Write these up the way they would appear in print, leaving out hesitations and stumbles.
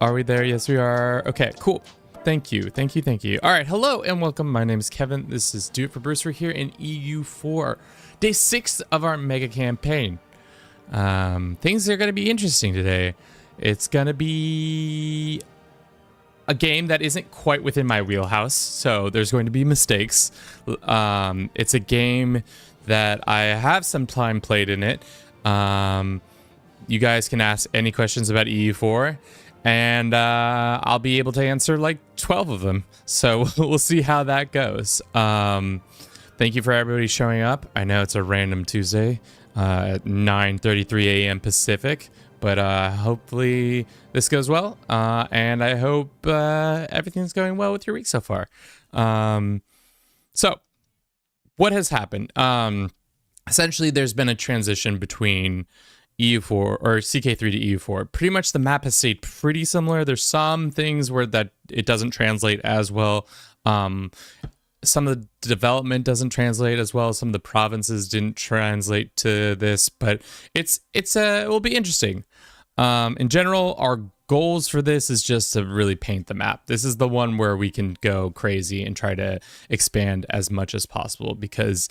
Are we there? Yes, we are. Okay, cool. Thank you. All right, hello and welcome. My name is Kevin. This is Do It for Bruce. We're here in EU4, day 6 of our mega campaign. Things are going to be interesting today. It's going to be a game that isn't quite within my wheelhouse, so there's going to be mistakes. It's a game that I have some time played in it. You guys can ask any questions about EU4, and I'll be able to answer like 12 of them. So we'll see how that goes. Thank you for everybody showing up. I know it's a random Tuesday at 9:33 a.m. Pacific, but hopefully this goes well, and I hope everything's going well with your week so far. So what has happened? Essentially, there's been a transition between EU4 or CK3 to EU4. Pretty much the map has stayed pretty similar. There's some things where that it doesn't translate as well. Some of the development doesn't translate as well. Some of the provinces didn't translate to this, but it will be interesting. In general, our goals for this is just to really paint the map. This is the one where we can go crazy and try to expand as much as possible, because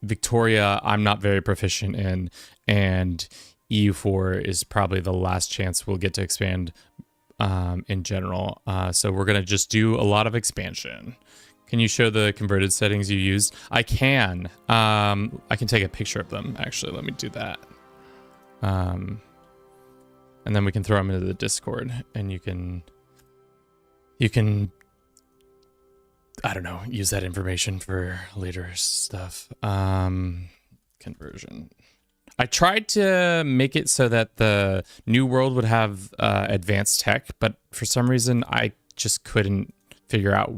Victoria I'm not very proficient in, and EU4 is probably the last chance we'll get to expand in general. So we're going to just do a lot of expansion. Can you show the converted settings you used? I can. I can take a picture of them, actually. Let me do that. And then we can throw them into the Discord, and you can, I don't know, use that information for later stuff. Conversion. I tried to make it so that the new world would have advanced tech, but for some reason I just couldn't figure out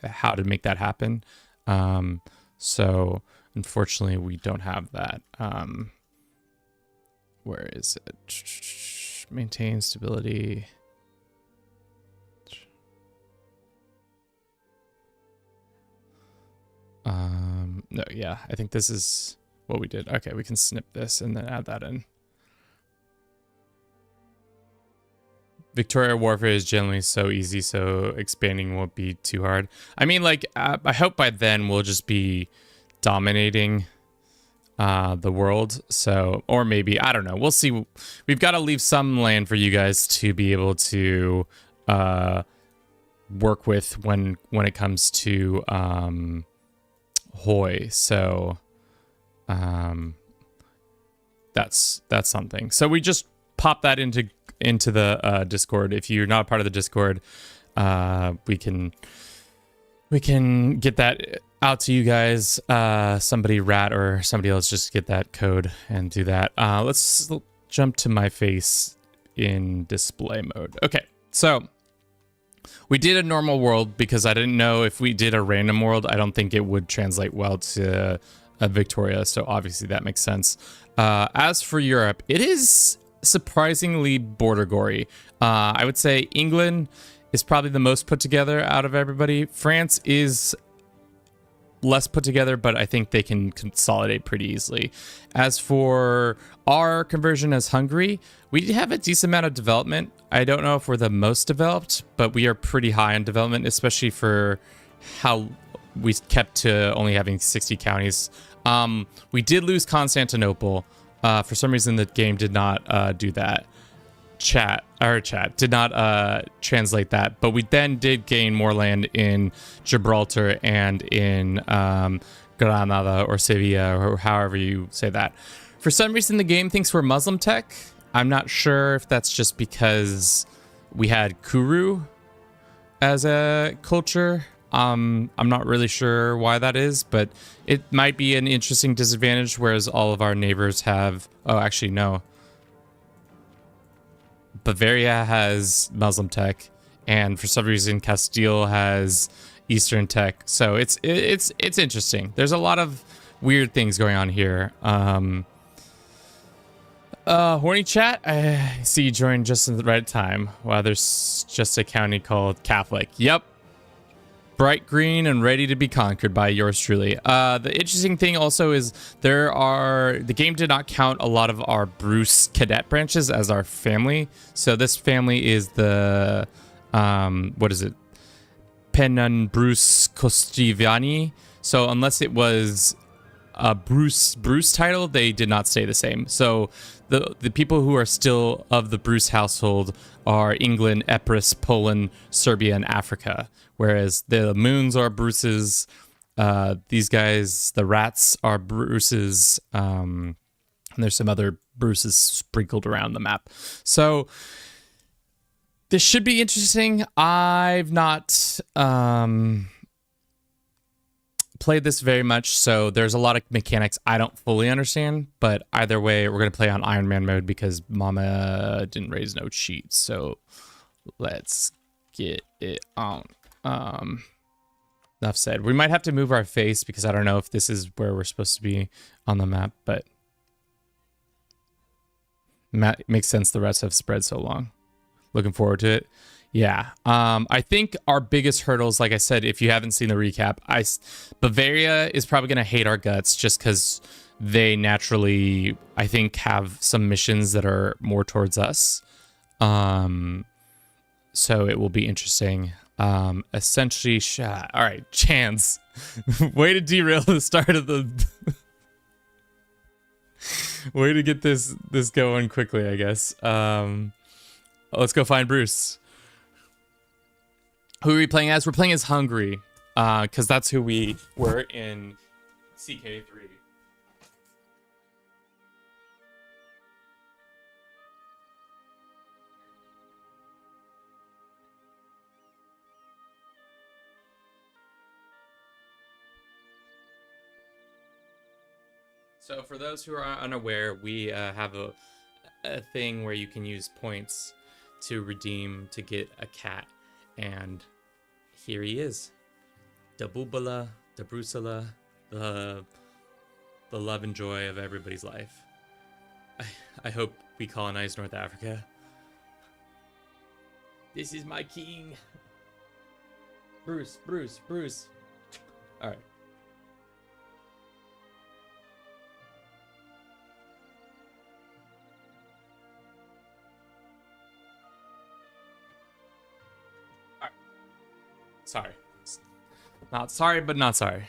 how to make that happen. So unfortunately we don't have that. Where is it? Maintain stability. No, yeah, I think this is what we did. Okay, we can snip this and then add that in. Victoria Warfare is generally so easy, so expanding won't be too hard. I mean, like, I hope by then we'll just be dominating the world. So, or maybe, I don't know. We'll see. We've got to leave some land for you guys to be able to work with when it comes to Hoi. So, that's something. So we just pop that into the Discord. If you're not part of the Discord, we can get that out to you guys. Somebody, Rat or somebody else, just get that code and do that. Let's jump to my face in display mode. Okay, so we did a normal world because I didn't know if we did a random world, I don't think it would translate well to Victoria, so obviously that makes sense. As for Europe, it is surprisingly border gory. I would say England is probably the most put together out of everybody. France is less put together, but I think they can consolidate pretty easily. As for our conversion as Hungary, we have a decent amount of development. I don't know if we're the most developed, but we are pretty high on development, especially for how we kept to only having 60 counties. We did lose Constantinople. For some reason, the game did not do that. Chat did not translate that, but we then did gain more land in Gibraltar and in Granada or Sevilla, or however you say that. For some reason, the game thinks we're Muslim tech. I'm not sure if that's just because we had Kuru as a culture. I'm not really sure why that is, but it might be an interesting disadvantage, whereas all of our neighbors have... Oh, actually, no. Bavaria has Muslim tech, and for some reason Castile has Eastern tech. So it's interesting. There's a lot of weird things going on here. Horny chat, I see you joined just in the right time. Wow, there's just a county called Catholic. Yep. bright green and ready to be conquered by yours truly. The interesting thing also is the game did not count a lot of our Bruce cadet branches as our family. So this family is the, what is it? Penan Bruce Kostiviani. So unless it was a Bruce title, they did not stay the same. So the people who are still of the Bruce household are England, Epirus, Poland, Serbia, and Africa. Whereas the moons are Bruce's. These guys, the rats, are Bruce's. And there's some other Bruce's sprinkled around the map. So this should be interesting. I've not played this very much, so there's a lot of mechanics I don't fully understand, but either way, we're going to play on Iron Man mode because Mama didn't raise no cheats, so let's get it on. Enough said. We might have to move our face because I don't know if this is where we're supposed to be on the map, but makes sense the rest have spread so long. Looking forward to it. Yeah, I think our biggest hurdles, like I said, if you haven't seen the recap, Bavaria is probably going to hate our guts just because they naturally, I think, have some missions that are more towards us. So it will be interesting. Essentially, all right, Chance. Way to derail the start of the... Way to get this going quickly, I guess. Let's go find Bruce. Who are we playing as? We're playing as Hungary, because that's who we were in CK3. So for those who are unaware, we have a thing where you can use points to redeem to get a cat. And here he is. Da Bubala, da Brusala, the love and joy of everybody's life. I hope we colonize North Africa. This is my king. Bruce. All right. Sorry. Not sorry, but not sorry.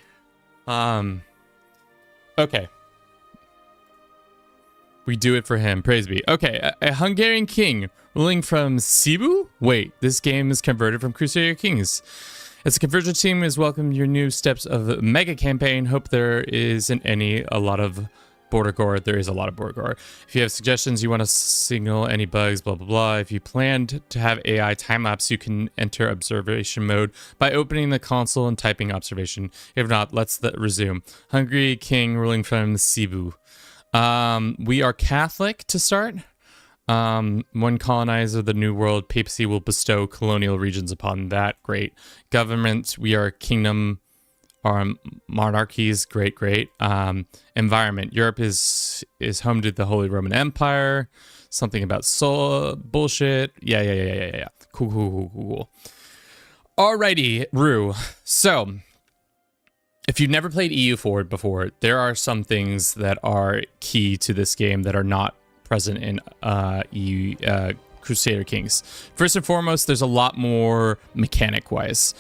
Okay. We do it for him. Praise be. Okay, a Hungarian king ruling from Cebu? Wait, this game is converted from Crusader Kings. As a conversion team is welcome your new steps of mega campaign. Hope there isn't a lot of border gore. There is a lot of border gore. If you have suggestions, you want to signal any bugs, blah, blah, blah. If you planned to have AI time-lapse, you can enter observation mode by opening the console and typing observation. If not, let's resume. Hungary king ruling from Cebu. We are Catholic to start. One colonizer of the New World, papacy will bestow colonial regions upon that. Great. Government, we are kingdom. Our monarchies, great. Environment, Europe is home to the Holy Roman Empire. Something about soul bullshit. Yeah. Cool. Alrighty, Rue. So, if you've never played EU Forward before, there are some things that are key to this game that are not present in EU Crusader Kings. First and foremost, there's a lot more mechanic-wise.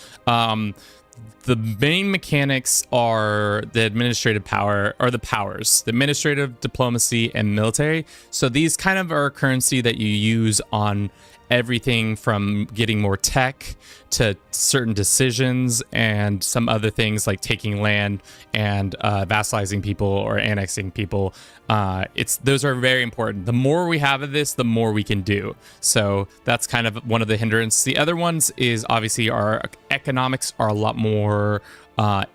The main mechanics are the administrative power, or the powers, the administrative, diplomacy, and military. So these kind of are a currency that you use on everything from getting more tech to certain decisions and some other things like taking land and vassalizing people or annexing people. Those are very important. The more we have of this, the more we can do. So that's kind of one of the hindrances. The other ones is obviously our economics are a lot more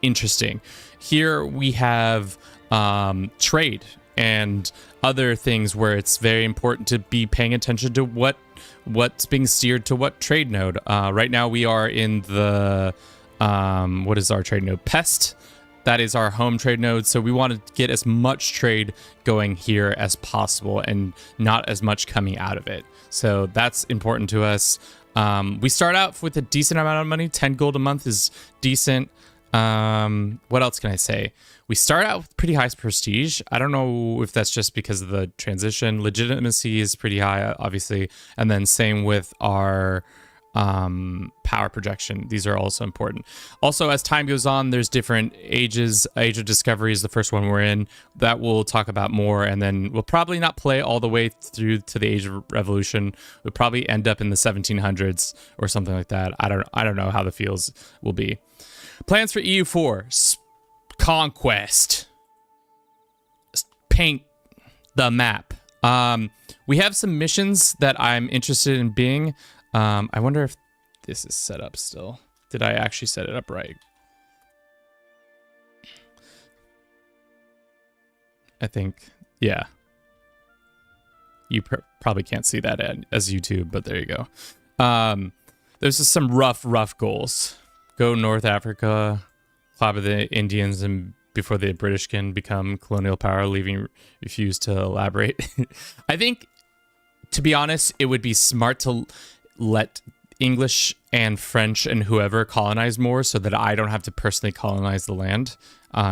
interesting. Here we have trade and other things where it's very important to be paying attention to what's being steered to what trade node. Right now we are in the what is our trade node? Pest. That is our home trade node. So we want to get as much trade going here as possible and not as much coming out of it. So that's important to us. We start out with a decent amount of money. 10 gold a month is decent. What else can I say? We start out with pretty high prestige. I don't know if that's just because of the transition. Legitimacy is pretty high, obviously. And then same with our power projection. These are also important. Also, as time goes on, there's different ages. Age of Discovery is the first one we're in. That we'll talk about more, and then we'll probably not play all the way through to the Age of Revolution. We'll probably end up in the 1700s or something like that. I don't know how the fields will be. Plans for EU4. Conquest. Paint the map. We have some missions that I'm interested in being. I wonder if this is set up still. Did I actually set it up right? I think, yeah. You probably can't see that as YouTube, but there you go. There's just some rough goals. Go North Africa, clobber the Indians, and before the British can become colonial power, refuse to elaborate. I think, to be honest, it would be smart to let English and French and whoever colonize more so that I don't have to personally colonize the land.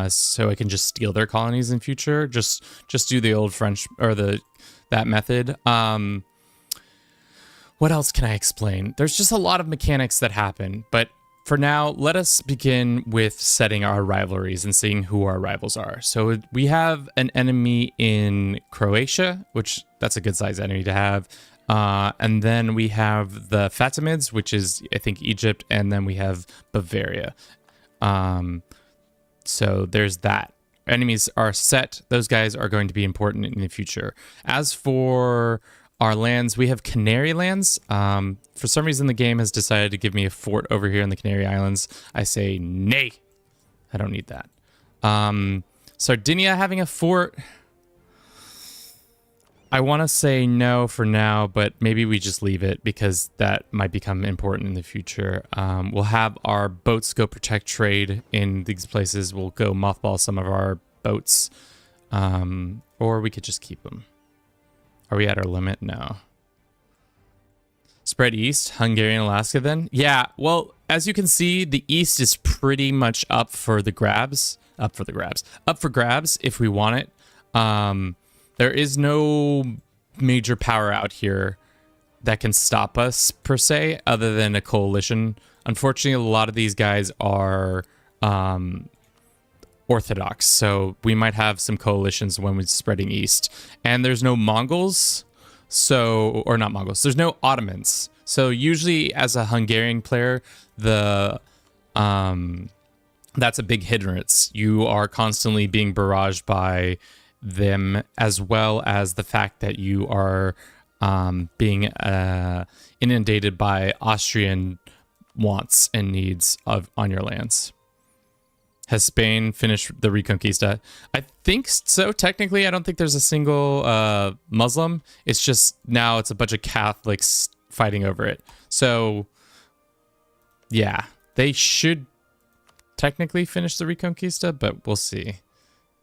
So I can just steal their colonies in future. Just do the old French or that method. What else can I explain? There's just a lot of mechanics that happen, but for now, let us begin with setting our rivalries and seeing who our rivals are. So we have an enemy in Croatia, which that's a good size enemy to have. And then we have the Fatimids, which is, I think, Egypt. And then we have Bavaria. So there's that. Enemies are set. Those guys are going to be important in the future. As for our lands, we have Canary lands. For some reason, the game has decided to give me a fort over here in the Canary Islands. I say, nay, I don't need that. Sardinia having a fort. I want to say no for now, but maybe we just leave it because that might become important in the future. We'll have our boats go protect trade in these places. We'll go mothball some of our boats, or we could just keep them. Are we at our limit? No. Spread east, Hungarian, Alaska then? Yeah, well, as you can see, the east is pretty much up for grabs if we want it. There is no major power out here that can stop us, per se, other than a coalition. Unfortunately, a lot of these guys are Orthodox, so we might have some coalitions when we're spreading east. And there's no Mongols, or not Mongols, there's no Ottomans. So usually, as a Hungarian player, that's a big hindrance. You are constantly being barraged by them, as well as the fact that you are being inundated by Austrian wants and needs on your lands. Has Spain finished the Reconquista? I think so. Technically, I don't think there's a single Muslim. It's just now it's a bunch of Catholics fighting over it. So, yeah, they should technically finish the Reconquista, but we'll see.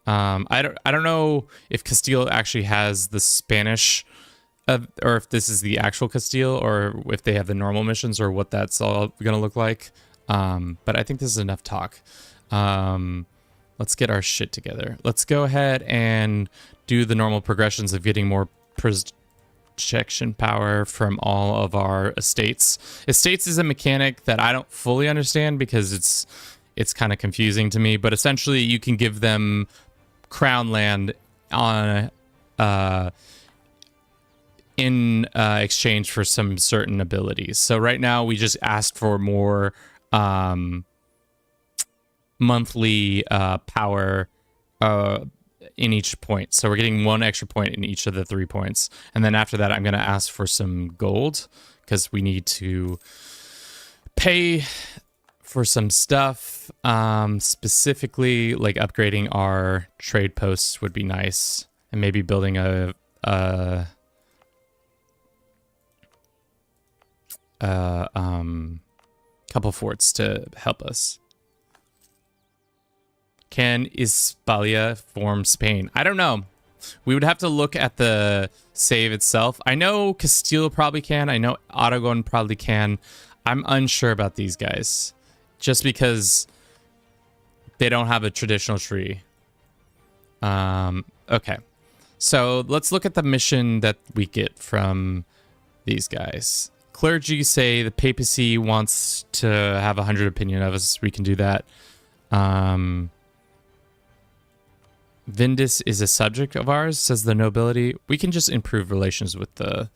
I don't know if Castile actually has the Spanish, or if this is the actual Castile, or if they have the normal missions, or what that's all going to look like. But I think this is enough talk. Let's get our shit together. Let's go ahead and do the normal progressions of getting more projection power from all of our estates. Estates is a mechanic that I don't fully understand because it's kind of confusing to me, but essentially you can give them crown land on in exchange for some certain abilities. So right now we just asked for more monthly power in each point. So we're getting 1 extra point in each of the 3 points. And then after that, I'm going to ask for some gold because we need to pay for some stuff. Specifically, like upgrading our trade posts would be nice. And maybe building a couple forts to help us. Can Hispalia form Spain? I don't know. We would have to look at the save itself. I know Castile probably can. I know Aragon probably can. I'm unsure about these guys, just because they don't have a traditional tree. Okay. So let's look at the mission that we get from these guys. Clergy say the papacy wants to have 100 opinion of us. We can do that. Vindus is a subject of ours, says the nobility. We can just improve relations with the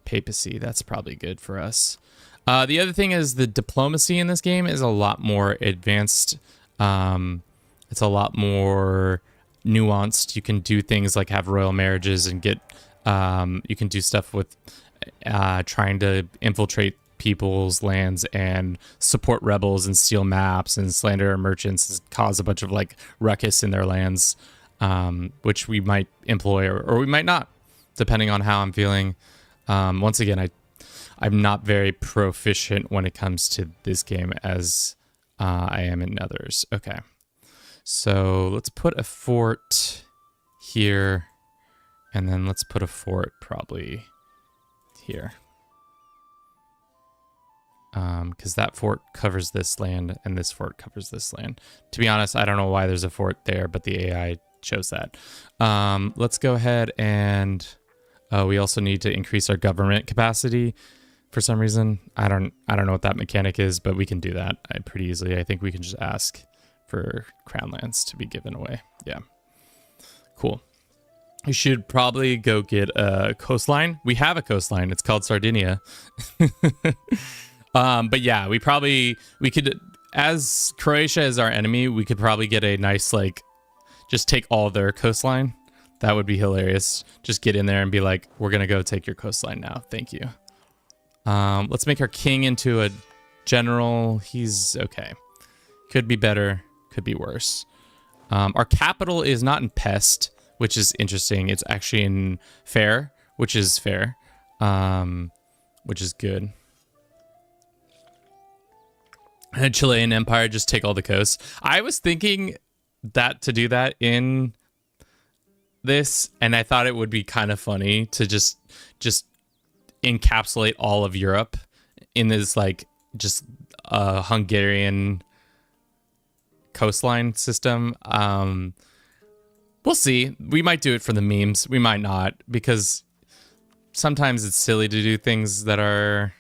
papacy. That's probably good for us. The other thing is the diplomacy in this game is a lot more advanced. It's a lot more nuanced. You can do things like have royal marriages and get, you can do stuff with trying to infiltrate people's lands and support rebels and steal maps and slander merchants and cause a bunch of like ruckus in their lands, which we might employ or we might not, depending on how I'm feeling. Once again, I'm not very proficient when it comes to this game as I am in others. Okay. So let's put a fort here, and then let's put a fort probably here. Because that fort covers this land, and this fort covers this land. To be honest, I don't know why there's a fort there, but the AI chose that. Let's go ahead and we also need to increase our government capacity for some reason. I don't know what that mechanic is, but we can do that pretty easily. I think we can just ask for crown lands to be given away. Yeah. Cool. We should probably go get a coastline. We have a coastline. It's called Sardinia. But yeah, we could, as Croatia is our enemy, we could probably get a nice, like, just take all their coastline. That would be hilarious. Just get in there and be like, we're going to go take your coastline now. Thank you. Let's make our king into a general. He's okay. Could be better. Could be worse. Our capital is not in Pest, which is interesting. It's actually in Fair, which is fair, which is good. And the Chilean Empire, just take all the coasts. I was thinking that to do that in this, and I thought it would be kind of funny to just encapsulate all of Europe in this, like, just Hungarian coastline system. We'll see. We might do it for the memes. We might not, because sometimes it's silly to do things that are...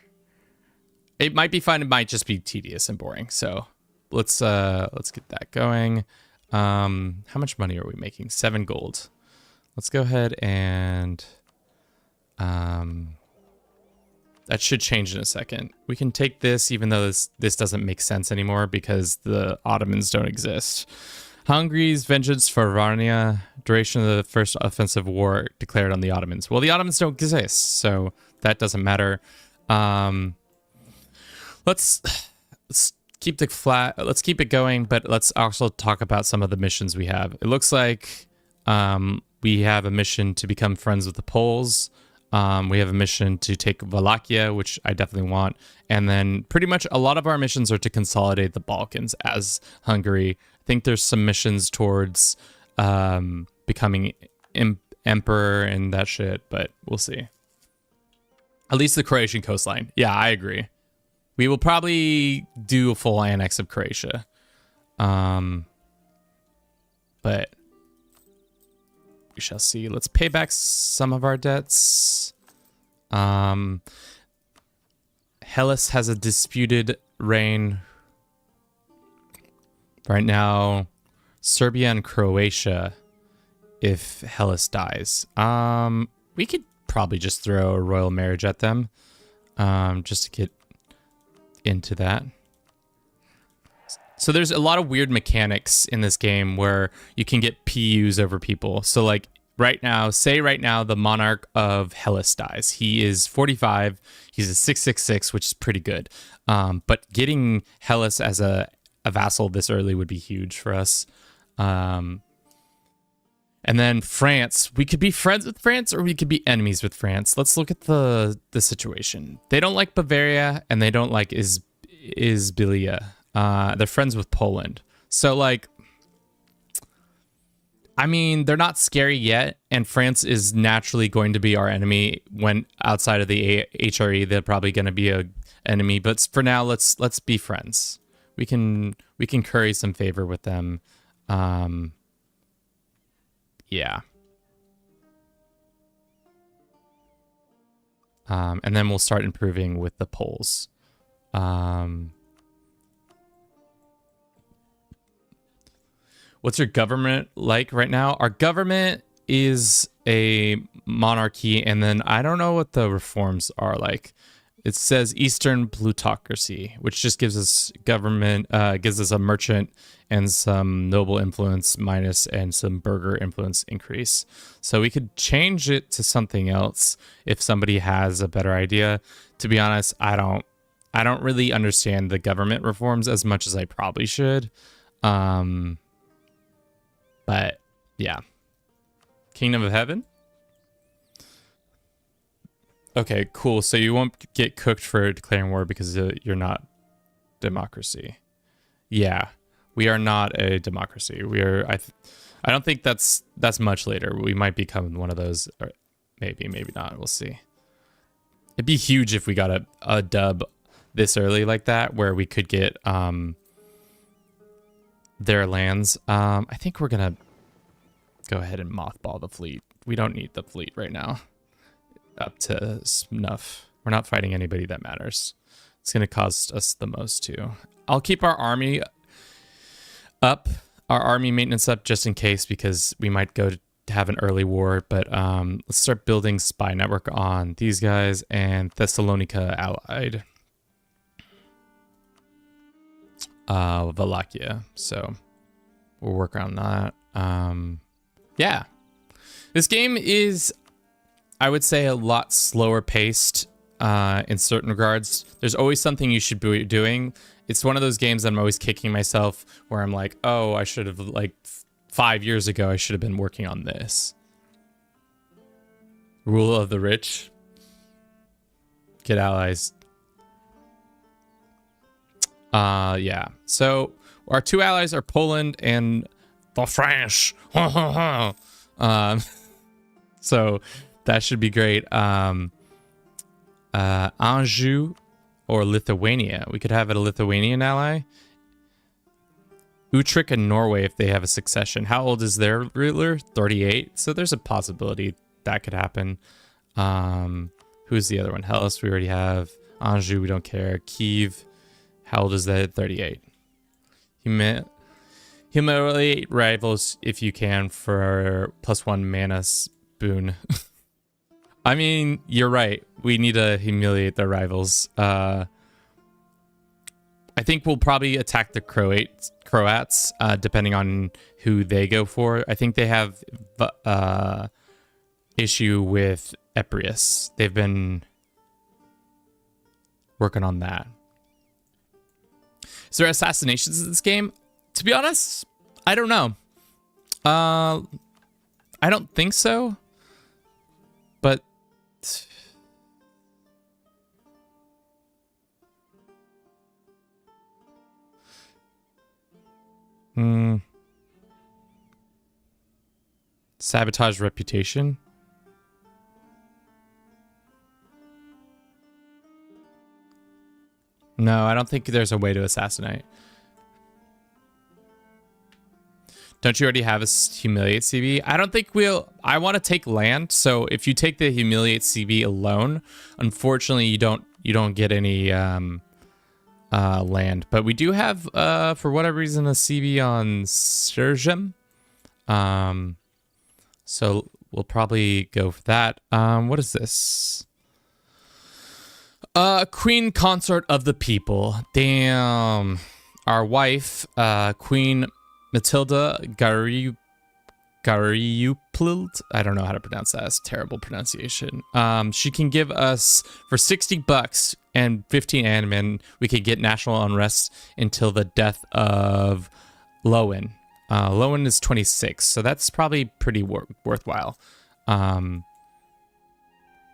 It might be fun. It might just be tedious and boring. So let's get that going. How much money are we making? 7 gold. Let's go ahead and that should change in a second. We can take this, even though this doesn't make sense anymore because the Ottomans don't exist. Hungary's vengeance for Varnia, duration of the first offensive war declared on the Ottomans. Well, the Ottomans don't exist, so that doesn't matter. Let's keep let's keep it going, but let's also talk about some of the missions we have. It looks like we have a mission to become friends with the Poles. We have a mission to take Wallachia, which I definitely want. And then pretty much a lot of our missions are to consolidate the Balkans as Hungary. I think there's some missions towards becoming emperor and that shit, but we'll see. At least the Croatian coastline. Yeah, I agree. We will probably do a full annex of Croatia. But we shall see. Let's pay back some of our debts. Hellas has a disputed reign. Right now, Serbia and Croatia, if Hellas dies. We could probably just throw a royal marriage at them. Just to get into that. So there's a lot of weird mechanics in this game where you can get PUs over people. So like right now the monarch of Hellas dies. He is 45. He's a 666, which is pretty good. But getting Hellas as a vassal this early would be huge for us. And then France, we could be friends with France or we could be enemies with France. Let's look at the situation. They don't like Bavaria and they don't like Isbilia. They're friends with Poland. So like, I mean, they're not scary yet, and France is naturally going to be our enemy. When outside of the HRE, they're probably going to be a enemy. But for now, let's be friends. We can curry some favor with them. Yeah. And then we'll start improving with the Poles. What's your government like right now? Our government is a monarchy, and then I don't know what the reforms are like. It says Eastern plutocracy, which just gives us government, gives us a merchant and some noble influence minus and some burgher influence increase. So we could change it to something else if somebody has a better idea. To be honest, I don't really understand the government reforms as much as I probably should. But yeah, Kingdom of Heaven. Okay, cool. So you won't get cooked for declaring war because you're not democracy. Yeah, we are not a democracy. We are. I don't think that's much later. We might become one of those, or maybe not. We'll see. It'd be huge if we got a dub this early like that, where we could get their lands. I think we're gonna go ahead and mothball the fleet. We don't need the fleet right now. Up to snuff. We're not fighting anybody that matters. It's going to cost us the most too. I'll keep our army up, our army maintenance up just in case, because we might go to have an early war. But let's start building spy network on these guys and Thessalonica allied. Wallachia. So we'll work on that. Yeah. This game is, I would say, a lot slower paced in certain regards. There's always something you should be doing. It's one of those games that I'm always kicking myself where I'm like, oh, I should have, like 5 years ago, I should have been working on this. Rule of the rich. Get allies. Yeah. So our two allies are Poland and the French. So that should be great. Anjou or Lithuania. We could have a Lithuanian ally. Utrecht and Norway if they have a succession. How old is their ruler? 38. So there's a possibility that could happen. Who's the other one? Hellas we already have. Anjou we don't care. Kiev. How old is that? 38. Humiliate rivals if you can for +1 mana boon. I mean, you're right. We need to humiliate their rivals. I think we'll probably attack the Croats, depending on who they go for. I think they have issue with Eprius. They've been working on that. Is there assassinations in this game? To be honest, I don't know. I don't think so. But sabotage reputation. No, I don't think there's a way to assassinate. Don't you already have a humiliate CB? I don't think I want to take land. So if you take the humiliate CB alone, unfortunately you don't get any land. But we do have for whatever reason a CB on Sergem. So we'll probably go for that. What is this? Queen consort of the people. Damn. Our wife, Queen Matilda Gariuplt. I don't know how to pronounce that. It's terrible pronunciation. She can give us for $60 and 15 admin. We could get national unrest until the death of Lowen. Lowen is 26, so that's probably pretty worthwhile.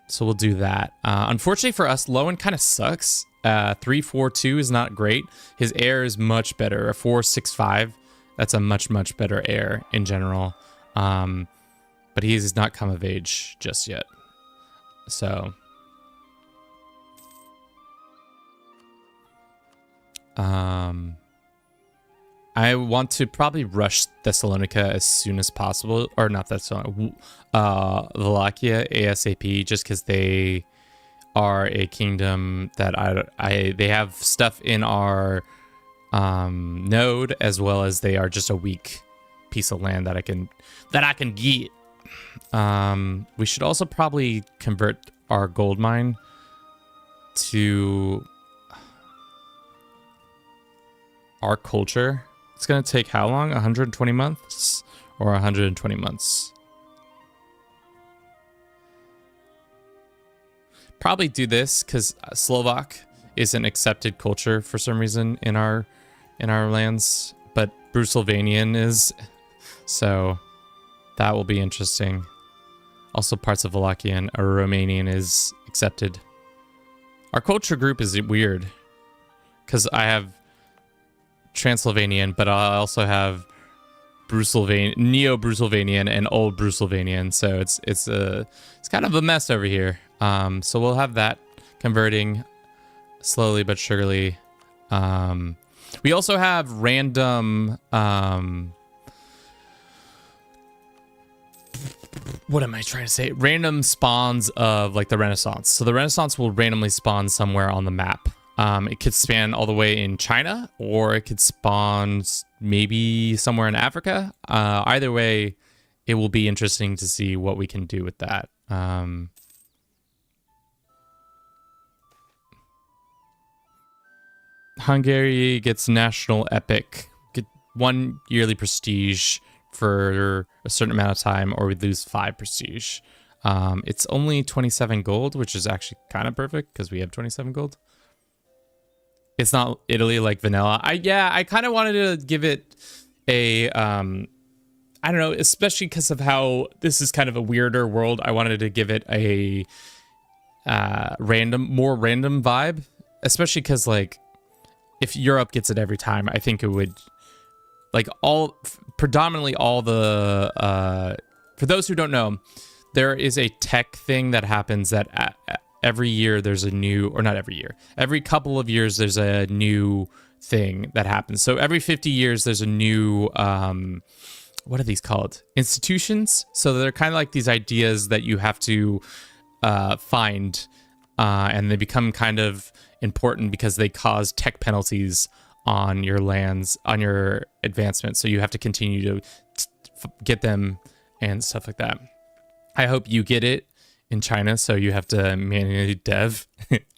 So we'll do that. Unfortunately for us, Lowen kind of sucks. 3-4-2 is not great. His heir is much better. A 4-6-5. That's a much better heir in general. But he's not come of age just yet. So, I want to probably rush Thessalonica as soon as possible, or not Thessalonica, Wallachia ASAP, just because they are a kingdom that they have stuff in our node, as well as they are just a weak piece of land that I can get. We should also probably convert our gold mine to our culture. It's going to take how long? 120 months or 120 months? Probably do this because Slovak is an accepted culture for some reason in our lands, but Brusilvanian is, so that will be interesting. Also parts of Wallachian or Romanian is accepted. Our culture group is weird because I have Transylvanian, but I also have Neo-Brusilvanian and Old Brusilvanian, so it's kind of a mess over here. So we'll have that converting slowly but surely. We also have random what am I trying to say? Random spawns of like the Renaissance. So the Renaissance will randomly spawn somewhere on the map. It could span all the way in China, or it could spawn maybe somewhere in Africa. Either way, it will be interesting to see what we can do with that. Hungary gets national epic, get 1 yearly prestige for a certain amount of time, or we lose 5 prestige. It's only 27 gold, which is actually kind of perfect because we have 27 gold. It's not Italy like vanilla. I kind of wanted to give it a I don't know, especially because of how this is kind of a weirder world. I wanted to give it a more random vibe, especially because like if Europe gets it every time, I think it would like predominantly all the for those who don't know, there is a tech thing that happens that every year there's a new, or not every year, every couple of years there's a new thing that happens. So every 50 years there's a new what are these called? Institutions. So they're kind of like these ideas that you have to find, and they become kind of important because they cause tech penalties on your lands, on your advancement. So you have to continue to get them and stuff like that. I hope you get it in China, so you have to manually dev.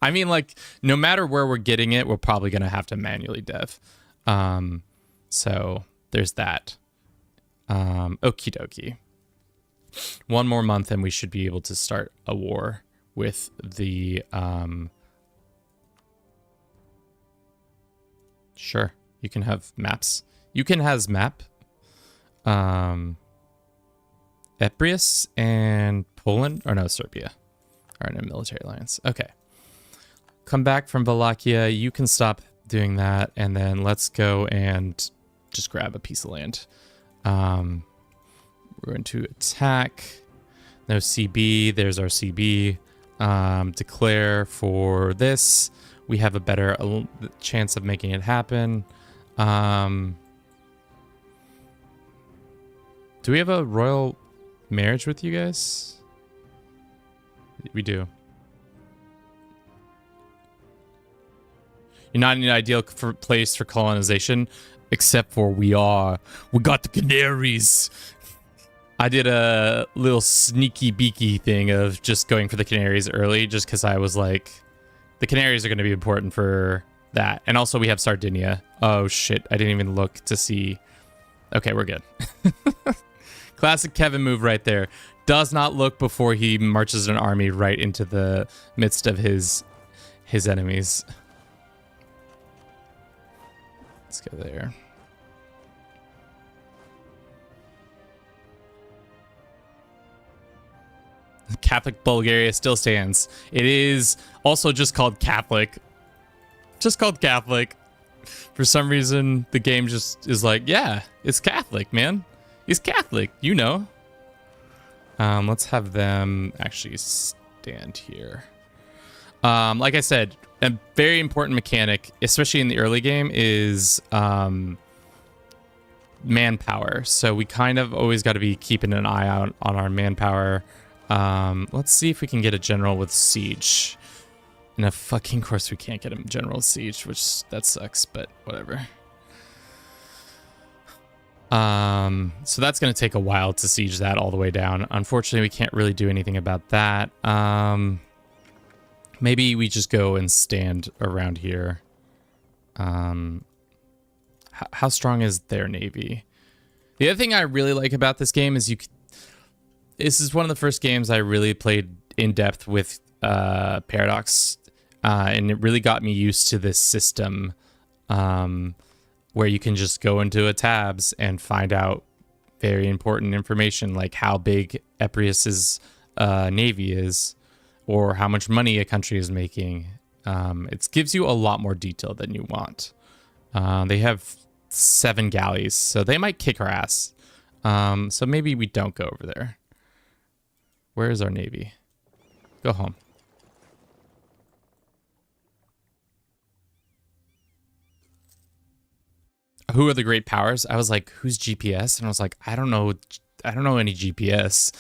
I mean, like, no matter where we're getting it, we're probably going to have to manually dev. So there's that. Okie dokie. 1 more month and we should be able to start a war with the... Sure, you can have maps. You can have map. Eprius and Poland, or no, Serbia are in a military alliance. Okay. Come back from Wallachia. You can stop doing that, and then let's go and just grab a piece of land. We're going to attack. No CB. There's our CB. Declare for this. We have a better chance of making it happen. Do we have a royal marriage with you guys? We do. You're not in an ideal place for colonization, except for we got the Canaries. I did a little sneaky beaky thing of just going for the Canaries early, just because I was like, the Canaries are going to be important for that. And also we have Sardinia. Oh shit, I didn't even look to see. Okay, we're good. Classic Kevin move right there. Does not look before he marches an army right into the midst of his enemies. Let's go there. Catholic Bulgaria still stands. It is also just called Catholic. Just called Catholic. For some reason, the game just is like, yeah, it's Catholic, man. He's Catholic, you know. Let's have them actually stand here. Like I said, a very important mechanic, especially in the early game, is manpower. So we kind of always got to be keeping an eye out on our manpower. Let's see if we can get a general with siege. And of fucking course we can't get a general with siege, which that sucks, but whatever. So that's going to take a while to siege that all the way down. Unfortunately, we can't really do anything about that. Maybe we just go and stand around here. How strong is their navy? The other thing I really like about this game is this is one of the first games I really played in depth with Paradox, and it really got me used to this system, where you can just go into a tabs and find out very important information, like how big Eprius's navy is, or how much money a country is making. It gives you a lot more detail than you want. They have 7 galleys, so they might kick our ass. So maybe we don't go over there. Where is our navy? Go home. Who are the great powers? I was like, who's GPS? And I was like, I don't know any GPS.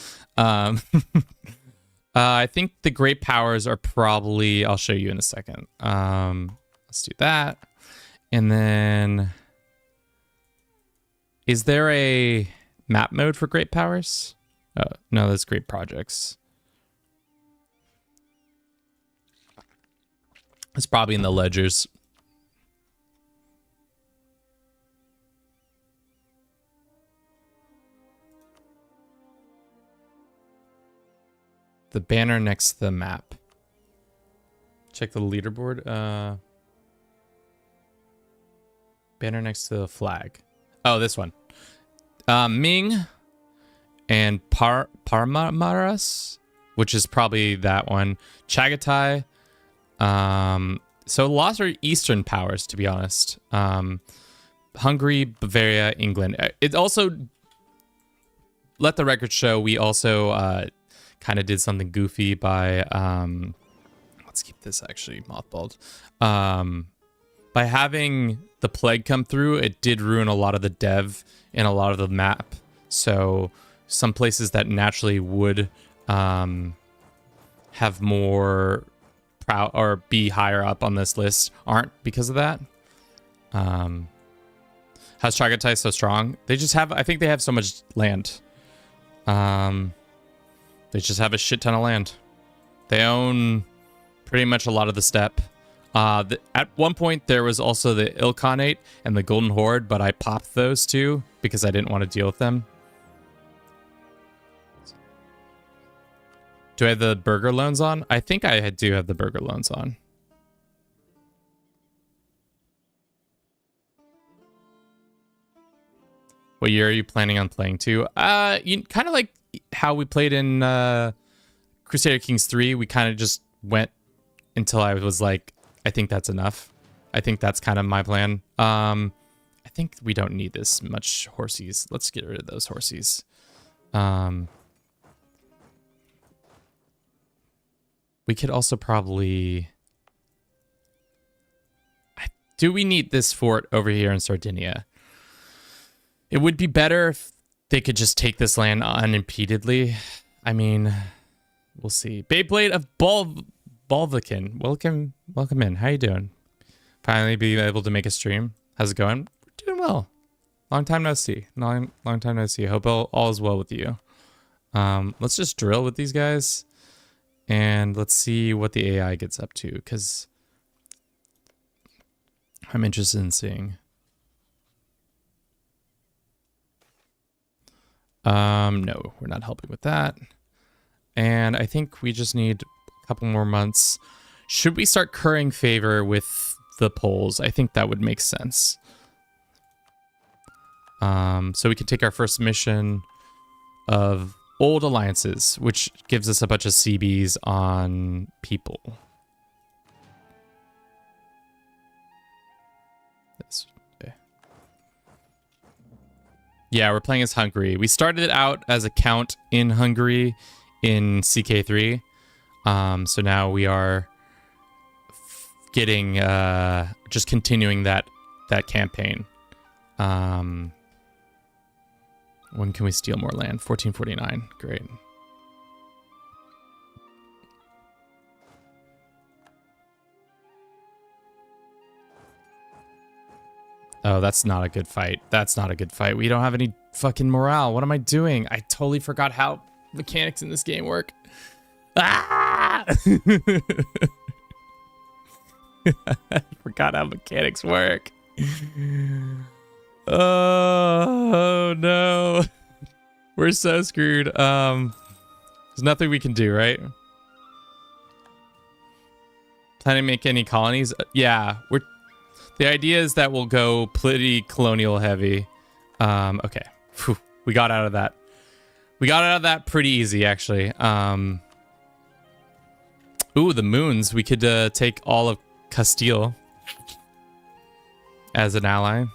I think the great powers are probably, I'll show you in a second. Let's do that. And then, is there a map mode for great powers? No, that's great projects. It's probably in the ledgers. The banner next to the map. Check the leaderboard. Banner next to the flag. Oh, this one. Ming and Parmaras, which is probably that one. Chagatai. So lost are Eastern powers, to be honest. Hungary, Bavaria, England. It also, let the record show, we also kind of did something goofy by, let's keep this actually mothballed. By having the plague come through, it did ruin a lot of the dev and a lot of the map. So some places that naturally would have more proud or be higher up on this list aren't because of that. How's Chagatai so strong? They just have, I think they have so much land. They just have a shit ton of land. They own pretty much a lot of the steppe. At one point, there was also the Ilkhanate and the Golden Horde, but I popped those two because I didn't want to deal with them. Do I have the burger loans on? I think I do have the burger loans on. What year are you planning on playing to? You kind of like how we played in Crusader Kings 3. We kind of just went until I was like, I think that's enough. I think that's kind of my plan. I think we don't need this much horsies. Let's get rid of those horsies. We could also probably... Do we need this fort over here in Sardinia? It would be better if they could just take this land unimpededly. I mean, we'll see. Beyblade of Balvican. Welcome in. How you doing? Finally being able to make a stream. How's it going? We're doing well. Long time no see. Long time no see. Hope all is well with you. Let's just drill with these guys. And let's see what the AI gets up to, because I'm interested in seeing. No, we're not helping with that. And I think we just need a couple more months. Should we start currying favor with the Poles? I think that would make sense. So we can take our first mission of Old Alliances, which gives us a bunch of CBs on people. Yeah, we're playing as Hungary. We started it out as a count in Hungary in CK3. So now we are getting just continuing that campaign. When can we steal more land? 1449. Great. Oh, that's not a good fight. That's not a good fight. We don't have any fucking morale. What am I doing? I totally forgot how mechanics in this game work. Ah! I forgot how mechanics work. Oh no. We're so screwed. There's nothing we can do, right? Planning to make any colonies? Yeah, the idea is that we'll go pretty colonial heavy. Okay. Whew. We got out of that. We got out of that pretty easy, actually. Ooh, the moons. We could take all of Castile as an ally.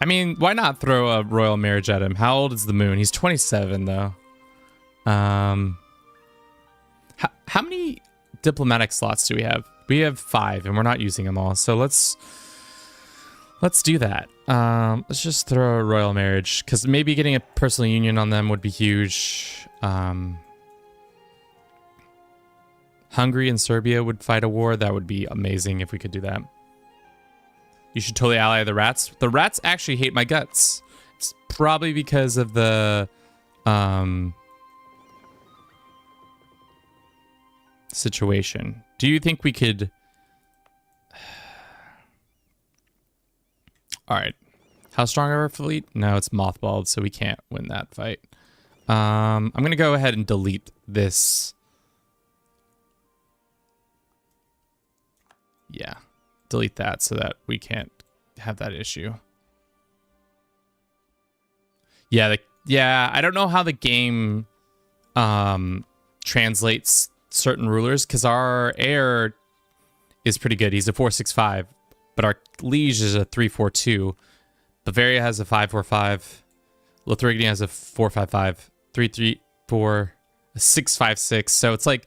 I mean, why not throw a royal marriage at him? How old is the moon? He's 27, though. How many diplomatic slots do we have? We have 5, and we're not using them all. So let's do that. Let's just throw a royal marriage, because maybe getting a personal union on them would be huge. Hungary and Serbia would fight a war. That would be amazing if we could do that. You should totally ally the rats. The rats actually hate my guts. It's probably because of the situation. Do you think we could... All right. How strong are our fleet? No, it's mothballed, so we can't win that fight. I'm going to go ahead and delete this. Yeah. Delete that so that we can't have that issue. Yeah, I don't know how the game translates certain rulers, because our heir is pretty good. He's a 465, but our liege is a 342. Bavaria has a 545. Lithuania has a 455. 334, a 656. So it's like,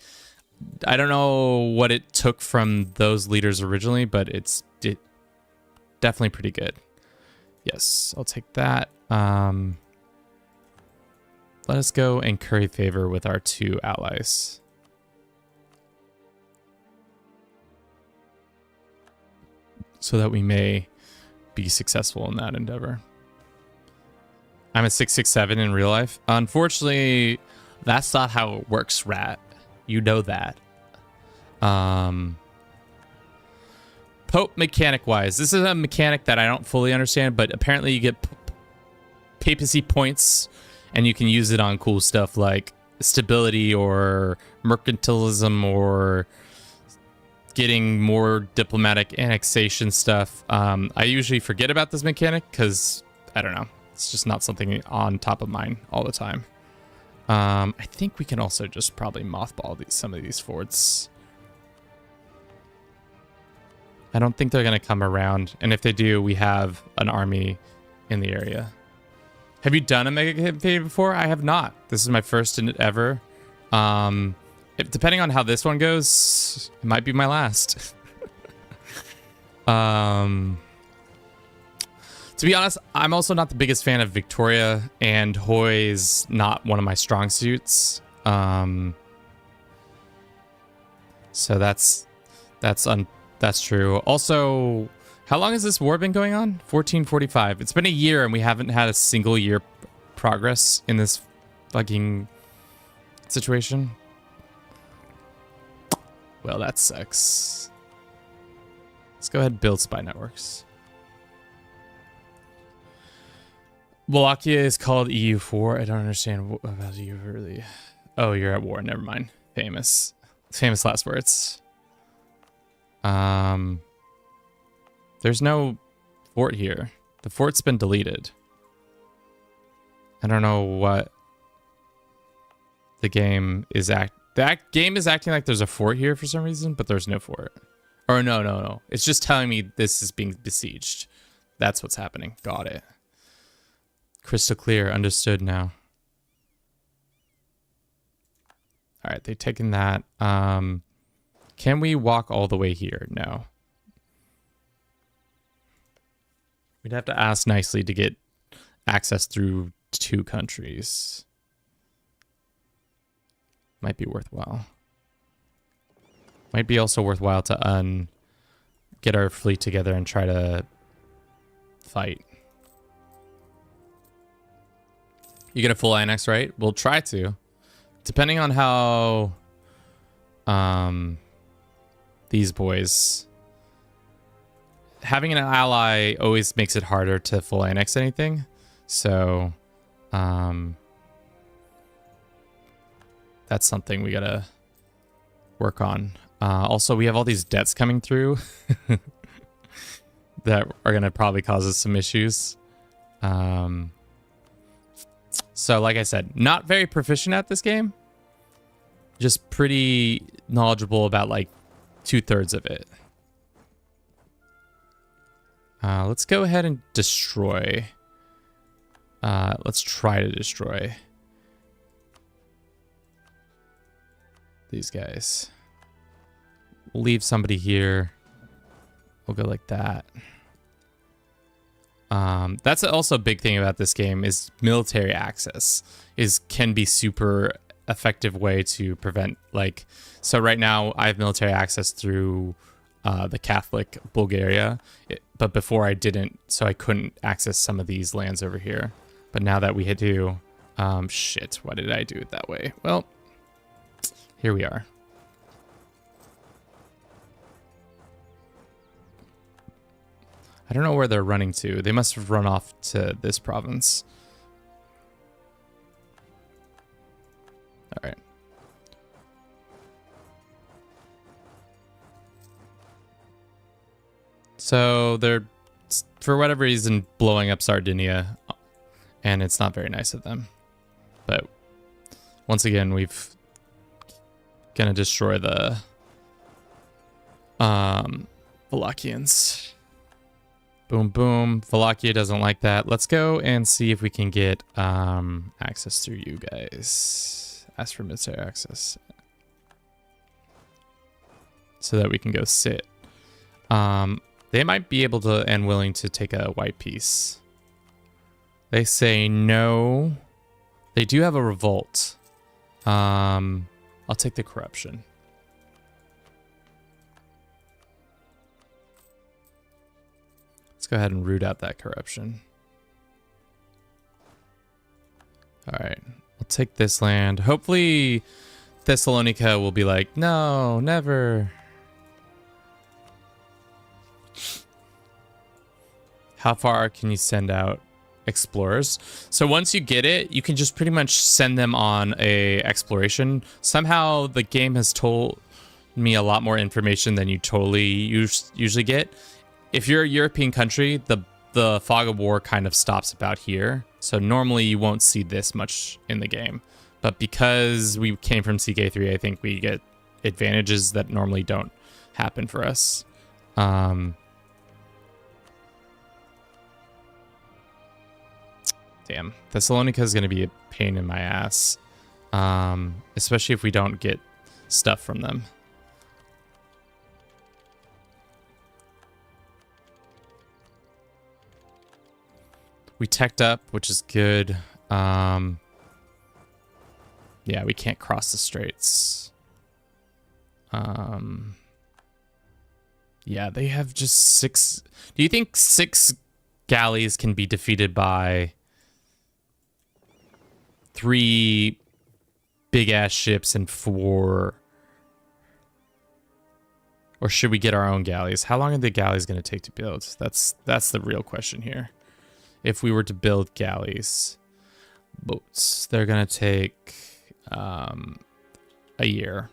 I don't know what it took from those leaders originally, but it's definitely pretty good. Yes, I'll take that. Let us go and curry favor with our 2 allies. So that we may be successful in that endeavor. I'm a 667 in real life. Unfortunately, that's not how it works, rat. You know that. Pope mechanic wise, this is a mechanic that I don't fully understand, but apparently you get papacy points and you can use it on cool stuff like stability or mercantilism or getting more diplomatic annexation stuff. I usually forget about this mechanic because, I don't know, it's just not something on top of mine all the time. I think we can also just probably mothball some of these forts. I don't think they're going to come around, and if they do, we have an army in the area. Have you done a mega campaign before? I have not. This is my first in it ever. Depending on how this one goes, it might be my last. To be honest, I'm also not the biggest fan of Victoria, and Hoy is not one of my strong suits. So that's true. Also, how long has this war been going on? 1445. It's been a year, and we haven't had a single year progress in this fucking situation. Well, that sucks. Let's go ahead and build spy networks. Wallachia is called EU4. I don't understand about EU really. Oh, you're at war. Never mind. Famous last words. There's no fort here. The fort's been deleted. I don't know what the game is The game is acting like there's a fort here for some reason, but there's no fort. Or no. It's just telling me this is being besieged. That's what's happening. Got it. Crystal clear. Understood now. All right, they've taken that. Can we walk all the way here? No. We'd have to ask nicely to get access through 2 countries. Might be worthwhile. Might be also worthwhile to get our fleet together and try to fight. You get a full annex, right? We'll try to. Depending on how these boys... Having an ally always makes it harder to full annex anything. So that's something we gotta work on. Also, we have all these debts coming through that are gonna probably cause us some issues. So like I said, not very proficient at this game. Just pretty knowledgeable about like 2/3 of it. Let's go ahead and destroy. Let's try to destroy these guys. We'll leave somebody here. We'll go like that. That's also a big thing about this game is military access can be super effective way to prevent like, so right now I have military access through the Catholic Bulgaria, but before I didn't, so I couldn't access some of these lands over here. But now that we do, shit, why did I do it that way? Well, here we are. I don't know where they're running to. They must have run off to this province. All right. So they're, for whatever reason, blowing up Sardinia, and it's not very nice of them. But once again, we've gonna destroy the Wallachians. Boom, boom. Wallachia doesn't like that. Let's go and see if we can get access through you guys. Ask for military access. So that we can go sit. They might be able to and willing to take a white piece. They say no. They do have a revolt. I'll take the corruption. Let's go ahead and root out that corruption. All right, we'll take this land. Hopefully Thessalonica will be like, no, never. How far can you send out explorers? So once you get it, you can just pretty much send them on a exploration. Somehow the game has told me a lot more information than you totally usually get. If you're a European country, the fog of war kind of stops about here. So normally you won't see this much in the game. But because we came from CK3, I think we get advantages that normally don't happen for us. Damn, Thessalonica is going to be a pain in my ass. Especially if we don't get stuff from them. We teched up, which is good. Yeah, we can't cross the straits. Yeah, they have just 6. Do you think 6 galleys can be defeated by 3 big ass ships and 4? Or should we get our own galleys? How long are the galleys going to take to build? That's the real question here. If we were to build galleys, boats, they're going to take a year.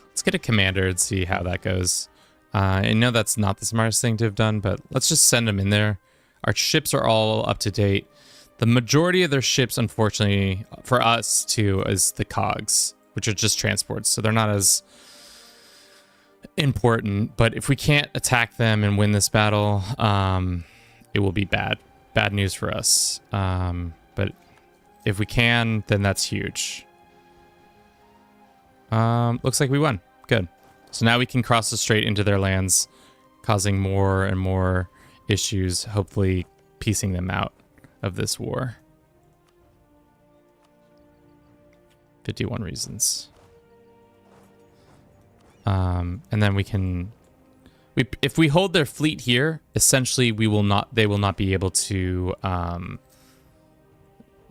Let's get a commander and see how that goes. I know that's not the smartest thing to have done, but let's just send them in there. Our ships are all up to date. The majority of their ships, unfortunately, for us, too, is the cogs, which are just transports. So they're not as... important. But if we can't attack them and win this battle, it will be bad news for us. But if we can, then that's huge. Looks like we won. Good. So now we can cross the strait into their lands, causing more and more issues, hopefully piecing them out of this war. 51 reasons. And then we can... if we hold their fleet here, essentially they will not be able to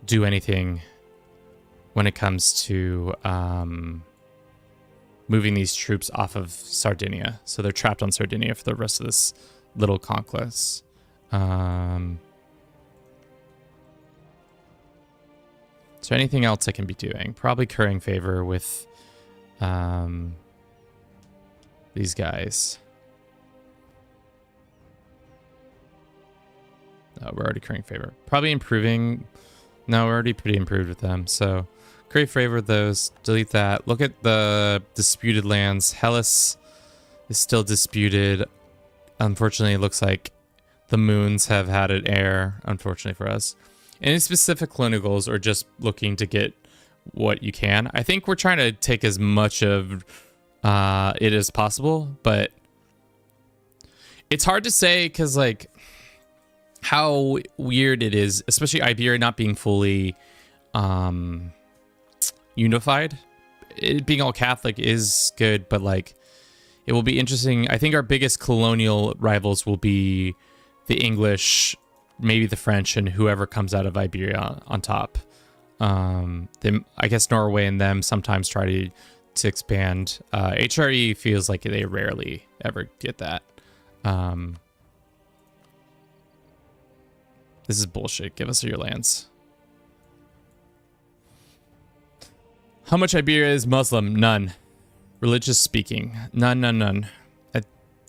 do anything when it comes to moving these troops off of Sardinia. So they're trapped on Sardinia for the rest of this little conquest. Is there anything else I can be doing? Probably currying favor with these guys. No, we're already currying favor. Probably improving. No, we're already pretty improved with them. So curry favor with those. Delete that. Look at the disputed lands. Hellas is still disputed. Unfortunately, it looks like the moons have had an heir, unfortunately for us. Any specific colonial goals or just looking to get what you can? I think we're trying to take as much of it as possible, but it's hard to say because, like, how weird it is, especially Iberia not being fully unified. It being all Catholic is good, but, like, it will be interesting. I think our biggest colonial rivals will be the English, maybe the French, and whoever comes out of Iberia on top. I guess Norway and them sometimes try to expand. HRE feels like they rarely ever get that. This is bullshit. Give us your lands. How much Iberia is Muslim? None. Religious speaking. None.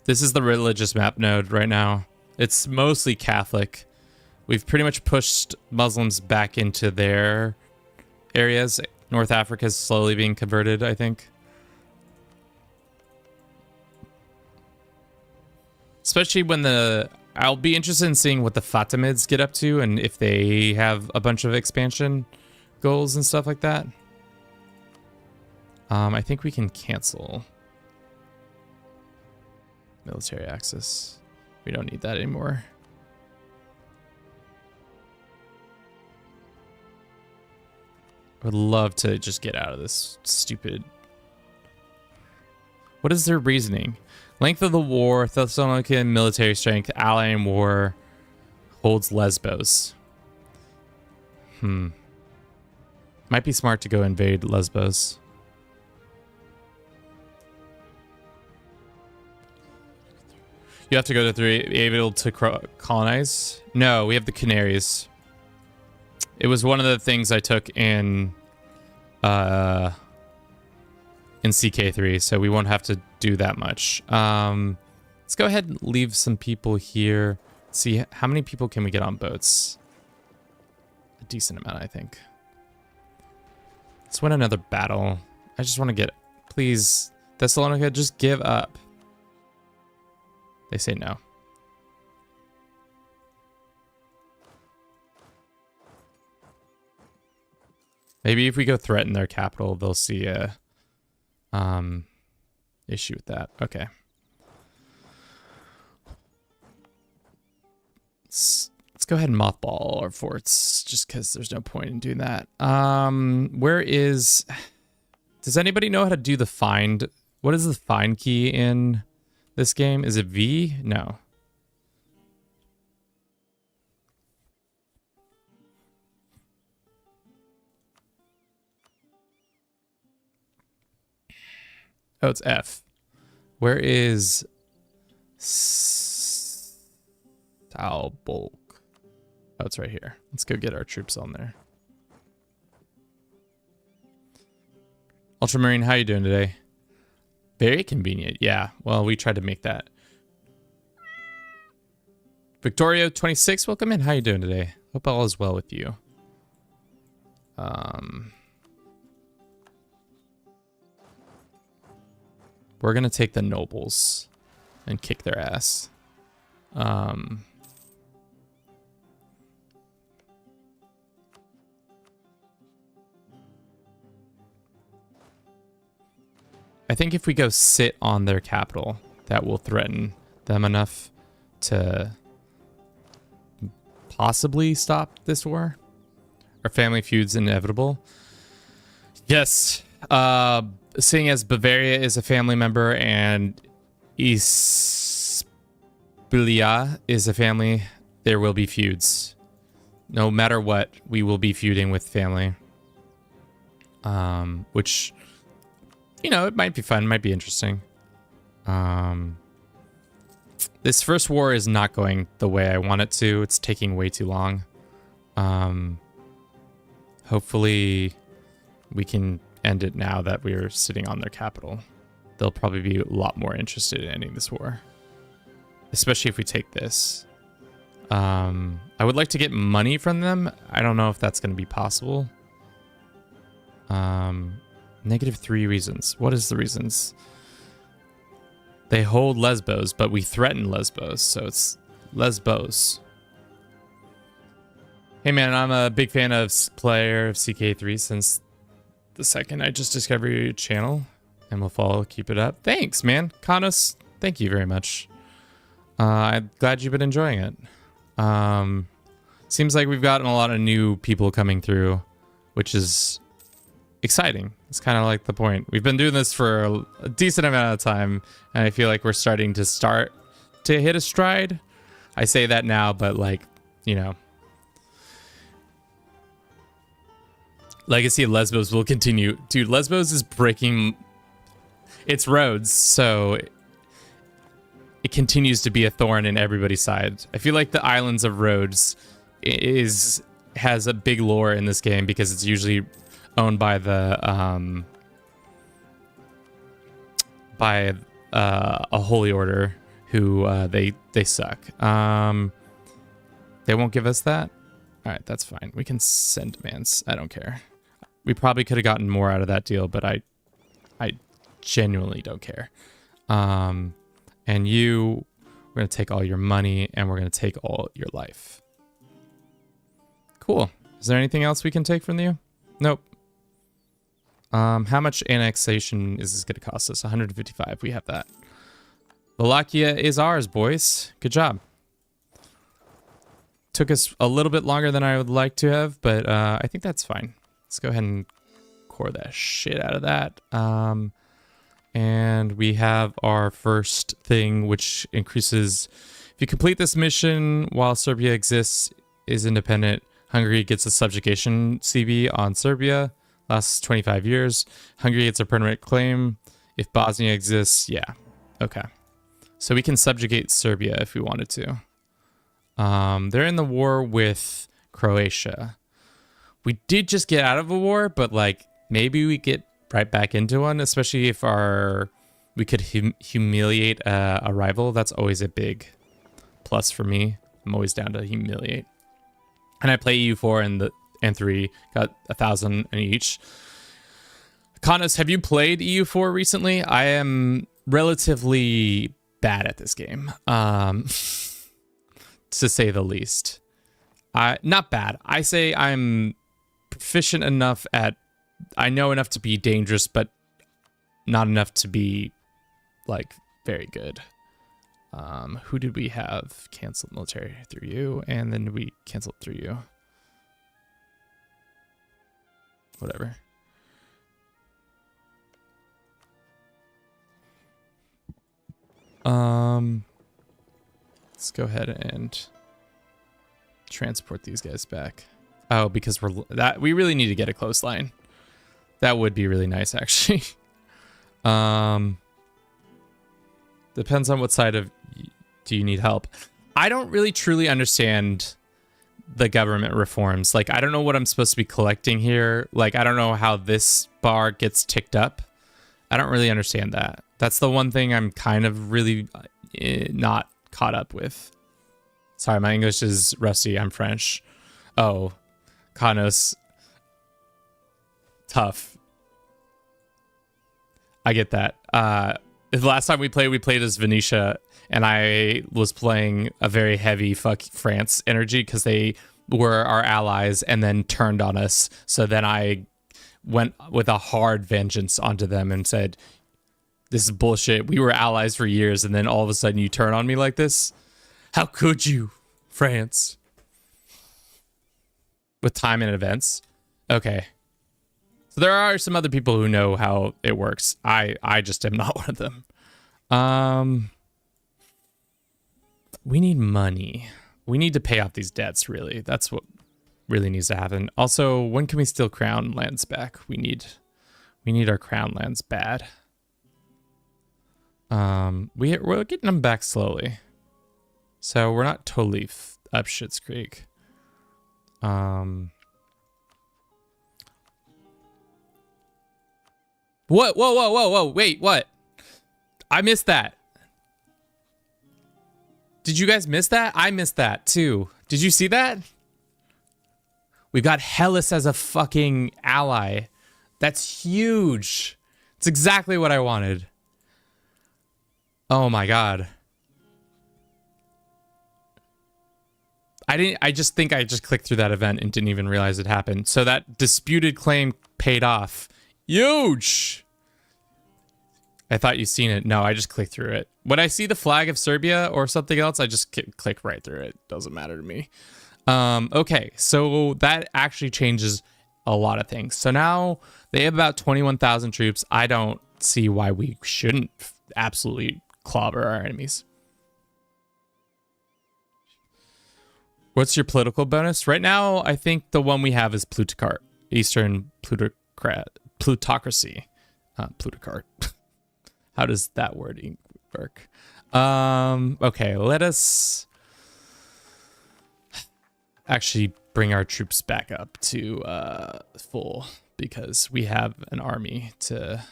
This is the religious map node right now. It's mostly Catholic. We've pretty much pushed Muslims back into their areas. North Africa is slowly being converted, I think. Especially when I'll be interested in seeing what the Fatimids get up to and if they have a bunch of expansion goals and stuff like that. I think we can cancel military access. We don't need that anymore. I would love to just get out of this stupid... What is their reasoning? Length of the war, Thessaloniki military strength, ally in war, holds Lesbos. Might be smart to go invade Lesbos. You have to go to 3, able to colonize? No, we have the Canaries. It was one of the things I took in CK3, so we won't have to do that much. Let's go ahead and leave some people here. See, how many people can we get on boats? A decent amount, I think. Let's win another battle. I just want to get... Please, Thessalonica, just give up. They say no. Maybe if we go threaten their capital, they'll see a issue with that. Okay. Let's go ahead and mothball our forts, just because there's no point in doing that. Where is... Does anybody know how to do the find? What is the find key in this game? Is it V? No. Oh, it's F. Where is Stalbolk? Oh, it's right here. Let's go get our troops on there. Ultramarine, how you doing today? Very convenient. Yeah, well, we tried to make that. Victoria26, welcome in. How you doing today? Hope all is well with you. We're going to take the nobles and kick their ass. I think if we go sit on their capital, that will threaten them enough to possibly stop this war. Our family feud's inevitable. Yes. Seeing as Bavaria is a family member and Isbilia is a family, there will be feuds. No matter what, we will be feuding with family. Which, you know, it might be fun, might be interesting. This first war is not going the way I want it to. It's taking way too long. Hopefully we can end it now that we're sitting on their capital. They'll probably be a lot more interested in ending this war, especially if we take this. I would like to get money from them. I don't know if that's going to be possible. -3 reasons. What is the reasons? They hold Lesbos, but we threaten Lesbos, so it's Lesbos. Hey man, I'm a big fan of player of CK3 since the second I just discovered your channel, and will follow. Keep it up. Thanks, man. Kanos, thank you very much. I'm glad you've been enjoying it. Seems like we've gotten a lot of new people coming through, which is exciting. It's kind of like the point. We've been doing this for a decent amount of time, and I feel like we're starting to hit a stride. I say that now, but like, you know, Legacy of Lesbos will continue. Dude, Lesbos is breaking its roads, so it continues to be a thorn in everybody's side. I feel like the Islands of Rhodes has a big lore in this game because it's usually owned by the a holy order who they suck. They won't give us that. All right, that's fine. We can send demands. I don't care. We probably could have gotten more out of that deal, but I genuinely don't care. And we're gonna take all your money, and we're gonna take all your life. Cool. Is there anything else we can take from you? Nope. How much annexation is this gonna cost us? 155. We have that. Wallachia is ours, boys. Good job. Took us a little bit longer than I would like to have, but I think that's fine. Let's go ahead and core that shit out of that. And we have our first thing, which increases. If you complete this mission while Serbia exists, is independent, Hungary gets a subjugation CB on Serbia. Lasts 25 years. Hungary gets a permanent claim. If Bosnia exists, yeah. Okay. So we can subjugate Serbia if we wanted to. They're in the war with Croatia. We did just get out of a war, but like maybe we get right back into one, especially if we could humiliate a rival. That's always a big plus for me. I'm always down to humiliate. And I play EU4 and 3, got 1,000 in each. Kanos, have you played EU4 recently? I am relatively bad at this game, to say the least. Not bad. I say I'm proficient enough I know enough to be dangerous, but not enough to be, like, very good. Who did we have canceled military through you? And then we canceled through you. Whatever. Let's go ahead and transport these guys back. Oh, because we really need to get a close line. That would be really nice, actually. Depends on what side of do you need help. I don't really truly understand the government reforms. Like, I don't know what I'm supposed to be collecting here. Like, I don't know how this bar gets ticked up. I don't really understand that. That's the one thing I'm kind of really not caught up with. Sorry, my English is rusty. I'm French. Oh, Kanos. Tough. I get that. The last time we played as Venetia, and I was playing a very heavy fuck France energy because they were our allies and then turned on us. So then I went with a hard vengeance onto them and said, this is bullshit. We were allies for years, and then all of a sudden you turn on me like this? How could you, France? With time and events. Okay. So there are some other people who know how it works. I just am not one of them. We need money. We need to pay off these debts, really. That's what really needs to happen. Also, when can we steal crown lands back? We need our crown lands bad. We're getting them back slowly. So we're not totally up shit's creek. What? Whoa. Wait, what? I missed that. Did you guys miss that? I missed that too. Did you see that? We've got Hellas as a fucking ally. That's huge. It's exactly what I wanted. Oh my god. I just think I just clicked through that event and didn't even realize it happened. So that disputed claim paid off. Huge. I thought you'd seen it. No, I just clicked through it. When I see the flag of Serbia or something else, I just click right through it. Doesn't matter to me. Okay, so that actually changes a lot of things. So now they have about 21,000 troops. I don't see why we shouldn't absolutely clobber our enemies. What's your political bonus? Right now, I think the one we have is plutocrat. Eastern plutocracy. Plutocrat. How does that wording work? Okay, let us actually bring our troops back up to full, because we have an army to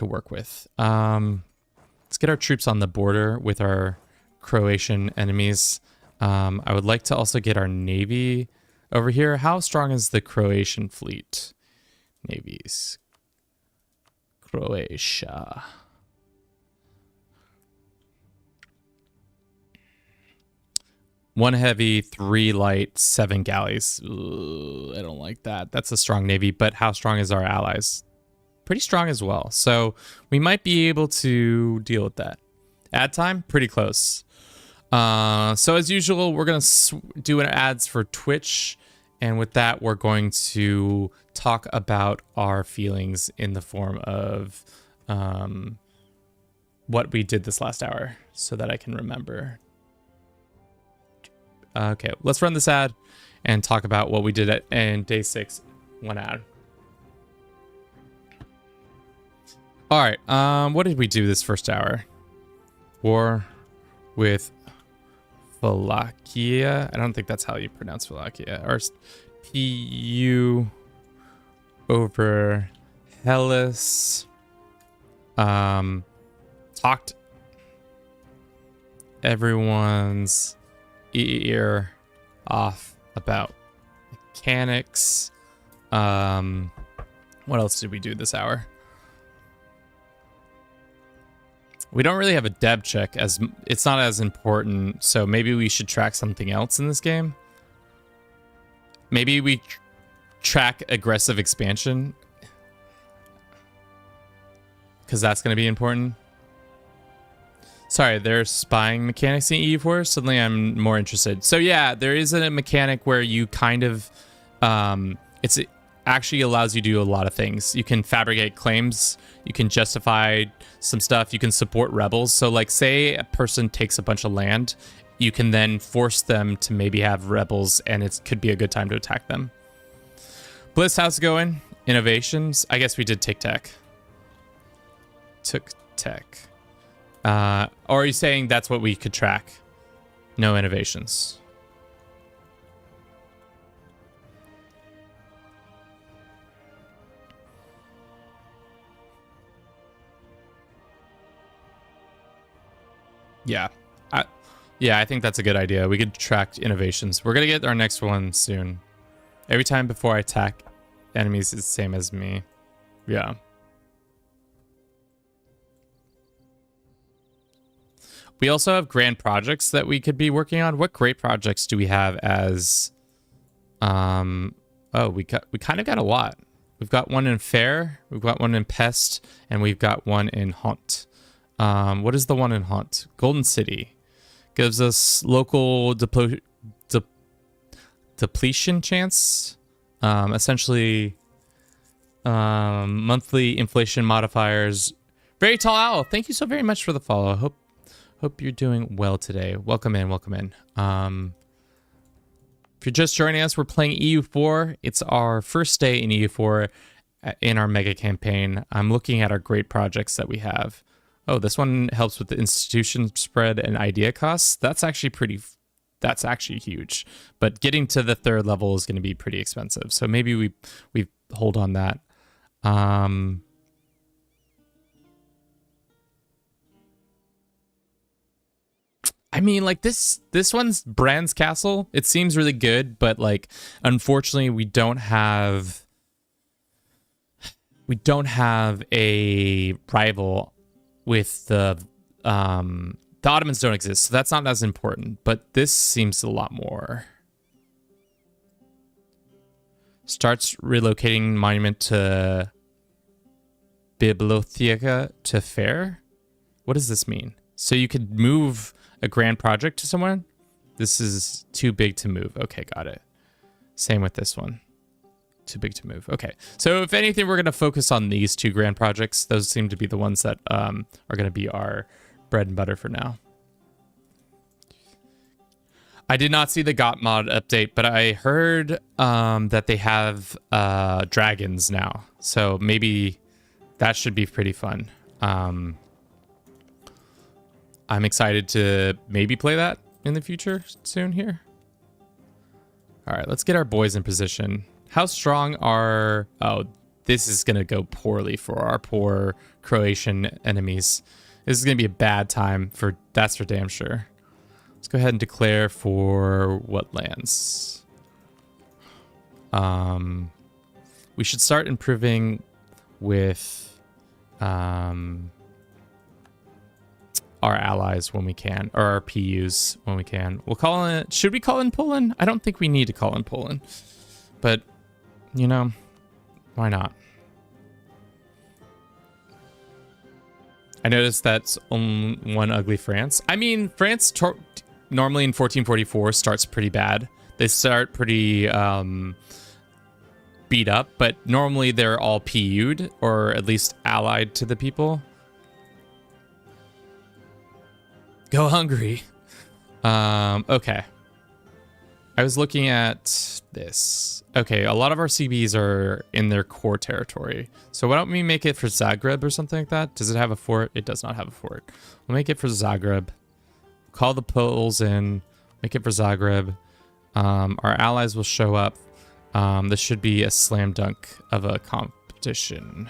work with. Let's get our troops on the border with our Croatian enemies. I would like to also get our navy over here. How strong is the Croatian fleet? Navies. Croatia. One heavy, 3 light, 7 galleys. Ugh, I don't like that. That's a strong navy, but how strong is our allies? Pretty strong as well. So we might be able to deal with that. Ad time? Pretty close. So as usual, we're going to do an ads for Twitch. And with that, we're going to talk about our feelings in the form of what we did this last hour so that I can remember. Okay, let's run this ad and talk about what we did in day 6. One ad. All right, what did we do this first hour? War with Wallachia. I don't think that's how you pronounce Wallachia. Or PU over Hellas. Talked everyone's ear off about mechanics. What else did we do this hour? We don't really have a deb check, as it's not as important, so maybe we should track something else in this game. Maybe we track aggressive expansion, because that's going to be important. Sorry, there's spying mechanics in EU4. Suddenly I'm more interested. So yeah, there is a mechanic where you kind of, it actually allows you to do a lot of things. You can fabricate claims. You can justify some stuff. You can support rebels. So like, say a person takes a bunch of land, you can then force them to maybe have rebels, and it could be a good time to attack them. Bliss, how's it going? Innovations? I guess we did take tech. Took tech. Or are you saying that's what we could track? No innovations. Yeah. I think that's a good idea. We could track innovations. We're going to get our next one soon. Every time before I attack enemies is the same as me. Yeah. We also have grand projects that we could be working on. What great projects do we have as... Oh, we kind of got a lot. We've got one in Fair, we've got one in Pest, and we've got one in Haunt. What is the one in Haunt? Golden City. Gives us local depletion chance. Essentially, monthly inflation modifiers. Very Tall Owl, thank you so very much for the follow. Hope you're doing well today. Welcome in, welcome in. If you're just joining us, we're playing EU4. It's our first day in EU4 in our mega campaign. I'm looking at our great projects that we have. Oh, this one helps with the institution spread and idea costs. That's actually huge. But getting to the third level is going to be pretty expensive. So maybe we hold on that. I mean, like this one's Brand's Castle. It seems really good, but like, unfortunately, we don't have a rival with the Ottomans don't exist, so that's not as important. But this seems a lot more. Starts relocating monument to Bibliotheca to Fair. What does this mean? So you could move a grand project to someone? This is too big to move. Okay, got it. Same with this one. Too big to move. Okay, so if anything, we're going to focus on these two grand projects. Those seem to be the ones that are going to be our bread and butter for now. I did not see the GOT mod update, but I heard that they have dragons now. So maybe that should be pretty fun. I'm excited to maybe play that in the future soon here. All right, let's get our boys in position. How strong are... Oh, this is going to go poorly for our poor Croatian enemies. This is going to be a bad time for... That's for damn sure. Let's go ahead and declare for what lands. We should start improving with... our allies when we can, or our PUs when we can. We'll call in... Should we call in Poland? I don't think we need to call in Poland. But, you know, why not? I noticed that's only one ugly France. I mean, France normally in 1444 starts pretty bad. They start pretty beat up, but normally they're all PU'd, or at least allied to the people. Go Hungary. Okay. I was looking at this. Okay, a lot of our CBs are in their core territory. So why don't we make it for Zagreb or something like that? Does it have a fort? It does not have a fort. We'll make it for Zagreb. Call the Poles in. Make it for Zagreb. Our allies will show up. This should be a slam dunk of a competition.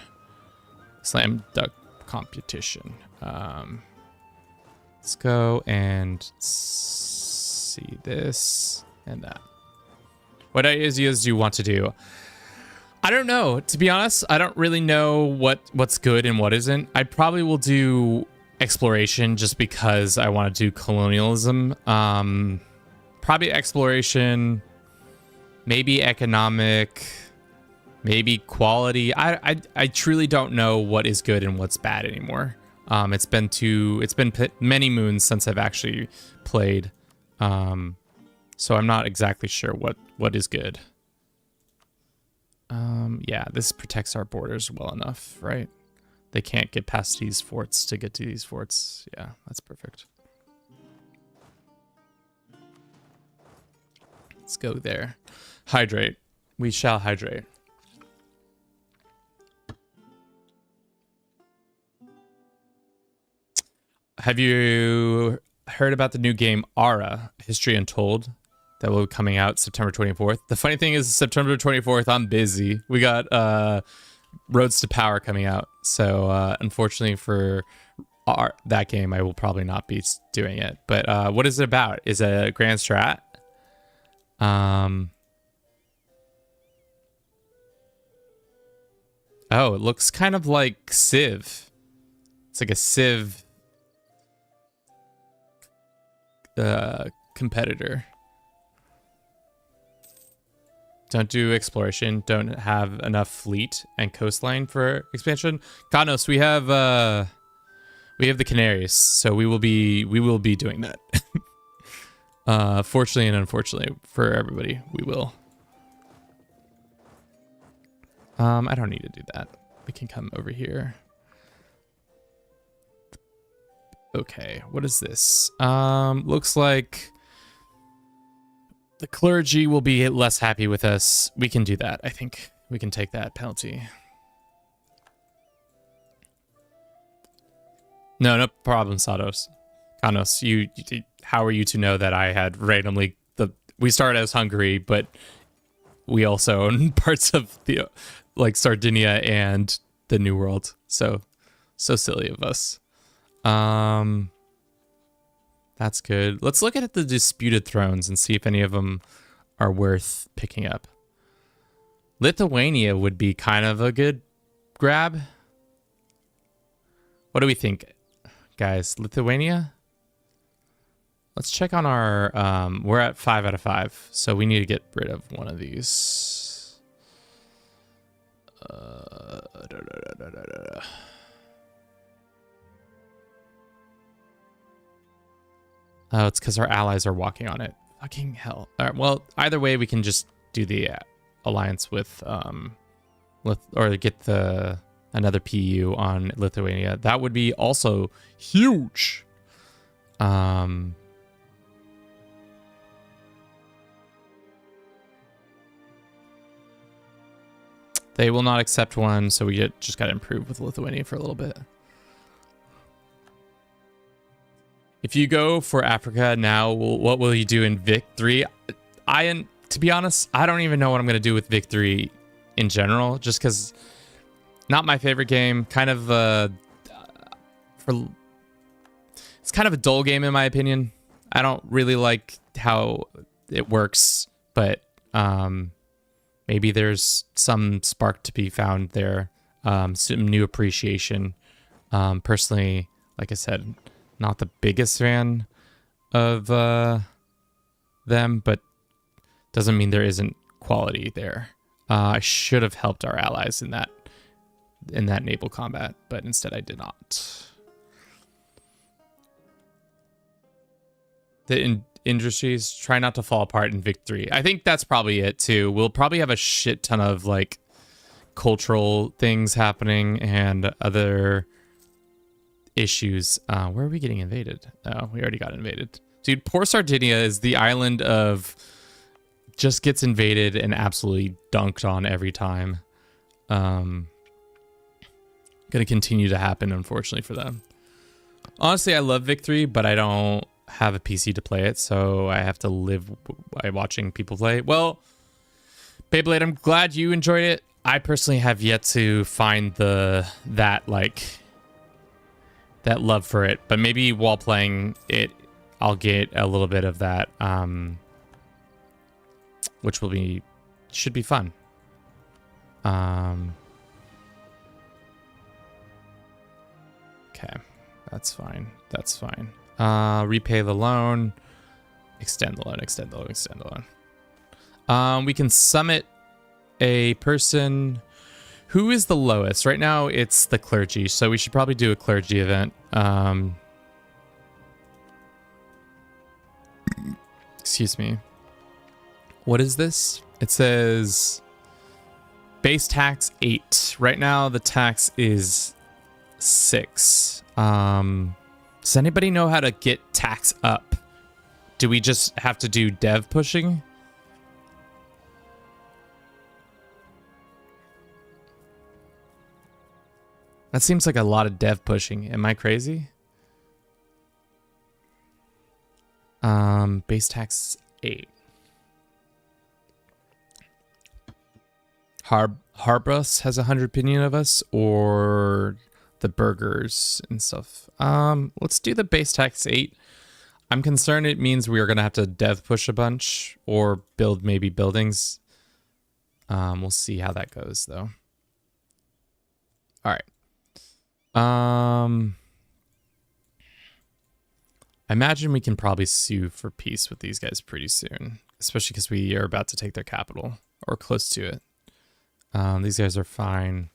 Slam dunk competition. Let's go and see this and that. What ideas do you want to do? I don't know. To be honest, I don't really know what's good and what isn't. I probably will do exploration just because I want to do colonialism. Probably exploration, maybe economic, maybe quality. I truly don't know what is good and what's bad anymore. It's been many moons since I've actually played. So I'm not exactly sure what is good. Yeah, this protects our borders well enough, right? They can't get past these forts to get to these forts. Yeah, that's perfect. Let's go there. Hydrate. We shall hydrate. Have you heard about the new game Ara, History Untold, that will be coming out September 24th? The funny thing is September 24th, I'm busy. We got Roads to Power coming out. So unfortunately for that game, I will probably not be doing it. But what is it about? Is it a grand strat? Oh, it looks kind of like Civ. It's like a Civ. competitor. Don't do exploration. Don't have enough fleet and coastline for expansion. Kanos, we have the Canaries, so we will be doing that. Fortunately and unfortunately for everybody, we will. I don't need to do that. We can come over here. Okay, what is this? Looks like the clergy will be less happy with us. We can do that. I think we can take that penalty. No problem, Sados. Kanos, you how are you to know that I had randomly we started as Hungary, but we also own parts of the like Sardinia and the New World. So silly of us. That's good. Let's look at the disputed thrones and see if any of them are worth picking up. Lithuania would be kind of a good grab. What do we think, guys? Lithuania? Let's check on our, we're at 5 out of 5, so we need to get rid of one of these. Oh, it's because our allies are walking on it. Fucking hell. All right, well, either way, we can just do the alliance with or get another PU on Lithuania. That would be also huge. They will not accept one, so we just got to improve with Lithuania for a little bit. If you go for Africa now, what will you do in Vic 3? To be honest, I don't even know what I'm going to do with Vic 3 in general, just because not my favorite game. Kind of it's kind of a dull game in my opinion. I don't really like how it works, but maybe there's some spark to be found there, some new appreciation. Personally, like I said, not the biggest fan of them, but doesn't mean there isn't quality there. I should have helped our allies in that naval combat, but instead I did not. The industries try not to fall apart in Vic 3. I think that's probably it too. We'll probably have a shit ton of like cultural things happening and other issues. Where are we getting invaded? Oh, we already got invaded. Dude, poor Sardinia is the island of just gets invaded and absolutely dunked on every time. Gonna continue to happen, unfortunately, for them. Honestly, I love Vic 3, but I don't have a PC to play it, so I have to live by watching people play. Well, Beyblade, I'm glad you enjoyed it. I personally have yet to find that love for it, but maybe while playing it, I'll get a little bit of that, which should be fun. Okay, that's fine. That's fine. Repay the loan, extend the loan, extend the loan, extend the loan. We can summit a person. Who is the lowest? Right now, it's the clergy, so we should probably do a clergy event. Excuse me. What is this? It says base tax 8. Right now, the tax is 6. Does anybody know how to get tax up? Do we just have to do dev pushing? That seems like a lot of dev pushing. Am I crazy? Base tax 8. Harbus has 100 opinion of us, or the burgers and stuff. Let's do the base tax 8. I'm concerned it means we are gonna have to dev push a bunch or build maybe buildings. We'll see how that goes though. All right. I I imagine we can probably sue for peace with these guys pretty soon, especially because we are about to take their capital or close to it. These guys are fine.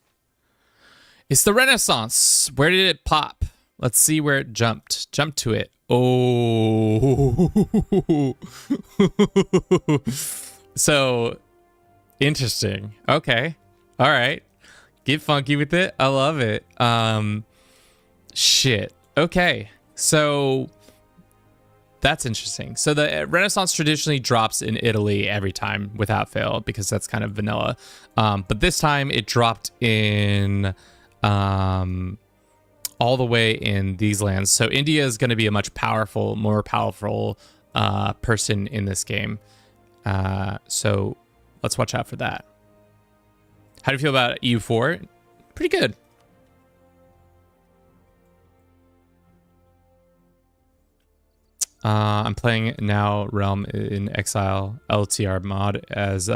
It's the Renaissance. Where did it pop? Let's see where it jumped. Jump to it. Oh. So interesting. Okay. All right. Get funky with it. I love it. Shit. Okay. So that's interesting. So the Renaissance traditionally drops in Italy every time without fail because that's kind of vanilla. But this time it dropped in all the way in these lands. So India is going to be a much more powerful person in this game. So let's watch out for that. How do you feel about EU4? Pretty good. I'm playing now Realm in Exile LTR mod as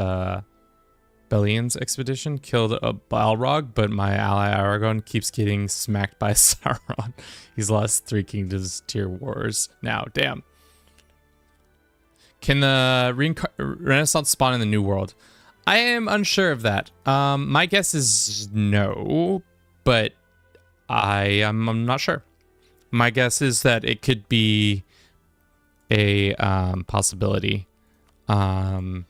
Belian's expedition. Killed a Balrog, but my ally Aragorn keeps getting smacked by Sauron. He's lost 3 kingdoms tier wars now. Damn. Can the Renaissance spawn in the New World? I am unsure of that. My guess is no, but I'm not sure. My guess is that it could be a possibility. But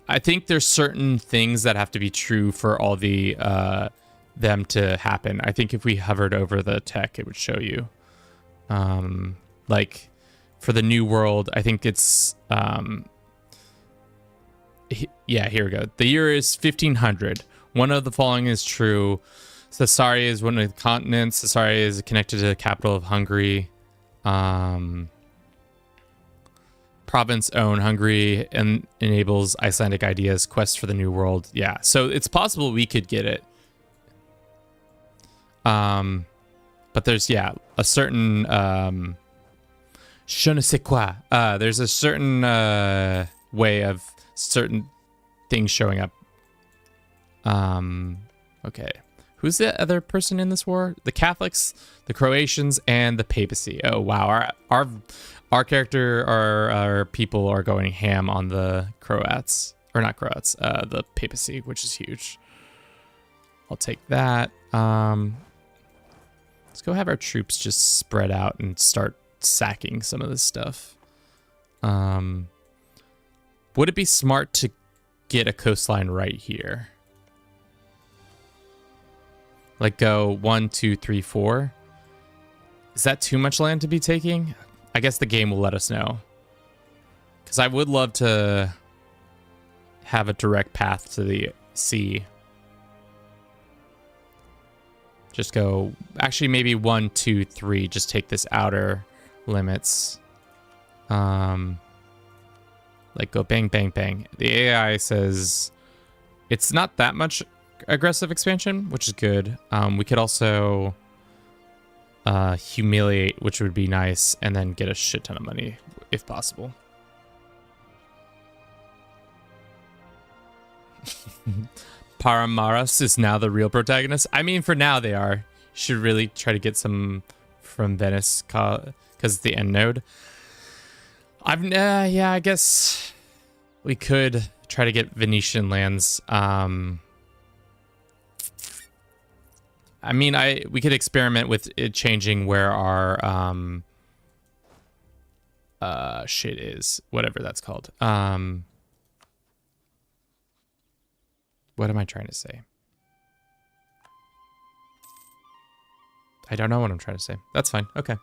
I think there's certain things that have to be true for all the them to happen. I think if we hovered over the tech, it would show you. Like for the New World, I think it's yeah, here we go. The year is 1500. One of the following is true. Caesarea is one of the continents. Caesarea is connected to the capital of Hungary. Province own Hungary and enables Icelandic ideas. Quest for the New World. Yeah, so it's possible we could get it. But there's a certain je ne sais quoi. There's a certain way of certain things showing up. Okay. Who's the other person in this war? The Catholics, the Croatians, and the papacy. Oh wow, our character, our people are going ham on the Croats, or not Croats, the papacy, which is huge. I'll take that. Let's go have our troops just spread out and start sacking some of this stuff. Would it be smart to get a coastline right here? Like go 1, 2, 3, 4. Is that too much land to be taking? I guess the game will let us know. Because I would love to have a direct path to the sea. Just go, actually maybe 1, 2, 3. Just take this outer limits. Like go bang, bang, bang. The AI says it's not that much aggressive expansion, which is good. We could also humiliate, which would be nice, and then get a shit ton of money if possible. Paramaras is now the real protagonist. I mean, for now they are. You should really try to get some from Venice because it's the end node. Yeah, I guess we could try to get Venetian lands. I mean, we could experiment with it changing where our shit is, whatever that's called. What am I trying to say? I don't know what I'm trying to say. That's fine. Okay.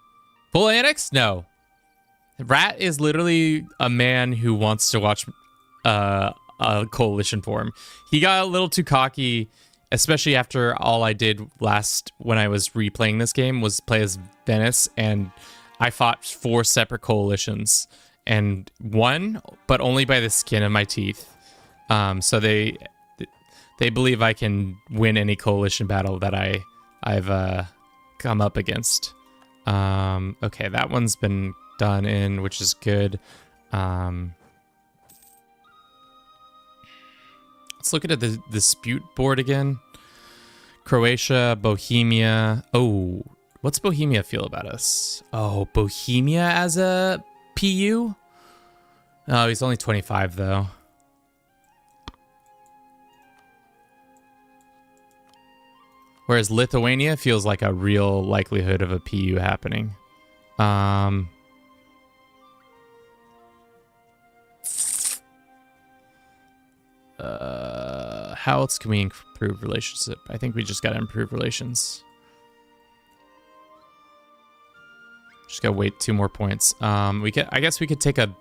Full annex? No. Rat is literally a man who wants to watch a coalition form. He got a little too cocky, especially after all I did last when I was replaying this game was play as Venice, and I fought 4 separate coalitions and won, but only by the skin of my teeth. So they believe I can win any coalition battle that I've come up against. Okay, that one's been done in, which is good. Let's look at the dispute board again. Croatia, Bohemia. Oh, What's Bohemia feel about us? Oh, Bohemia as a PU? Oh, he's only 25 though. Whereas Lithuania feels like a real likelihood of a PU happening. How else can we improve relationship? I think we just gotta improve relations. Just gotta wait 2 more points. I guess we could take a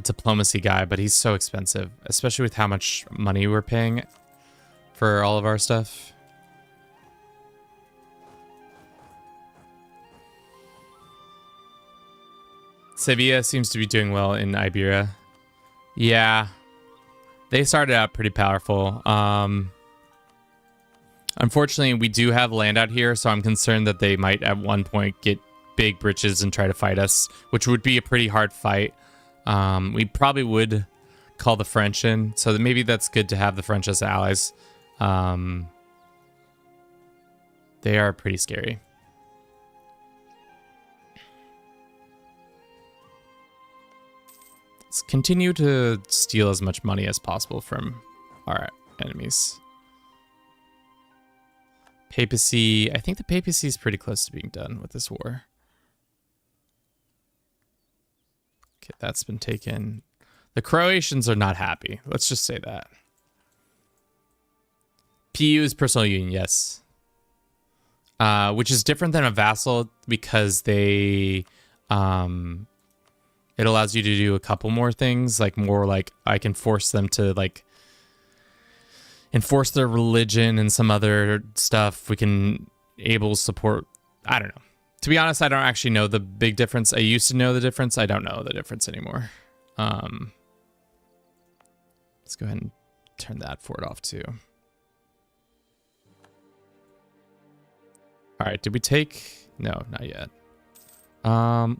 diplomacy guy, but he's so expensive, especially with how much money we're paying for all of our stuff. Sevilla seems to be doing well in Iberia. Yeah, they started out pretty powerful. Unfortunately, we do have land out here, so I'm concerned that they might at one point get big britches and try to fight us, which would be a pretty hard fight. We probably would call the French in, so that maybe that's good to have the French as allies. They are pretty scary. Let's continue to steal as much money as possible from our enemies. Papacy. I think the papacy is pretty close to being done with this war. Okay, that's been taken. The Croatians are not happy. Let's just say that. PU is personal union, yes. Which is different than a vassal because they... it allows you to do a couple more things, like more like I can force them to like enforce their religion and some other stuff. We can able support. I don't know. To be honest, I don't actually know the big difference. I used to know the difference. I don't know the difference anymore. Let's go ahead and turn that fort off too. All right, did we take? No, not yet.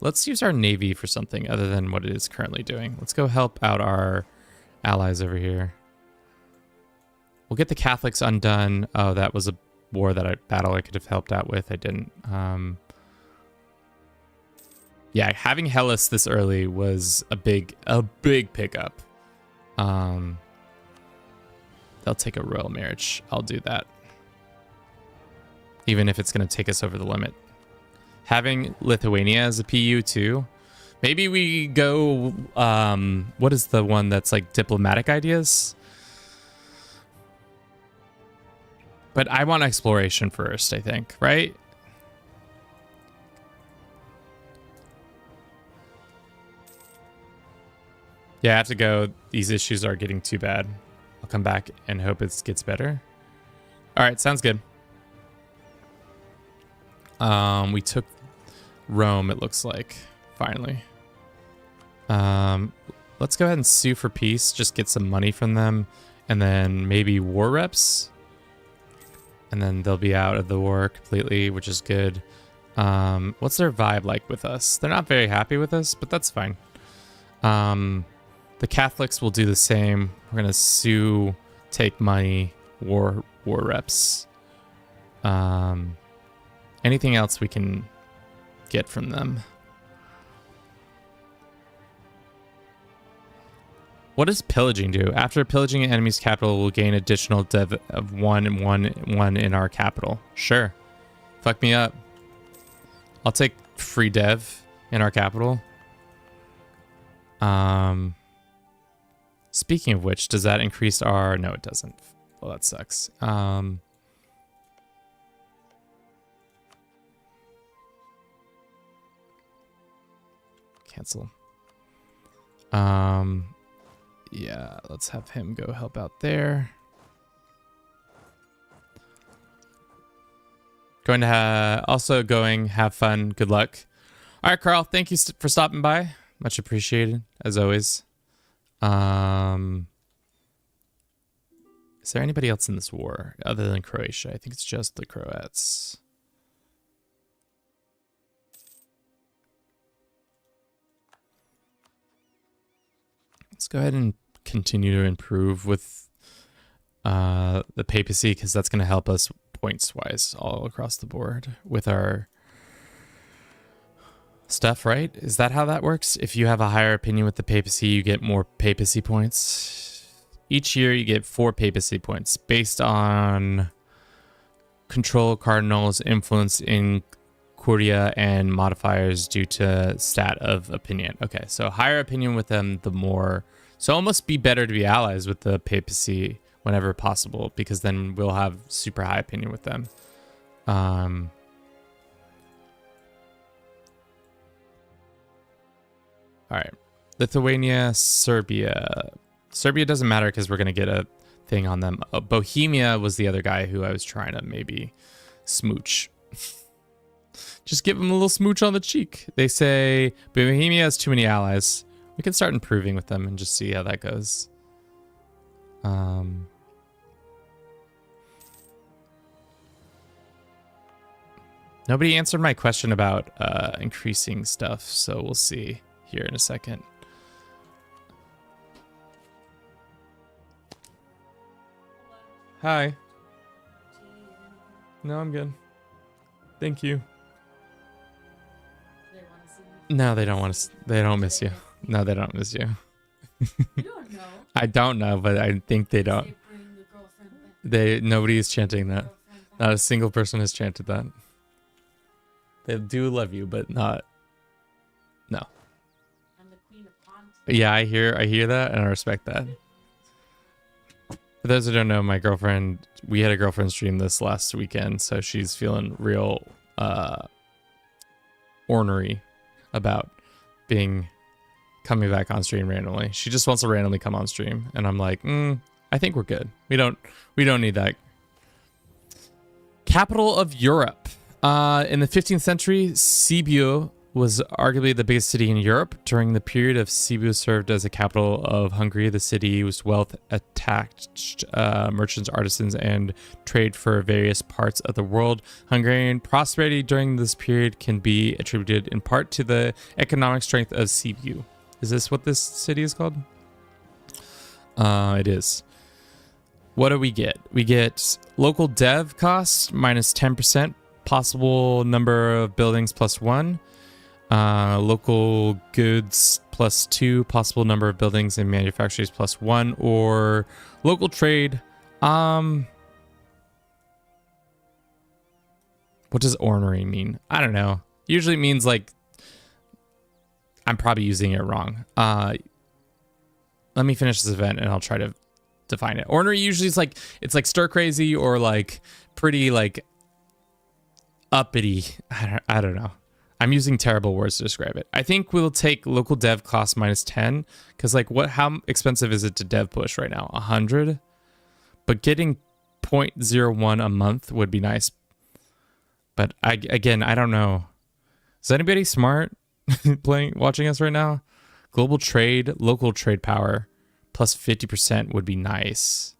Let's use our navy for something other than what it is currently doing. Let's go help out our allies over here. We'll get the Catholics undone. Oh, that was a war battle I could have helped out with. I didn't. Yeah, having Hellas this early was a big pickup. They'll take a royal marriage. I'll do that. Even if it's going to take us over the limit. Having Lithuania as a PU too. Maybe we go, what is the one that's like diplomatic ideas? But I want exploration first, I think, right? Yeah, I have to go. These issues are getting too bad. I'll come back and hope it gets better. All right, sounds good. We took Rome, it looks like, finally. Let's go ahead and sue for peace, just get some money from them, and then maybe war reps. And then they'll be out of the war completely, which is good. What's their vibe like with us? They're not very happy with us, but that's fine. The Catholics will do the same. We're gonna sue, take money, war reps. Anything else we can get from them? What does pillaging do? After pillaging an enemy's capital, we'll gain additional dev of 1 and 1 in our capital. Sure. Fuck me up. I'll take free dev in our capital. Speaking of which, does that increase our... No, it doesn't. Well, that sucks. Cancel. Yeah, let's have him go help out there. Going to have fun. Good luck. All right, Carl, thank you for stopping by. Much appreciated, as always. Is there anybody else in this war other than Croatia? I think it's just the Croats. Let's go ahead and continue to improve with the papacy, because that's going to help us points wise all across the board with our stuff, right? Is that how that works? If you have a higher opinion with the papacy, you get more papacy points. Each year you get 4 papacy points based on control, cardinals, influence in Curia, and modifiers due to stat of opinion. Okay, so higher opinion with them, the more. So it must be better to be allies with the papacy whenever possible, because then we'll have super high opinion with them. All right, Lithuania, Serbia. Serbia doesn't matter because we're gonna get a thing on them. Bohemia was the other guy who I was trying to maybe smooch. Just give them a little smooch on the cheek. They say Bohemia has too many allies. We can start improving with them and just see how that goes. Nobody answered my question about increasing stuff, so we'll see here in a second. Hi. No, I'm good. Thank you. No, they don't want to. They don't miss you. No, they don't miss you. You don't know. I don't know, but I think they don't. Nobody is chanting that. Not a single person has chanted that. They do love you, but not. No. I'm the queen of content. Yeah, I hear that, and I respect that. For those who don't know, my girlfriend, we had a girlfriend stream this last weekend, so she's feeling real ornery about coming back on stream randomly. She just wants to randomly come on stream, and I'm like, I think we're good. We don't need that. Capital of Europe. In the 15th century, Sibiu was arguably the biggest city in Europe. During the period of Sibiu served as the capital of Hungary, the city's wealth attacked merchants, artisans, and trade for various parts of the world. Hungarian prosperity during this period can be attributed in part to the economic strength of Sibiu. Is this what this city is called? It is. What do we get? We get local dev costs minus 10%, possible number of buildings plus 1. Local goods plus 2, possible number of buildings and manufacturers plus 1, or local trade. What does ornery mean? I don't know. Usually it means like, I'm probably using it wrong. Let me finish this event and I'll try to define it. Ornery usually is like, it's like stir crazy or like pretty like uppity. I don't know. I'm using terrible words to describe it. I think we'll take local dev cost minus 10 because like how expensive is it to dev push right now? 100? But getting 0.01 a month would be nice. But I don't know. Is anybody smart watching us right now? Global trade, local trade power plus 50% would be nice.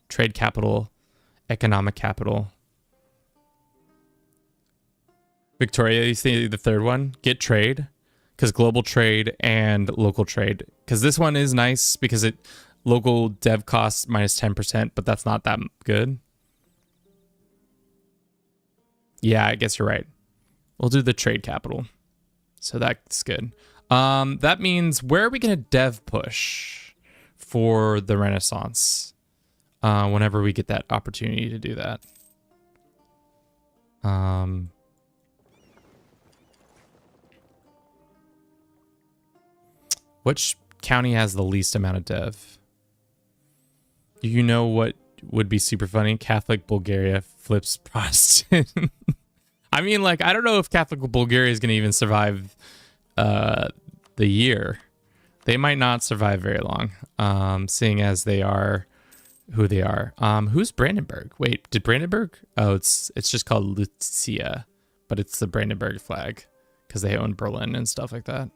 Trade capital, economic capital. Victoria, you see the third one? Get trade, because global trade and local trade. Because this one is nice because it local dev costs minus 10%, but that's not that good. Yeah, I guess you're right. We'll do the trade capital. So that's good. That means where are we going to dev push for the Renaissance? Whenever we get that opportunity to do that. Which county has the least amount of dev? You know what would be super funny? Catholic Bulgaria flips Protestant. I mean, like, I don't know if Catholic Bulgaria is going to even survive the year. They might not survive very long, seeing as they are who they are. Who's Brandenburg? Wait, did Brandenburg? Oh, it's just called Lucia, but it's the Brandenburg flag because they own Berlin and stuff like that.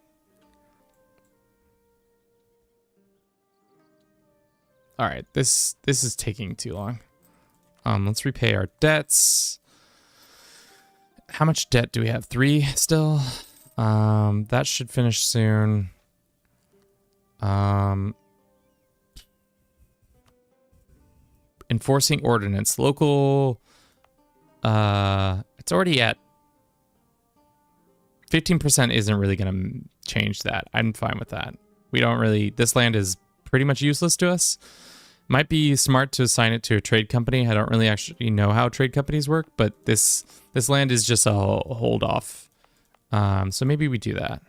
All right, this is taking too long. Let's repay our debts. How much debt do we have? 3 still. That should finish soon. Enforcing ordinance. Local It's already at 15%. Isn't really going to change that. I'm fine with that. We don't really, this land is pretty much useless to us. Might be smart to assign it to a trade company. I don't really actually know how trade companies work, but this land is just a hold off. So maybe we do that.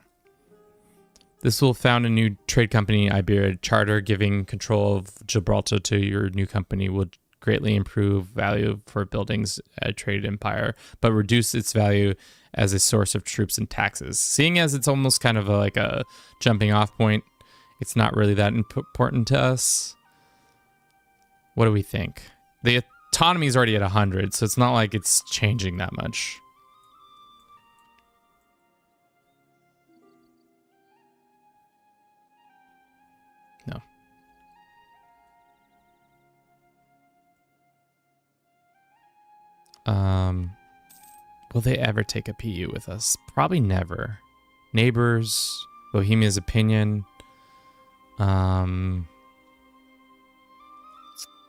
This will found a new trade company, Iberia charter, giving control of Gibraltar to your new company will greatly improve value for buildings at trade empire, but reduce its value as a source of troops and taxes. Seeing as it's almost kind of like a jumping off point, it's not really that important to us. What do we think? The autonomy is already at 100, so it's not like it's changing that much. No. Will they ever take a PU with us? Probably never. Neighbors, Bohemia's opinion.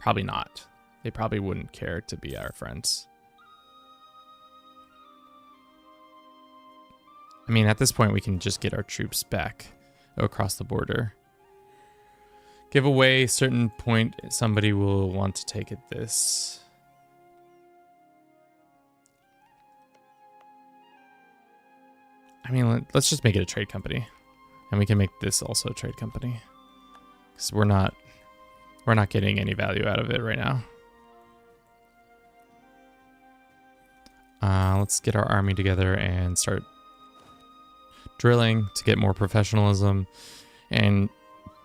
Probably not. They probably wouldn't care to be our friends. I mean, at this point, we can just get our troops back across the border. Give away certain point, somebody will want to take it this. I mean, let's just make it a trade company. And we can make this also a trade company. Because we're not getting any value out of it right now. Let's get our army together and start drilling to get more professionalism. And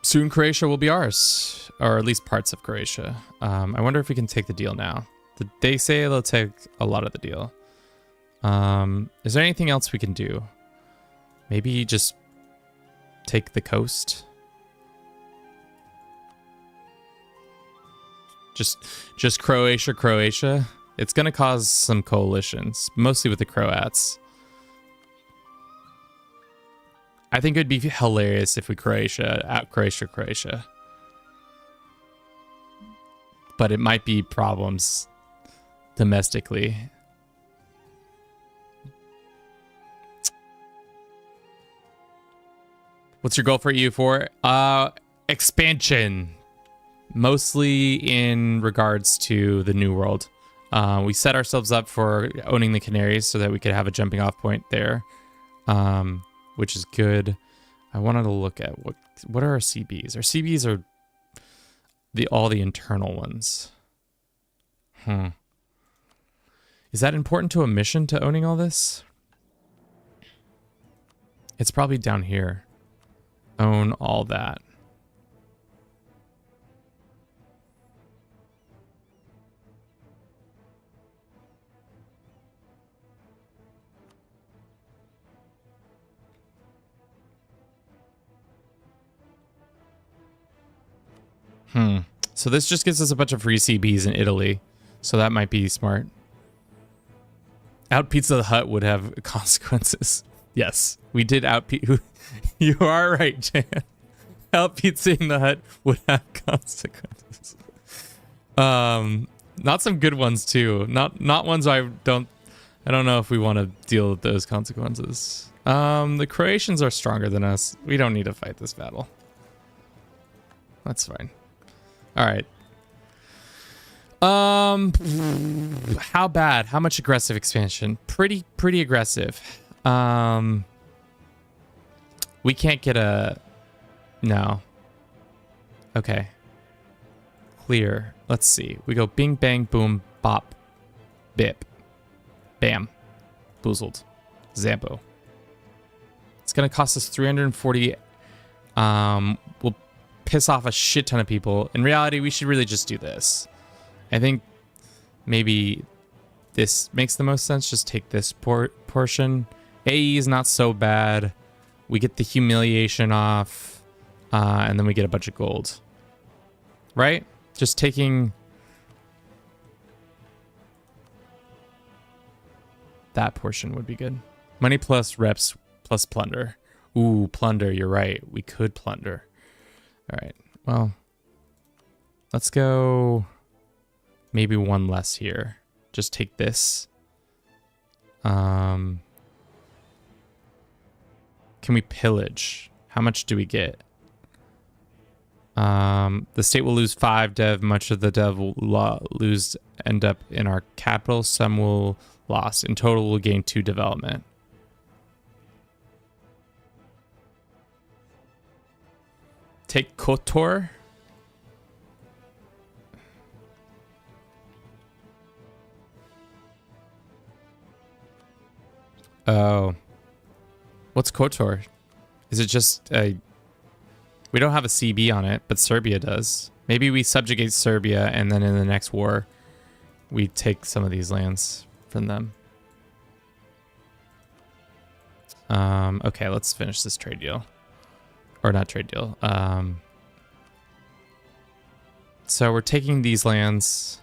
soon Croatia will be ours. Or at least parts of Croatia. I wonder if we can take the deal now. They say they'll take a lot of the deal. Is there anything else we can do? Maybe just take the coast? Just Croatia. It's going to cause some coalitions, mostly with the Croats. I think it would be hilarious if we out Croatia. But it might be problems domestically. What's your goal for EU4? Expansion. Mostly in regards to the New World. We set ourselves up for owning the Canaries so that we could have a jumping off point there. Which is good. I wanted to look at what are our CBs? Our CBs are all the internal ones. Is that important to a mission to owning all this? It's probably down here. Own all that. So this just gives us a bunch of free CBs in Italy. So that might be smart. Out Pizza the Hut would have consequences. Yes, we did out You are right, Jan. Out Pizza in the Hut would have consequences. Not some good ones too. Not ones I don't know if we want to deal with those consequences. The Croatians are stronger than us. We don't need to fight this battle. That's fine. All right. How bad? How much aggressive expansion? Pretty aggressive. We can't get a... No. Okay. Clear. Let's see. We go bing, bang, boom, bop, bip, bam, boozled, Zambo. It's going to cost us 340. We'll piss off a shit ton of people. In reality, we should really just do this. I think maybe this makes the most sense. Just take this portion. AE is not so bad. We get the humiliation off, and then we get a bunch of gold. Right? Just taking that portion would be good. Money plus reps plus plunder. Ooh, plunder, you're right. We could plunder. All right, well, let's go maybe one less here. Just take this Can we pillage? How much do we get? The state will lose 5 dev. Much of the dev will end up in our capital. Some will lost. In total, we'll gain 2 development. Take Kotor. Oh. What's Kotor? Is it just a... We don't have a CB on it, but Serbia does. Maybe we subjugate Serbia, and then in the next war, we take some of these lands from them. Okay, let's finish this trade deal. Or not trade deal. So we're taking these lands.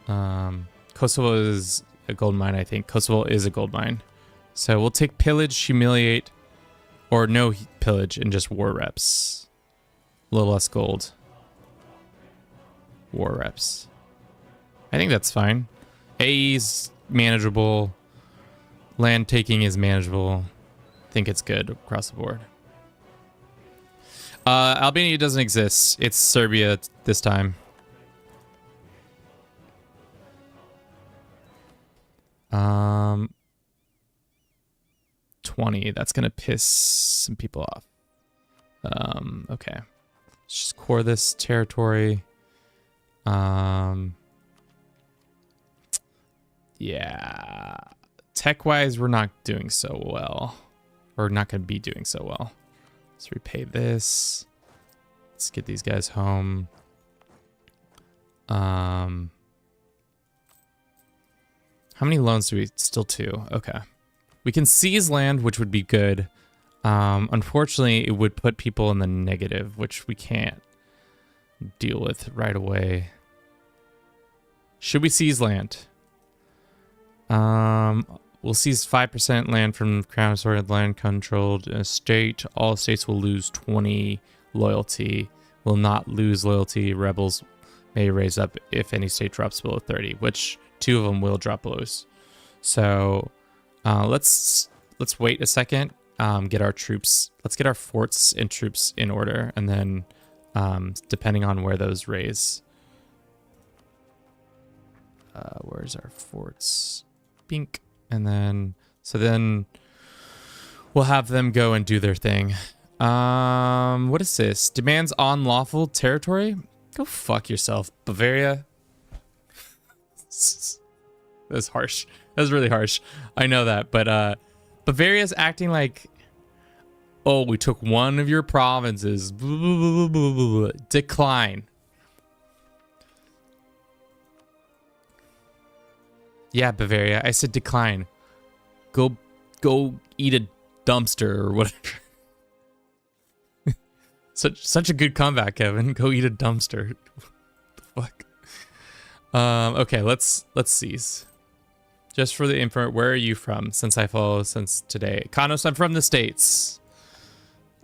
Kosovo is a gold mine, I think. Kosovo is a gold mine. So we'll take pillage, humiliate, or no pillage and just war reps. A little less gold. War reps. I think that's fine. A's manageable. Land taking is manageable. I think it's good across the board. Albania doesn't exist. It's Serbia this time. 20. That's gonna piss some people off. Okay. Let's just core this territory. Yeah. Tech-wise, we're not doing so well. We're not gonna be doing so well. Let's repay this. Let's get these guys home. How many loans do we... Still 2. Okay. We can seize land, which would be good. Unfortunately, it would put people in the negative, which we can't deal with right away. Should we seize land? We'll seize 5% land from Crown Assorted land controlled in a state. All states will lose 20 loyalty. Will not lose loyalty. Rebels may raise up if any state drops below 30, which 2 of them will drop below. So let's wait a second. Get our troops. Let's get our forts and troops in order, and then depending on where those raise. Where's our forts? Bink. And then, so then we'll have them go and do their thing. What is this? Demands unlawful territory? Go fuck yourself, Bavaria. That's harsh. That's really harsh. I know that, but Bavaria's acting like, oh, we took one of your provinces. Decline. Yeah, Bavaria. I said decline. Go eat a dumpster or whatever. Such a good comeback, Kevin. Go eat a dumpster. What the fuck? Okay, let's seize. Just for the info, where are you from? Since I follow since today. Kanos, I'm from the States.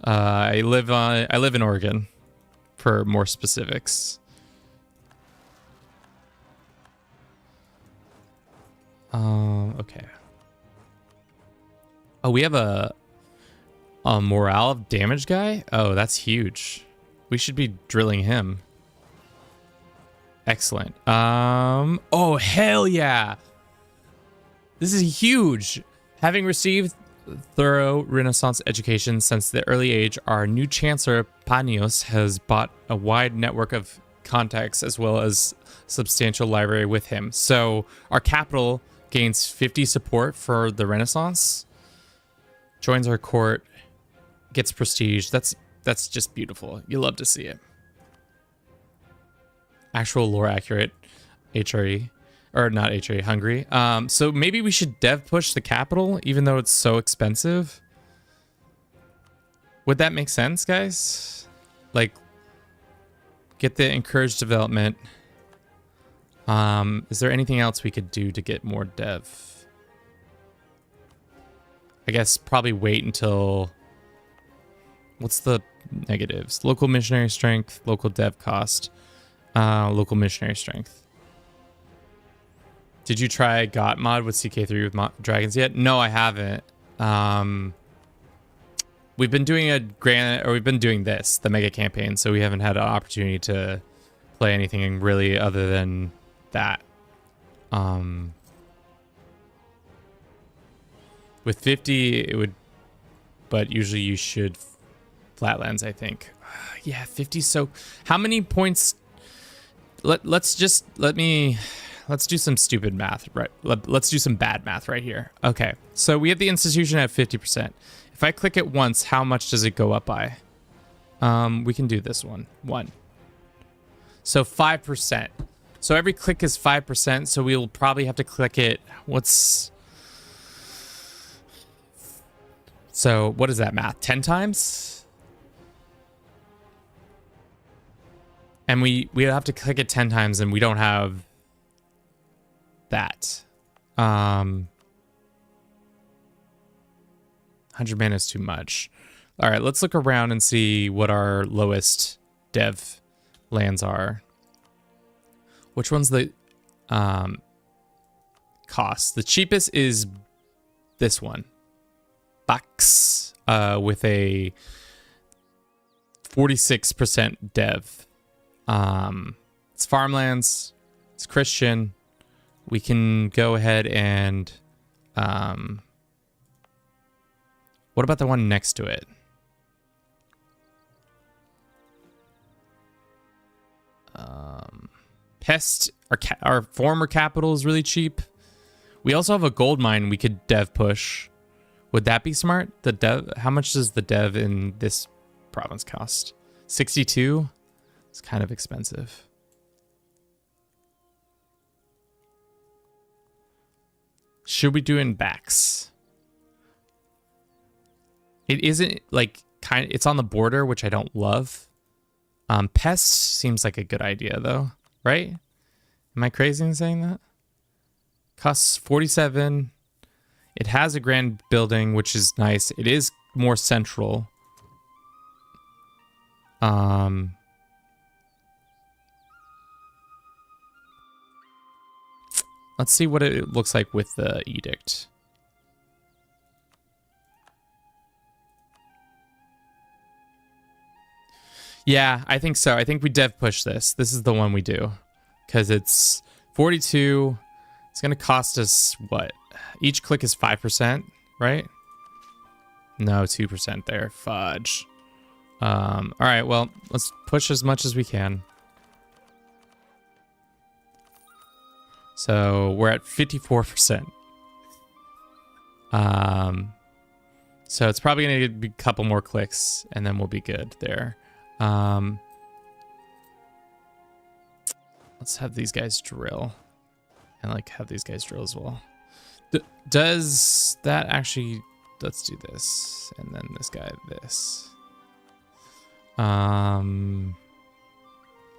I live in Oregon, for more specifics. Okay. Oh, we have a morale of damage guy? Oh, that's huge. We should be drilling him. Excellent. Oh, hell yeah. This is huge. Having received thorough Renaissance education since the early age, our new Chancellor, Panios, has bought a wide network of contacts as well as substantial library with him. So our capital gains 50 support for the Renaissance, joins our court, gets prestige. That's just beautiful. You love to see it. Actual lore accurate HRE, or not HRE, Hungary. So maybe we should dev push the capital, even though it's so expensive. Would that make sense, guys? Like, get the encouraged development. Is there anything else we could do to get more dev? I guess probably wait until... What's the negatives? Local missionary strength, local dev cost, local missionary strength. Did you try GOT mod with CK3 with dragons yet? No, I haven't. We've been doing we've been doing this, the mega campaign, so we haven't had an opportunity to play anything really other than that. With 50, it would, but usually you should flatlands, I think. Yeah, 50. So how many points? Let's do some stupid math, right? Let's do some bad math right here. Okay, so we have the institution at 50%. If I click it once, how much does it go up by? We can do this one. So 5%. So every click is 5%. So we'll probably have to click it. So what is that math? 10 times? And we have to click it 10 times, and we don't have that. 100 mana is too much. All right, let's look around and see what our lowest dev lands are. Which one's the cost? The cheapest is this one. Bucks with a 46% dev. It's farmlands. It's Christian. We can go ahead and what about the one next to it? Pest, our former capital is really cheap. We also have a gold mine we could dev push. Would that be smart? The dev, how much does the dev in this province cost? 62? It's kind of expensive. Should we do in backs? It isn't like it's on the border, which I don't love. Pest seems like a good idea though, right? Am I crazy in saying that? Costs 47. It has a grand building, which is nice. It is more central. Let's see what it looks like with the edict. Yeah, I think so. I think we dev push this. This is the one we do. Because it's 42. It's going to cost us what? Each click is 5%, right? No, 2% there. Fudge. All right, well, let's push as much as we can. So we're at 54%. So it's probably going to be a couple more clicks, and then we'll be good there. Let's have these guys drill. And like have these guys drill as well. Does that actually... Let's do this. And then this guy this. I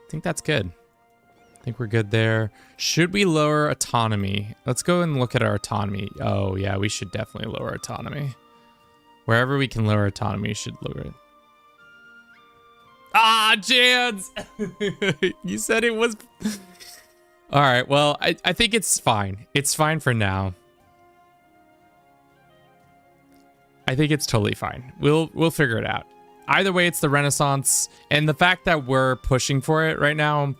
think that's good. I think we're good there. Should we lower autonomy? Let's go and look at our autonomy. Oh, yeah, we should definitely lower autonomy. Wherever we can lower autonomy, we should lower it. Ah, Jans! You said it was... All right, well, I think it's fine. It's fine for now. I think it's totally fine. We'll figure it out. Either way, it's the Renaissance, and the fact that we're pushing for it right now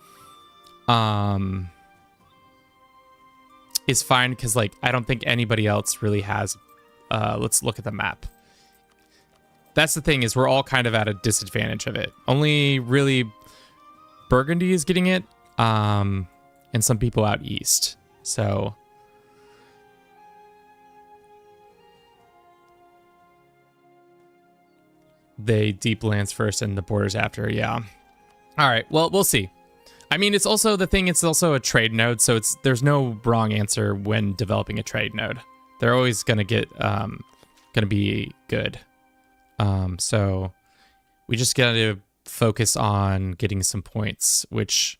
is fine because like I don't think anybody else really has. Let's look at the map. That's the thing, is we're all kind of at a disadvantage of it. Only really Burgundy is getting it, and some people out east. So they deep lands first and the borders after. Yeah. All right. Well, we'll see. I mean, it's also the thing. It's also a trade node, so there's no wrong answer when developing a trade node. They're always gonna be good. So we just gotta focus on getting some points. Which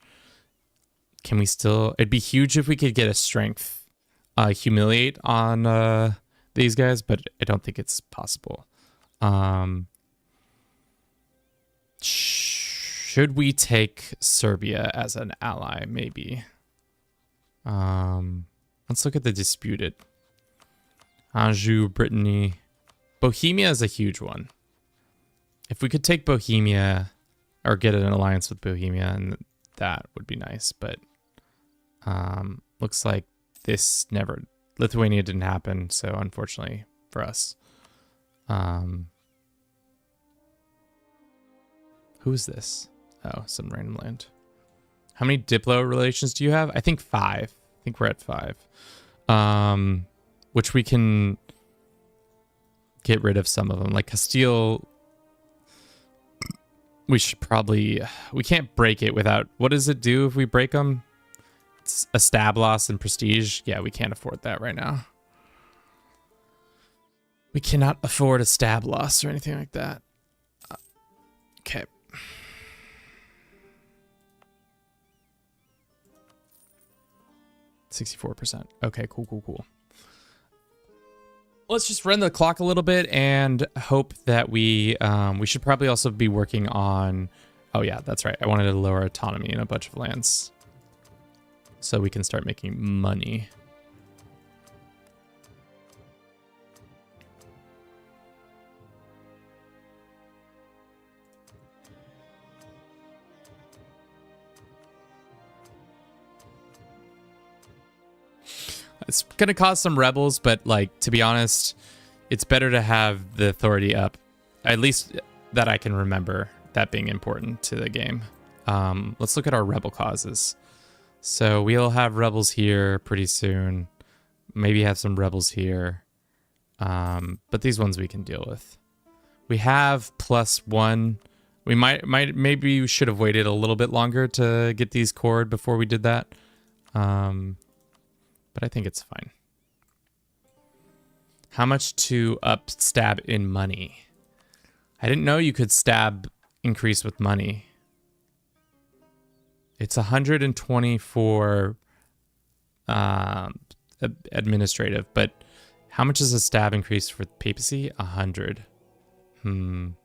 can we still? It'd be huge if we could get a strength humiliate on these guys, but I don't think it's possible. Should we take Serbia as an ally? Maybe. Let's look at the disputed. Anjou, Brittany. Bohemia is a huge one. If we could take Bohemia or get an alliance with Bohemia, and that would be nice. But looks like this never... Lithuania didn't happen, so unfortunately for us. Who is this? Oh, some random land. How many Diplo relations do you have? I think 5. I think we're at 5. Which we can get rid of some of them. Like Castile, we should probably... We can't break it without... What does it do if we break them? It's a stab loss and prestige. Yeah, we can't afford that right now. We cannot afford a stab loss or anything like that. Okay. %. Okay, cool. Let's just run the clock a little bit and hope that we should probably also be working on... Oh yeah, that's right. I wanted to lower autonomy in a bunch of lands so we can start making money. It's going to cause some rebels, but like, to be honest, it's better to have the authority up. At least that I can remember that being important to the game. Let's look at our rebel causes. So we'll have rebels here pretty soon. Maybe have some rebels here. But these ones we can deal with. We have +1. We maybe we should have waited a little bit longer to get these cord before we did that. But I think it's fine. How much to up stab in money? I didn't know you could stab increase with money. It's 124 administrative, but how much is a stab increase for papacy? 100. And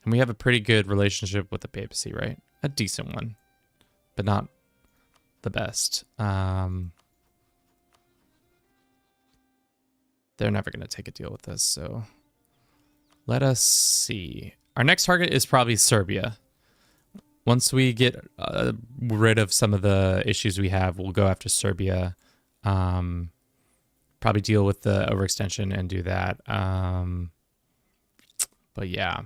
we have a pretty good relationship with the papacy, right? A decent one, but not the best. They're never going to take a deal with us, so let us see. Our next target is probably Serbia. Once we get rid of some of the issues we have, we'll go after Serbia. Probably deal with the overextension and do that. But yeah.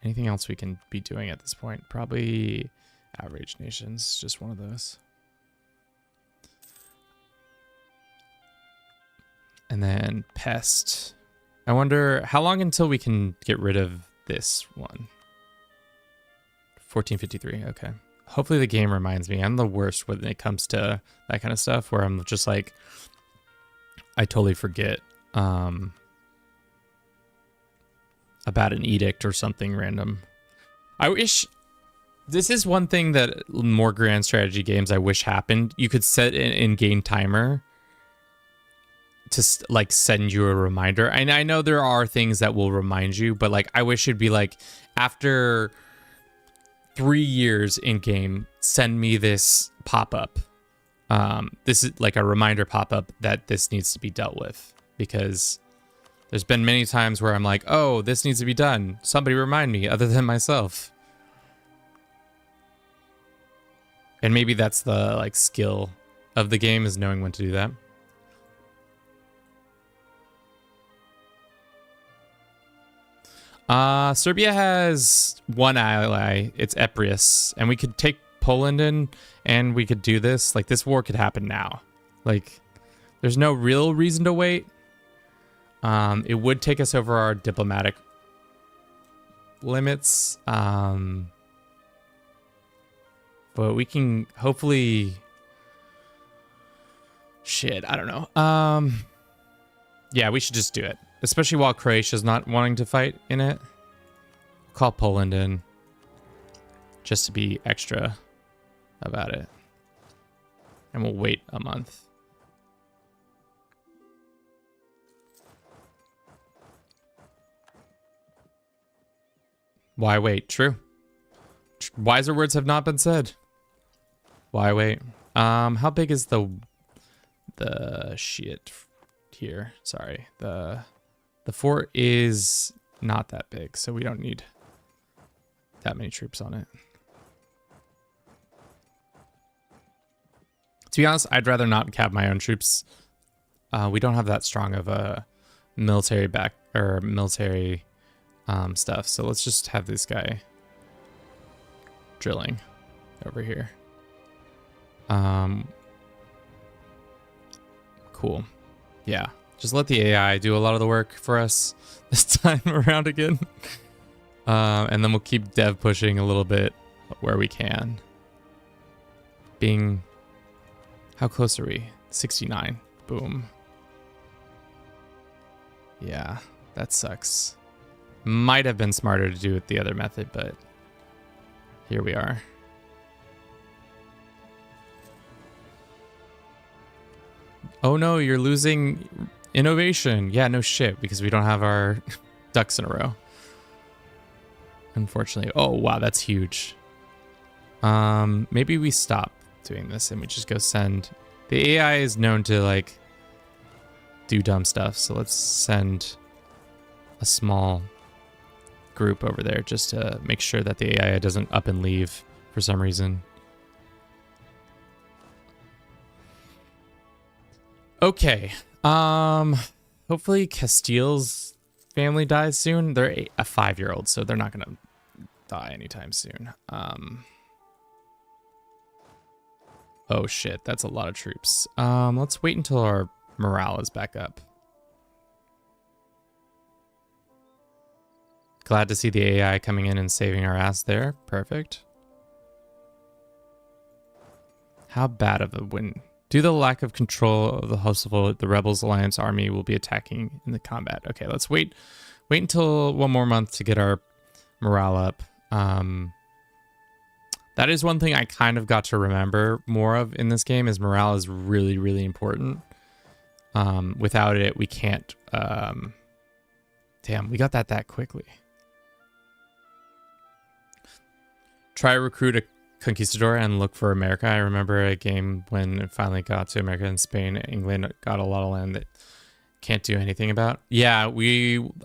Anything else we can be doing at this point? Probably outrage nations, just one of those. And then pest. I wonder how long until we can get rid of this one. 1453, okay. Hopefully the game reminds me. I'm the worst when it comes to that kind of stuff, where I'm just like, I totally forget about an edict or something random. I wish... This is one thing that more grand strategy games I wish happened. You could set an in-game timer to like send you a reminder. And I know there are things that will remind you, but like I wish it'd be like, after 3 years in game, send me this pop-up. This is like a reminder pop-up that this needs to be dealt with, because there's been many times where I'm like, oh, this needs to be done. Somebody remind me other than myself. And maybe that's the like skill of the game, is knowing when to do that. Serbia has one ally. It's Eprius, and we could take Poland in, and we could do this. Like, this war could happen now. Like, there's no real reason to wait. It would take us over our diplomatic limits. But we can hopefully... Shit, I don't know. Yeah, we should just do it. Especially while Croatia's not wanting to fight in it. Call Poland in. Just to be extra about it. And we'll wait a month. Why wait? True. Wiser words have not been said. Why wait? How big is the shit here? Sorry. The fort is not that big, so we don't need that many troops on it. To be honest, I'd rather not have my own troops. We don't have that strong of a military stuff, so let's just have this guy drilling over here. Cool. Yeah, just let the AI do a lot of the work for us this time around again. And then we'll keep dev pushing a little bit where we can. How close are we? 69. Boom. Yeah, that sucks. Might have been smarter to do it the other method, but here we are. Oh no, you're losing innovation. Yeah, no shit, because we don't have our ducks in a row. Unfortunately. Oh wow, that's huge. Maybe we stop doing this and we just go send. The AI is known to like do dumb stuff, so let's send a small group over there just to make sure that the AI doesn't up and leave for some reason. Okay. Hopefully Castile's family dies soon. They're a 5-year-old, so they're not gonna die anytime soon. Oh shit, that's a lot of troops. Let's wait until our morale is back up. Glad to see the AI coming in and saving our ass there. Perfect. How bad of a win? Due to the lack of control of the hostile, the Rebels Alliance army will be attacking in the combat. Okay, let's wait until one more month to get our morale up. That is one thing I kind of got to remember more of in this game is morale is really, really important. Without it, we can't... Damn, we got that quickly. Try to recruit a conquistador and look for America. I remember a game when it finally got to America and Spain. England got a lot of land that can't do anything about. Yeah,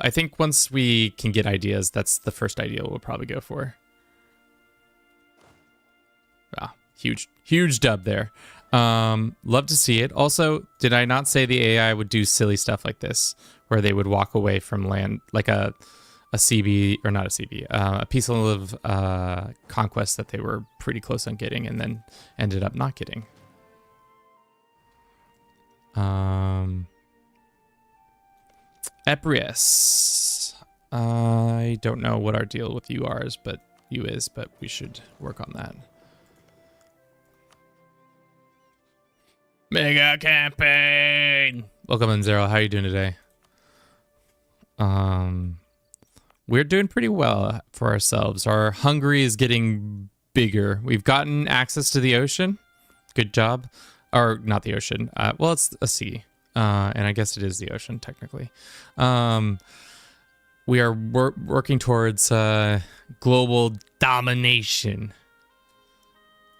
I think once we can get ideas, that's the first idea we'll probably go for. Wow, huge dub there. Love to see it. Also, did I not say the AI would do silly stuff like this, where they would walk away from land, like a CB, or not a CB, a piece of conquest that they were pretty close on getting and then ended up not getting. Eprius. I don't know what our deal with you is, but we should work on that. Mega campaign. Welcome in, Zero. How are you doing today? We're doing pretty well for ourselves. Our Hungary is getting bigger. We've gotten access to the ocean. Good job. Or not the ocean. Well, it's a sea. And I guess it is the ocean, technically. We are working towards global domination.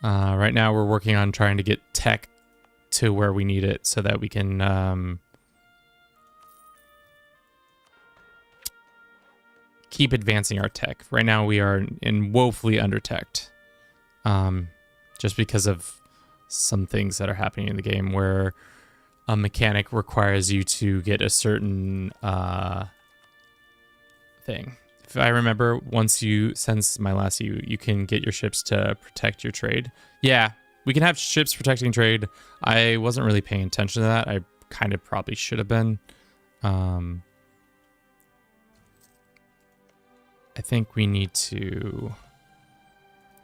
Right now, we're working on trying to get tech to where we need it so that we can keep advancing our tech. Right now we are woefully under-teched, just because of some things that are happening in the game where a mechanic requires you to get a certain thing. If I remember, since my last you can get your ships to protect your trade. Yeah, we can have ships protecting trade. I wasn't really paying attention to that. I kind of probably should have been. I think we need to...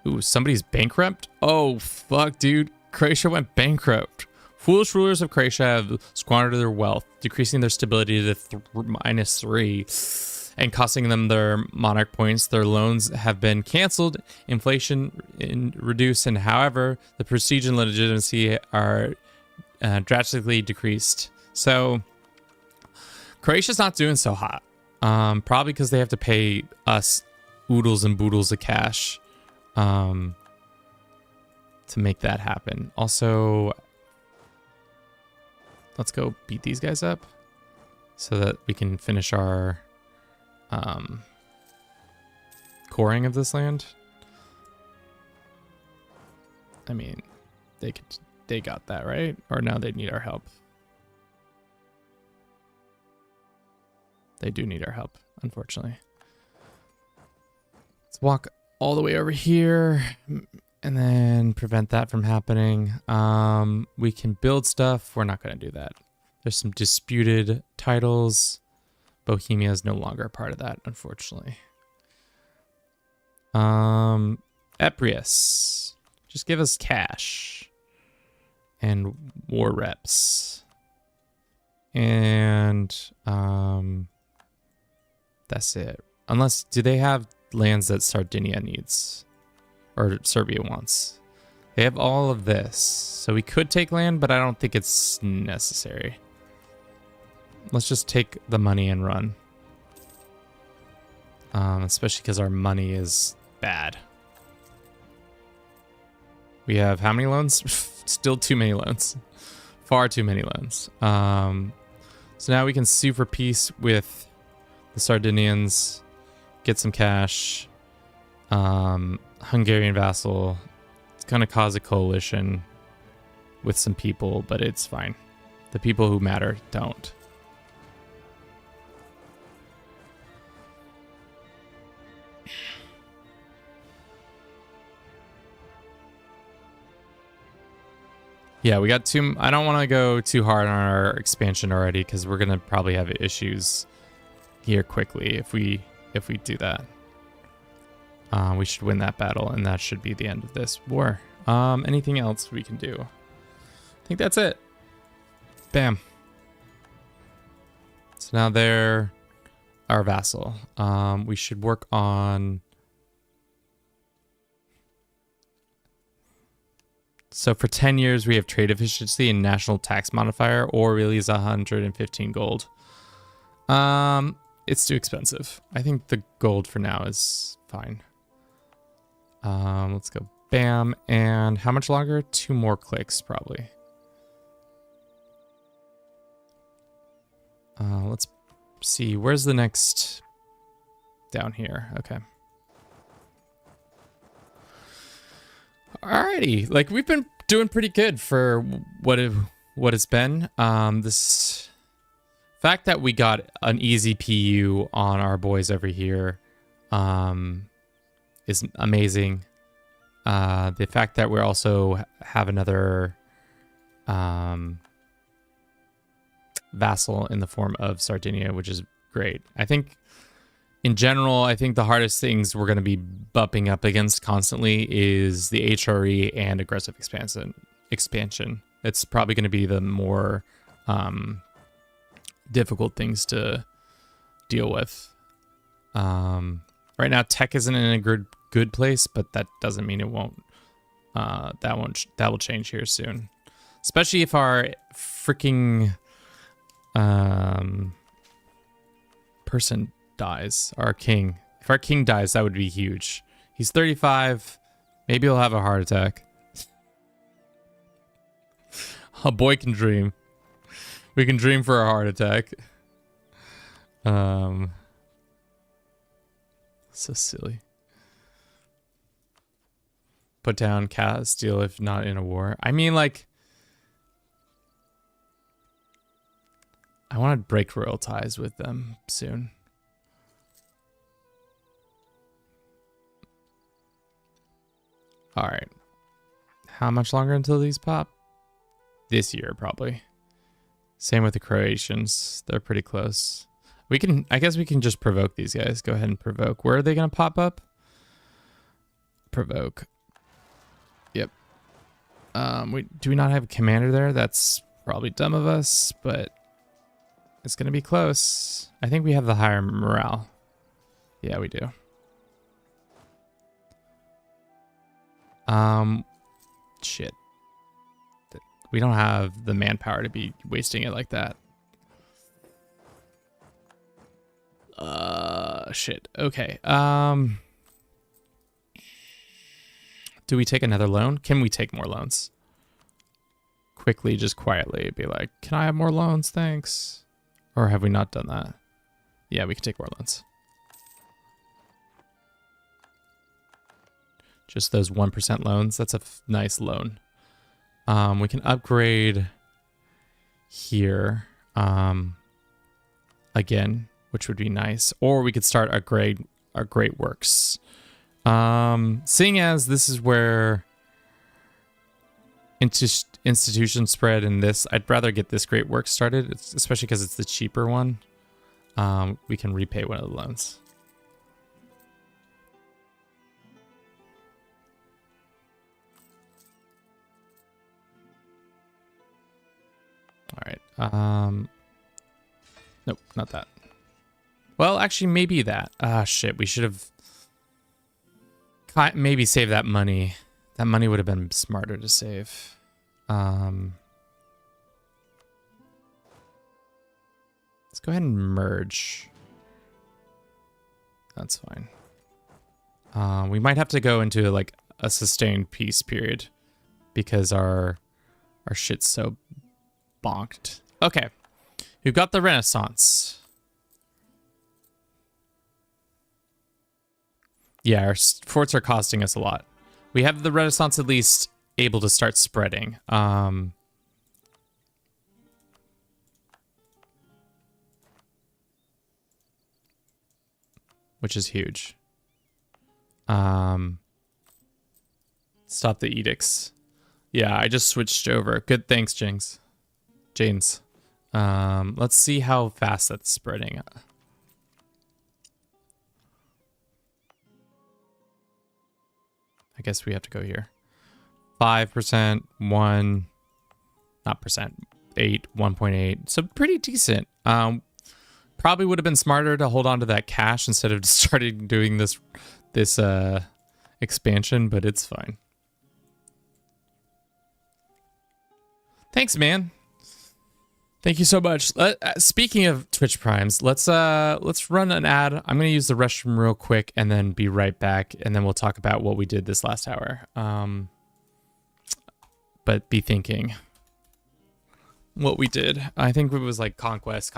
Ooh, somebody's bankrupt? Oh, fuck, dude. Croatia went bankrupt. Foolish rulers of Croatia have squandered their wealth, decreasing their stability to -3 and costing them their monarch points. Their loans have been canceled, inflation reduced, and however, the prestige and legitimacy are drastically decreased. So, Croatia's not doing so hot. Probably because they have to pay us oodles and boodles of cash to make that happen. Also, let's go beat these guys up so that we can finish our coring of this land. I mean, they got that, right? Or now they need our help. They do need our help, unfortunately. Let's walk all the way over here and then prevent that from happening. We can build stuff. We're not going to do that. There's some disputed titles. Bohemia is no longer a part of that, unfortunately. Eprius. Just give us cash and war reps. And that's it. Unless, do they have lands that Sardinia needs? Or Serbia wants? They have all of this. So we could take land, but I don't think it's necessary. Let's just take the money and run. Especially because our money is bad. We have how many loans? Still too many loans. Far too many loans. So now we can sue for peace with the Sardinians. Get some cash. Hungarian vassal. It's going to cause a coalition with some people, but it's fine. The people who matter don't. Yeah, we got too... I don't want to go too hard on our expansion already because we're going to probably have issues here quickly if we do that. We should win that battle, and that should be the end of this war. Anything else we can do? I think that's it. Bam. So now they're our vassal. We should work on... So for 10 years, we have trade efficiency and national tax modifier, or really is 115 gold. It's too expensive. I think the gold for now is fine. Let's go bam. And how much longer? 2 more clicks, probably. Let's see. Where's the next? Down here. Okay. Alrighty, like we've been doing pretty good for what it's been. This fact that we got an easy PU on our boys over here is amazing. The fact that we also have another vassal in the form of Sardinia, which is great. I think in general, I think the hardest things we're going to be bumping up against constantly is the HRE and aggressive expansion. It's probably going to be the more difficult things to deal with. Right now, tech isn't in a good place, but that doesn't mean it won't. That will change here soon, especially if our freaking person dies. Our king. If our king dies, that would be huge. He's 35. Maybe he'll have a heart attack. A boy can dream. We can dream for a heart attack. So silly. Put down Castile if not in a war. I mean, like, I want to break royal ties with them soon. All right. How much longer until these pop? This year, probably. Same with the Croatians. They're pretty close. We can, I guess we can just provoke these guys. Go ahead and provoke. Where are they going to pop up? Provoke. Yep. Do we not have a commander there? That's probably dumb of us, but it's going to be close. I think we have the higher morale. Yeah, we do. Shit. We don't have the manpower to be wasting it like that. Shit. Okay. Do we take another loan? Can we take more loans? Quickly, just quietly be like, can I have more loans? Thanks. Or have we not done that? Yeah, we can take more loans. Just those 1% loans. That's a nice loan. We can upgrade here again, which would be nice. Or we could start our great works. Seeing as this is where institution spread in this, I'd rather get this great work started, especially because it's the cheaper one. We can repay one of the loans. All right. Nope, not that. Well, actually, maybe that. Ah, shit. We should have maybe saved that money. That money would have been smarter to save. Let's go ahead and merge. That's fine. We might have to go into like a sustained peace period because our shit's so bonked. Okay, we've got the Renaissance. Yeah, our forts are costing us a lot. We have the Renaissance at least able to start spreading. Which is huge. Stop the edicts. Yeah, I just switched over. Good, thanks, James. Let's see how fast that's spreading. I guess we have to go here. 5%, 1, not percent, 8, 1.8. So pretty decent. Probably would have been smarter to hold on to that cash instead of starting doing this expansion, but it's fine. Thanks, man. Thank you so much. Speaking of Twitch Primes, let's run an ad. I'm gonna use the restroom real quick and then be right back, and then we'll talk about what we did this last hour. But be thinking what we did. I think it was like conquest.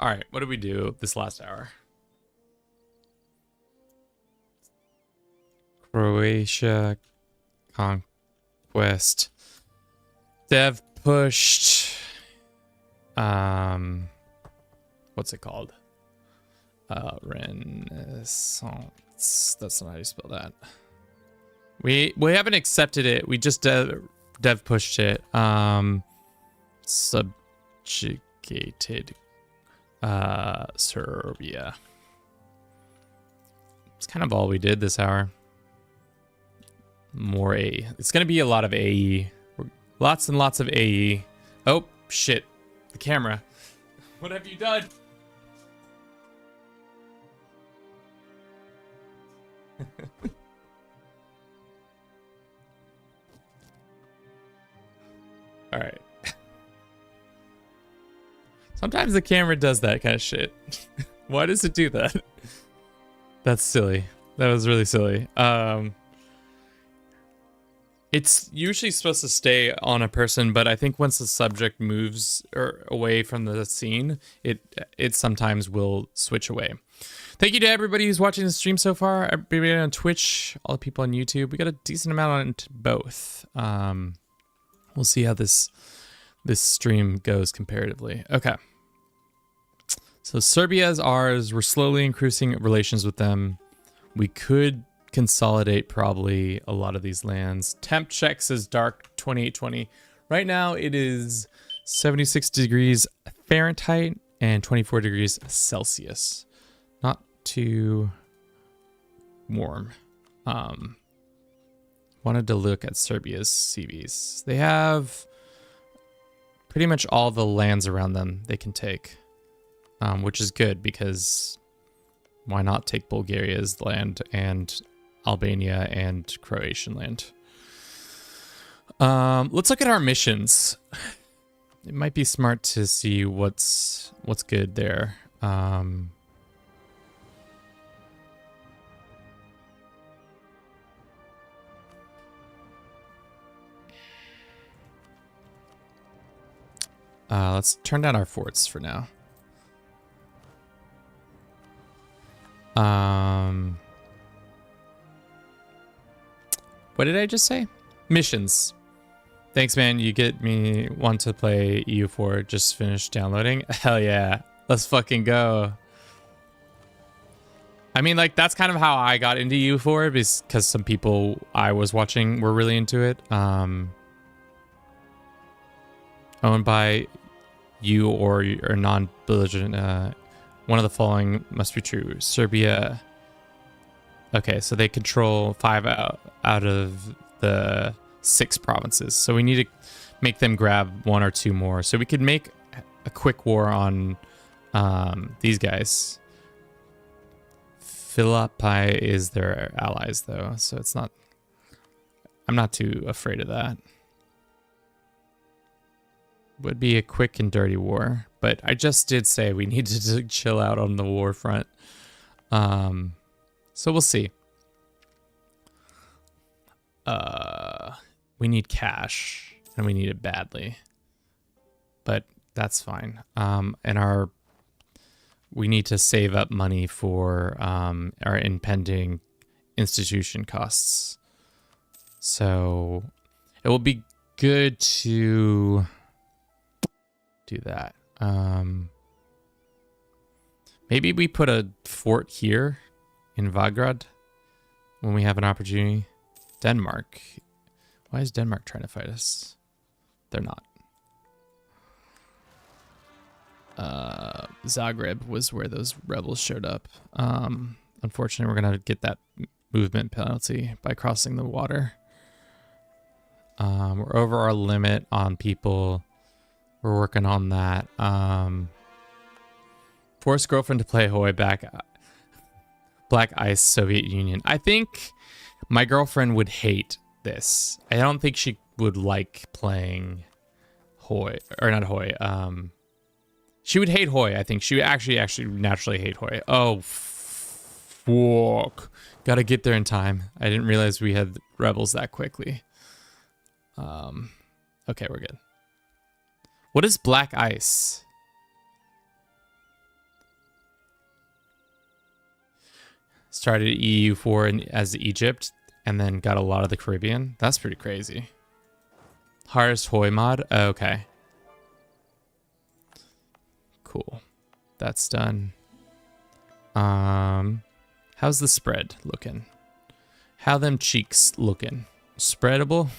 All right, what did we do this last hour? Croatia, conquest, dev pushed. What's it called? Renaissance. That's not how you spell that. We haven't accepted it. We just dev pushed it. Subjugated. Serbia. It's kind of all we did this hour. More AE. It's gonna be a lot of AE. Lots and lots of AE. Oh shit! The camera. What have you done? All right. Sometimes the camera does that kind of shit. Why does it do that? That's silly. That was really silly. It's usually supposed to stay on a person, but I think once the subject moves or away from the scene, it sometimes will switch away. Thank you to everybody who's watching the stream so far. Everybody on Twitch, all the people on YouTube. We got a decent amount on both. We'll see how this stream goes comparatively. Okay. So Serbia is ours. We're slowly increasing relations with them. We could consolidate probably a lot of these lands. Temp check says dark 2820. Right now it is 76 degrees Fahrenheit and 24 degrees Celsius. Not too warm. Wanted to look at Serbia's CVs. They have pretty much all the lands around them they can take, which is good because why not take Bulgaria's land and Albania and Croatian land? Let's look at our missions. It might be smart to see what's good there. Let's turn down our forts for now. What did I just say? Missions. Thanks, man. You get me want to play EU4. Just finished downloading. Hell yeah. Let's fucking go. I mean, like, that's kind of how I got into EU4 because some people I was watching were really into it. Owned by you or non-belligerent. One of the following must be true. Serbia. Okay, so they control 5 out of the 6 provinces. So we need to make them grab 1 or 2 more. So we could make a quick war on these guys. Philippi is their allies, though, so it's not. I'm not too afraid of that. Would be a quick and dirty war, but I just did say we need to chill out on the war front. So we'll see. We need cash, and we need it badly, but that's fine. And we need to save up money for our impending institution costs. So it will be good to do that. Maybe we put a fort here in Vagrad when we have an opportunity. Denmark. Why is Denmark trying to fight us? They're not. Zagreb was where those rebels showed up. Unfortunately, we're going to get that movement penalty by crossing the water. We're over our limit on people. We're working on that. Force girlfriend to play Hawaii Black Ice Soviet Union. I think my girlfriend would hate this. I don't think she would like playing Hoi, or not Hoi. She would hate Hoi. I think she would actually naturally hate Hoi. Oh, fuck. Gotta get there in time. I didn't realize we had rebels that quickly. Okay, we're good. What is Black Ice? Started EU4 as Egypt and then got a lot of the Caribbean. That's pretty crazy. Hardest Hoi mod? Okay. Cool. That's done. How's the spread looking? How them cheeks looking? Spreadable?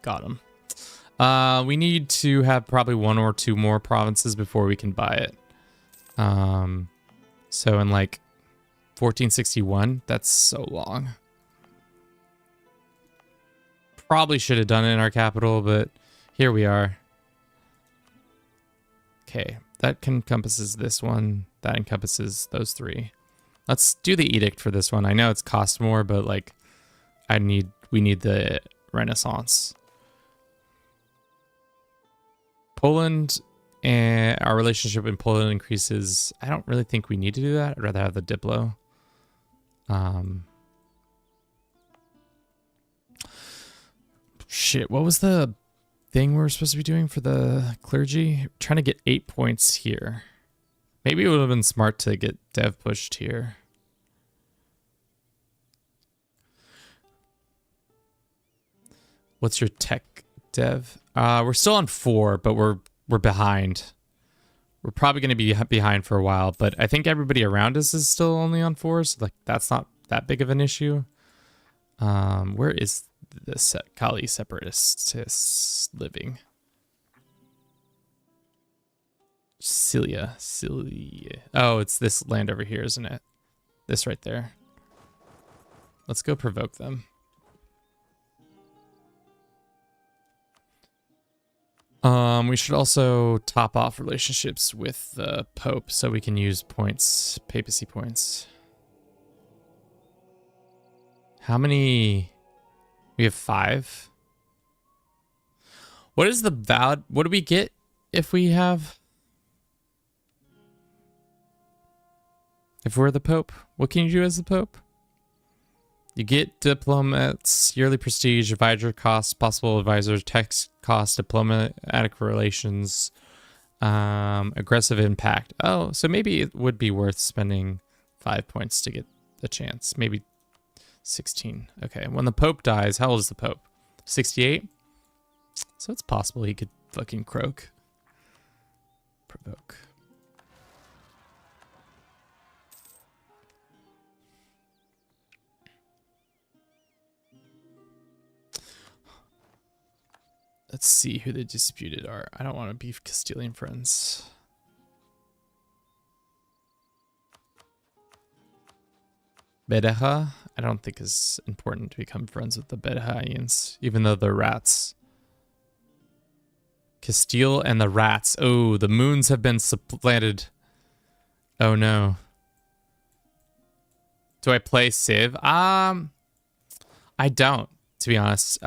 Got them. We need to have probably 1 or 2 more provinces before we can buy it. So in like 1461, that's so long. Probably should have done it in our capital, but here we are. Okay, that encompasses this one. That encompasses those 3. Let's do the edict for this one. I know it's cost more, but like we need the Renaissance. Poland, and our relationship in Poland increases. I don't really think we need to do that. I'd rather have the Diplo. Shit, what was the thing we were supposed to be doing for the clergy? Trying to get 8 points here. Maybe it would have been smart to get dev pushed here. What's your tech dev? We're still on 4, but we're behind. We're probably going to be behind for a while, but I think everybody around us is still only on 4, so like that's not that big of an issue. Where is the Kali separatists living? Cilia. Oh, it's this land over here, isn't it? This right there. Let's go provoke them. We should also top off relationships with the Pope so we can use points, papacy points. How many? We have 5. What is the valid? What do we get if we have? If we're the Pope, what can you do as the Pope? You get diplomats, yearly prestige, advisor costs, possible advisors, text cost, diplomatic relations, aggressive impact. Oh, so maybe it would be worth spending 5 points to get the chance. Maybe 16. Okay, when the Pope dies, how old is the Pope? 68? So it's possible he could fucking croak. Provoke. Let's see who the disputed are. I don't want to beef Castilian friends. Bereha, I don't think is important to become friends with the Berehaians, even though they're rats. Castile and the rats. Oh, the moons have been supplanted. Oh no. Do I play Civ? I don't, to be honest.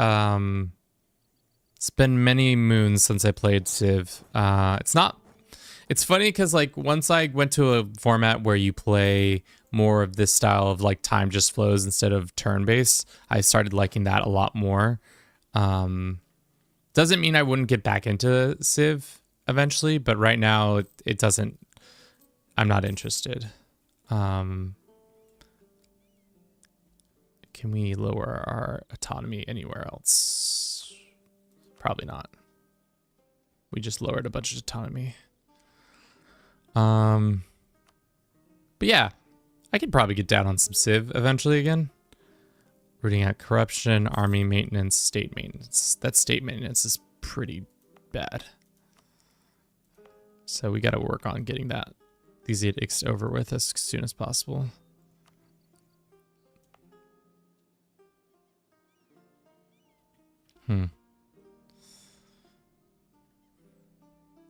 It's been many moons since I played Civ. It's funny because like once I went to a format where you play more of this style of like time just flows instead of turn-based, I started liking that a lot more. Doesn't mean I wouldn't get back into Civ eventually, but right now it doesn't. I'm not interested. Can we lower our autonomy anywhere else? Probably not. We just lowered a bunch of autonomy. But yeah, I could probably get down on some Civ eventually again. Rooting out corruption, army maintenance, state maintenance. That state maintenance is pretty bad. So we got to work on getting these edicts over with as soon as possible.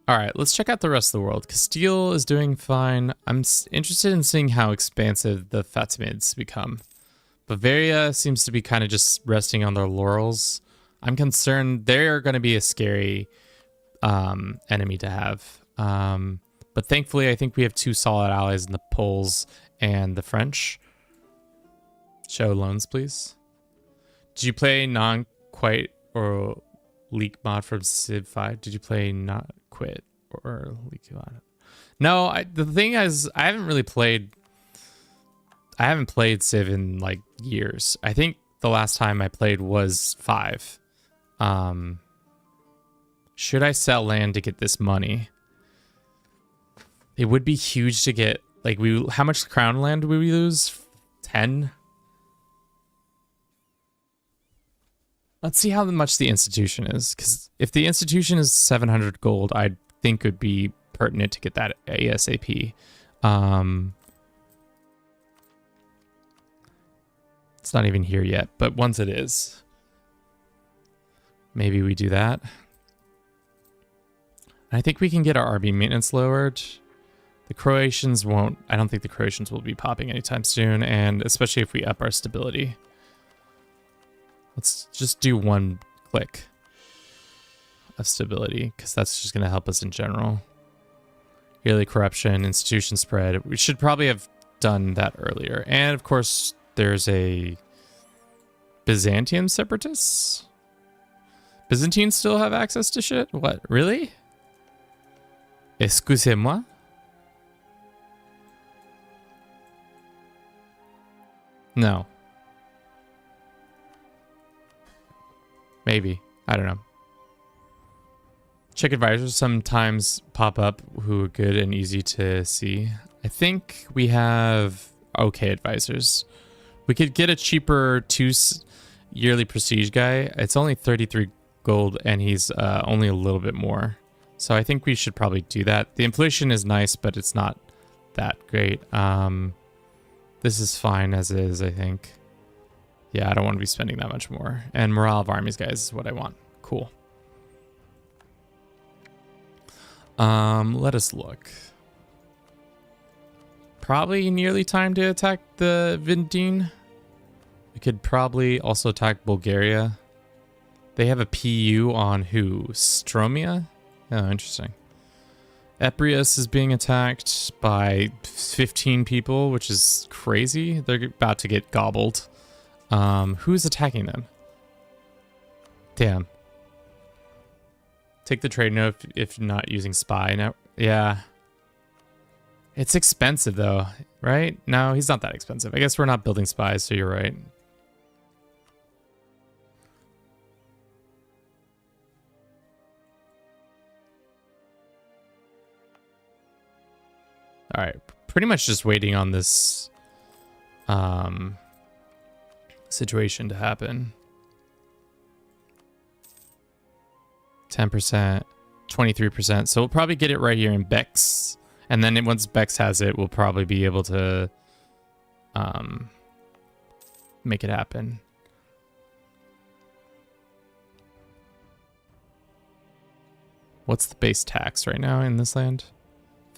All right, let's check out the rest of the world. Castile is doing fine. I'm interested in seeing how expansive the Fatimids become. Bavaria seems to be kind of just resting on their laurels. I'm concerned they're going to be a scary enemy to have. But thankfully, I think we have 2 solid allies in the Poles and the French. Show loans, please. Did you play non-quite or leak mod from Civ 5? Did you play not quit or leak mod? No, the thing is, I haven't played Civ in like years. I think the last time I played was 5. Should I sell land to get this money? It would be huge to get, like, how much crown land would we lose? 10? Let's see how much the institution is, because if the institution is 700 gold, I think it would be pertinent to get that ASAP. It's not even here yet, but once it is, maybe we do that. I think we can get our army maintenance lowered. The Croatians won't. I don't think the Croatians will be popping anytime soon, and especially if we up our stability. Let's just do 1 click of stability, because that's just going to help us in general. Yearly corruption, institution spread. We should probably have done that earlier. And of course, there's a Byzantium separatists. Byzantines still have access to shit? What? Really? Excusez-moi? No. Maybe. I don't know. Check advisors sometimes pop up who are good and easy to see. I think we have okay advisors. We could get a cheaper yearly prestige guy. It's only 33 gold and he's only a little bit more. So I think we should probably do that. The inflation is nice, but it's not that great. This is fine as is, I think. Yeah, I don't want to be spending that much more. And morale of armies, guys, is what I want. Cool. Let us look. Probably nearly time to attack the Vindine. We could probably also attack Bulgaria. They have a PU on who? Stromia? Oh, interesting. Eprius is being attacked by 15 people, which is crazy. They're about to get gobbled. Who's attacking them? Damn. Take the trade note if not using spy now. Yeah. It's expensive though, right? No, he's not that expensive. I guess we're not building spies, so you're right. All right, pretty much just waiting on this situation to happen. 10%, 23%. So we'll probably get it right here in Bex. And then once Bex has it, we'll probably be able to make it happen. What's the base tax right now in this land?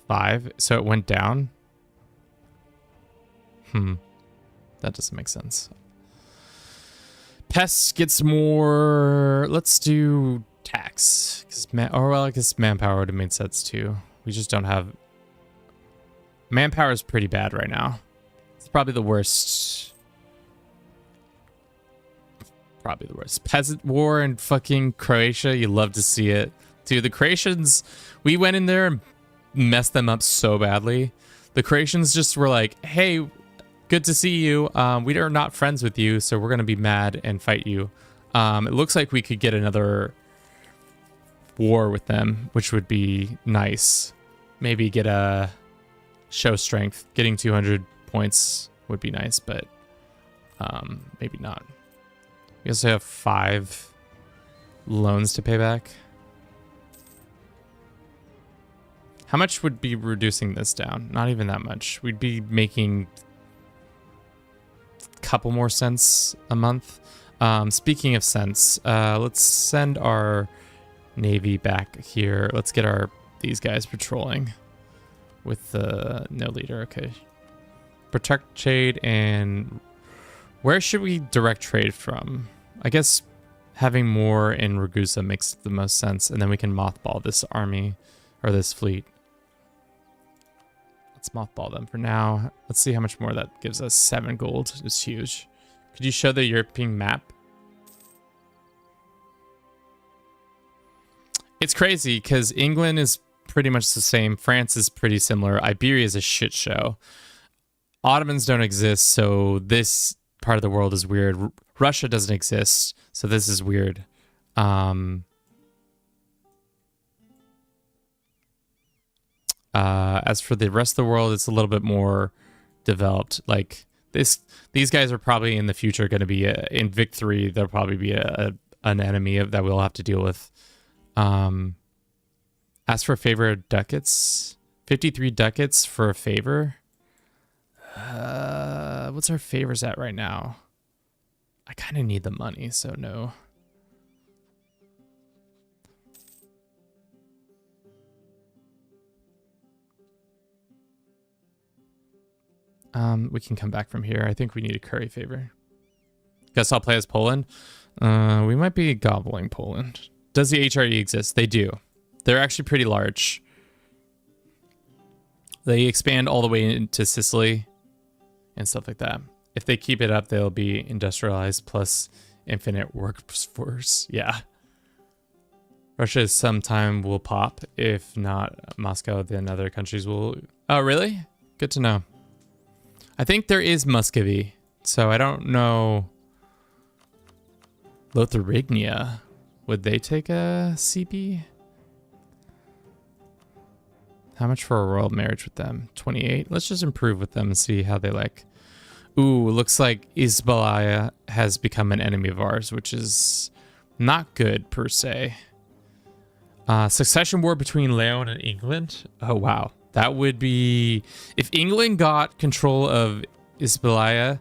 5. So it went down? That doesn't make sense. Pest gets more... Let's do tax. Well, I guess manpower would have made sense too. We just don't have... Manpower is pretty bad right now. It's probably the worst. Probably the worst. Peasant war in fucking Croatia. You love to see it. Dude, the Croatians... We went in there and messed them up so badly. The Croatians just were like, hey, good to see you. We are not friends with you, so we're going to be mad and fight you. It looks like we could get another war with them, which would be nice. Maybe get a show strength. Getting 200 points would be nice, but maybe not. We also have 5 loans to pay back. How much would be reducing this down? Not even that much. We'd be making a couple more cents a month. Speaking of cents, let's send our navy back here. Let's get these guys patrolling with the no leader. Okay. Protect trade, and where should we direct trade from? I guess having more in Ragusa makes the most sense, and then we can mothball this army or this fleet. Let's mothball them for now. Let's see how much more that gives us. 7 gold is huge. Could you show the European map? It's crazy because England is pretty much the same. France is pretty similar. Iberia is a shit show. Ottomans don't exist, so this part of the world is weird. Russia doesn't exist, so this is weird. As for the rest of the world, it's a little bit more developed. Like these guys are probably in the future going to be in Vic 3. There'll probably be an enemy that we'll have to deal with. Ask for a favor of ducats. 53 ducats for a favor. What's our favors at right now? I kind of need the money, so no. We can come back from here. I think we need a curry favor. Guess I'll play as Poland. We might be gobbling Poland. Does the HRE exist? They do. They're actually pretty large. They expand all the way into Sicily and stuff like that. If they keep it up, they'll be industrialized plus infinite workforce. Yeah. Russia sometime will pop. If not Moscow, then other countries will. Oh, really? Good to know. I think there is Muscovy, so I don't know. Lotharingia, would they take a CB? How much for a royal marriage with them? 28. Let's just improve with them and see how they like. Ooh, looks like Isbalaya has become an enemy of ours, which is not good per se. Succession war between Leon and England. Oh, wow. That would be... If England got control of Isbalaya,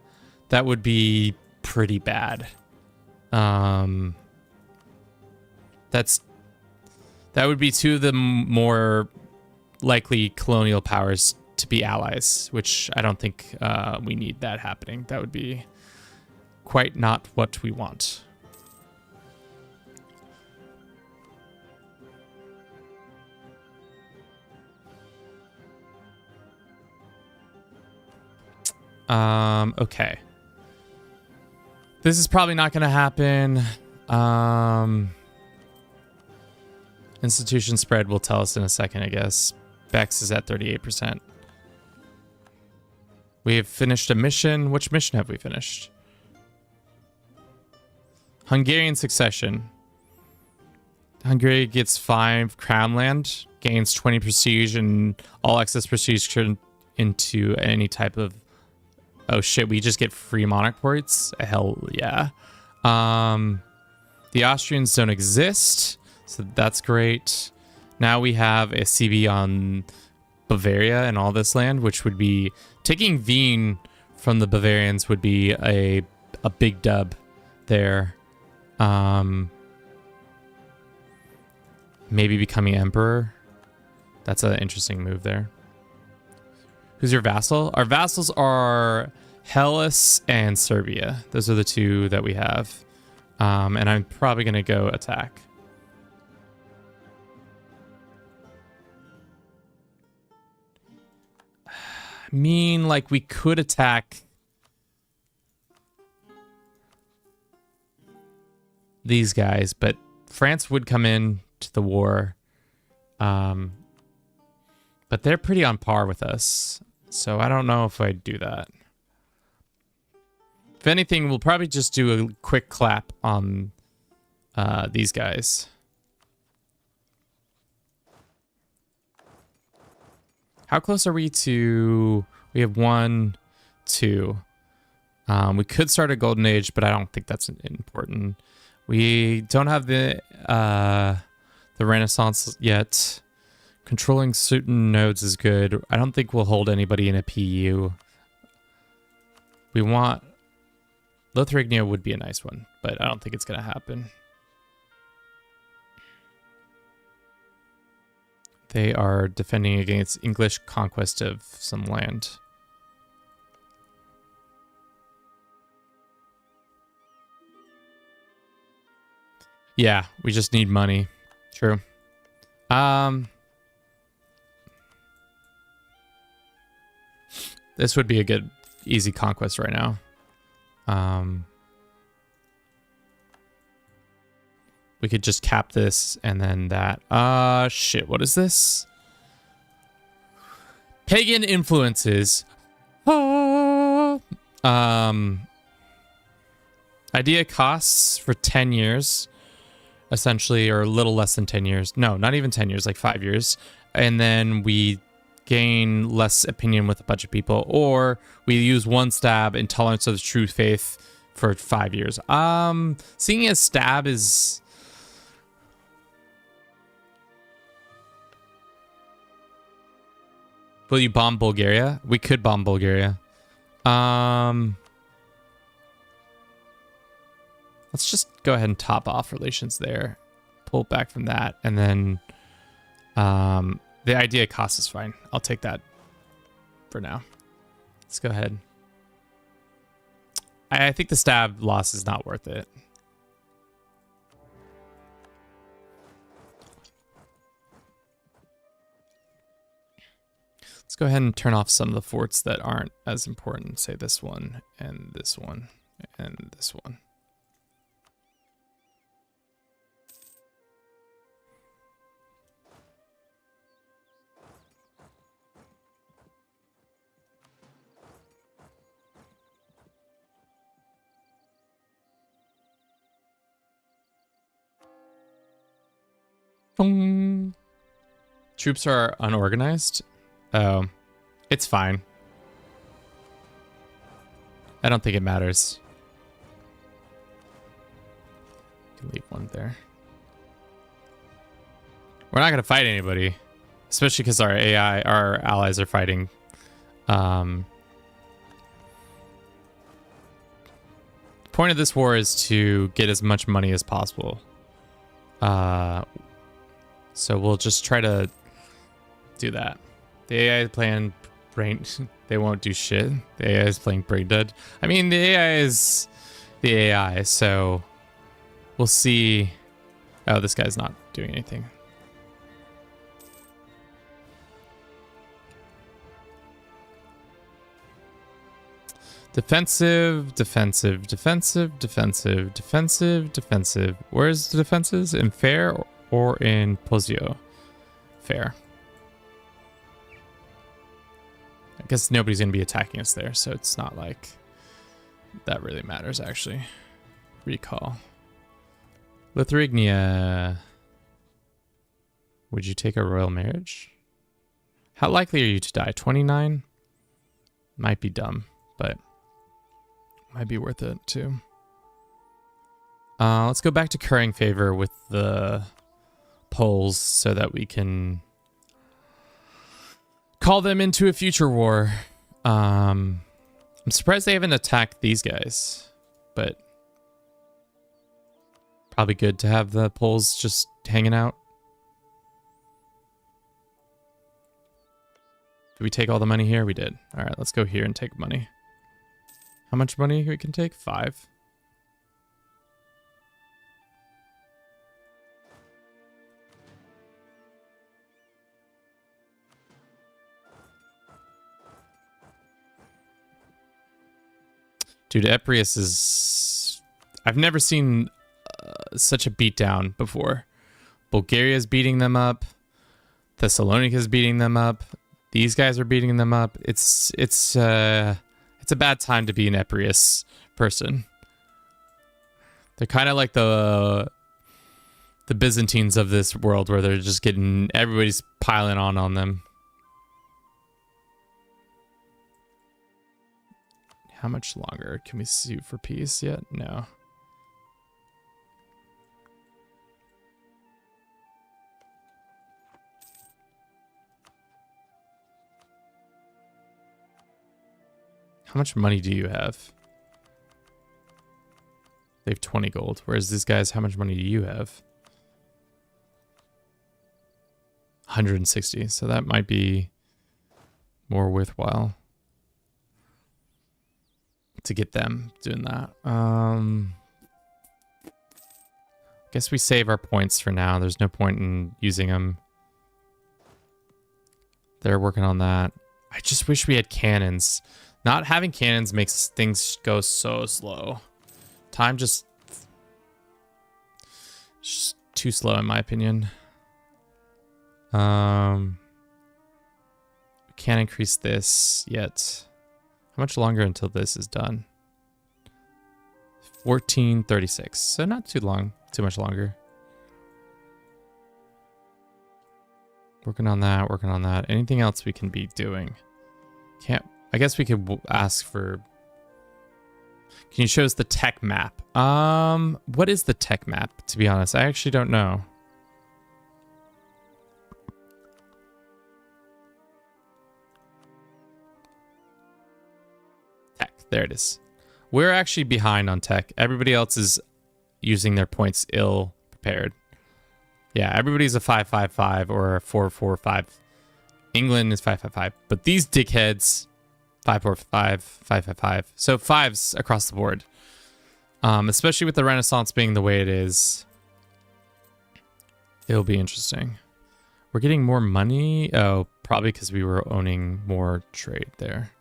that would be pretty bad. That would be two of the more likely colonial powers to be allies, which I don't think we need that happening. That would be quite not what we want. Okay. This is probably not going to happen. Institution spread will tell us in a second, I guess. Bex is at 38%. We have finished a mission. Which mission have we finished? Hungarian succession. Hungary gets 5 crown land, gains 20 prestige, and all excess prestige turned into any type of... Oh shit, we just get free monarch points? Hell yeah. The Austrians don't exist, so that's great. Now we have a CB on Bavaria and all this land, which would be... Taking Wien from the Bavarians would be a big dub there. Maybe becoming emperor. That's an interesting move there. Who's your vassal? Our vassals are Hellas and Serbia. Those are the two that we have. And I'm probably going to go attack. I mean, like, we could attack these guys, but France would come in to the war. But they're pretty on par with us, so I don't know if I'd do that. If anything, we'll probably just do a quick clap on these guys. How close are we to... We have 1, 2. We could start a golden age, but I don't think that's important. We don't have the Renaissance yet. Controlling certain nodes is good. I don't think we'll hold anybody in a PU. We want... Lotharingia would be a nice one, but I don't think it's going to happen. They are defending against English conquest of some land. Yeah, we just need money. True. This would be a good, easy conquest right now. We could just cap this and then that. Shit, what is this? Pagan influences. Idea costs for 10 years, essentially, or a little less than 10 years. No, not even 10 years, like 5 years. And then we gain less opinion with a bunch of people, or we use 1 stab intolerance of the true faith for 5 years. Seeing as stab is... Will you bomb Bulgaria? We could bomb Bulgaria. Let's just go ahead and top off relations there. Pull back from that. And then the idea cost is fine. I'll take that for now. Let's go ahead. I think the stab loss is not worth it. Let's go ahead and turn off some of the forts that aren't as important. Say this one, and this one, and this one. Boom. Troops are unorganized. Oh, it's fine. I don't think it matters. You can leave one there. We're not going to fight anybody, especially because our allies are fighting. The point of this war is to get as much money as possible. So we'll just try to do that. The AI is playing brain. They won't do shit. The AI is playing brain dead. I mean, the AI is the AI, so we'll see. Oh, this guy's not doing anything. Defensive, defensive, defensive, defensive, defensive, defensive. Where's the defenses? In fair or in Pozio? Fair. I guess nobody's going to be attacking us there, so it's not like that really matters, actually. Recall. Lithuania. Would you take a royal marriage? How likely are you to die? 29? Might be dumb, but might be worth it too. Let's go back to currying favor with the Poles so that we can call them into a future war. I'm surprised they haven't attacked these guys, but probably good to have the Poles just hanging out. Did we take all the money here? We did. All right, let's go here and take money. How much money we can take? 5. Dude, Eprius is... I've never seen such a beatdown before. Bulgaria's beating them up. Thessalonika's beating them up. These guys are beating them up. It's a bad time to be an Eprius person. They're kind of like the Byzantines of this world, where they're just getting, everybody's piling on them. How much longer can we sue for peace yet? No. How much money do you have? They have 20 gold. Whereas these guys, how much money do you have? 160. So that might be more worthwhile to get them doing that. Guess we save our points for now. There's no point in using them. They're working on that. I just wish we had cannons. Not having cannons makes things go so slow. Time just too slow in my opinion. We can't increase this yet. How much longer until this is done? 1436. So not too long, too much longer. Working on that, working on that. Anything else we can be doing? Can't. I guess we could ask for... Can you show us the tech map? What is the tech map, to be honest? I actually don't know. Tech, there it is. We're actually behind on tech. Everybody else is using their points ill prepared. Yeah, everybody's a 555 or a 445. England is 555. But these dickheads... 545, 555. So 5s across the board. Especially with the Renaissance being the way it is. It'll be interesting. We're getting more money. Oh, probably because we were owning more trade there.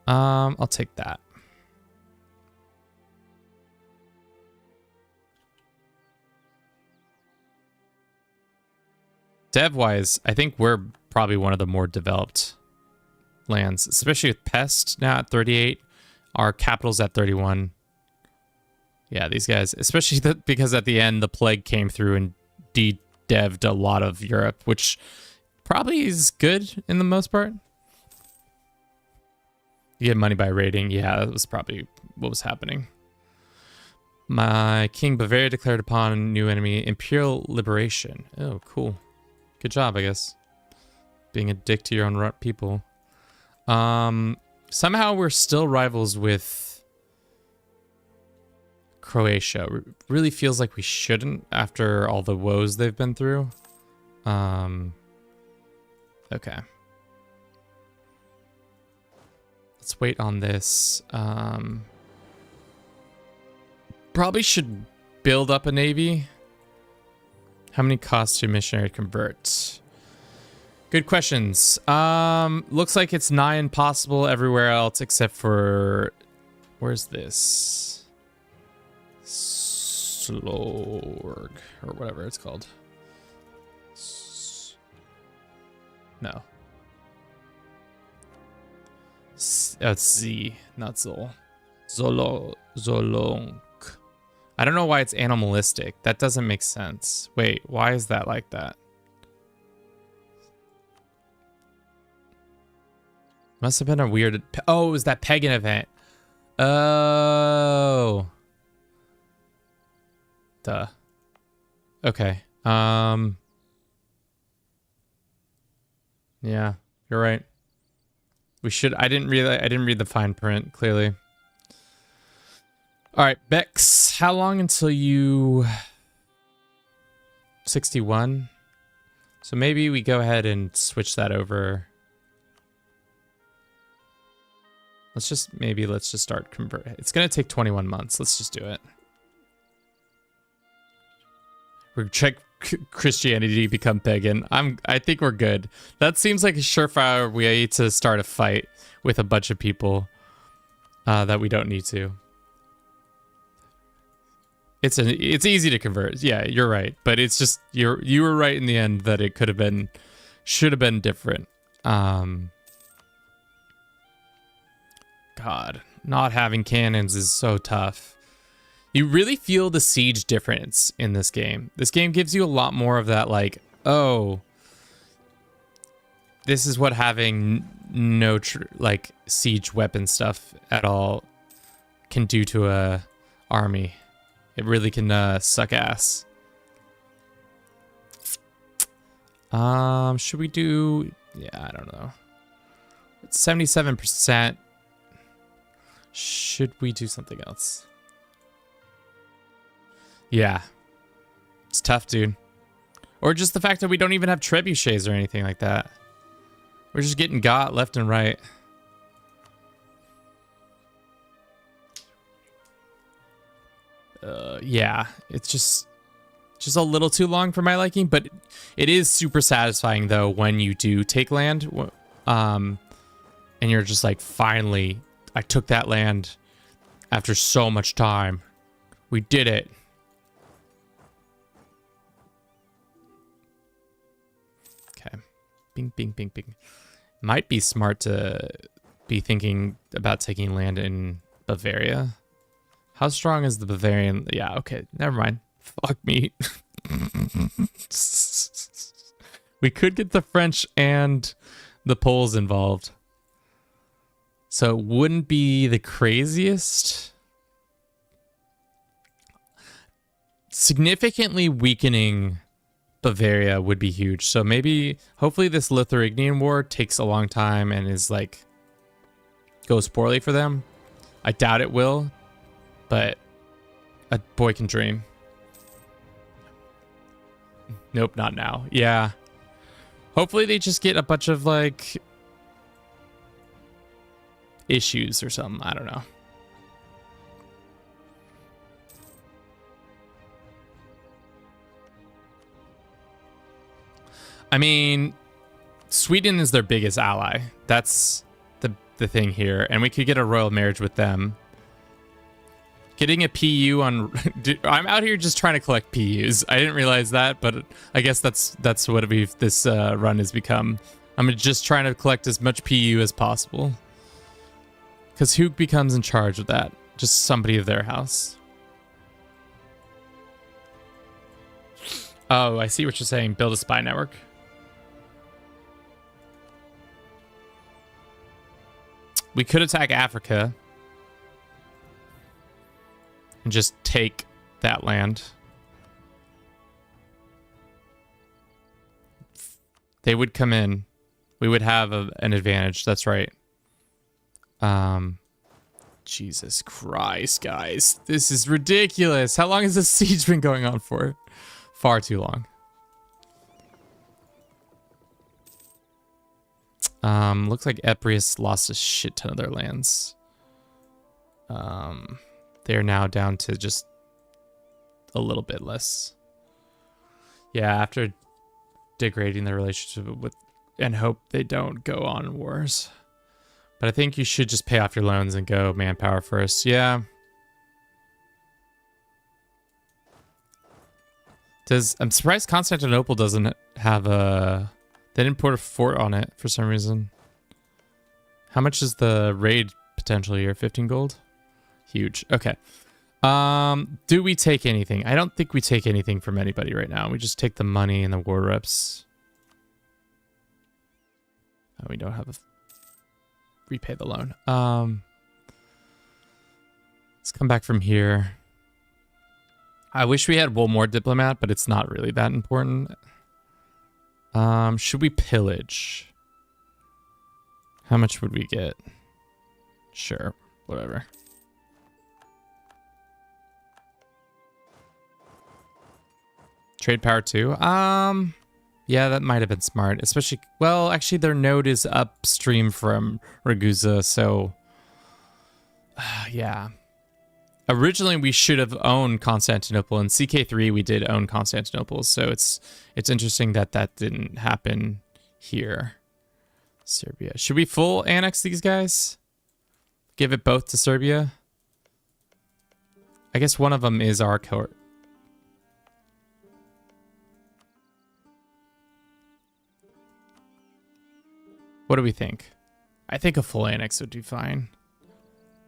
I'll take that. Dev-wise, I think we're probably one of the more developed lands, especially with Pest now at 38. Our capital's at 31. Yeah, these guys, especially because at the end the plague came through and devved a lot of Europe, which probably is good in the most part. You get money by raiding. Yeah, that was probably what was happening. My King Bavaria declared upon a new enemy Imperial Liberation. Oh, cool. Good job, I guess. Being a dick to your own people. Somehow we're still rivals with Croatia. Really feels like we shouldn't after all the woes they've been through. Okay. Let's wait on this. Probably should build up a navy. How many costs to missionary convert? Good questions. Looks like it's nigh impossible everywhere else except for... Where's this? Slorg, or whatever it's called. No. It's Z, not Zol. Zolonk. I don't know why it's animalistic. That doesn't make sense. Wait, why is that like that? Must have been a weird... Oh, it was that pagan event. Oh. Duh. Okay. Yeah, you're right. We should... I didn't read the fine print, clearly. All right, Bex, how long until you... 61? So maybe we go ahead and switch that over. Let's just start convert. It's going to take 21 months. Let's just do it. We're check Christianity become pagan. I think we're good. That seems like a surefire way to start a fight with a bunch of people that we don't need to. It's easy to convert. Yeah, you're right. But it's just you were right in the end that it should have been different. God, not having cannons is so tough. You really feel the siege difference in this game. This game gives you a lot more of that, like, oh, this is what having no like siege weapon stuff at all can do to a army. It really can suck ass. Should we do... Yeah, I don't know. It's 77%. Should we do something else? Yeah. It's tough, dude. Or just the fact that we don't even have trebuchets or anything like that. We're just getting got left and right. Yeah, it's just a little too long for my liking, but it is super satisfying though when you do take land, and you're just like, finally, I took that land after so much time. We did it. Okay, bing, bing, bing, bing. Might be smart to be thinking about taking land in Bavaria. How strong is the Bavarian? Yeah, okay, never mind. Fuck me. We could get the French and the Poles involved. So it wouldn't be the craziest. Significantly weakening Bavaria would be huge. So maybe, hopefully this Lithuanian war takes a long time and is like, goes poorly for them. I doubt it will. But a boy can dream. Nope, not now. Yeah. Hopefully they just get a bunch of like issues or something. I don't know. I mean, Sweden is their biggest ally. That's the thing here. And we could get a royal marriage with them. Getting a PU on... I'm out here just trying to collect PUs. I didn't realize that, but I guess that's what this run has become. I'm just trying to collect as much PU as possible. Because who becomes in charge of that? Just somebody of their house. Oh, I see what you're saying. Build a spy network. We could attack Africa and just take that land. They would come in. We would have an advantage. That's right. Jesus Christ, guys. This is ridiculous. How long has this siege been going on for? Far too long. Looks like Eprius lost a shit ton of their lands. They are now down to just a little bit less. Yeah, after degrading their relationship with, and hope they don't go on wars. But I think you should just pay off your loans and go manpower first. Yeah. I'm surprised Constantinople doesn't have a... They didn't put a fort on it for some reason. How much is the raid potential here? 15 gold? Huge. Okay. Do we take anything? I don't think we take anything from anybody right now. We just take the money and the war reps. Oh, we don't have a... repay the loan. Let's come back from here. I wish we had one more diplomat, but it's not really that important. Should we pillage? How much would we get? Sure, whatever. Trade power 2. Yeah, that might have been smart, especially, well, actually their node is upstream from Ragusa, so yeah. Originally we should have owned Constantinople. In CK3 we did own Constantinople, so it's interesting that that didn't happen here. Serbia. Should we full annex these guys? Give it both to Serbia? I guess one of them is our court. What do we think? I think a full annex would do fine.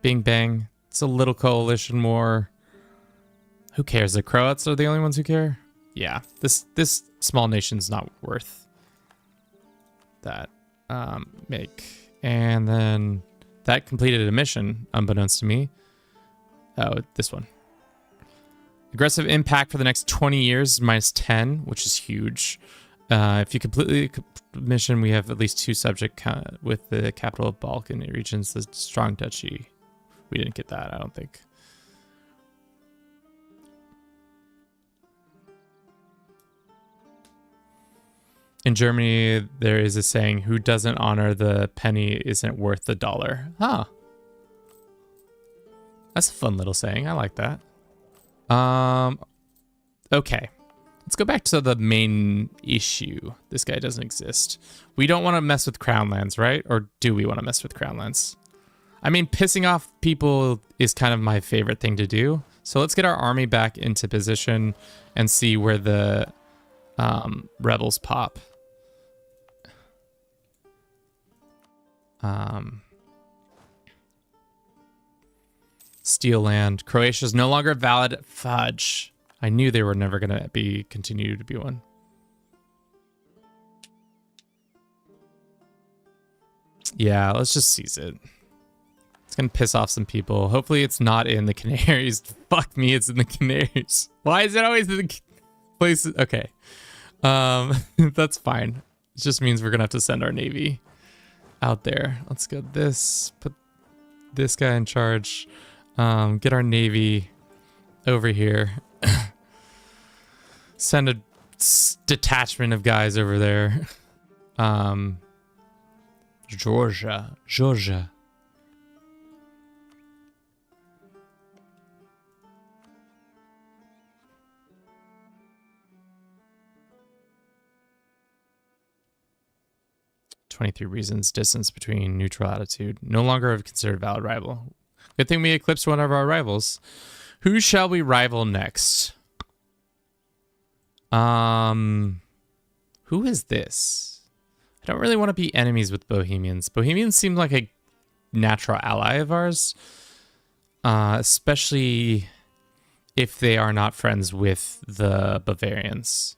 Bing bang. It's a little coalition war. Who cares? The Croats are the only ones who care? Yeah, this small nation's not worth that. Make. And then that completed a mission, unbeknownst to me. Oh, this one. Aggressive impact for the next 20 years, -10, which is huge. If you completely mission, we have at least 2 subject with the capital of Balkan regions, the strong duchy. We didn't get that, I don't think. In Germany, there is a saying, who doesn't honor the penny isn't worth the dollar. Huh. That's a fun little saying. I like that. Okay. Let's go back to the main issue. This guy doesn't exist. We don't want to mess with crown lands, right? Or do we want to mess with crown lands? I mean, pissing off people is kind of my favorite thing to do. So let's get our army back into position and see where the rebels pop. Steel land. Croatia's no longer valid. Fudge. I knew they were never going to continue to be one. Yeah, let's just seize it. It's going to piss off some people. Hopefully it's not in the Canaries. Fuck me, it's in the Canaries. Why is it always in the places? Okay. That's fine. It just means we're going to have to send our navy out there. Let's go this. Put this guy in charge. Get our navy over here. Send a detachment of guys over there. Georgia. 23 reasons. Distance between neutral attitude. No longer considered valid rival. Good thing we eclipsed one of our rivals. Who shall we rival next? Who is this? I don't really want to be enemies with Bohemians. Bohemians seem like a natural ally of ours. Especially if they are not friends with the Bavarians.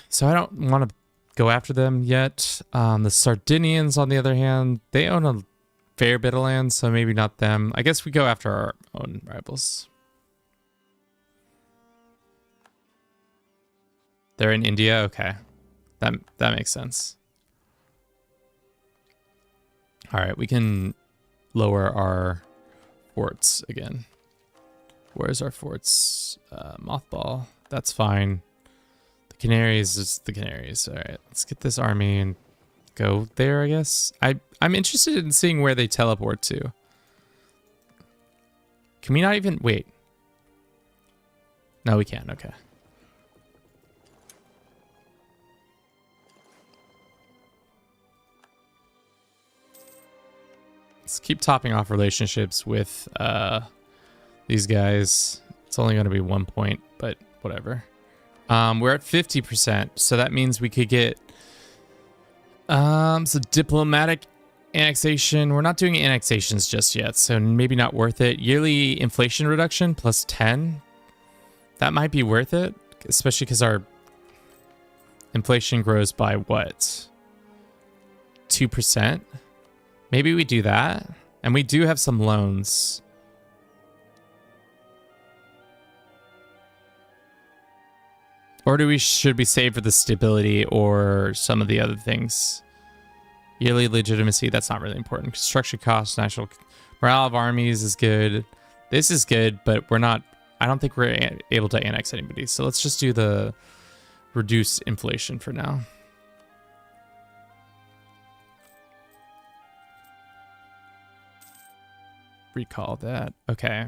So I don't want to go after them yet. The Sardinians, on the other hand, they own a fair bit of land, so maybe not them. I guess we go after our own rivals. They're in India? Okay. That makes sense. All right, we can lower our forts again. Where's our forts? Mothball. That's fine. The Canaries is the Canaries. All right, let's get this army and go there, I guess. I'm interested in seeing where they teleport to. Can we not even... Wait. No, we can't. Okay. Let's keep topping off relationships with these guys. It's only going to be 1 point, but whatever. We're at 50%, so that means we could get so diplomatic annexation. We're not doing annexations just yet, so maybe not worth it. Yearly inflation reduction plus 10. That might be worth it, especially because our inflation grows by what? 2%? Maybe we do that. And we do have some loans. Or should we save for the stability or some of the other things? Yearly legitimacy, that's not really important. Construction costs, national morale of armies is good. This is good, but I don't think we're able to annex anybody. So let's just do the reduce inflation for now. Recall that. Okay.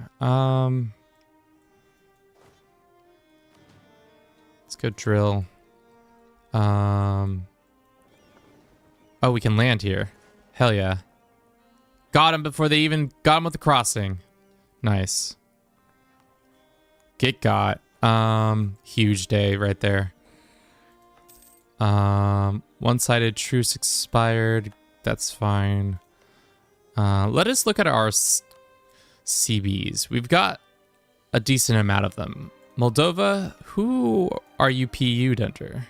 Let's go drill. Oh, we can land here. Hell yeah. Got him before they even got him with the crossing. Nice. Get got. Huge day right there. One-sided truce expired. That's fine. Let us look at our CBs. We've got a decent amount of them. Moldova, who are you PU'd under?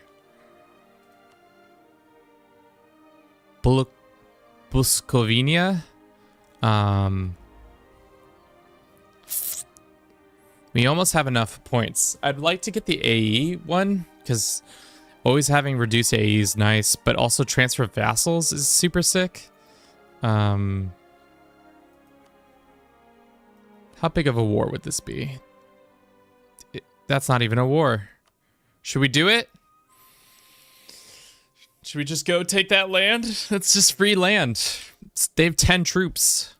Buscovina? We almost have enough points. I'd like to get the AE one, because always having reduced AE is nice, but also transfer vassals is super sick. How big of a war would this be? That's not even a war. Should we do it? Should we just go take that land? It's just free land. They have 10 troops.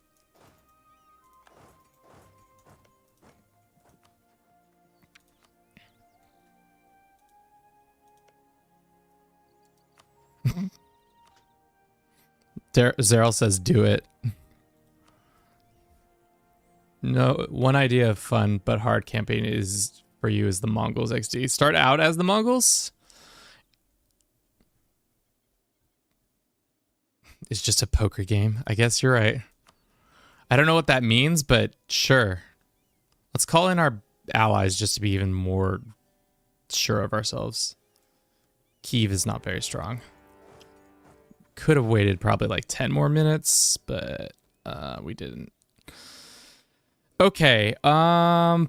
Zerl says do it. No, one idea of fun but hard campaign is for you is the Mongols XD. Start out as the Mongols? It's just a poker game. I guess you're right. I don't know what that means, but sure. Let's call in our allies just to be even more sure of ourselves. Kyiv is not very strong. Could have waited probably like 10 more minutes, but we didn't. Okay, I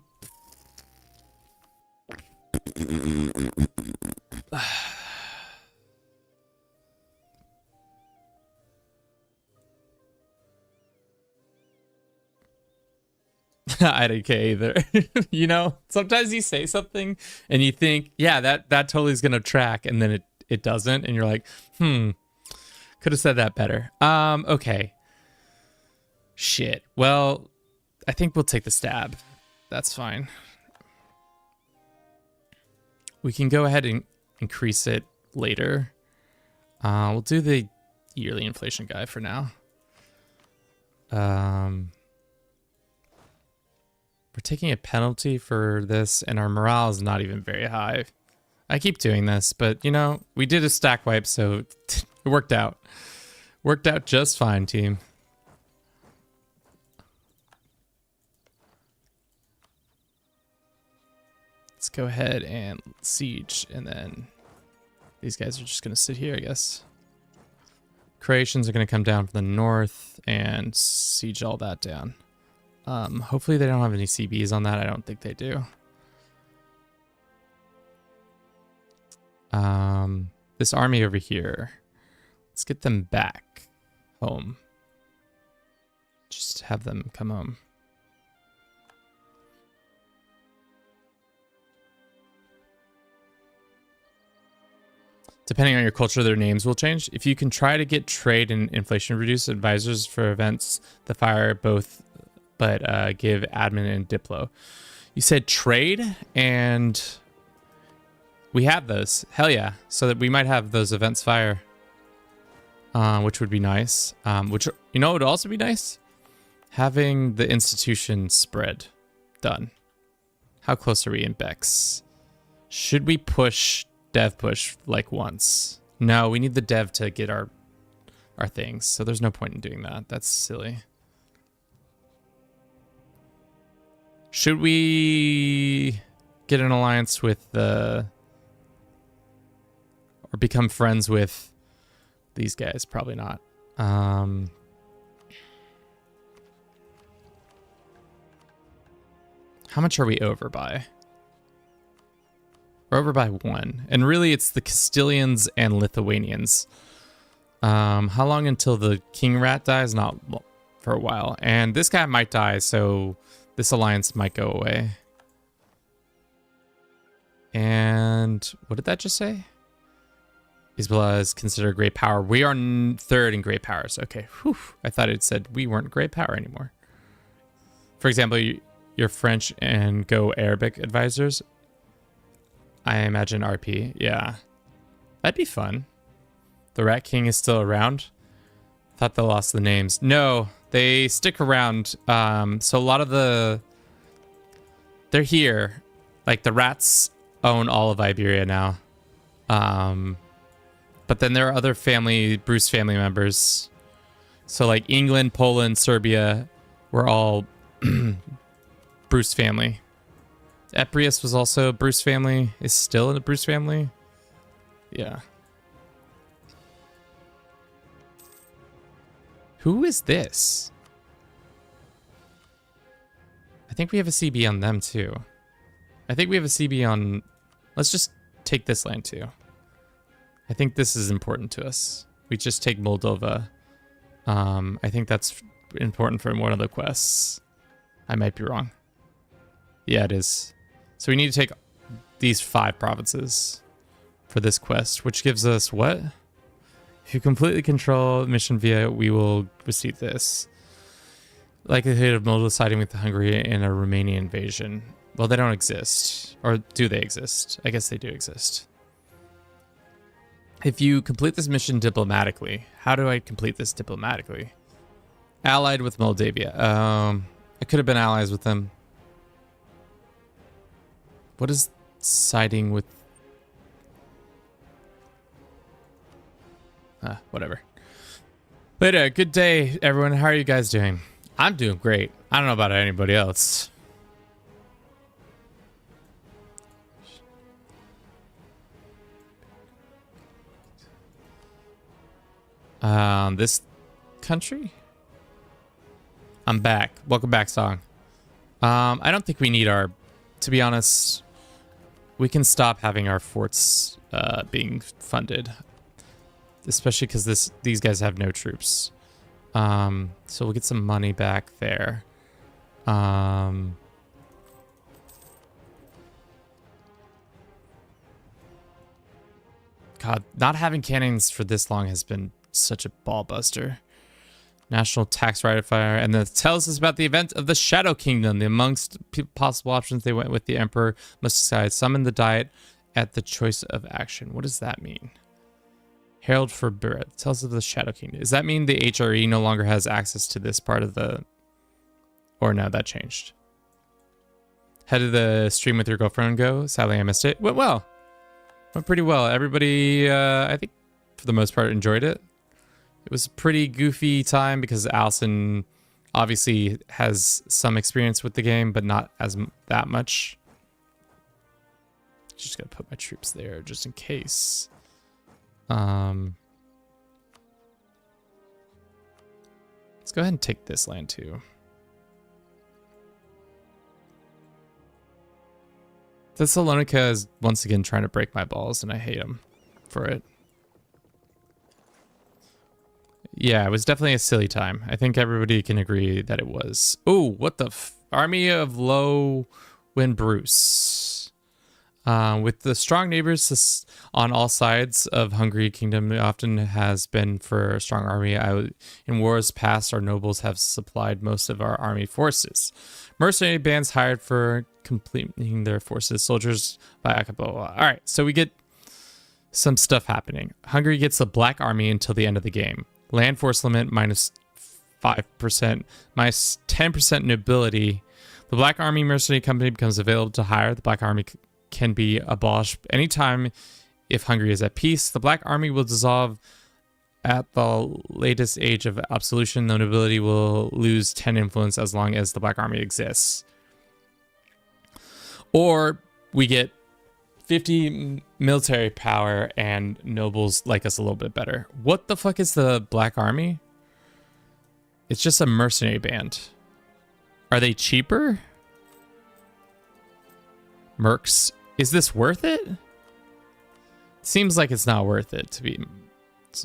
didn't care either. You know, sometimes you say something and you think, yeah, that totally is gonna track, and then it doesn't, and you're like, could have said that better. Okay. Shit. Well, I think we'll take the stab. That's fine. We can go ahead and increase it later. We'll do the yearly inflation guy for now. We're taking a penalty for this, and our morale is not even very high. I keep doing this, but, you know, we did a stack wipe, so it worked out. Worked out just fine, team. Let's go ahead and siege, and then These guys are just going to sit here, I guess. Croatians are going to come down from the north and siege all that down. Hopefully they don't have any CBs on that. I don't think they do. This army over here, let's get them back home. Just have them come home. Depending on your culture, their names will change. If you can try to get trade and inflation reduced, advisors for events that fire both, but give admin and diplo. You said trade, and we have those. Hell yeah. So that we might have those events fire, which would be nice. Which, you know, would also be nice? Having the institution spread done. How close are we in Bex? Should we push dev push like once? No, we need the dev to get our things. So there's no point in doing that. That's silly. Should we get an alliance with the... or become friends with these guys? Probably not. How much are we over by? We're over by 1. And really, it's the Castilians and Lithuanians. How long until the King Rat dies? Not for a while. And this guy might die, so this alliance might go away. And what did that just say? Hezbollah is considered great power. We are 3rd in great powers. Okay. Whew. I thought it said we weren't great power anymore. For example, your French and Go Arabic advisors. I imagine RP. Yeah. That'd be fun. The Rat King is still around. Thought they lost the names. No, they stick around. So a lot of the... they're here. Like the rats own all of Iberia now. But then there are other Bruce family members. So like England, Poland, Serbia were all Bruce family. Eprius was also Bruce family. Is still in the Bruce family. Yeah. Who is this? I think we have a CB on them too. I think we have a CB on... let's just take this land too. I think this is important to us. We just take Moldova. I think that's important for one of the quests. I might be wrong. Yeah, it is. So we need to take these 5 provinces for this quest, which gives us what? If you completely control the mission via, we will receive this. Likelihood of Moldova siding with Hungary in a Romanian invasion. Well, they don't exist. Or do they exist? I guess they do exist. If you complete this mission diplomatically, how do I complete this diplomatically? Allied with Moldavia. I could have been allies with them. What is siding with? Whatever. Later. Good day, everyone. How are you guys doing? I'm doing great. I don't know about anybody else. This country? I'm back. Welcome back, Song. I don't think we need our... to be honest, we can stop having our forts being funded. Especially because these guys have no troops. So we'll get some money back there. God, not having cannons for this long has been such a ball buster. National tax ratifier, and then it tells us about the event of the Shadow Kingdom. The amongst possible options, they went with the Emperor must decide. Summon the Diet at the choice of action. What does that mean? Herald for Buret tells us of the Shadow Kingdom. Does that mean the HRE no longer has access to this part of the... or no, that changed. How did the stream with your girlfriend go? Sadly, I missed it. Went well. Went pretty well. Everybody, I think, for the most part, enjoyed it. It was a pretty goofy time because Allison obviously has some experience with the game, but not that much. Just gotta put my troops there just in case. Let's go ahead and take this land too. Thessalonica is once again trying to break my balls, and I hate him for it. Yeah, it was definitely a silly time. I think everybody can agree that it was. Oh, what the Army of Low Wind Bruce. With the strong neighbors on all sides of Hungary Kingdom, it often has been for a strong army. In wars past, our nobles have supplied most of our army forces. Mercenary bands hired for completing their forces. Soldiers by blah, blah, blah. All right, so we get some stuff happening. Hungary gets a black army until the end of the game. Land force limit minus 5%, minus 10% nobility. The Black Army Mercenary Company becomes available to hire. The Black Army can be abolished anytime if Hungary is at peace. The Black Army will dissolve at the latest age of absolution. The nobility will lose 10 influence as long as the Black Army exists. Or we get 50 military power and nobles like us a little bit better. What the fuck is the Black Army? It's just a mercenary band. Are they cheaper? Mercs. Is this worth it? Seems like it's not worth it to be,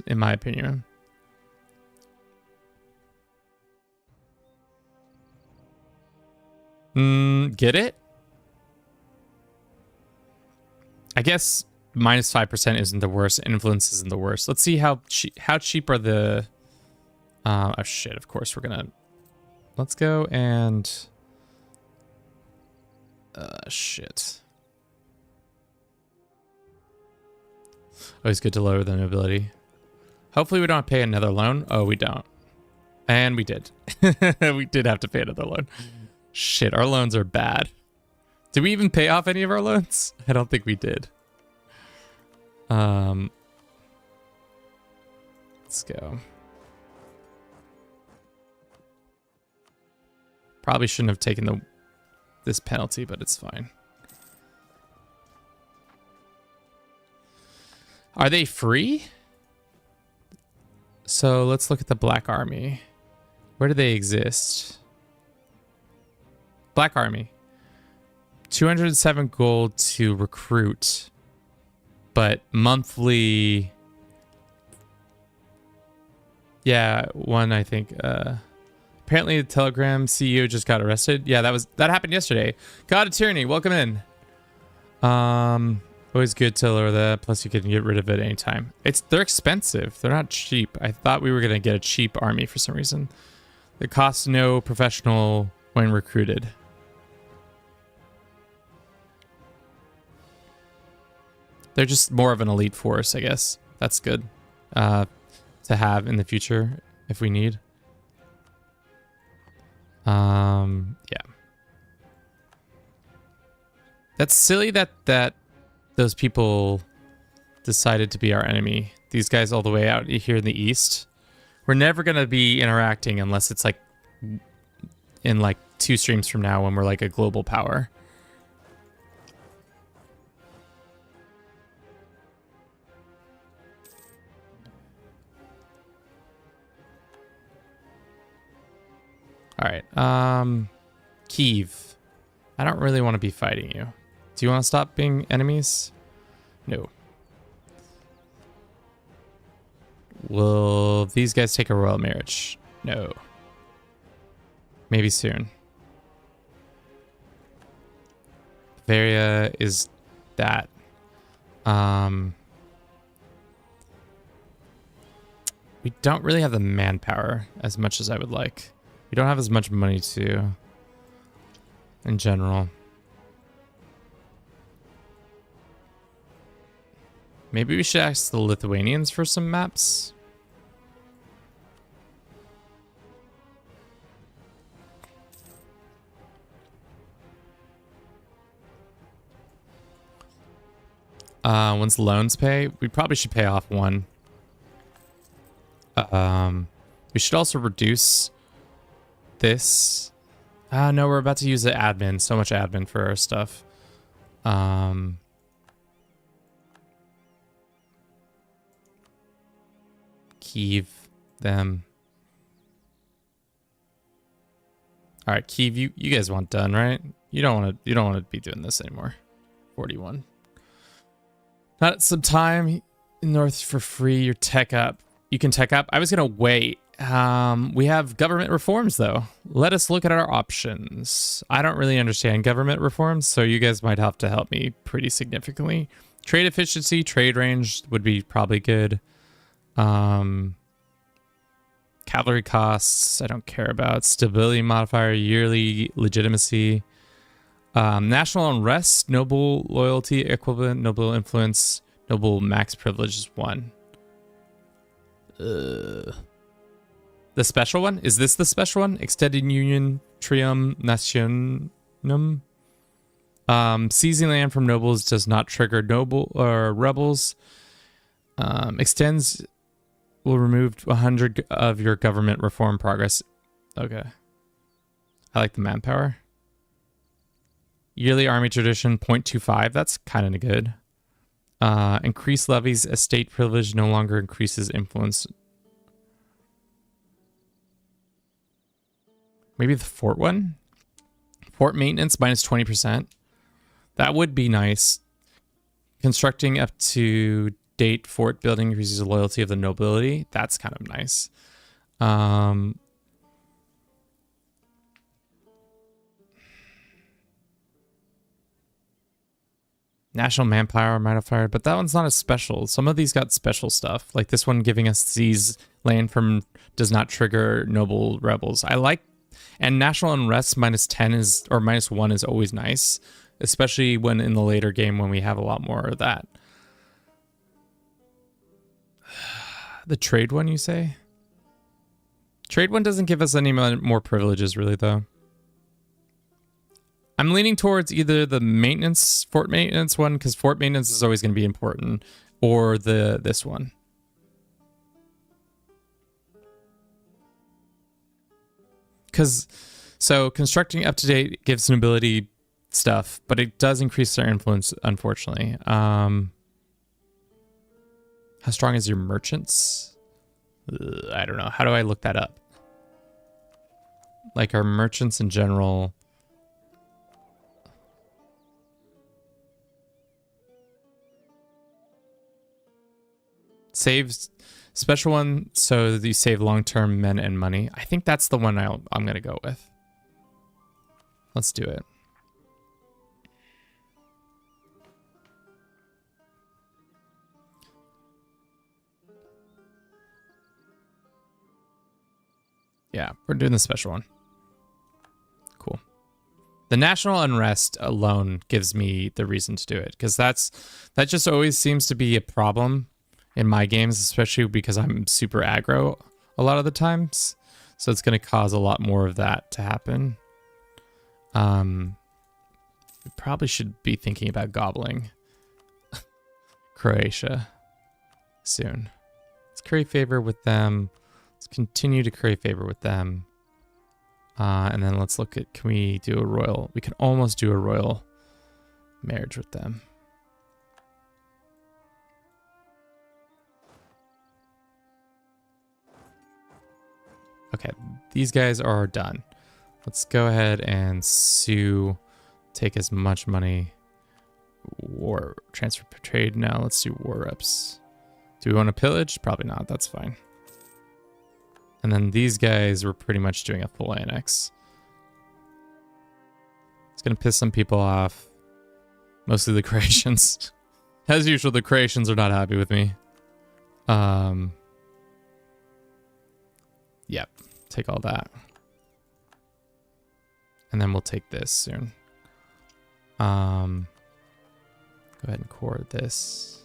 in my opinion. Get it? I guess minus 5% isn't the worst. Influence isn't the worst. Let's see how cheap are the... oh shit, of course we're gonna... Let's go and... shit. Always good to lower the nobility. Hopefully we don't pay another loan. Oh, we don't. And we did. We did have to pay another loan. Shit, our loans are bad. Did we even pay off any of our loans? I don't think we did. Let's go. Probably shouldn't have taken this penalty, but it's fine. Are they free? So let's look at the Black Army. Where do they exist? Black Army. 207 gold to recruit, but monthly. Yeah, one I think. Apparently, the Telegram CEO just got arrested. Yeah, that happened yesterday. God of Tyranny, welcome in. Always good to lower that. Plus, you can get rid of it anytime. They're expensive. They're not cheap. I thought we were gonna get a cheap army for some reason. It costs no professional when recruited. They're just more of an elite force, I guess. That's good to have in the future if we need. Yeah. That's silly that those people decided to be our enemy. These guys all the way out here in the east. We're never going to be interacting unless it's like in like 2 streams from now when we're like a global power. All right. Kyiv. I don't really want to be fighting you. Do you want to stop being enemies? No. Will these guys take a royal marriage? No. Maybe soon. Bavaria is that. We don't really have the manpower as much as I would like. We don't have as much money to, in general. Maybe we should ask the Lithuanians for some maps. Once loans pay, we probably should pay off one. We should also reduce this. No, we're about to use the admin. So much admin for our stuff. Kyiv them. All right, Kyiv, you guys want done, right? You don't want to be doing this anymore. 41. Not some time in North for free. Your tech up. You can tech up. I was gonna wait. We have government reforms though. Let us look at our options. I don't really understand government reforms, so you guys might have to help me pretty significantly. Trade efficiency, trade range would be probably good. Cavalry costs, I don't care about. Stability modifier, yearly legitimacy. National unrest, noble loyalty equivalent, noble influence, noble max privilege is 1. The special one? Is this the special one? Extended Union Trium Nationum. Seizing land from nobles does not trigger noble or rebels. Extends will remove 100 of your government reform progress. Okay. I like the manpower. Yearly army tradition 0.25. That's kind of good. Increase levies. Estate privilege no longer increases influence. Maybe the fort one? Fort maintenance minus 20%. That would be nice. Constructing up to date fort building increases the loyalty of the nobility. That's kind of nice. National manpower modifier, but that one's not as special. Some of these got special stuff, like this one giving us seize land from does not trigger noble rebels. I like, and national unrest minus 10 is, or minus 1 is always nice, especially when in the later game when we have a lot more of that. The trade one, you say? Trade one doesn't give us any more privileges, really, though. I'm leaning towards either the maintenance, fort maintenance one, because fort maintenance is always going to be important, or this one. Because, so constructing up to date gives nobility stuff, but it does increase their influence, unfortunately. How strong is your merchants? I don't know. How do I look that up? Like our merchants in general. Saves special one so that you save long-term men and money. I think that's the one I'm gonna go with. Let's do it. Yeah, we're doing the special one. Cool. The national unrest alone gives me the reason to do it, because that just always seems to be a problem in my games, especially because I'm super aggro a lot of the times. So it's going to cause a lot more of that to happen. We probably should be thinking about gobbling Croatia soon. Let's curry favor with them. Let's continue to curry favor with them. And then let's look at, can we do a royal? We can almost do a royal marriage with them. Okay, these guys are done. Let's go ahead and sue, take as much money. War, transfer per trade. Now let's do war reps. Do we want to pillage? Probably not, that's fine. And then these guys were pretty much doing a full annex. It's gonna piss some people off. Mostly the Croatians. As usual, the Croatians are not happy with me. Yep, take all that. And then we'll take this soon. Go ahead and core this.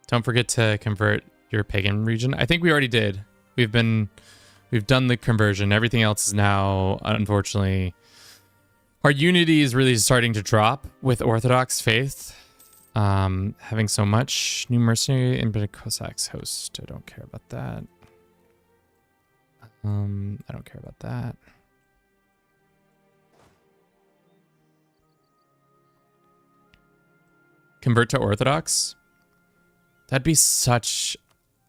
Don't forget to convert your pagan region. I think we already did. We've done the conversion. Everything else is now, unfortunately, our unity is really starting to drop with Orthodox faith. Having so much new mercenary and Cossacks host. I don't care about that. I don't care about that. Convert to Orthodox. That'd be such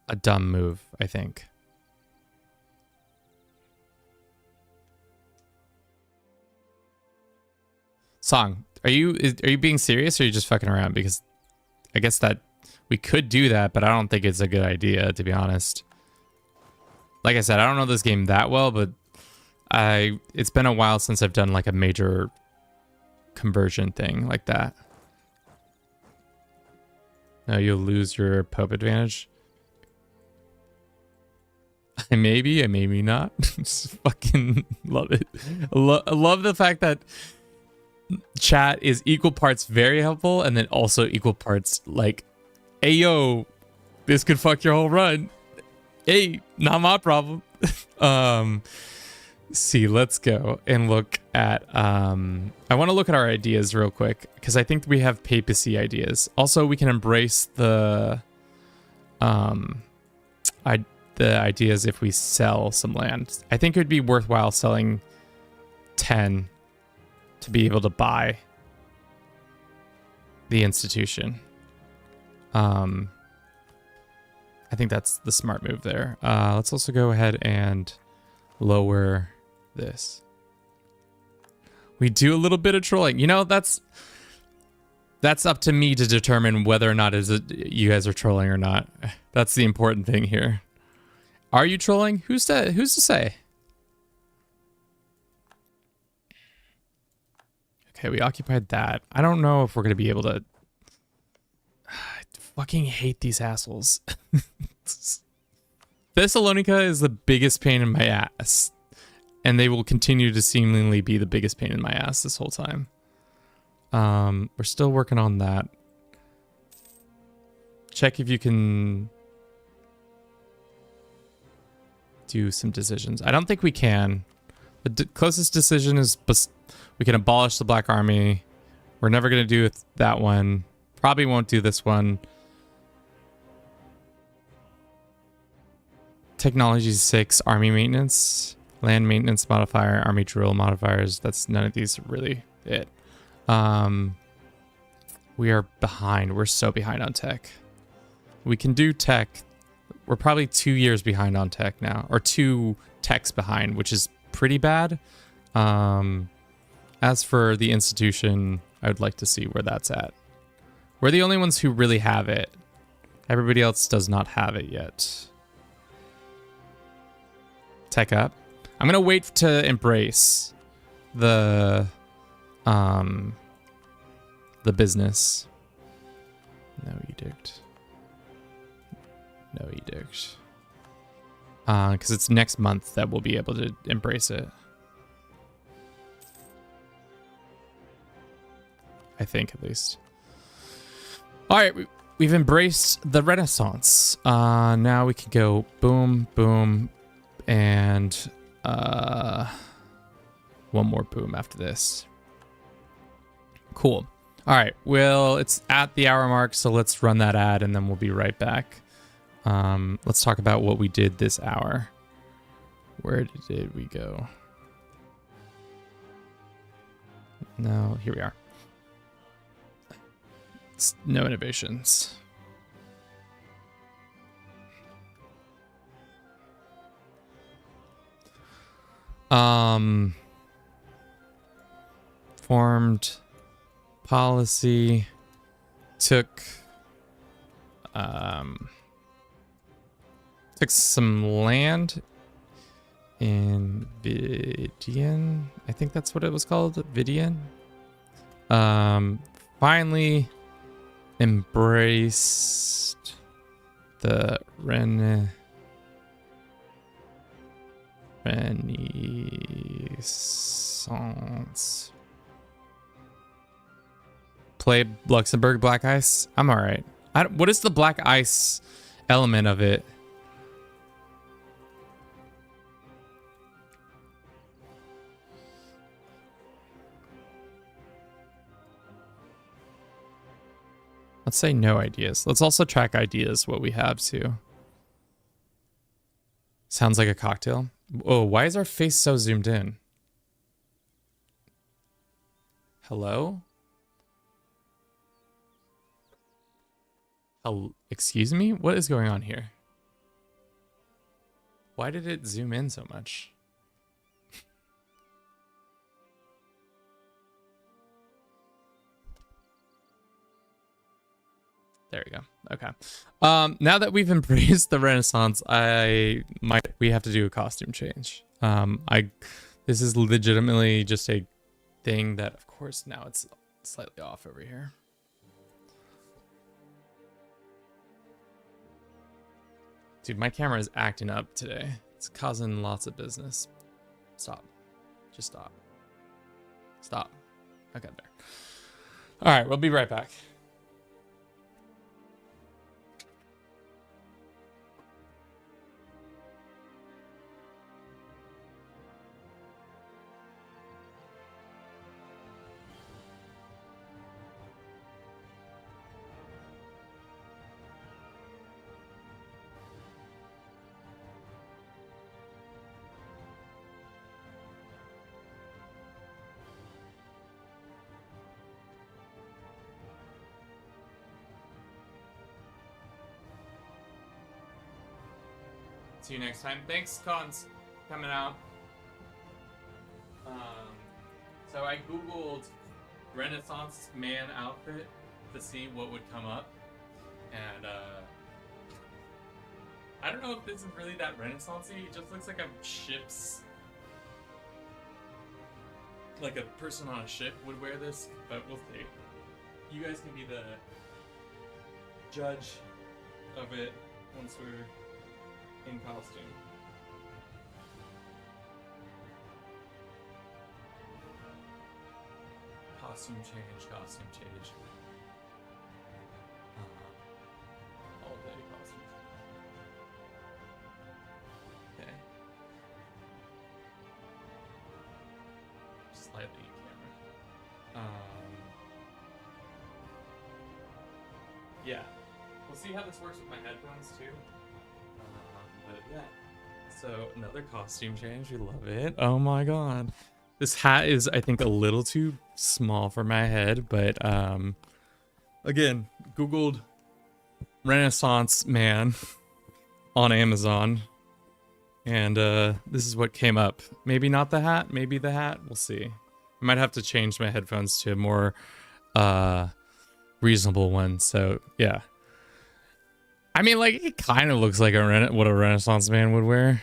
a dumb move, I think. Song, are you being serious or are you just fucking around? Because I guess that we could do that, but I don't think it's a good idea, to be honest. Like I said, I don't know this game that well, but it's been a while since I've done like a major conversion thing like that. No, you'll lose your Pope advantage. I maybe not. Just fucking love it. I love the fact that chat is equal parts very helpful and then also equal parts like, hey yo, this could fuck your whole run. Hey, not my problem. See, let's go and look at I want to look at our ideas real quick because I think we have papacy ideas. Also, we can embrace the ideas if we sell some land. I think it would be worthwhile selling 10 to be able to buy the institution. I think that's the smart move there. Let's also go ahead and lower this. We do a little bit of trolling. You know, that's up to me to determine whether or not you guys are trolling or not. That's the important thing here. Are you trolling? Who's to say? Okay, we occupied that. I don't know if we're going to be able to... I fucking hate these assholes. Thessalonica is the biggest pain in my ass. And they will continue to seemingly be the biggest pain in my ass this whole time. We're still working on that. Check if you can do some decisions. I don't think we can. The closest decision is we can abolish the Black Army. We're never going to do that one. Probably won't do this one. Technology 6, army maintenance, land maintenance modifier, army drill modifiers. That's none of these really it. We are behind. We're so behind on tech. We can do tech. We're probably 2 years behind on tech now, or 2 techs behind, which is pretty bad. As for the institution, I would like to see where that's at. We're the only ones who really have it. Everybody else does not have it yet. Tech up. I'm gonna wait to embrace the business. No edict. No edict. Because it's next month that we'll be able to embrace it. I think, at least. All right, we've embraced the Renaissance. Now we can go boom, boom, and one more boom after this. Cool. All right, well, it's at the hour mark, so let's run that ad and then we'll be right back. Let's talk about what we did this hour. Where did we go? No, here we are. No innovations. Formed policy, took some land in Vidian. I think that's what it was called, Vidian. Finally embraced the Renaissance. Play Luxembourg Black Ice. I'm all right. What is the Black Ice element of it? Let's say no ideas. Let's also track ideas, what we have too. Sounds like a cocktail. Oh, why is our face so zoomed in? Hello? Oh, excuse me? What is going on here? Why did it zoom in so much? There we go. Okay. Now that we've embraced the Renaissance, we have to do a costume change. This is legitimately just a thing that, of course, now it's slightly off over here. Dude, my camera is acting up today. It's causing lots of business. Stop. Just stop. Stop. Okay, there. All right, we'll be right back. See you next time. Thanks, Cons, coming out. So I googled Renaissance man outfit to see what would come up, and I don't know if this is really that Renaissance-y. It just looks like a ship's, like a person on a ship would wear this, but we'll see. You guys can be the judge of it once we're in costume. Costume change, costume change. All day costume. Okay. Slightly camera. Yeah. We'll see how this works with my headphones too. But yeah, so another costume change. We love it. Oh my god, this hat is, I think, a little too small for my head. But again, googled Renaissance man on Amazon, and this is what came up. Maybe not the hat, maybe the hat. We'll see. I might have to change my headphones to a more reasonable one. So yeah. I mean, like, it kind of looks like what a Renaissance man would wear,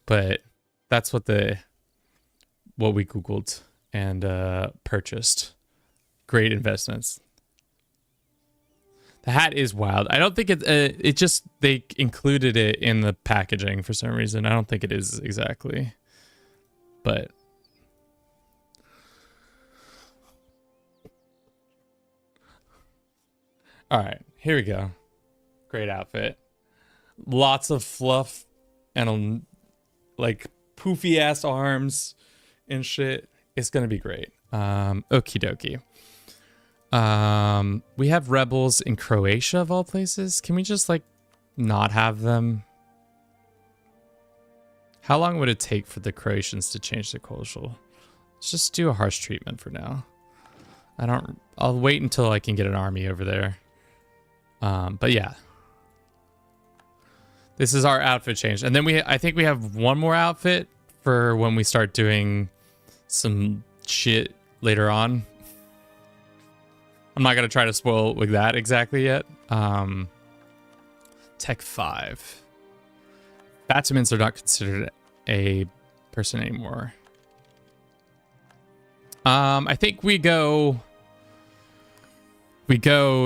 but that's what we googled and purchased. Great investments. The hat is wild. I don't think it just, they included it in the packaging for some reason. I don't think it is exactly, but all right, here we go. Great outfit. Lots of fluff and like poofy ass arms and shit. It's gonna be great. Okie dokie. We have rebels in Croatia of all places. Can we just like not have them? How long would it take for the Croatians to change their culture? Let's just do a harsh treatment for now. I'll wait until I can get an army over there. But yeah. This is our outfit change. And then I think we have one more outfit for when we start doing some shit later on. I'm not going to try to spoil with that exactly yet. Tech 5. Batsmen are not considered a person anymore. I think we go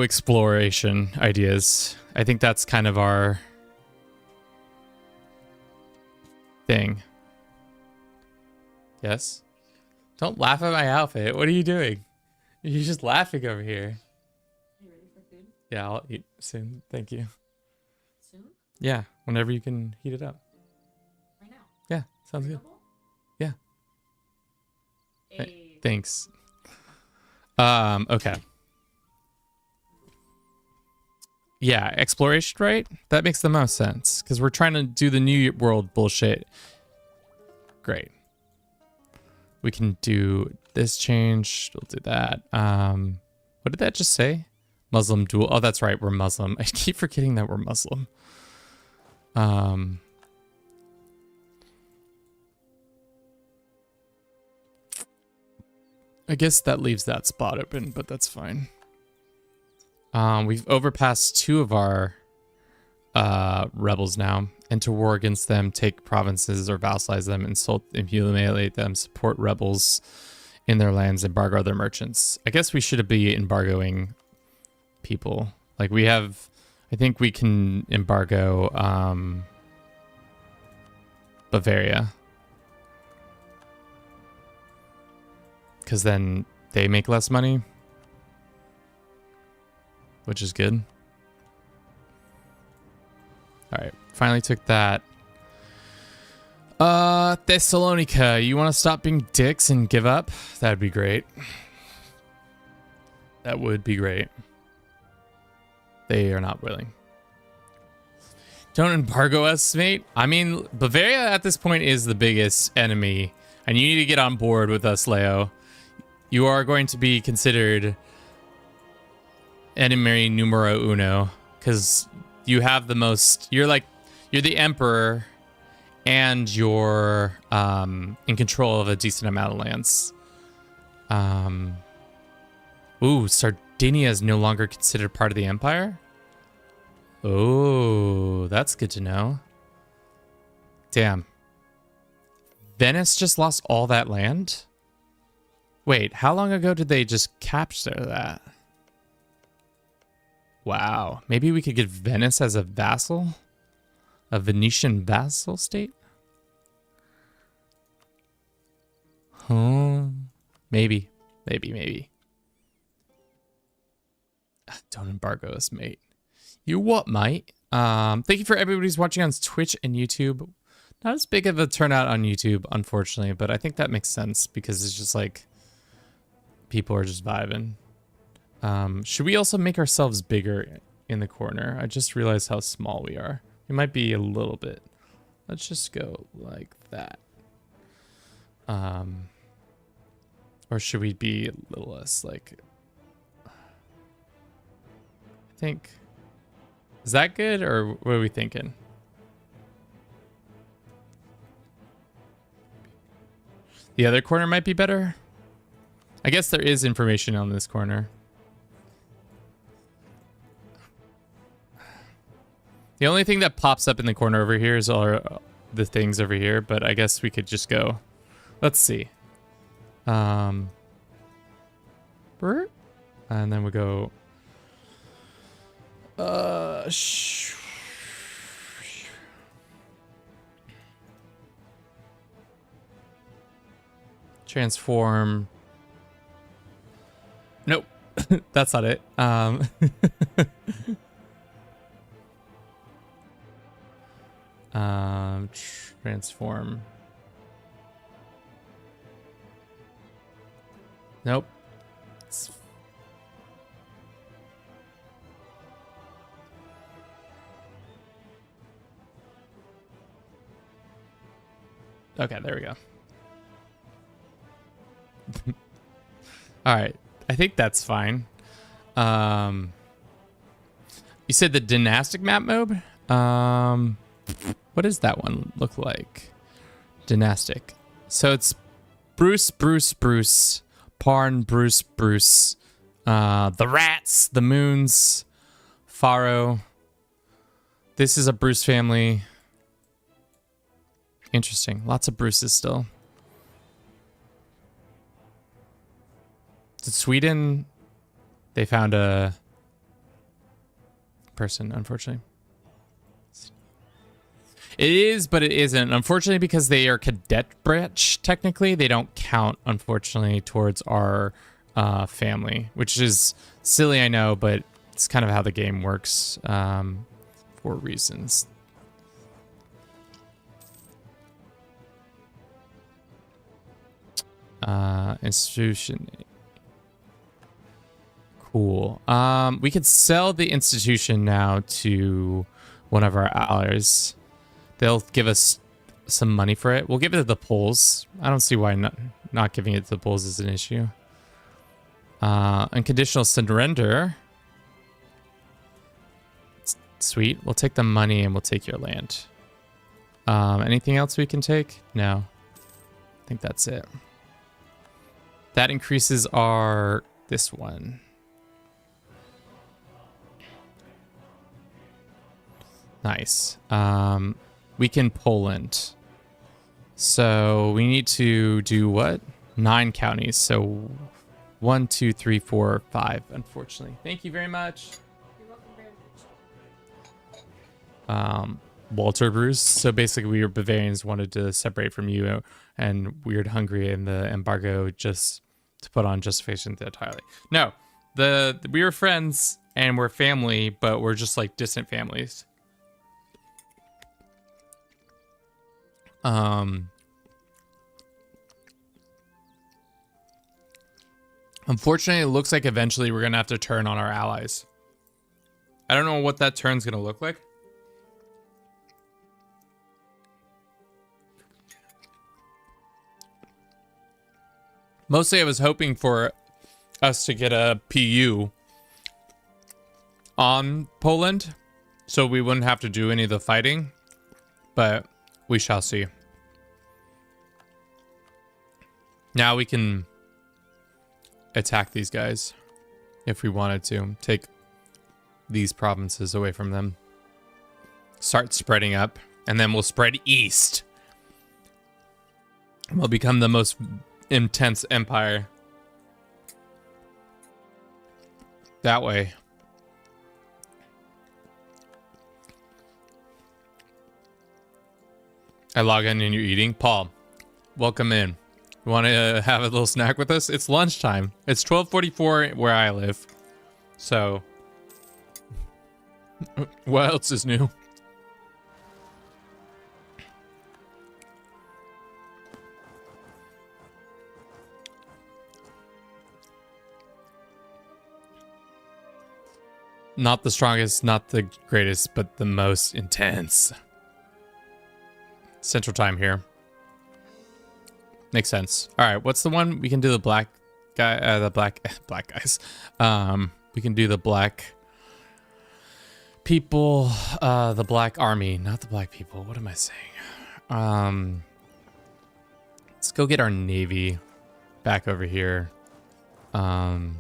exploration ideas. I think that's kind of our thing. Yes? Don't laugh at my outfit. What are you doing? You're just laughing over here. Are you ready for food? Yeah, I'll eat soon. Thank you. Soon? Yeah, whenever you can heat it up. Right now? Yeah, sounds good. Yeah. Hey. Thanks. Okay. Yeah, exploration, right? That makes the most sense because we're trying to do the New World bullshit. Great. We can do this change. We'll do that. What did that just say? Muslim dual. Oh, that's right. We're Muslim. I keep forgetting that we're Muslim. I guess that leaves that spot open, but that's fine. We've overpassed 2 of our rebels now. Enter war against them, take provinces or vassalize them, insult and humiliate them, support rebels in their lands, embargo their merchants. I guess we should be embargoing people. Like we have, I think we can embargo Bavaria. Because then they make less money. Which is good. Alright, finally took that. Thessalonica, you want to stop being dicks and give up? That'd be great. That would be great. They are not willing. Don't embargo us, mate. I mean, Bavaria at this point is the biggest enemy. And you need to get on board with us, Leo. You are going to be considered enemy numero uno. Because you have the most... You're the emperor... And you're in control of a decent amount of lands. Ooh, Sardinia is no longer considered part of the empire? Oh, that's good to know. Damn. Venice just lost all that land? Wait, how long ago did they just capture that? Wow. Maybe we could get Venice as a vassal? A Venetian vassal state? Maybe. Don't embargo us, mate. You what, mate? Thank you for everybody who's watching on Twitch and YouTube. Not as big of a turnout on YouTube, unfortunately, but I think that makes sense because it's just like people are just vibing. Should we also make ourselves bigger in the corner? I just realized how small we are. We might be a little bit. Let's just go like that. Or should we be a little less like... I think... Is that good or what are we thinking? The other corner might be better. I guess there is information on this corner. The only thing that pops up in the corner over here is all the things over here, but I guess we could just go. Let's see. And then we go. Transform. Nope, that's not it. Transform. Nope. Okay, there we go. All right, I think that's fine. You said the dynastic map mode? What does that one look like? Dynastic. So it's Bruce, Parn, Bruce, the rats, the moons, Faro. This is a Bruce family. Interesting. Lots of Bruces still. Did Sweden? They found a person, unfortunately. It is, but it isn't. Unfortunately, because they are cadet branch, technically, they don't count, unfortunately, towards our family, which is silly, I know, but it's kind of how the game works for reasons. Institution. Cool. We could sell the institution now to one of our allies. They'll give us some money for it. We'll give it to the Poles. I don't see why not giving it to the Poles is an issue. Unconditional surrender. Sweet. We'll take the money and we'll take your land. Anything else we can take? No. I think that's it. That increases our... this one. Nice. We can Poland. So we need to do what? 9 counties. So 1, 2, 3, 4, 5, unfortunately. Thank you very much. You're welcome very much. Walter Bruce. So basically we were Bavarians wanted to separate from you and weird Hungary and the embargo just to put on justification entirely. No, we were friends and we're family, but we're just like distant families. Unfortunately, it looks like eventually we're gonna have to turn on our allies. I don't know what that turn's gonna look like. Mostly I was hoping for us to get a PU on Poland so we wouldn't have to do any of the fighting, but we shall see. Now we can attack these guys if we wanted to. Take these provinces away from them. Start spreading up, and then we'll spread east. And we'll become the most intense empire. That way. I log in and you're eating. Paul, welcome in. You want to have a little snack with us? It's lunchtime. It's 12:44 where I live. So, what else is new? Not the strongest, not the greatest, but the most intense. Central time here. Makes sense. All right, what's the one we can do? The black guy, the black guys. We can do the black people, the black army, not the black people. What am I saying? Let's go get our navy back over here. To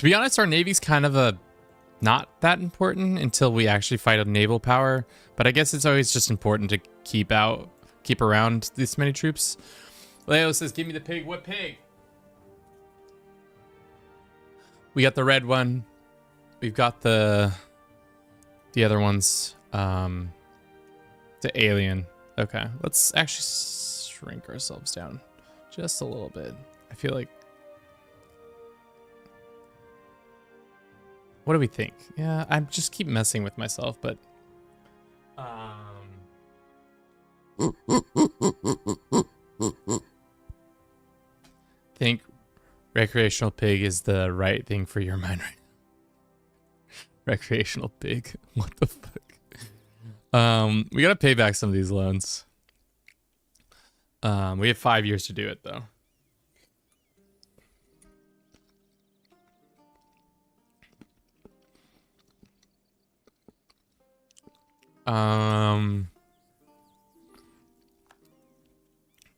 be honest, our navy's kind of not that important until we actually fight a naval power. But I guess it's always just important to keep around this many troops. Leo says, give me the pig. What pig? We got the red one. We've got the other ones. The alien. Okay, let's actually shrink ourselves down just a little bit. I feel like... What do we think? Yeah, I just keep messing with myself, but... think recreational pig is the right thing for your mind right now. Recreational pig. What the fuck? We gotta pay back some of these loans. We have 5 years to do it though.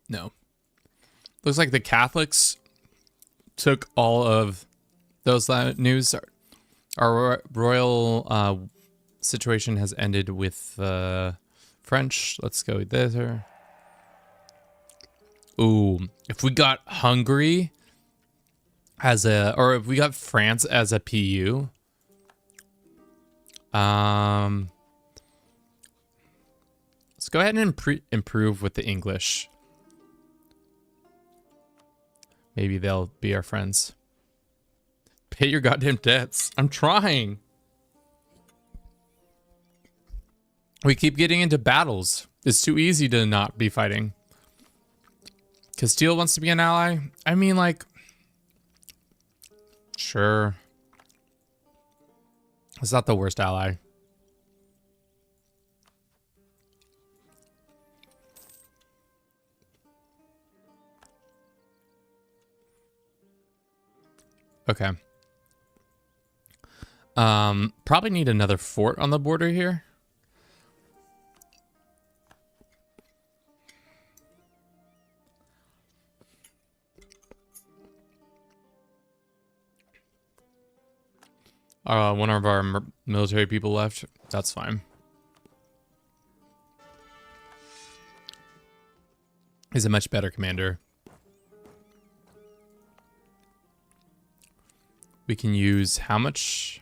No. Looks like the Catholics took all of those news. Our royal situation has ended with French. Let's go with this. Ooh, if we got Hungary as or if we got France as a PU. Let's go ahead and improve with the English. Maybe they'll be our friends. Pay your goddamn debts. I'm trying. We keep getting into battles. It's too easy to not be fighting. Castile wants to be an ally. I mean, like... Sure. It's not the worst ally. Okay. Probably need another fort on the border here. One of our military people left. That's fine. He's a much better commander. We can use how much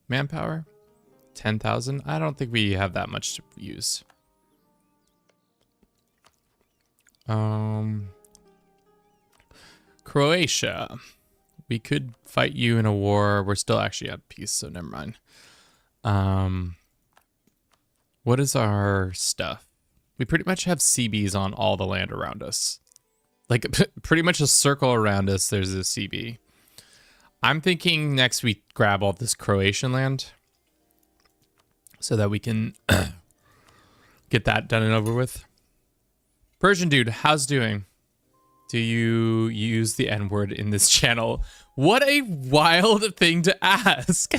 manpower? 10,000? I don't think we have that much to use. Croatia. We could fight you in a war. We're still actually at peace, so never mind. What is our stuff? We pretty much have CBs on all the land around us. Like, pretty much a circle around us, there's a CB. I'm thinking next we grab all this Croatian land so that we can get that done and over with. Persian dude, how's doing? Do you use the N-word in this channel? What a wild thing to ask.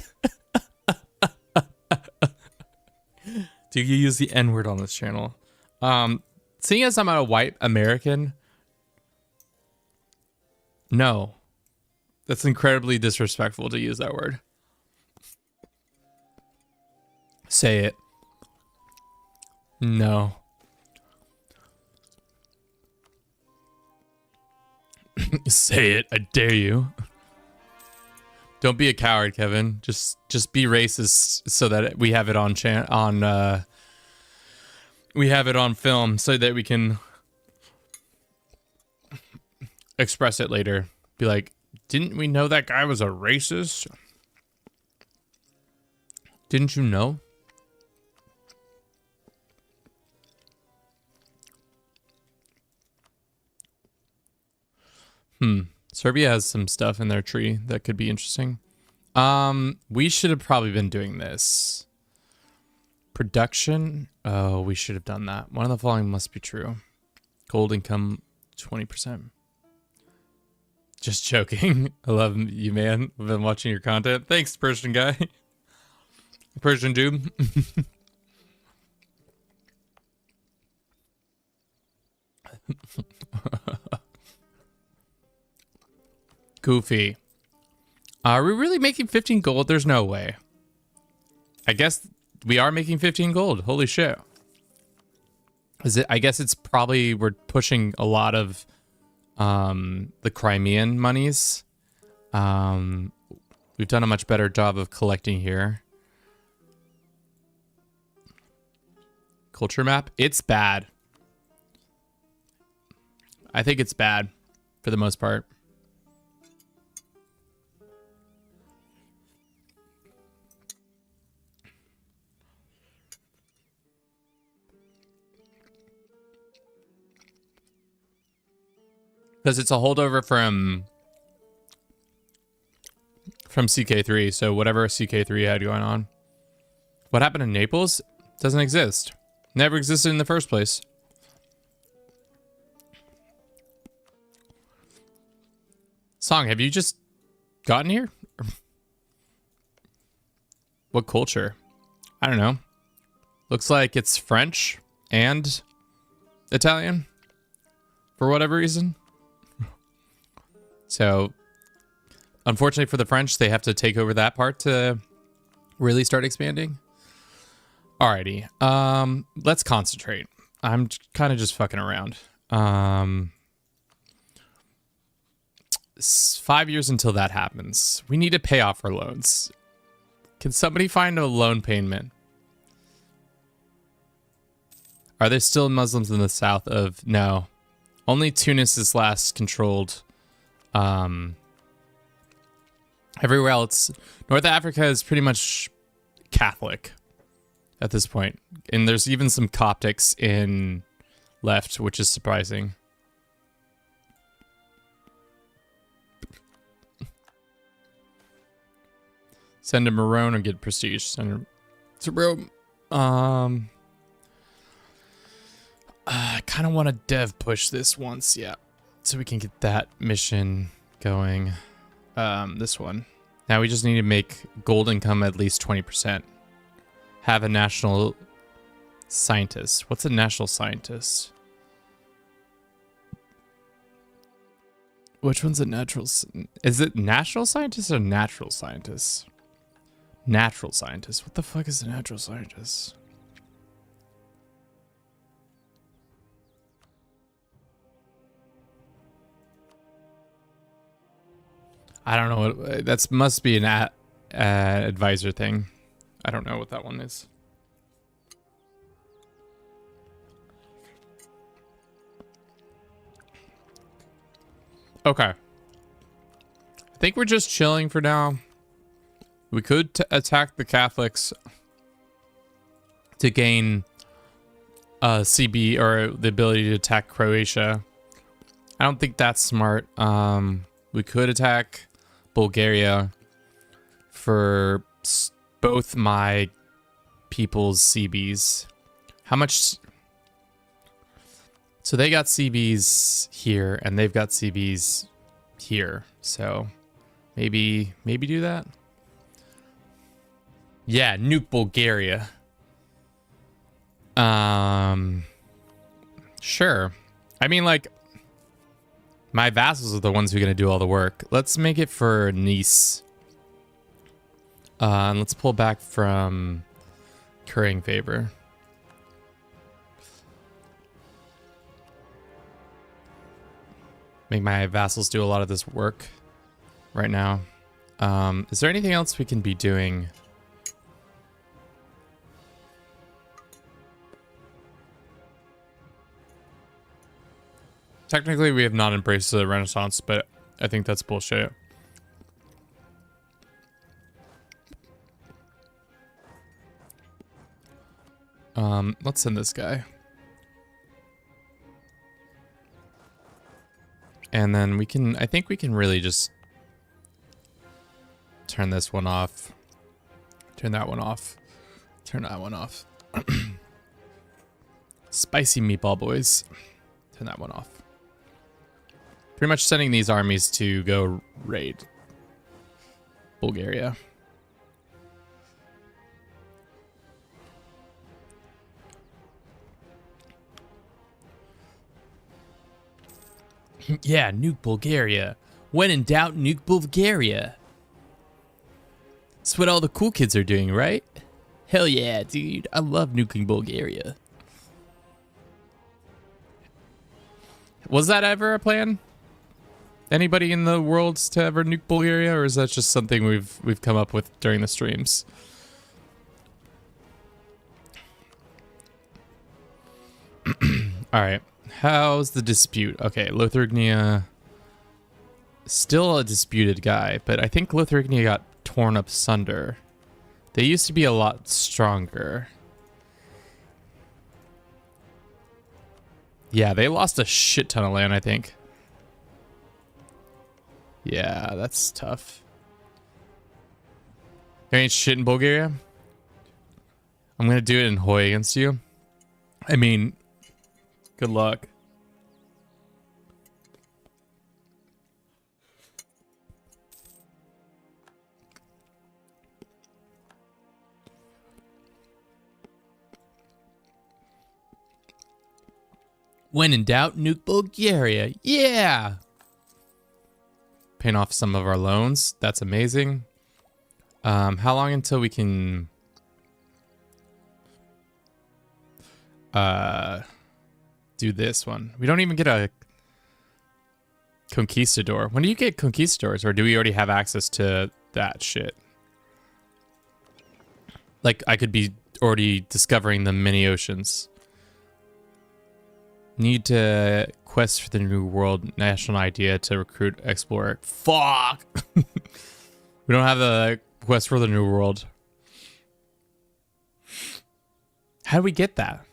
Do you use the N-word on this channel? Seeing as I'm a white American, no. That's incredibly disrespectful to use that word. Say it. No. Say it, I dare you. Don't be a coward, Kevin. Just be racist so that we have it on we have it on film so that we can express it later. Be like, didn't we know that guy was a racist? Didn't you know? Serbia has some stuff in their tree that could be interesting. We should have probably been doing this. Production. Oh, we should have done that. One of the following must be true. Gold income, 20%. Just joking. I love you, man. I've been watching your content. Thanks, Persian guy. Persian dude. Goofy. Are we really making 15 gold? There's no way. I guess we are making 15 gold. Holy shit. Is it? I guess it's probably we're pushing a lot of the Crimean monies. We've done a much better job of collecting here. Culture map. It's bad. I think it's bad for the most part. Because it's a holdover from CK3, so whatever CK3 had going on. What happened in Naples doesn't exist. Never existed in the first place. Song, have you just gotten here? What culture? I don't know. Looks like it's French and Italian for whatever reason. So, unfortunately for the French, they have to take over that part to really start expanding. Alrighty. Let's concentrate. I'm kind of just fucking around. 5 years until that happens. We need to pay off our loans. Can somebody find a loan payment? Are there still Muslims in the south of... No. Only Tunis is last controlled. Everywhere else, North Africa is pretty much Catholic at this point. And there's even some Coptics in left, which is surprising. Send a Marone or get prestige. Send her to Rome. I kind of want to dev push this once, yeah. So we can get that mission going. This one. Now we just need to make gold income at least 20%. Have a national scientist. What's a national scientist? Which one's a natural? Is it national scientist or natural scientist? Natural scientist. What the fuck is a natural scientist? I don't know what that must be an advisor thing. I don't know what that one is. Okay. I think we're just chilling for now. We could attack the Catholics to gain CB or the ability to attack Croatia. I don't think that's smart. We could attack Bulgaria for both my people's CBs. How much? So they got CBs here and they've got CBs here. So maybe do that. Yeah, nuke Bulgaria. Sure. I mean, like, my vassals are the ones who are going to do all the work. Let's make it for Nice. And let's pull back from currying favor. Make my vassals do a lot of this work right now. Is there anything else we can be doing? Technically, we have not embraced the Renaissance, but I think that's bullshit. Let's send this guy. And then we can, I think we can really just turn this one off. Turn that one off. Turn that one off. Spicy meatball boys. Turn that one off. Pretty much sending these armies to go raid Bulgaria. Yeah, nuke Bulgaria. When in doubt, nuke Bulgaria. That's what all the cool kids are doing, right? Hell yeah, dude. I love nuking Bulgaria. Was that ever a plan? Anybody in the world to ever nuke Bulgaria, or is that just something we've come up with during the streams? All right. How's the dispute? Okay, Lithuania. Still a disputed guy, but I think Lithuania got torn up asunder. They used to be a lot stronger. Yeah, they lost a shit ton of land, I think. Yeah, that's tough. There ain't shit in Bulgaria. I'm gonna do it in Hoi against you. I mean, good luck. When in doubt, nuke Bulgaria. Yeah! Paying off some of our loans. That's amazing. How long until we can... do this one? We don't even get a conquistador. When do you get conquistadors, or do we already have access to that shit? Like, I could be already discovering the many oceans. Need to quest for the New World national idea to recruit explorer. Fuck! We don't have the quest for the New World. How do we get that?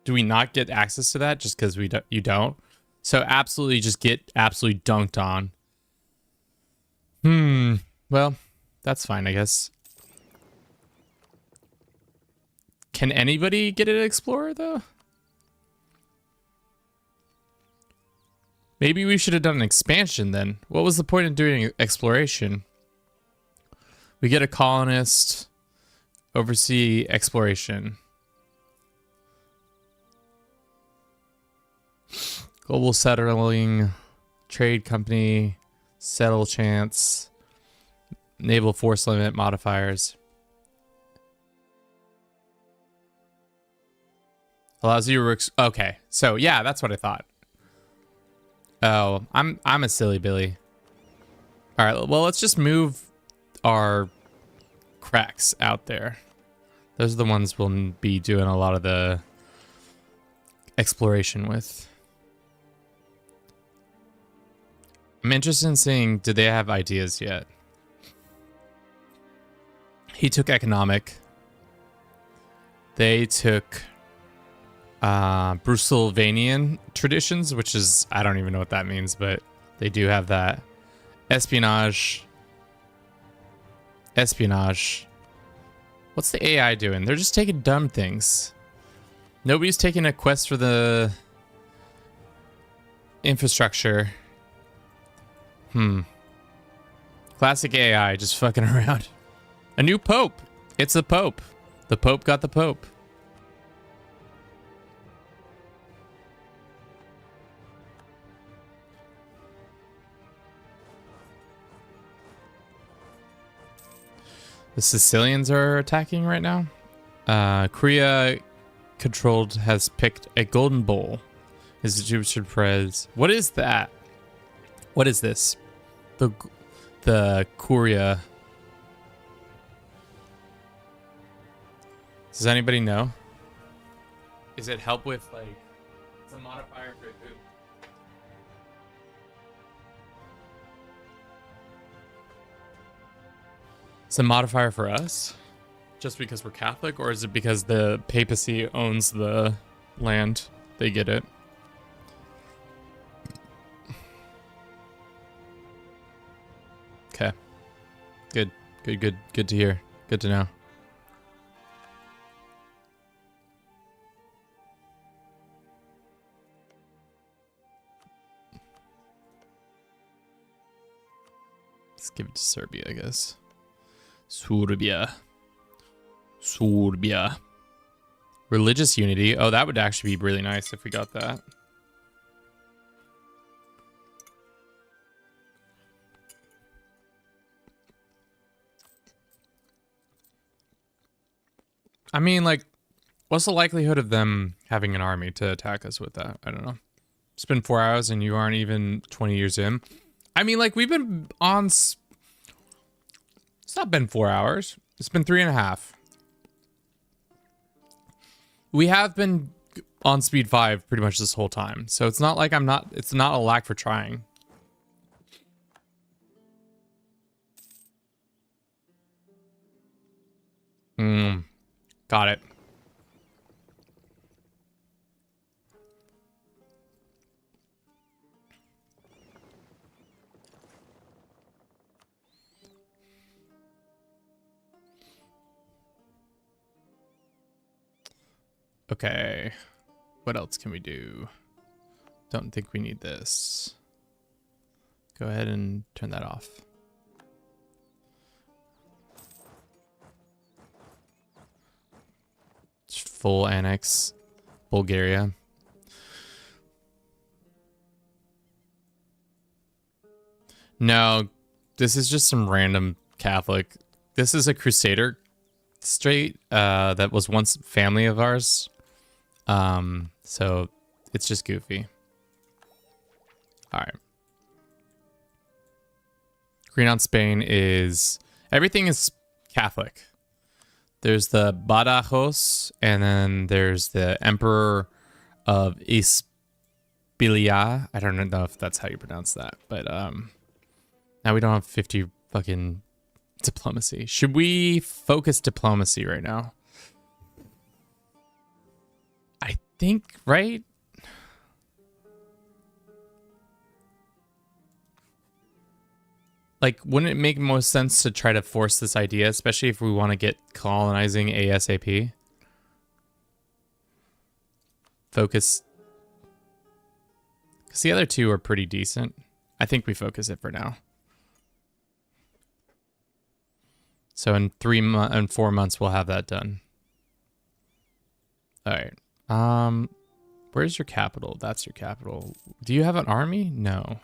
Do we not get access to that just because you don't? So absolutely just get absolutely dunked on. Well, that's fine, I guess. Can anybody get an explorer though? Maybe we should have done an expansion then. What was the point of doing exploration? We get a colonist, oversee exploration. Global settling, trade company, settle chance, naval force limit modifiers. Allows you to okay, so yeah, that's what I thought. Oh, I'm a silly Billy. All right, well, let's just move our cracks out there. Those are the ones we'll be doing a lot of the exploration with. I'm interested in seeing, do they have ideas yet? He took economic. They took Brusylvanian traditions, which is, I don't even know what that means, but they do have that. Espionage. Espionage. What's the AI doing? They're just taking dumb things. Nobody's taking a quest for the infrastructure. Classic AI just fucking around. A new pope. It's a pope. The pope got the pope. The Sicilians are attacking right now. Korea controlled has picked a golden bowl. Is the Jupiter Prez? What is that? What is this? The Korea. Does anybody know? Is it help with like? It's a modifier for who? It's a modifier for us? Just because we're Catholic, or is it because the papacy owns the land? They get it. Okay. Good. Good to hear. Good to know. Let's give it to Serbia, I guess. Serbia. Religious unity. Oh, that would actually be really nice if we got that. I mean, like, what's the likelihood of them having an army to attack us with that? I don't know. It's been 4 hours and you aren't even 20 years in. I mean, like, we've been on... It's not been 4 hours. It's been 3.5. We have been on speed 5 pretty much this whole time. So it's not like it's not a lack for trying. Got it. Okay. What else can we do? Don't think we need this. Go ahead and turn that off. Full annex Bulgaria. No, this is just some random Catholic. This is a Crusader strait that was once family of ours. So it's just goofy. All right. Green on Spain is everything is Catholic. There's the Badajoz, and then there's the Emperor of Isbilia. I don't know if that's how you pronounce that, but now we don't have 50 fucking diplomacy. Should we focus diplomacy right now? I think, right? Like, wouldn't it make most sense to try to force this idea, especially if we want to get colonizing ASAP? Focus. Because the other two are pretty decent. I think we focus it for now. So in 4 months, we'll have that done. All right. Where's your capital? That's your capital. Do you have an army? No.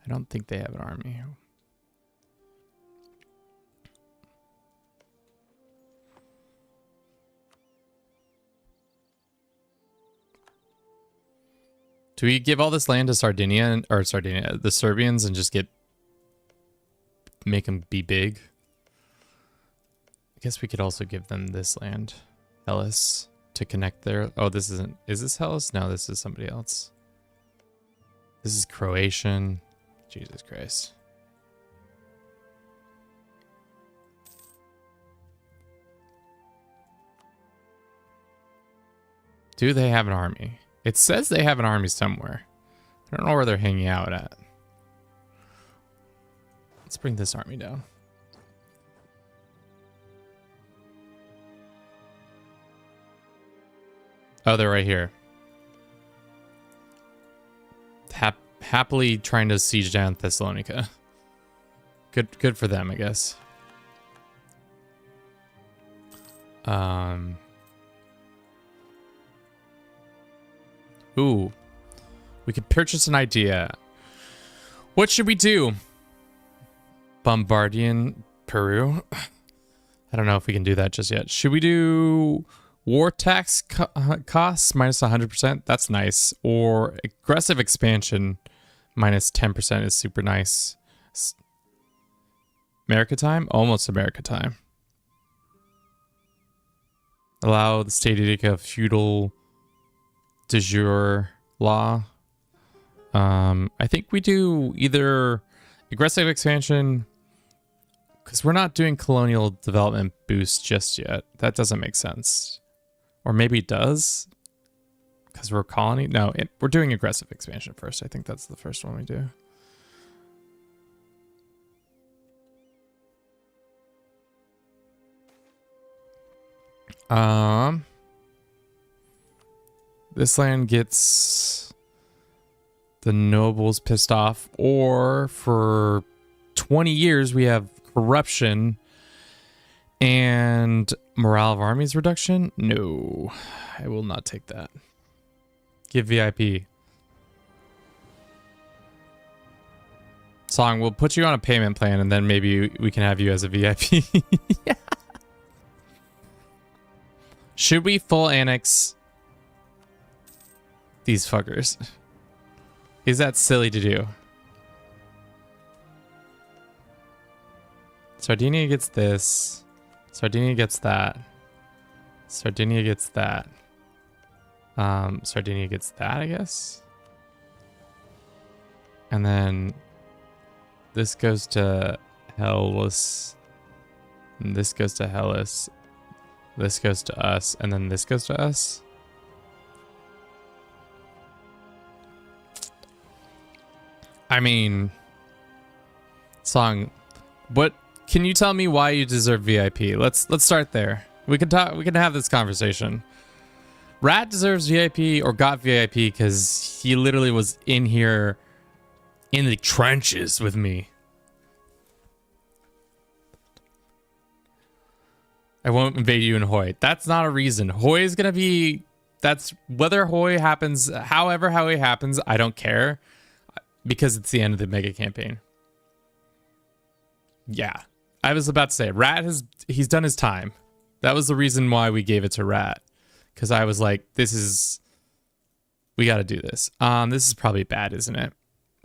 I don't think they have an army. Do we give all this land to Sardinia the Serbians, and just make them be big? I guess we could also give them this land, Hellas, to connect there. Oh, this isn't. Is this Hellas? No, this is somebody else. This is Croatian. Jesus Christ. Do they have an army? It says they have an army somewhere. I don't know where they're hanging out at. Let's bring this army down. Oh, they're right here. Happily trying to siege down Thessalonica. Good for them, I guess. Ooh. We could purchase an idea. What should we do? Bombardian Peru? I don't know if we can do that just yet. Should we do war tax costs minus 100%? That's nice. Or aggressive expansion minus 10% is super nice. America time? Almost America time. Allow the state edict of feudal de jure law. I think we do either aggressive expansion, because we're not doing colonial development boost just yet. That doesn't make sense. Or maybe it does, because we're a colony. No, we're doing aggressive expansion first. I think that's the first one we do. This land gets the nobles pissed off, or for 20 years we have corruption and morale of armies reduction. No, I will not take that. Give VIP. Song, we'll put you on a payment plan, and then maybe we can have you as a VIP. Yeah. Should we full annex these fuckers? Is that silly to do? Sardinia gets this. Sardinia gets that. Sardinia gets that. Sardinia gets that, I guess. And then this goes to Hellas. And this goes to Hellas. This goes to us. And then this goes to us. I mean, Song, what can you tell me why you deserve VIP? Let's start there. We can have this conversation. Rat deserves VIP, or got VIP, because he literally was in here in the trenches with me. I won't invade you in Hoi. That's not a reason. Hoi is gonna be, that's whether Hoi happens, however Hoi happens, I don't care. Because it's the end of the mega campaign. Yeah. I was about to say, Rat he's done his time. That was the reason why we gave it to Rat. Because I was like, we gotta do this. This is probably bad, isn't it?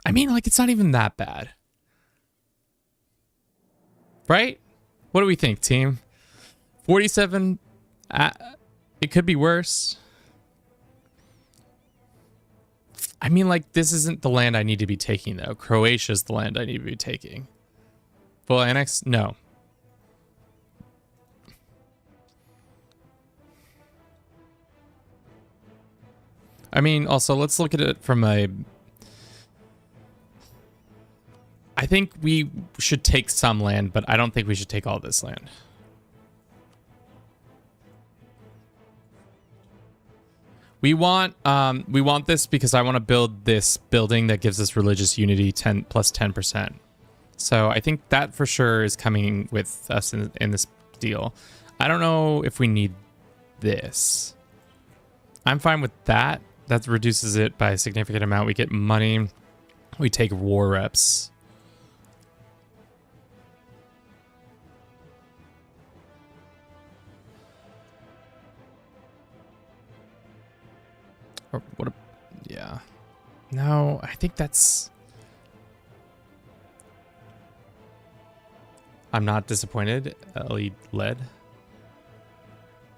I mean, like, it's not even that bad. Right? What do we think, team? 47, it could be worse. I mean, like, this isn't the land I need to be taking, though. Croatia's the land I need to be taking. Full annex? No. I mean, also, let's look at it from a... I think we should take some land, but I don't think we should take all this land. We want this because I want to build this building that gives us religious unity 10 plus 10%. So I think that for sure is coming with us in this deal. I don't know if we need this. I'm fine with that. That reduces it by a significant amount. We get money. We take war reps. Or what? Yeah. No, I think that's... I'm not disappointed. Ellie led.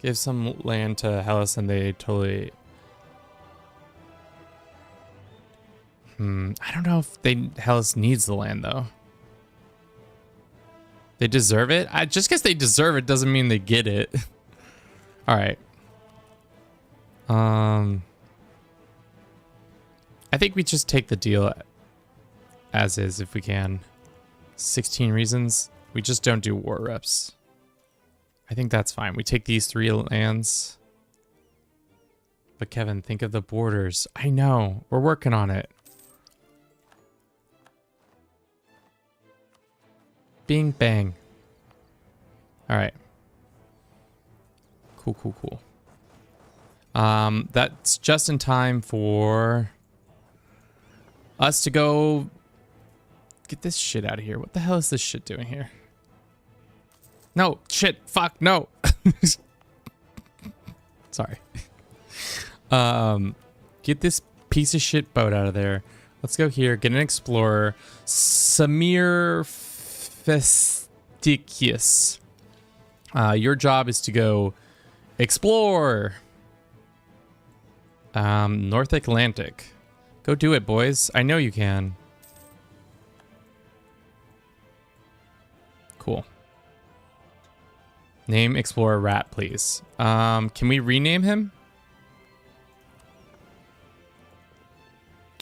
Give some land to Hellas and they totally... I don't know if Hellas needs the land though. They deserve it? Just because they deserve it doesn't mean they get it. All right. I think we just take the deal as is if we can. 16 reasons. We just don't do war reps. I think that's fine. We take these 3 lands. But Kevin, think of the borders. I know. We're working on it. Bing, bang. All right. Cool, cool, cool. That's just in time for us to go get this shit out of here. What the hell is this shit doing here? No, shit, fuck, no. Sorry. Get this piece of shit boat out of there. Let's go here, get an explorer. Samir Festicius. Your job is to go explore North Atlantic. Go do it, boys. I know you can. Cool. Name Explorer Rat, please. Can we rename him?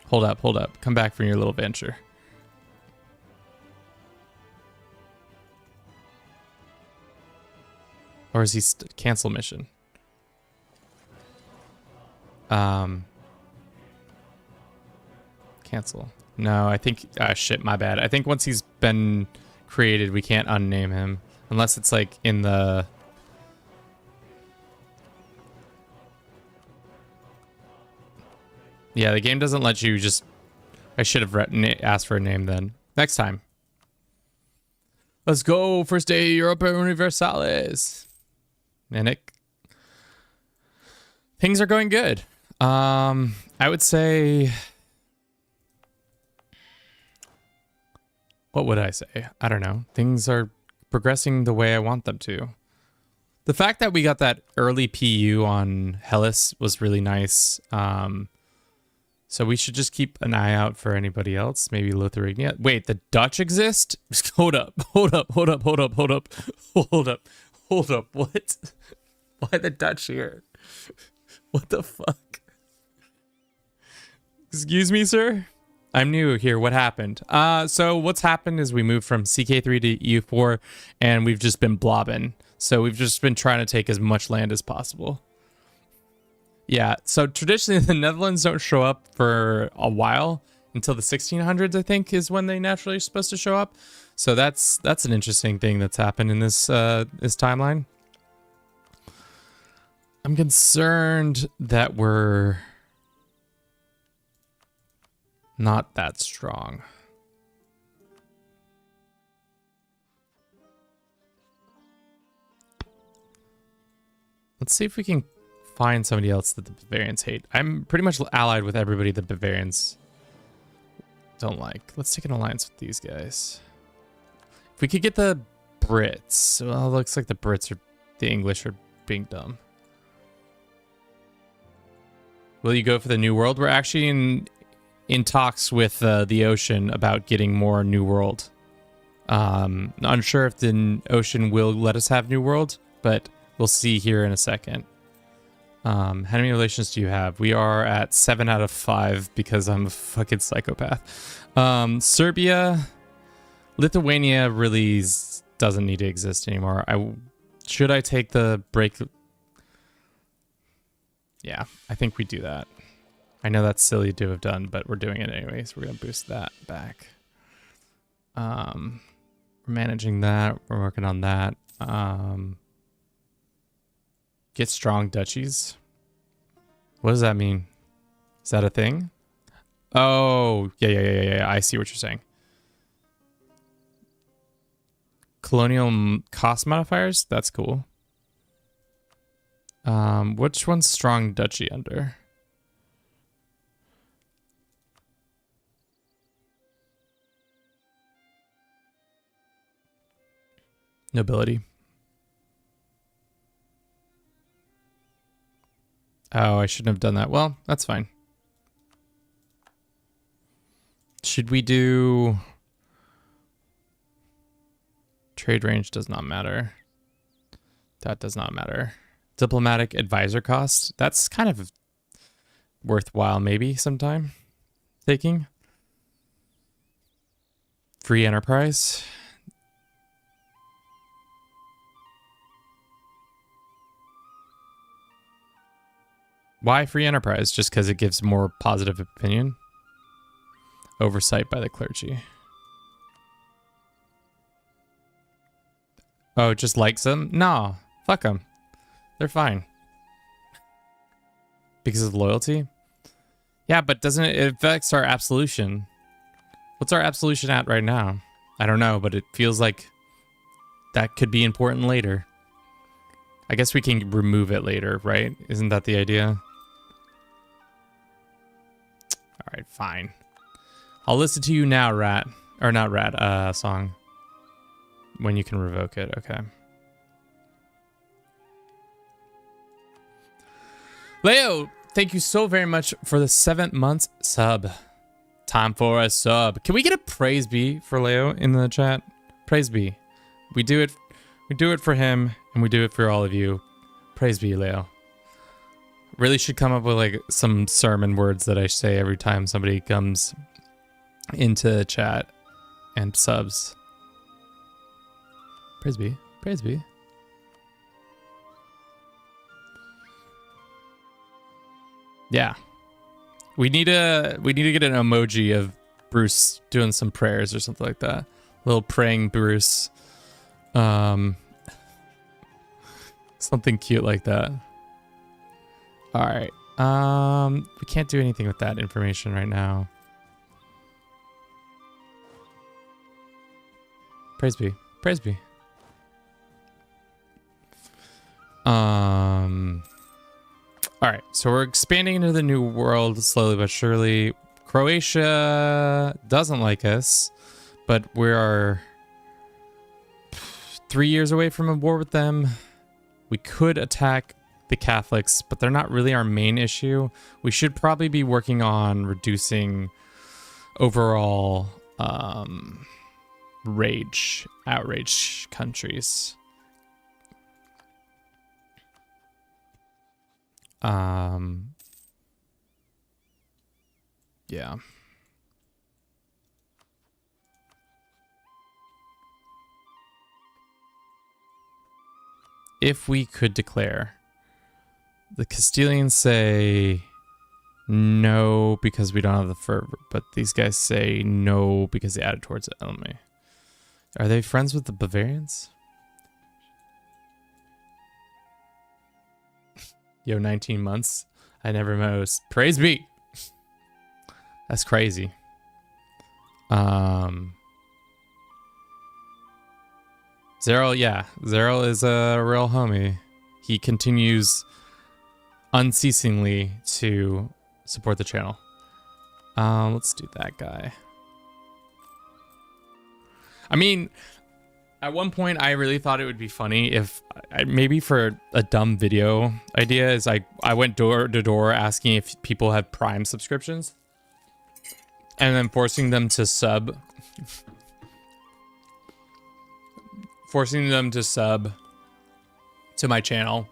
Hold up, hold up. Come back from your little venture. Or is he cancel mission? Cancel. No, I think... shit, my bad. I think once he's been created, we can't unname him. Unless it's like in the... Yeah, the game doesn't let you just... I should have asked for a name then. Next time. Let's go. First day Europa Universalis. Manic. Things are going good. I would say... What would I say? I don't know. Things are progressing the way I want them to. The fact that we got that early PU on Hellas was really nice. So we should just keep an eye out for anybody else. Maybe Lithuania. Wait, the Dutch exist? Hold up. Hold up. Hold up. Hold up. Hold up. Hold up. Hold up. What? Why the Dutch here? What the fuck? Excuse me, sir? I'm new here. What happened? So what's happened is we moved from CK3 to EU4 and we've just been blobbing. So we've just been trying to take as much land as possible. Yeah, so traditionally the Netherlands don't show up for a while until the 1600s, I think, is when they naturally are supposed to show up. So that's an interesting thing that's happened in this timeline. I'm concerned that we're not that strong. Let's see if we can find somebody else that the Bavarians hate. I'm pretty much allied with everybody the Bavarians don't like. Let's take an alliance with these guys. If we could get the Brits. Well, it looks like the English are being dumb. Will you go for the New World? We're actually in talks with the Ocean about getting more New World. Unsure if the Ocean will let us have New World, but we'll see here in a second. How many relations do you have? We are at 7 out of 5 because I'm a fucking psychopath. Serbia, Lithuania really doesn't need to exist anymore. Should I take the break? Yeah, I think we do that. I know that's silly to have done, but we're doing it anyways. We're gonna boost that back. We're managing that. We're working on that. Get strong duchies. What does that mean? Is that a thing? Oh, yeah. I see what you're saying. Colonial cost modifiers? That's cool. Which one's strong duchy under? Nobility. Oh, I shouldn't have done that. Well, that's fine. Should we do... Trade range does not matter. That does not matter. Diplomatic advisor cost. That's kind of worthwhile maybe sometime. Taking. Free enterprise. Why free enterprise? Just because it gives more positive opinion? Oversight by the clergy. Oh, just likes them? No, fuck them. They're fine. Because of loyalty? Yeah, but doesn't it affects our absolution? What's our absolution at right now? I don't know, but it feels like that could be important later. I guess we can remove it later, right? Isn't that the idea? All right, fine. I'll listen to you now, Rat. Or not Rat, Song. When you can revoke it, okay. Leo, thank you so very much for the 7 months sub. Time for a sub. Can we get a praise be for Leo in the chat? Praise be. We do it for him, and we do it for all of you. Praise be, Leo. Really should come up with like some sermon words that I say every time somebody comes into chat and subs. Praise be. Praise be. Yeah. We need to get an emoji of Bruce doing some prayers or something like that. Little praying Bruce. Something cute like that. All right. We can't do anything with that information right now. Praise be. Praise be. All right, so we're expanding into the new world slowly but surely. Croatia doesn't like us, but we are 3 years away from a war with them. We could attack the Catholics, but they're not really our main issue. We should probably be working on reducing overall outrage countries. Yeah. If we could declare, the Castilians say no because we don't have the fervor, but these guys say no because they added towards the enemy. Are they friends with the Bavarians? Yo, 19 months. I never knows. Praise be. That's crazy. Zeril, yeah. Zeril is a real homie. He continues unceasingly to support the channel. Let's do that guy. I mean, at one point, I really thought it would be funny if, maybe for a dumb video idea, is I went door to door asking if people have Prime subscriptions, and then forcing them to sub to my channel,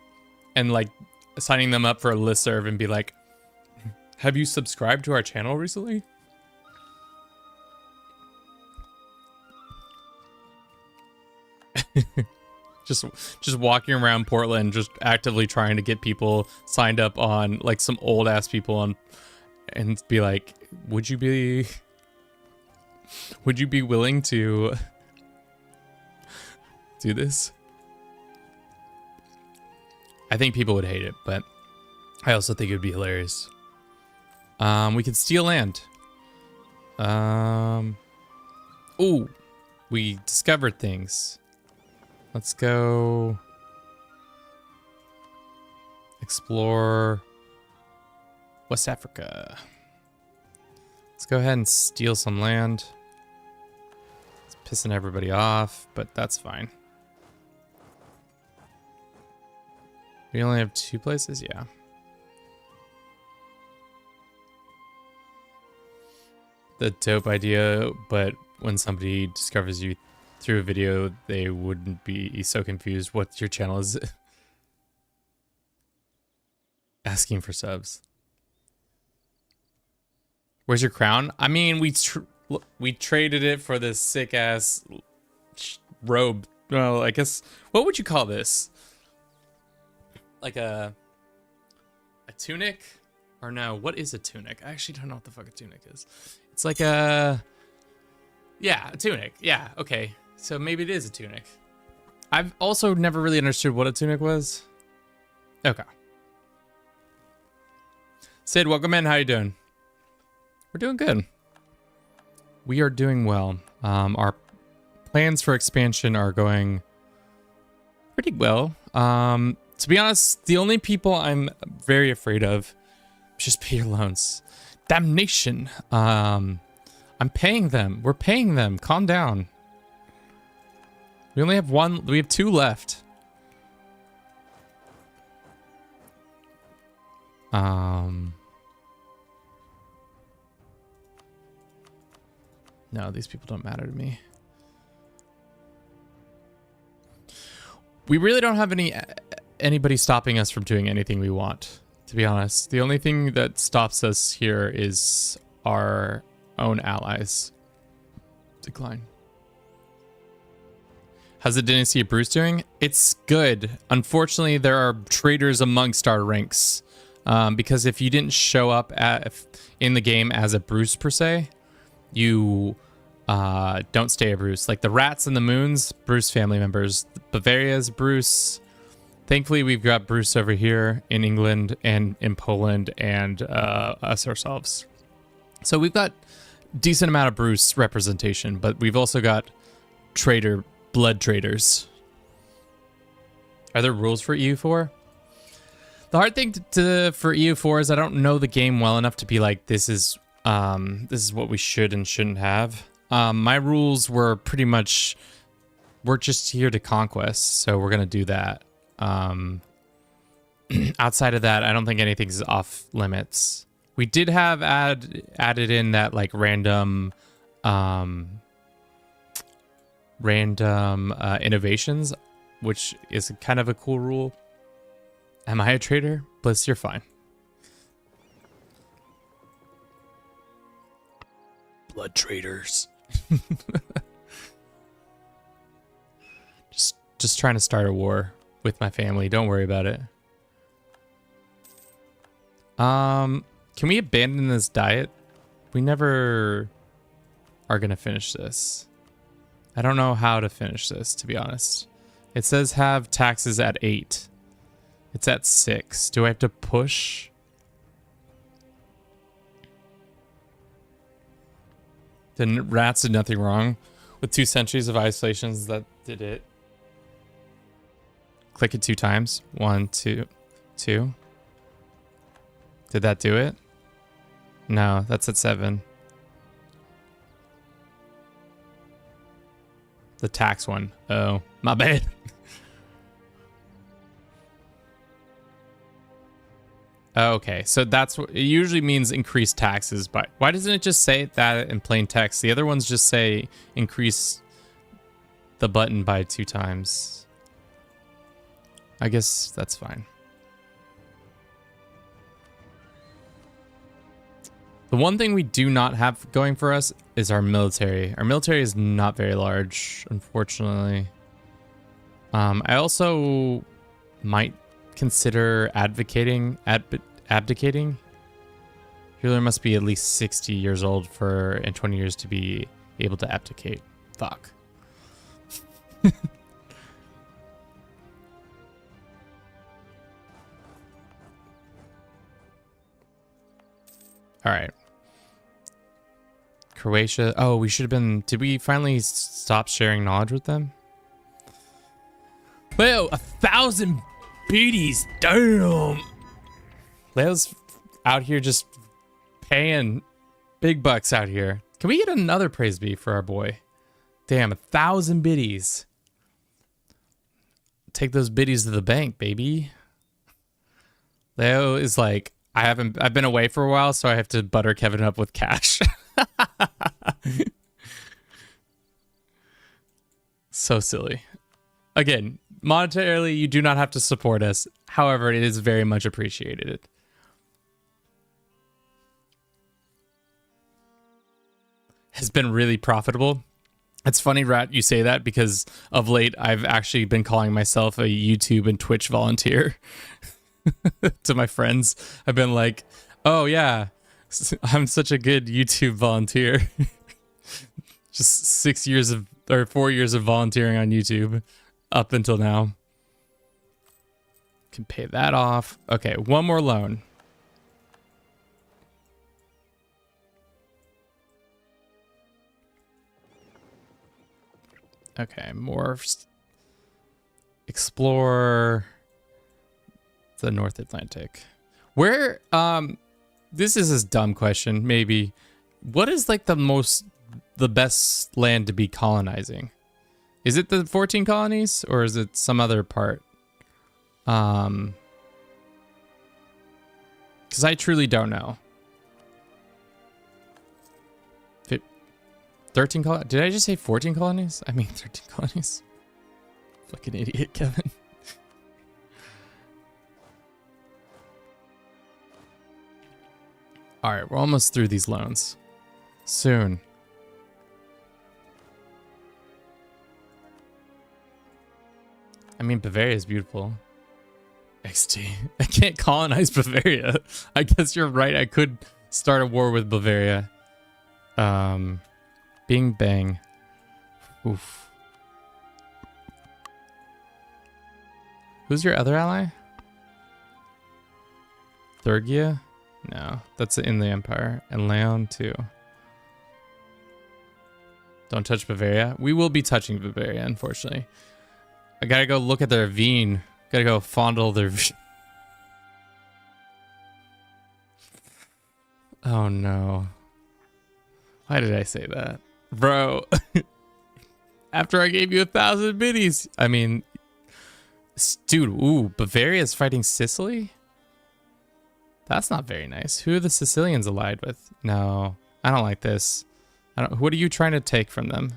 and like signing them up for a listserv and be like, "Have you subscribed to our channel recently?" just walking around Portland, just actively trying to get people signed up on like some old ass people on, and be like, would you be willing to do this? I think people would hate it, but I also think it would be hilarious. We could steal land. Ooh, we discovered things. Let's go explore West Africa. Let's go ahead and steal some land. It's pissing everybody off, but that's fine. We only have 2 places? Yeah. The dope idea, but when somebody discovers you through a video, they wouldn't be so confused what your channel is. Asking for subs. Where's your crown? I mean, we traded it for this sick ass robe. Well, I guess, what would you call this? Like a tunic? Or no, what is a tunic? I actually don't know what the fuck a tunic is. It's like a tunic. Yeah, okay. So maybe it is a tunic. I've also never really understood what a tunic was. Okay. Sid, welcome in. How you doing? We're doing good. We are doing well. Our plans for expansion are going pretty well. To be honest, the only people I'm very afraid of just pay your loans. Damnation. I'm paying them. We're paying them. Calm down. We only have 1. We have 2 left. No, these people don't matter to me. We really don't have anybody stopping us from doing anything we want, to be honest. The only thing that stops us here is our own allies. Decline. How's the Dynasty of Bruce doing? It's good. Unfortunately, there are traitors amongst our ranks. Because if you didn't show up in the game as a Bruce per se, you don't stay a Bruce. Like the Rats and the Moons, Bruce family members. Bavaria's Bruce. Thankfully, we've got Bruce over here in England and in Poland and us ourselves. So we've got decent amount of Bruce representation, but we've also got blood traitors. Are there rules for EU4? The hard thing for EU4 is I don't know the game well enough to be like, this is what we should and shouldn't have. My rules were pretty much, we're just here to conquest, so we're gonna do that. Outside of that, I don't think anything's off limits. We did have added in that like random innovations, which is kind of a cool rule. Am I a traitor? Bliss, you're fine. Blood traitors. Just trying to start a war with my family. Don't worry about it. Can we abandon this diet? We never are gonna finish this. I don't know how to finish this, to be honest. It says have taxes at 8. It's at 6. Do I have to push? The Rats did nothing wrong. With 2 centuries of isolations, that did it. Click it 2 times. 1, 2, 2. Did that do it? No, that's at 7. The tax one. Oh, my bad. Okay, so that's what it usually means, increase taxes. But why doesn't it just say that in plain text? The other ones just say increase the button by 2 times. I guess that's fine. The one thing we do not have going for us is our military. Our military is not very large, unfortunately. I also might consider abdicating. Ruler must be at least 60 years old for in 20 years to be able to abdicate. Fuck. All right. Croatia. Oh, we should have been. Did we finally stop sharing knowledge with them? Leo, 1,000 BDs. Damn. Leo's out here just paying big bucks out here. Can we get another praise bee for our boy? Damn, 1,000 biddies. Take those biddies to the bank, baby. Leo is like, I've been away for a while, so I have to butter Kevin up with cash. So silly. Again, monetarily, you do not have to support us. However, it is very much appreciated. Has been really profitable. It's funny, Rat, you say that because of late I've actually been calling myself a YouTube and Twitch volunteer to my friends. I've been like, oh yeah, I'm such a good YouTube volunteer. Just 4 years of volunteering on YouTube up until now. Can pay that off. Okay, one more loan. Okay, more explore the North Atlantic. Where this is a dumb question, maybe. What is like the best land to be colonizing? Is it the 14 colonies or is it some other part? Because I truly don't know. 13 colonies? Did I just say 14 colonies? I mean 13 colonies. Fucking idiot, Kevin. All right, we're almost through these loans. Soon. I mean, Bavaria is beautiful. XT. I can't colonize Bavaria. I guess you're right. I could start a war with Bavaria. Bing bang. Oof. Who's your other ally? Thurgia? No, that's in the Empire. And Leon too. Don't touch Bavaria. We will be touching Bavaria, unfortunately. I gotta go look at their ravine. Gotta go fondle their... Oh no. Why did I say that? Bro. After I gave you 1,000 biddies. I mean... Dude, ooh, Bavaria's fighting Sicily? That's not very nice. Who are the Sicilians allied with? No, I don't like this. What are you trying to take from them?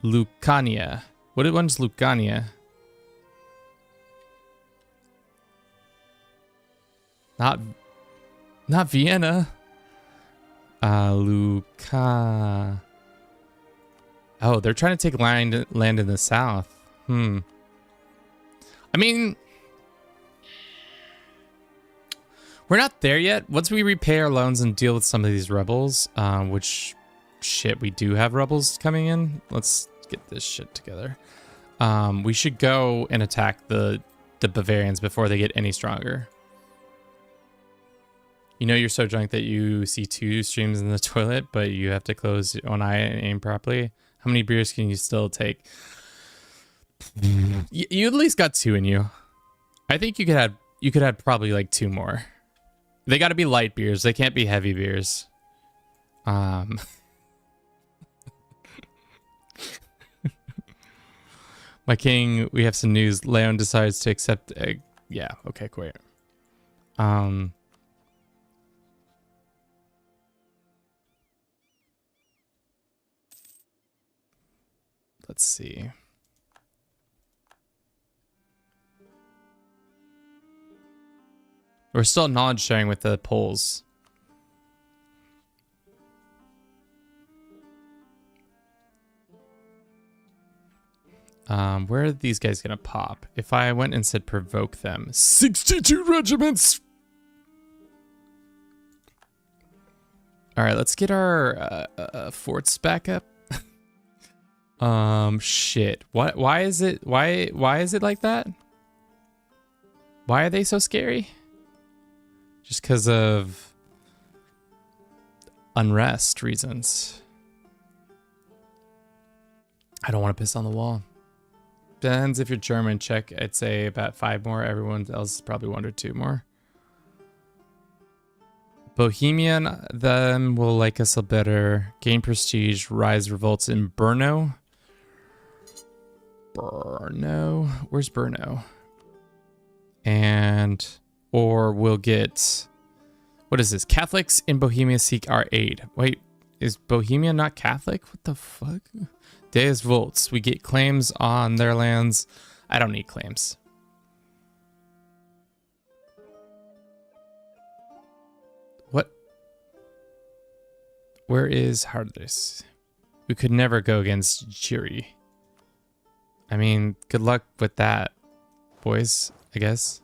Lucania. What one's Lucania? Not Vienna. Luca. Oh, they're trying to take land in the south. I mean, we're not there yet. Once we repay our loans and deal with some of these rebels, which shit, we do have rebels coming in. Let's get this shit together. We should go and attack the Bavarians before they get any stronger. You know you're so drunk that you see 2 streams in the toilet, but you have to close one eye and aim properly. How many beers can you still take? You at least got 2 in you. I think you could have probably like 2 more. They got to be light beers. They can't be heavy beers. My king, we have some news. Leon decides to accept. Yeah. Okay. Great. Let's see. We're still knowledge sharing with the Poles. Where are these guys gonna pop? If I went and said provoke them, 62 regiments. All right, let's get our forts back up. Shit. What? Why is it? Why is it like that? Why are they so scary? Just because of unrest reasons. I don't want to piss on the wall. Depends if you're German. Check, I'd say about 5 more. Everyone else is probably 1 or 2 more. Bohemian, then will like us a better. Gain prestige, rise revolts in Brno. Brno? Where's Brno? And, or we'll get, what is this? Catholics in Bohemia seek our aid. Wait, is Bohemia not Catholic? What the fuck? Deus Volts. We get claims on their lands. I don't need claims. What? Where is Hardis? We could never go against Jiri. I mean, good luck with that, boys, I guess.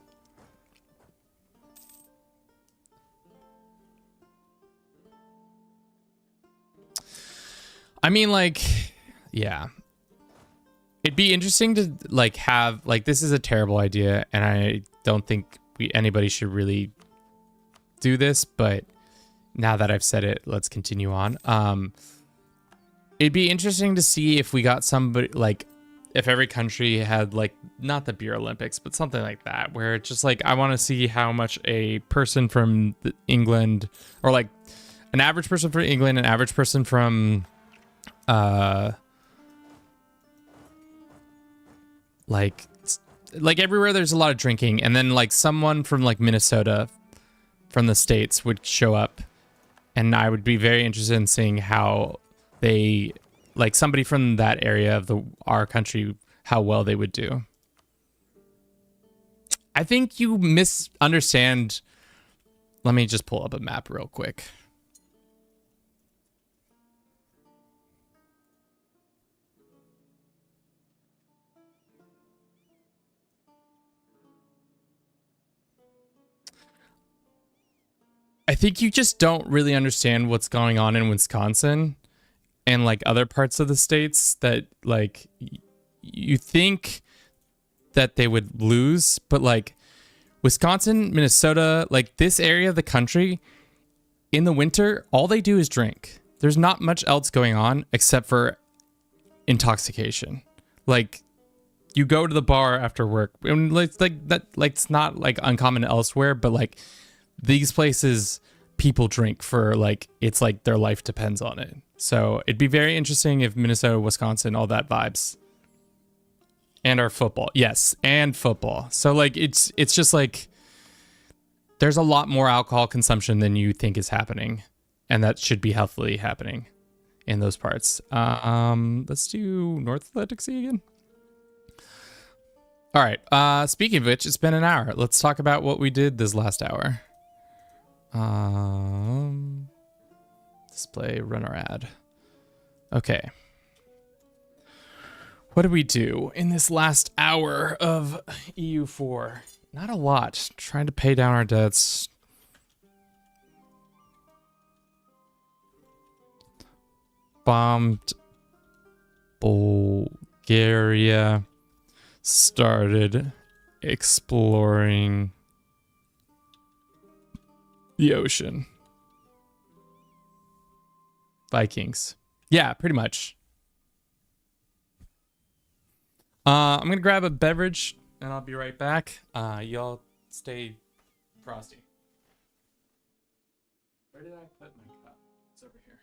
I mean, like, yeah. It'd be interesting to, like, have, like, this is a terrible idea, and I don't think anybody should really do this, but now that I've said it, let's continue on. It'd be interesting to see if we got somebody, like, if every country had, like, not the Beer Olympics, but something like that, where it's just, like, I want to see how much a person from England, or, like, an average person from England, an average person from, like everywhere there's a lot of drinking, and then, like, someone from, like, Minnesota from the States would show up, and I would be very interested in seeing how they, like, somebody from that area of our country, how well they would do. I think you misunderstand. Let me just pull up a map real quick. I think you just don't really understand what's going on in Wisconsin and, like, other parts of the states that, like, you think that they would lose, but, like, Wisconsin, Minnesota, like, this area of the country, in the winter, all they do is drink. There's not much else going on except for intoxication. Like, you go to the bar after work, and, like that, like, it's not, like, uncommon elsewhere, but, like, these places, people drink for, like, it's like their life depends on it. So it'd be very interesting if Minnesota, Wisconsin, all that vibes. And our football. Yes, and football. So, like, it's just, like, there's a lot more alcohol consumption than you think is happening. And that should be healthily happening in those parts. Let's do North Atlantic Sea again. All right. Speaking of which, it's been an hour. Let's talk about what we did this last hour. Display runner ad. Okay. What did we do in this last hour of EU4? Not a lot. Trying to pay down our debts. Bombed Bulgaria. Started exploring the ocean. Vikings. Yeah, pretty much. I'm gonna grab a beverage and I'll be right back. Y'all stay frosty. Where did I put my cup? It's over here.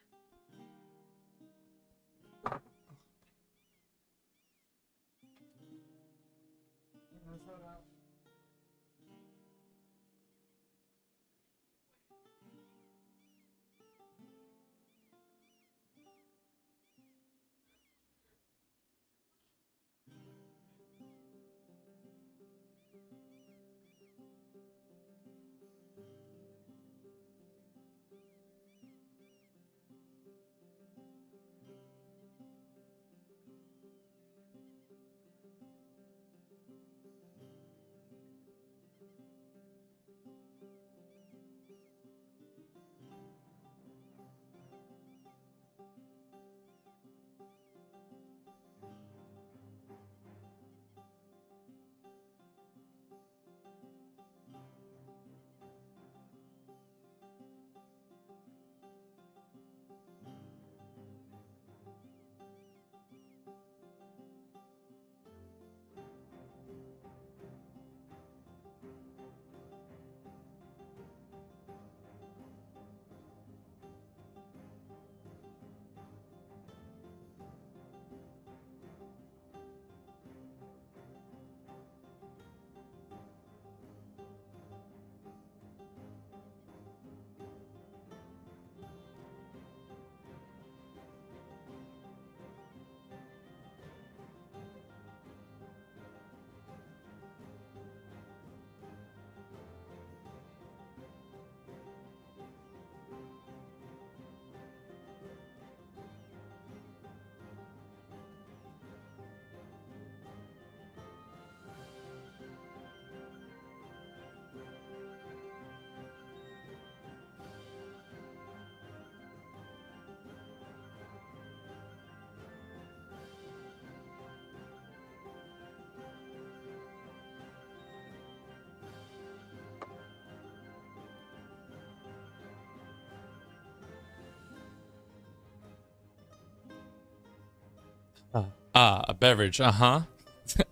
A beverage. Uh-huh.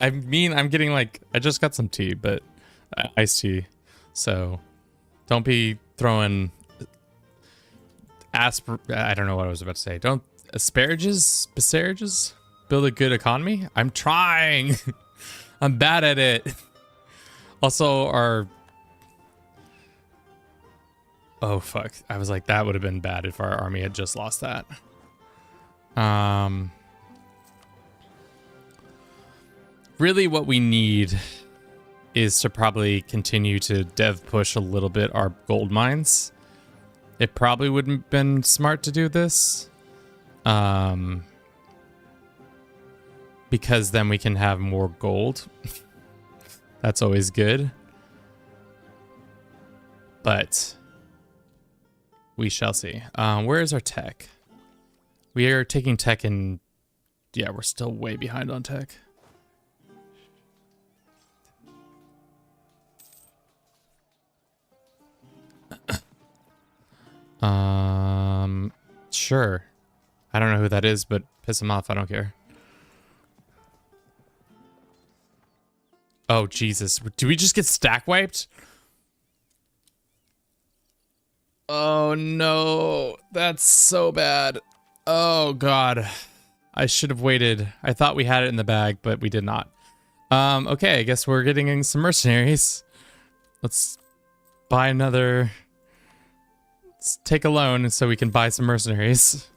I mean, I'm getting like, I just got some tea, but iced tea. So don't be throwing I don't know what I was about to say. Don't asparagus build a good economy. I'm trying. I'm bad at it. Also, oh fuck. I was like, that would have been bad if our army had just lost that. Really what we need is to probably continue to dev push a little bit our gold mines. It probably wouldn't have been smart to do this. Because then we can have more gold. That's always good. But we shall see. Where is our tech? We are taking tech and yeah, we're still way behind on tech. Sure. I don't know who that is, but piss him off. I don't care. Oh, Jesus. Do we just get stack wiped? Oh, no. That's so bad. Oh, God. I should have waited. I thought we had it in the bag, but we did not. Okay, I guess we're getting in some mercenaries. Let's buy another... Let's take a loan so we can buy some mercenaries.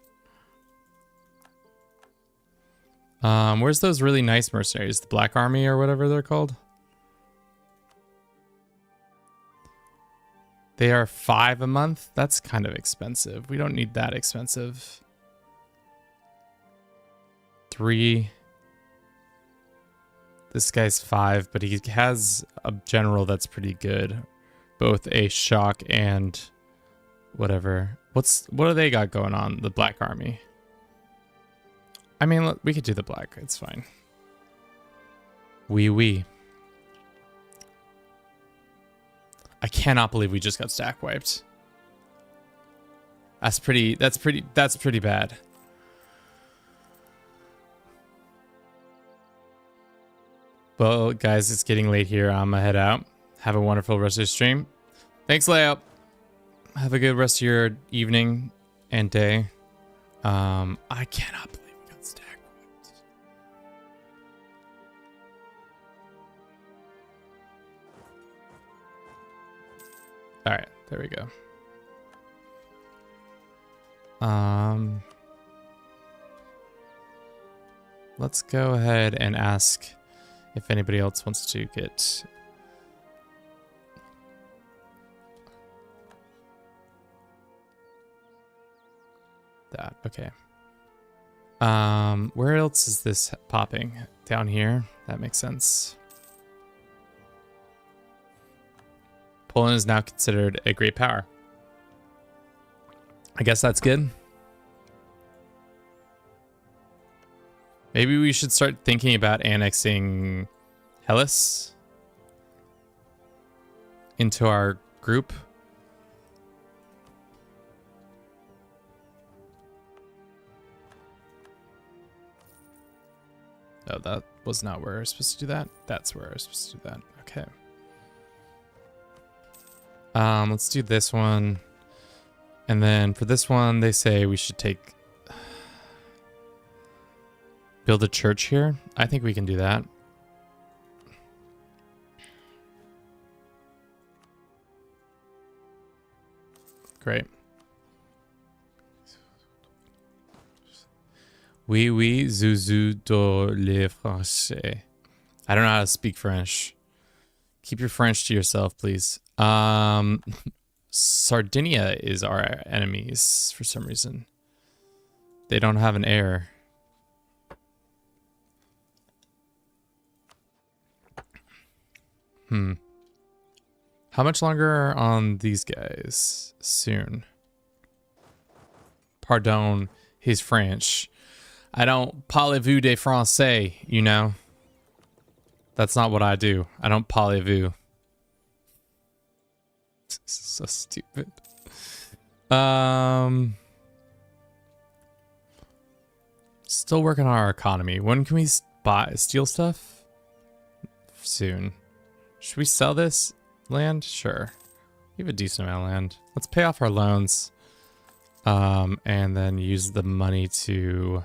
Where's those really nice mercenaries? The Black Army or whatever they're called? They are 5 a month? That's kind of expensive. We don't need that expensive. 3. This guy's 5, but he has a general that's pretty good. Both a shock and... whatever. What do they got going on? The Black Army. I mean, we could do the black. It's fine. Oui. I cannot believe we just got stack wiped. That's pretty bad. Well, guys, it's getting late here. I'm gonna head out. Have a wonderful rest of your stream. Thanks, Layout. Have a good rest of your evening and day. I cannot believe we got stack wiped. All right, there we go. Let's go ahead and ask if anybody else wants to get... that. Okay. Where else is this popping? Down here? That makes sense. Poland is now considered a great power. I guess that's good. Maybe we should start thinking about annexing Hellas into our group. Oh, that was not where I was supposed to do that. That's where I was supposed to do that. Okay. Let's do this one. And then for this one, they say we should build a church here. I think we can do that. Great. Oui, oui, zouzou do le français. I don't know how to speak French. Keep your French to yourself, please. Sardinia is our enemies for some reason. They don't have an heir. How much longer on these guys? Soon. Pardon, he's French. I don't parlez-vous des français, you know? That's not what I do. I don't parlez-vous. So stupid. Still working on our economy. When can we steal stuff? Soon. Should we sell this land? Sure. We have a decent amount of land. Let's pay off our loans. And then use the money to...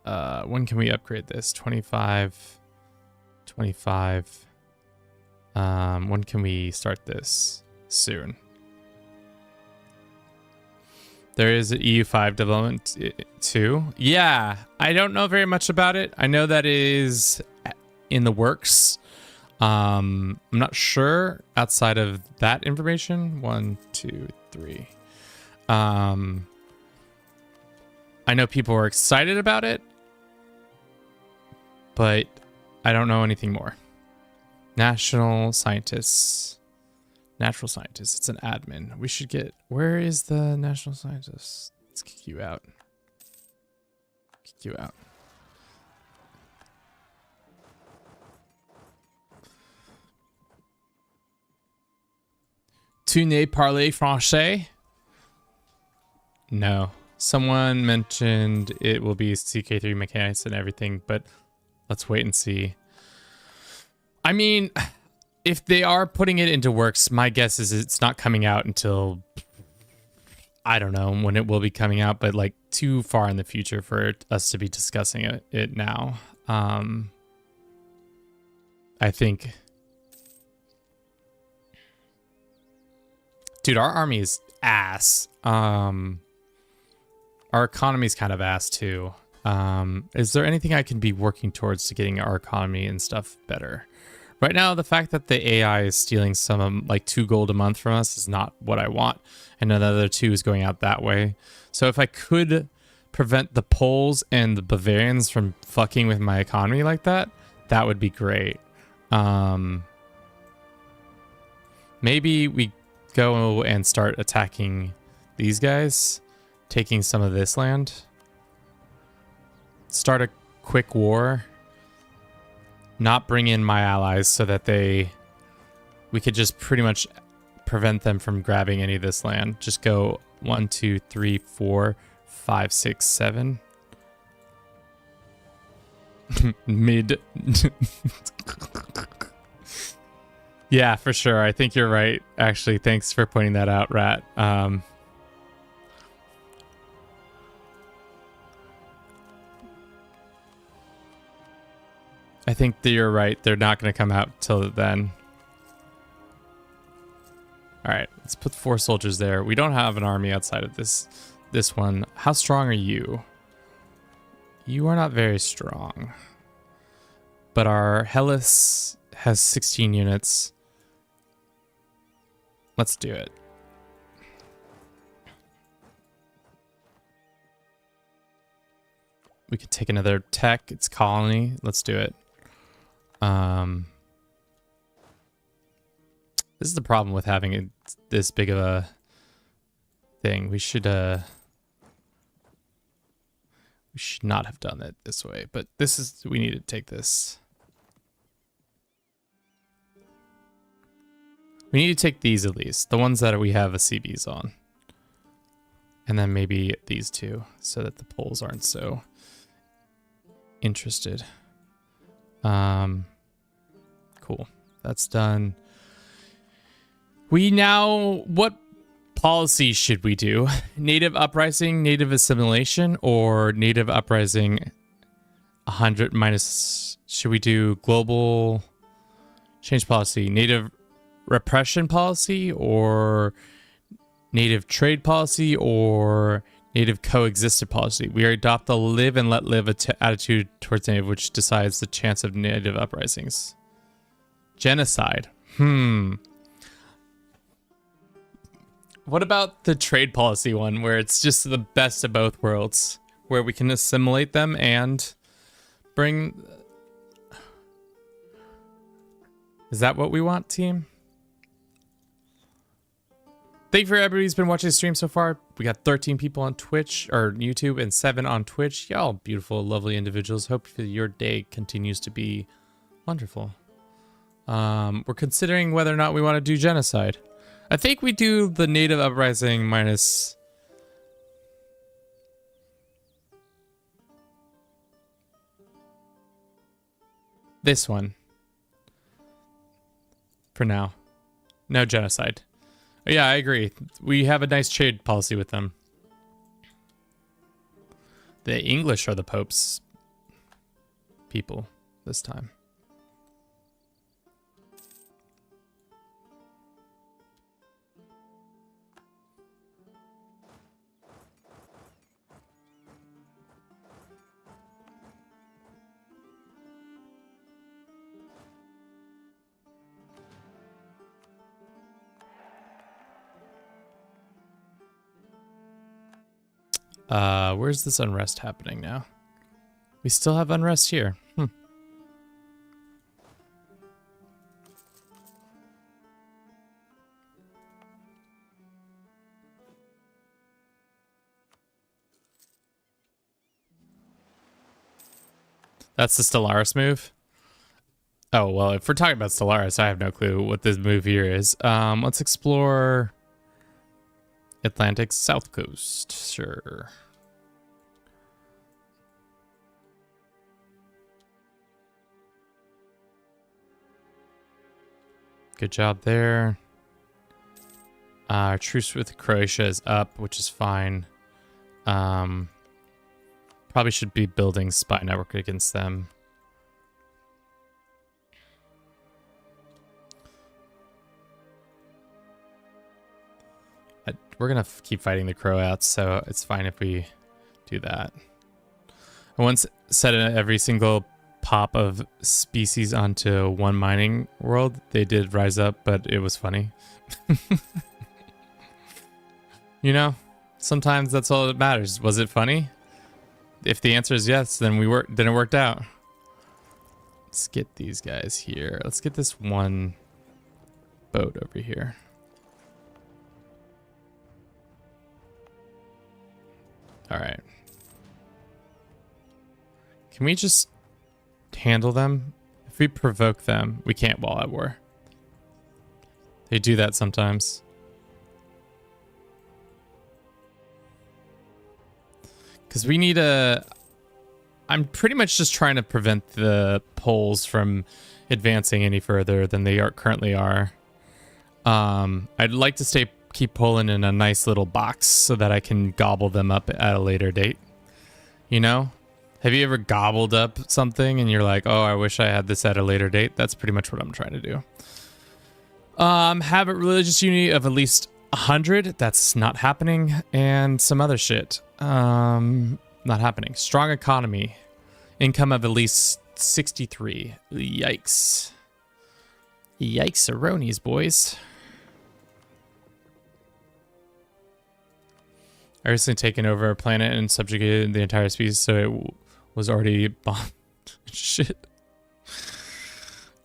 when can we upgrade this? 25. 25. When can we start this? Soon. There is an EU5 development too. Yeah, I don't know very much about it. I know that is in the works. I'm not sure outside of that information. 1, 2, 3. I know people are excited about it, but I don't know anything more. National scientists. Natural scientist. It's an admin. We should get... Where is the national scientist? Let's kick you out. Kick you out. Tu ne parles français? No. Someone mentioned it will be CK3 mechanics and everything, but let's wait and see. I mean... If they are putting it into works, my guess is it's not coming out until, I don't know when it will be coming out, but like too far in the future for us to be discussing it now. I think. Dude, our army is ass. Our economy is kind of ass too. Is there anything I can be working towards to getting our economy and stuff better? Right now, the fact that the AI is stealing some like 2 gold a month from us is not what I want. And another 2 is going out that way. So if I could prevent the Poles and the Bavarians from fucking with my economy like that, that would be great. Maybe we go and start attacking these guys, taking some of this land. Start a quick war. Not bring in my allies so that we could just pretty much prevent them from grabbing any of this land. Just go 1, 2, 3, 4, 5, 6, 7. Mid. Yeah, for sure. I think you're right. Actually, thanks for pointing that out, Rat. I think that you're right. They're not going to come out till then. All right, let's put 4 soldiers there. We don't have an army outside of this one. How strong are you? You are not very strong. But our Hellas has 16 units. Let's do it. We could take another tech. It's colony. Let's do it. This is the problem with having this big of a thing. We should not have done it this way, but we need to take this. We need to take these at least, the ones that we have a CBs on. And then maybe these two, so that the poles aren't so interested. Cool. That's done. What policy should we do? Native uprising, native assimilation, or native uprising 100 minus... Should we do global change policy, native repression policy, or native trade policy, or native coexisted policy? We adopt a live and let live attitude towards native, which decides the chance of native uprisings. Genocide. What about the trade policy one, where it's just the best of both worlds, where we can assimilate them and bring... Is that what we want, team? Thank you for everybody who's been watching the stream so far. We got 13 people on Twitch or YouTube and 7 on Twitch. Y'all beautiful, lovely individuals. Hope your day continues to be wonderful. We're considering whether or not we want to do genocide. I think we do the native uprising minus... this one. For now. No genocide. Yeah, I agree. We have a nice trade policy with them. The English are the Pope's people this time. Where's this unrest happening now? We still have unrest here. That's the Stellaris move? Oh, well, if we're talking about Stellaris, I have no clue what this move here is. Let's explore Atlantic South Coast. Sure. Good job there. Truce with Croatia is up, which is fine. Probably should be building spy network against them. We're gonna keep fighting the Croats, so it's fine if we do that. I once said in every single pop of species onto one mining world, they did rise up, but it was funny. You know, sometimes that's all that matters. Was it funny? If the answer is yes, then then it worked out. Let's get these guys here. Let's get this one boat over here. All right. Can we just handle them? If we provoke them, we can't while at war. They do that sometimes. Because we need a... I'm pretty much just trying to prevent the Poles from advancing any further than they currently are. I'd like to keep Poland in a nice little box so that I can gobble them up at a later date. You know? Have you ever gobbled up something and you're like, oh, I wish I had this at a later date? That's pretty much what I'm trying to do. Have a religious unity of at least 100. That's not happening. And some other shit. Not happening. Strong economy. Income of at least 63. Yikes. Yikes-a-ronies, boys. I recently taken over a planet and subjugated the entire species, so it was already bombed. Shit.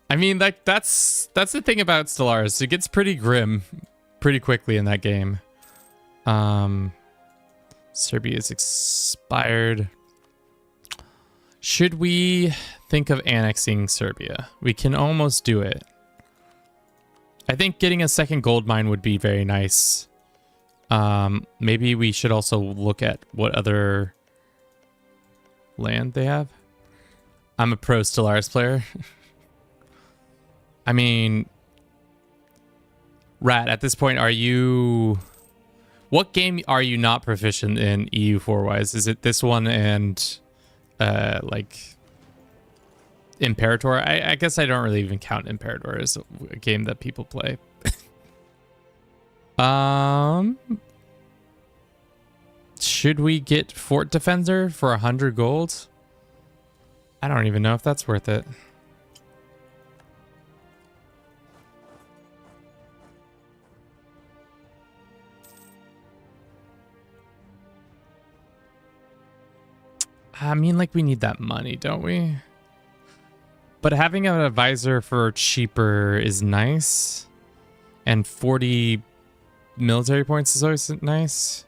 I mean, that's the thing about Stellaris. It gets pretty grim pretty quickly in that game. Serbia's expired. Should we think of annexing Serbia? We can almost do it. I think getting a second gold mine would be very nice. Maybe we should also look at what other land they have. I'm a pro Stellaris player. I mean, Rat, at this point, are you... What game are you not proficient in EU4-wise? Is it this one and, like, Imperator? I guess I don't really even count Imperator as a game that people play. Should we get Fort Defender for 100 gold? I don't even know if that's worth it. I mean, like, we need that money, don't we? But having an advisor for cheaper is nice. And 40 military points is always nice.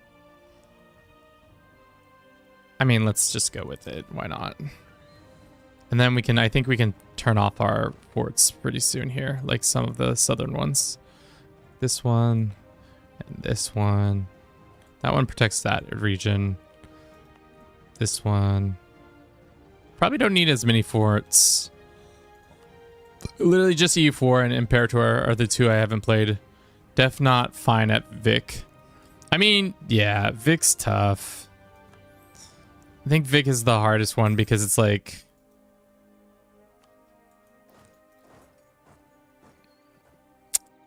I mean, let's just go with it. Why not? And then we can, I think we can turn off our forts pretty soon here, like some of the southern ones. This one and this one. That one protects that region. This one. Probably don't need as many forts. Literally just EU4 and Imperator are the two I haven't played. Def not fine at Vic. I mean, yeah, Vic's tough. I think Vic is the hardest one because it's like...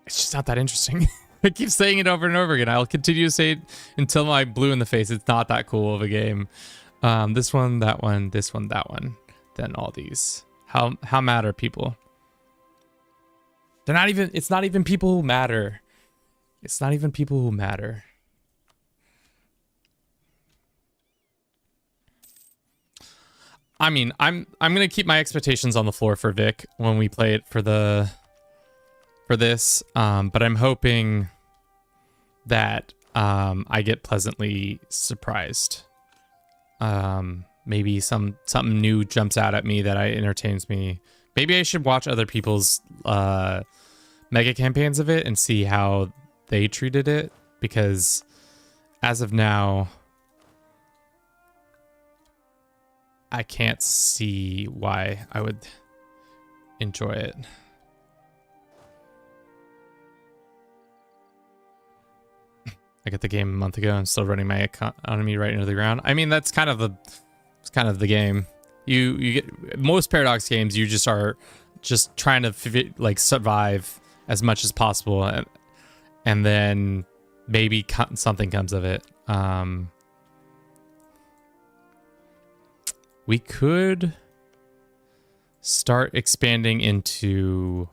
It's just not that interesting. I keep saying it over and over again. I'll continue to say it until I'm blue in the face. It's not that cool of a game. This one, that one, this one, that one. Then all these. How mad are people? They're not even, it's not even people who matter. It's not even people who matter. I mean, I'm gonna keep my expectations on the floor for Vic when we play it for this. But I'm hoping that I get pleasantly surprised. Maybe something new jumps out at me that entertains me. Maybe I should watch other people's mega campaigns of it and see how they treated it, because as of now, I can't see why I would enjoy it. I got the game a month ago. I'm still running my economy right into the ground. I mean, that's kind of the game. You get most Paradox games. You just are just trying to like survive as much as possible, and then maybe something comes of it. We could start expanding into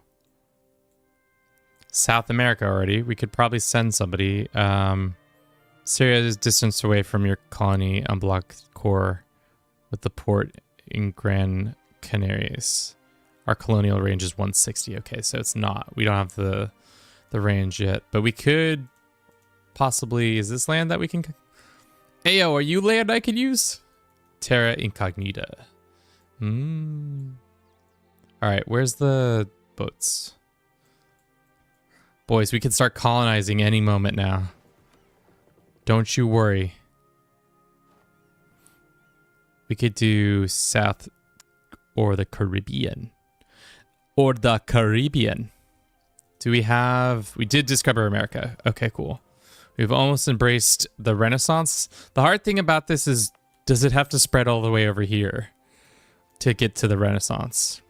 South America already. We could probably send somebody. Syria is distanced away from your colony, unblocked core with the port in Gran Canaries. Our colonial range is 160. Okay, so it's not. We don't have the range yet, but we could possibly. Is this land that we can? Ayo, are you land I could use? Terra Incognita. All right, where's the boats? Boys, we can start colonizing any moment now. Don't you worry. We could do South or the Caribbean. Or the Caribbean. Do we have... We did discover America. Okay, cool. We've almost embraced the Renaissance. The hard thing about this is, does it have to spread all the way over here to get to the Renaissance?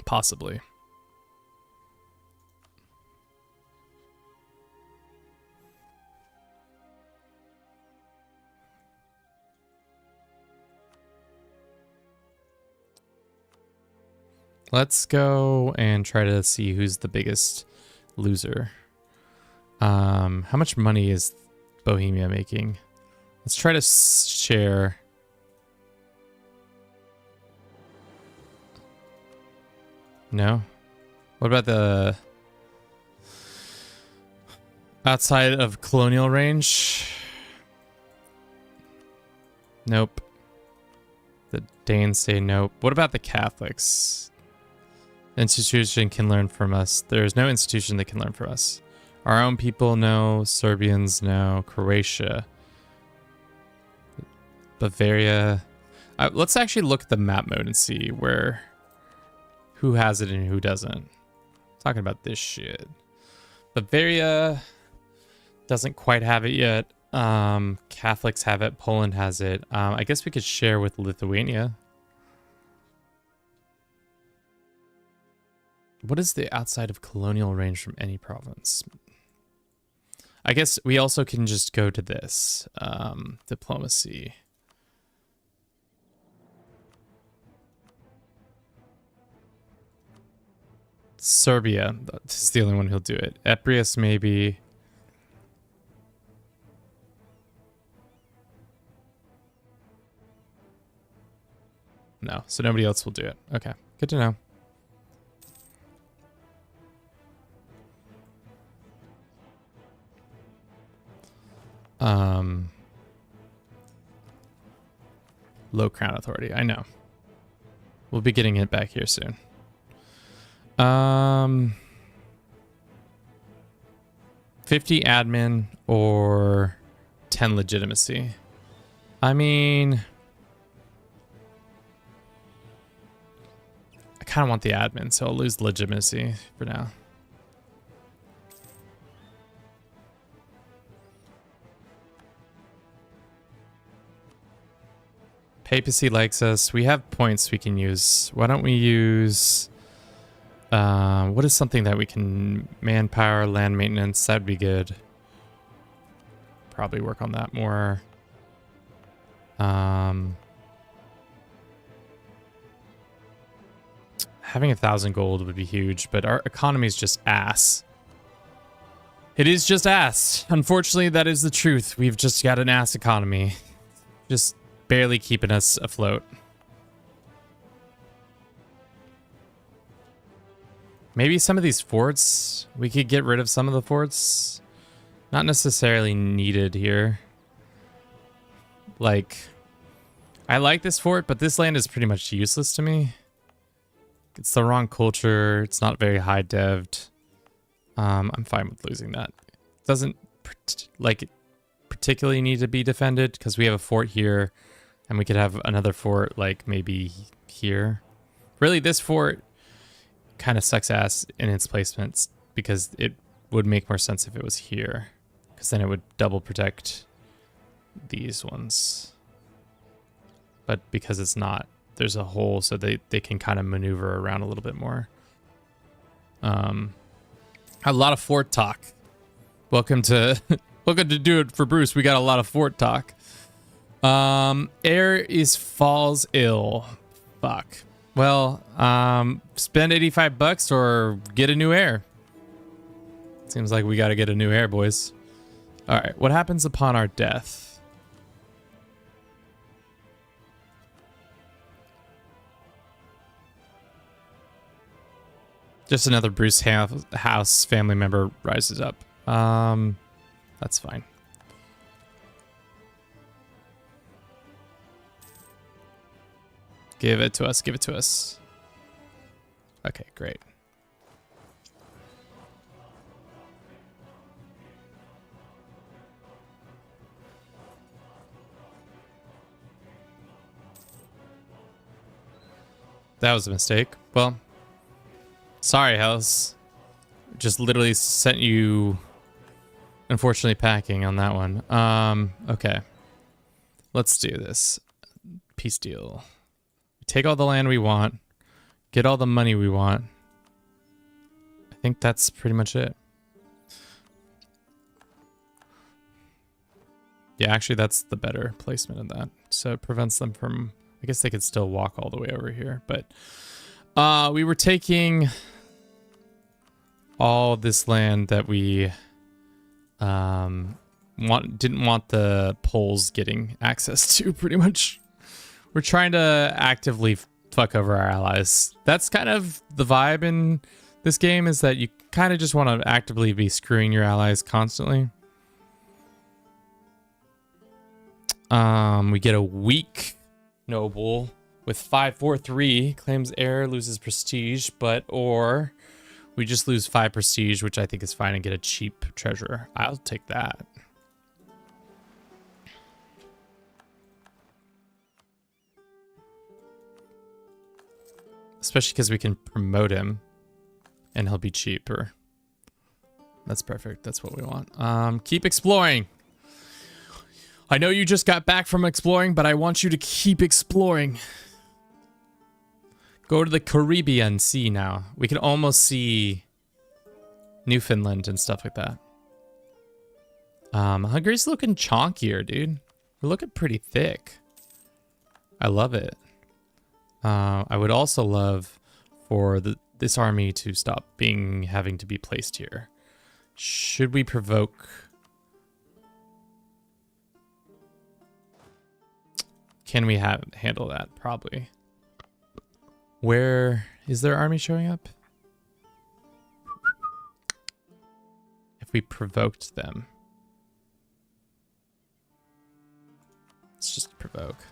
Possibly. Let's go and try to see who's the biggest loser. How much money is Bohemia making? Let's try to share. No? What about the outside of colonial range? Nope. The Danes say nope. What about the Catholics? Institution can learn from us. There's no institution that can learn from us. Our own people, no. Serbians, no. Croatia. Bavaria. Let's actually look at the map mode and see who has it and who doesn't. Talking about this shit. Bavaria doesn't quite have it yet. Catholics have it. Poland has it. I guess we could share with Lithuania. What is the outside of colonial range from any province? I guess we also can just go to this. Diplomacy. Serbia. That's the only one who'll do it. Eprius, maybe. No, so nobody else will do it. Okay, good to know. Low crown authority. I know. We'll be getting it back here soon. 50 admin or 10 legitimacy. I mean, I kind of want the admin, so I'll lose legitimacy for now. Papacy likes us. We have points we can use. Why don't we use... what is something that we can... Manpower, land maintenance, that'd be good. Probably work on that more. Having 1,000 gold would be huge, but our economy is just ass. It is just ass. Unfortunately, that is the truth. We've just got an ass economy. Just barely keeping us afloat. Maybe some of these forts, we could get rid of some of the forts. Not necessarily needed here. Like, I like this fort, but this land is pretty much useless to me. It's the wrong culture. It's not very high dev'd. I'm fine with losing that. It doesn't particularly need to be defended because we have a fort here and we could have another fort like maybe here. Really, this fort kind of sucks ass in its placements because it would make more sense if it was here, because then it would double protect these ones. But because it's not, there's a hole, so they can kind of maneuver around a little bit more. A lot of fort talk. Welcome to welcome to Do It for Bruce. We got a lot of fort talk. Heir falls ill. Fuck. Well, spend 85 bucks or get a new heir. Seems like we got to get a new heir, boys. All right, what happens upon our death? Just another Bruce House family member rises up. That's fine. Give it to us. Give it to us. Okay, great. That was a mistake. Well, sorry, House. Just literally sent you, unfortunately, packing on that one. Okay. Let's do this. Peace deal. Take all the land we want. Get all the money we want. I think that's pretty much it. Yeah, actually, that's the better placement of that. So it prevents them from... I guess they could still walk all the way over here, but... we were taking all this land that we didn't want the Poles getting access to, pretty much. We're trying to actively fuck over our allies. That's kind of the vibe in this game, is that you kind of just want to actively be screwing your allies constantly. We get a weak noble with 543, claims heir, loses prestige, or we just lose 5 prestige, which I think is fine, and get a cheap treasure. I'll take that. Especially because we can promote him and he'll be cheaper. That's perfect. That's what we want. Keep exploring. I know you just got back from exploring, but I want you to keep exploring. Go to the Caribbean Sea now. We can almost see Newfoundland and stuff like that. Hungary's looking chonkier, dude. We're looking pretty thick. I love it. I would also love for this army to stop having to be placed here. Should we provoke? Can we handle that? Probably. Where is their army showing up? If we provoked them. Let's just provoke.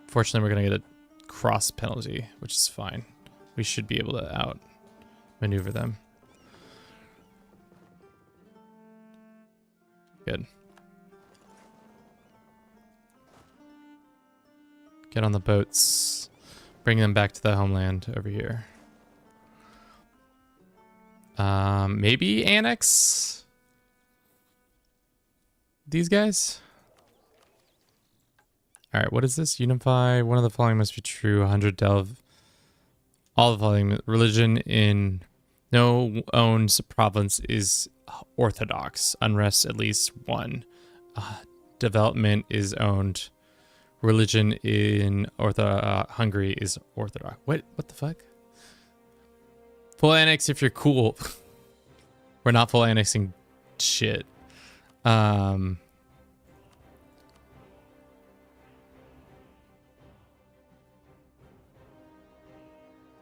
Fortunately, we're going to get a cross penalty, which is fine. We should be able to outmaneuver them. Good. Get on the boats. Bring them back to the homeland over here. Maybe annex these guys? All right, what is this? Unify. One of the following must be true. 100 delve. All the following. Religion in no owned province is orthodox. Unrest at least 1. Development is owned. Religion in Hungary is orthodox. What the fuck? Full annex if you're cool. We're not full annexing shit.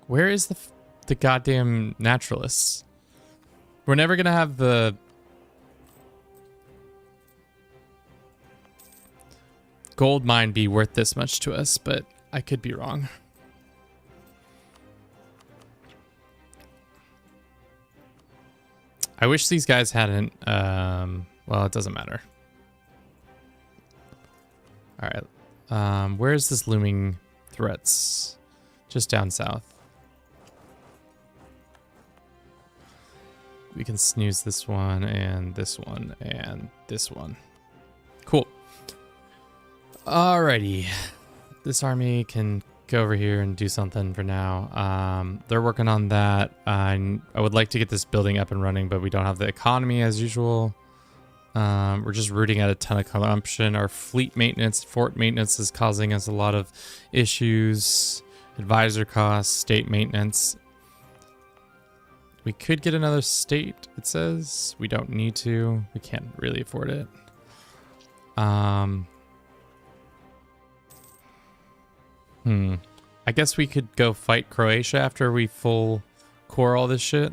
Where is the goddamn naturalists? We're never gonna have the gold mine be worth this much to us, but I could be wrong. I wish these guys hadn't, well, it doesn't matter. All right, where's this looming threats? Just down south. We can snooze this one and this one and this one. Cool. Alrighty. This army can go over here and do something for now. They're working on that. I would like to get this building up and running, but we don't have the economy as usual. We're just rooting out a ton of corruption. Our fleet maintenance, fort maintenance is causing us a lot of issues. Advisor costs, state maintenance. We could get another state, it says. We don't need to. We can't really afford it. I guess we could go fight Croatia after we full core all this shit.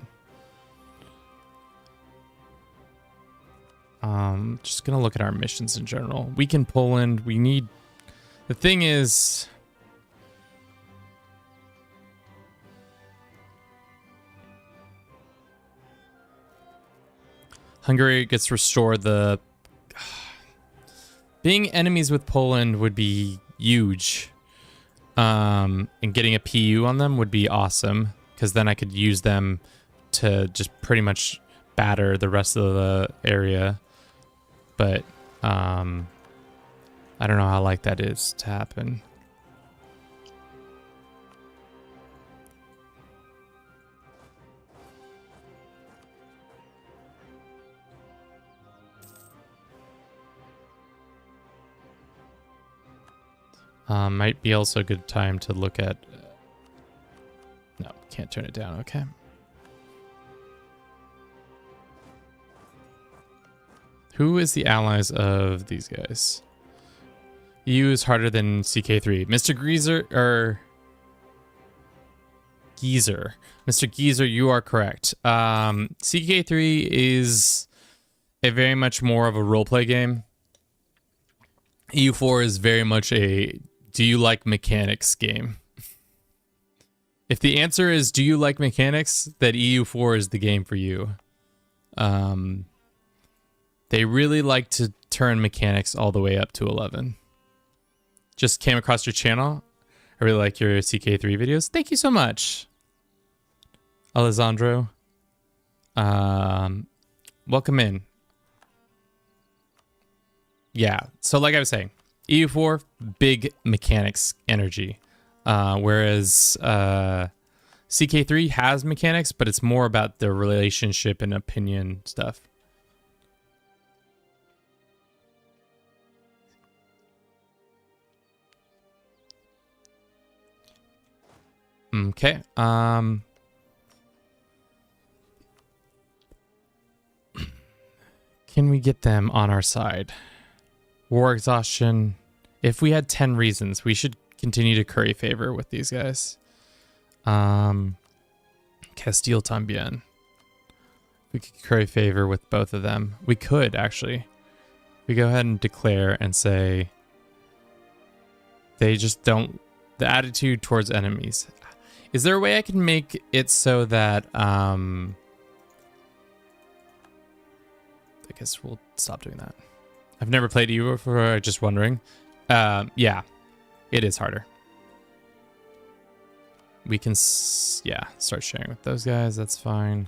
Just gonna look at our missions in general. We can Poland. We need... The thing is... Hungary gets restored. Being enemies with Poland would be huge. And getting a PU on them would be awesome, because then I could use them to just pretty much batter the rest of the area. But I don't know how likely that is to happen. Might be also a good time to look at... No, can't turn it down. Okay. Who is the allies of these guys? EU is harder than CK3. Mr. Geezer. Mr. Geezer, you are correct. CK3 is a very much more of a roleplay game. EU4 is very much a do you like mechanics game. If the answer is do you like mechanics, then EU4 is the game for you. They really like to turn mechanics all the way up to 11. Just came across your channel. I really like your CK3 videos. Thank you so much, Alessandro. Welcome in. Yeah, so like I was saying, EU4, big mechanics energy. Whereas CK3 has mechanics, but it's more about the relationship and opinion stuff. Okay. Can we get them on our side? War exhaustion. If we had 10 reasons, we should continue to curry favor with these guys. Castile también. We could curry favor with both of them. We could, actually. We go ahead and declare and say they just don't... The attitude towards enemies. Is there a way I can make it so that... I guess we'll stop doing that. I've never played EU before, just wondering. Yeah, it is harder. We can, start sharing with those guys. That's fine.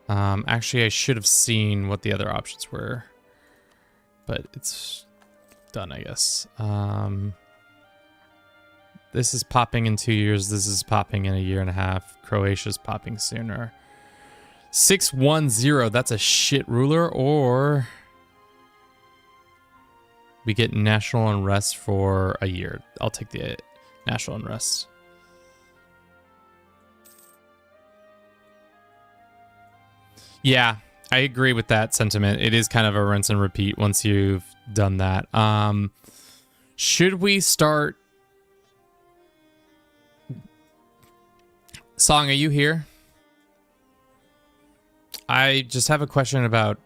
Actually, I should have seen what the other options were, but it's done, I guess. This is popping in 2 years. This is popping in a year and a half. Croatia's popping sooner. 610. That's a shit ruler, or we get national unrest for a year. I'll take the national unrest. Yeah, I agree with that sentiment. It is kind of a rinse and repeat once you've done that. Should we start... Song, are you here? I just have a question about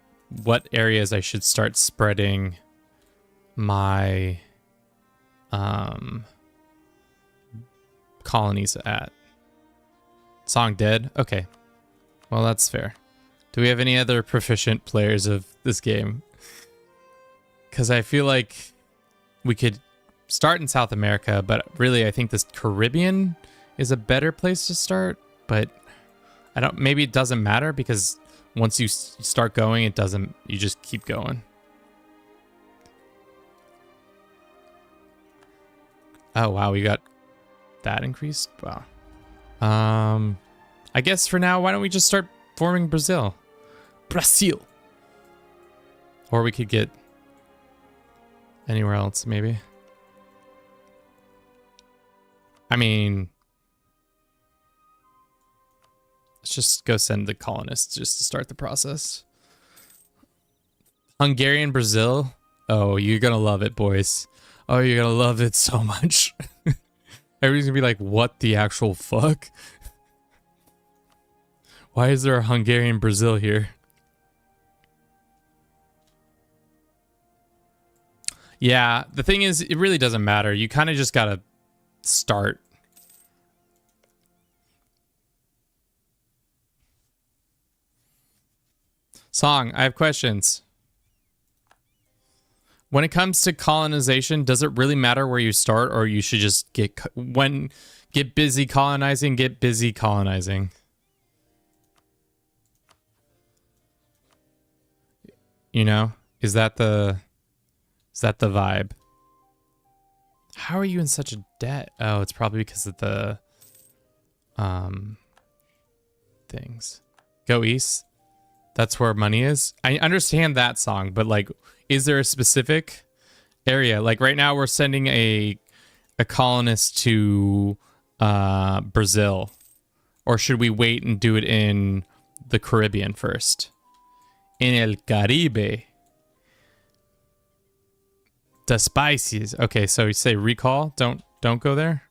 what areas I should start spreading my colonies at. Song dead? Okay. Well, that's fair. Do we have any other proficient players of this game? Because I feel like we could start in South America, but really I think this Caribbean is a better place to start, but I don't, maybe it doesn't matter because once you start going, it doesn't, you just keep going. Oh, wow, we got that increased. Wow. I guess for now, why don't we just start forming Brazil? Brazil. Or we could get anywhere else, maybe. I mean, let's just go send the colonists just to start the process. Hungarian Brazil. Oh, you're gonna love it, boys. Oh, you're gonna love it so much. Everybody's gonna be like, what the actual fuck? Why is there a Hungarian Brazil here? Yeah, the thing is, it really doesn't matter. You kind of just gotta start. Song, I have questions. When it comes to colonization, does it really matter where you start, or you should just get busy colonizing, get busy colonizing? You know, is that the vibe? How are you in such a debt? Oh, it's probably because of the things. Go east. That's where money is. I understand that song, but like, is there a specific area? Like right now we're sending a colonist to Brazil, or should we wait and do it in the Caribbean first? En el Caribe. The spices. Okay, so you say recall. Don't go there.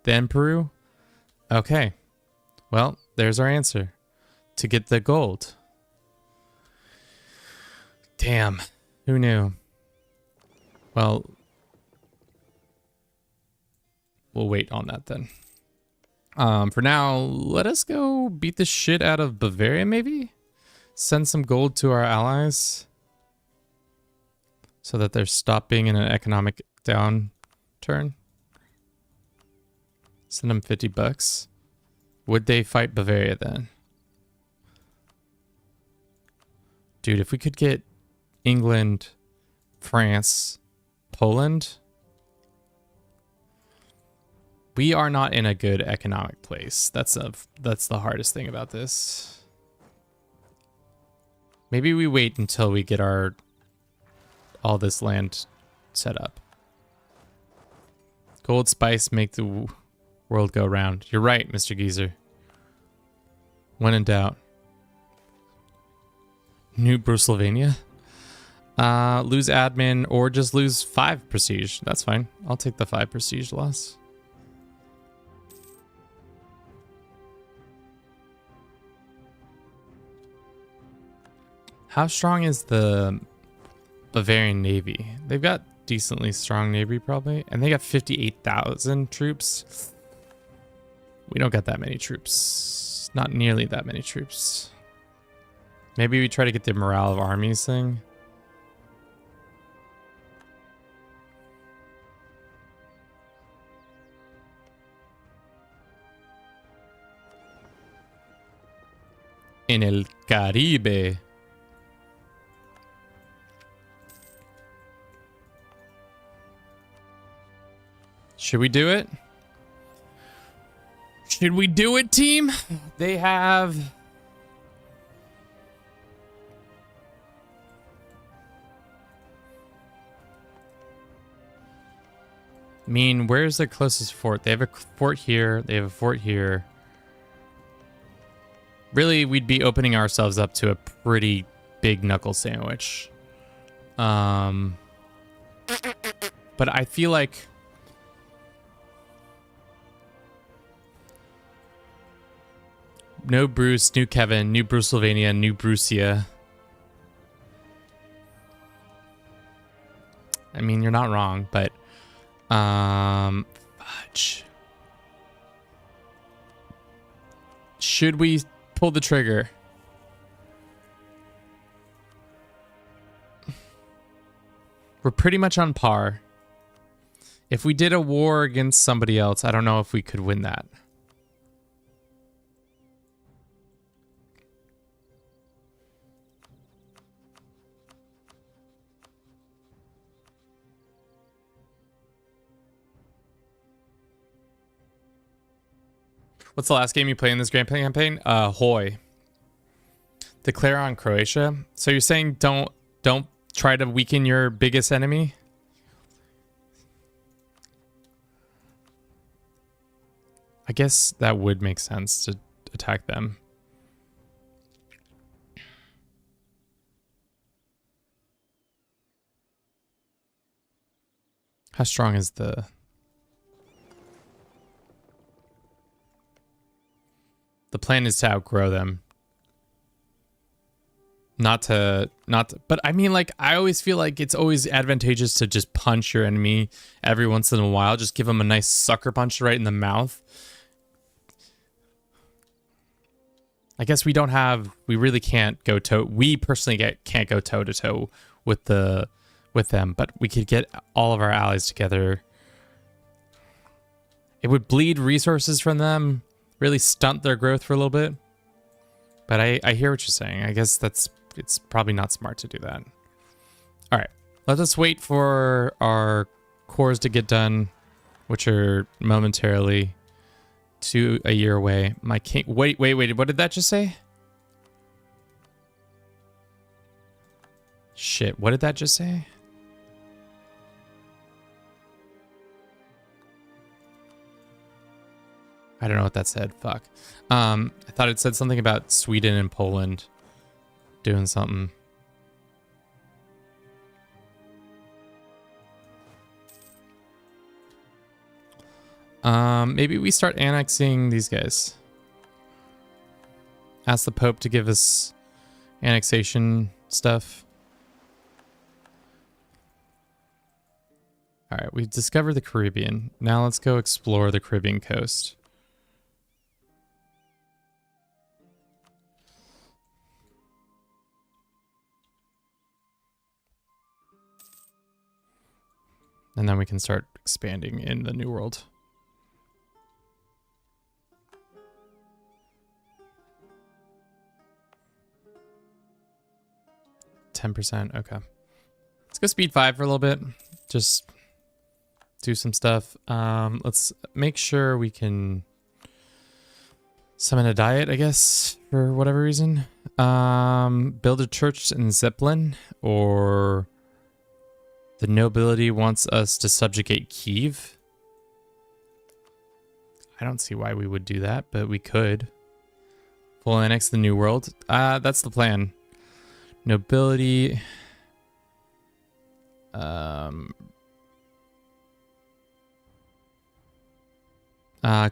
Then Peru. Okay. Well, there's our answer. To get the gold. Damn. Who knew? Well, we'll wait on that then. For now, let us go beat the shit out of Bavaria, maybe? Send some gold to our allies so that they're stopping in an economic downturn. Send them $50. Would they fight Bavaria then? Dude, if we could get England, France, Poland, we are not in a good economic place. That's the hardest thing about this. Maybe we wait until we get all this land set up. Gold spice make the world go round. You're right, Mr. Geezer. When in doubt. New Brusylvania? Lose admin or just lose 5 prestige. That's fine. I'll take the 5 prestige loss. How strong is the Bavarian Navy? They've got decently strong Navy probably. And they got 58,000 troops. We don't got that many troops. Not nearly that many troops. Maybe we try to get the morale of armies thing. En el Caribe. Should we do it? Should we do it, team? They have... I mean, where's their closest fort? They have a fort here. They have a fort here. Really, we'd be opening ourselves up to a pretty big knuckle sandwich. But I feel like... No Bruce, new Kevin, new Brusylvania, new Brucia. I mean, you're not wrong, but... Fudge. Should we pull the trigger? We're pretty much on par. If we did a war against somebody else, I don't know if we could win that. What's the last game you played in this Grand campaign? Hoy. Declare on Croatia. So you're saying don't try to weaken your biggest enemy? I guess that would make sense to attack them. How strong is the... The plan is to outgrow them. But I mean, like, I always feel like it's always advantageous to just punch your enemy every once in a while. Just give them a nice sucker punch right in the mouth. I guess we really can't go we personally can't go toe to toe with them, but we could get all of our allies together. It would bleed resources from them. Really stunt their growth for a little bit. But I hear what you're saying. I guess it's probably not smart to do that. All right. Let us wait for our cores to get done, which are momentarily a year away. My king... Wait. What did that just say? Shit. What did that just say? I don't know what that said. Fuck. I thought it said something about Sweden and Poland doing something. Maybe we start annexing these guys. Ask the Pope to give us annexation stuff. All right, we've discovered the Caribbean. Now let's go explore the Caribbean coast. And then we can start expanding in the New World. %, okay. Let's go speed 5 for a little bit. Just do some stuff. Let's make sure we can summon a diet, I guess, for whatever reason. Build a church in Zeppelin, or the nobility wants us to subjugate Kiev. I don't see why we would do that, but we could. Full annex the New World. That's the plan. Nobility.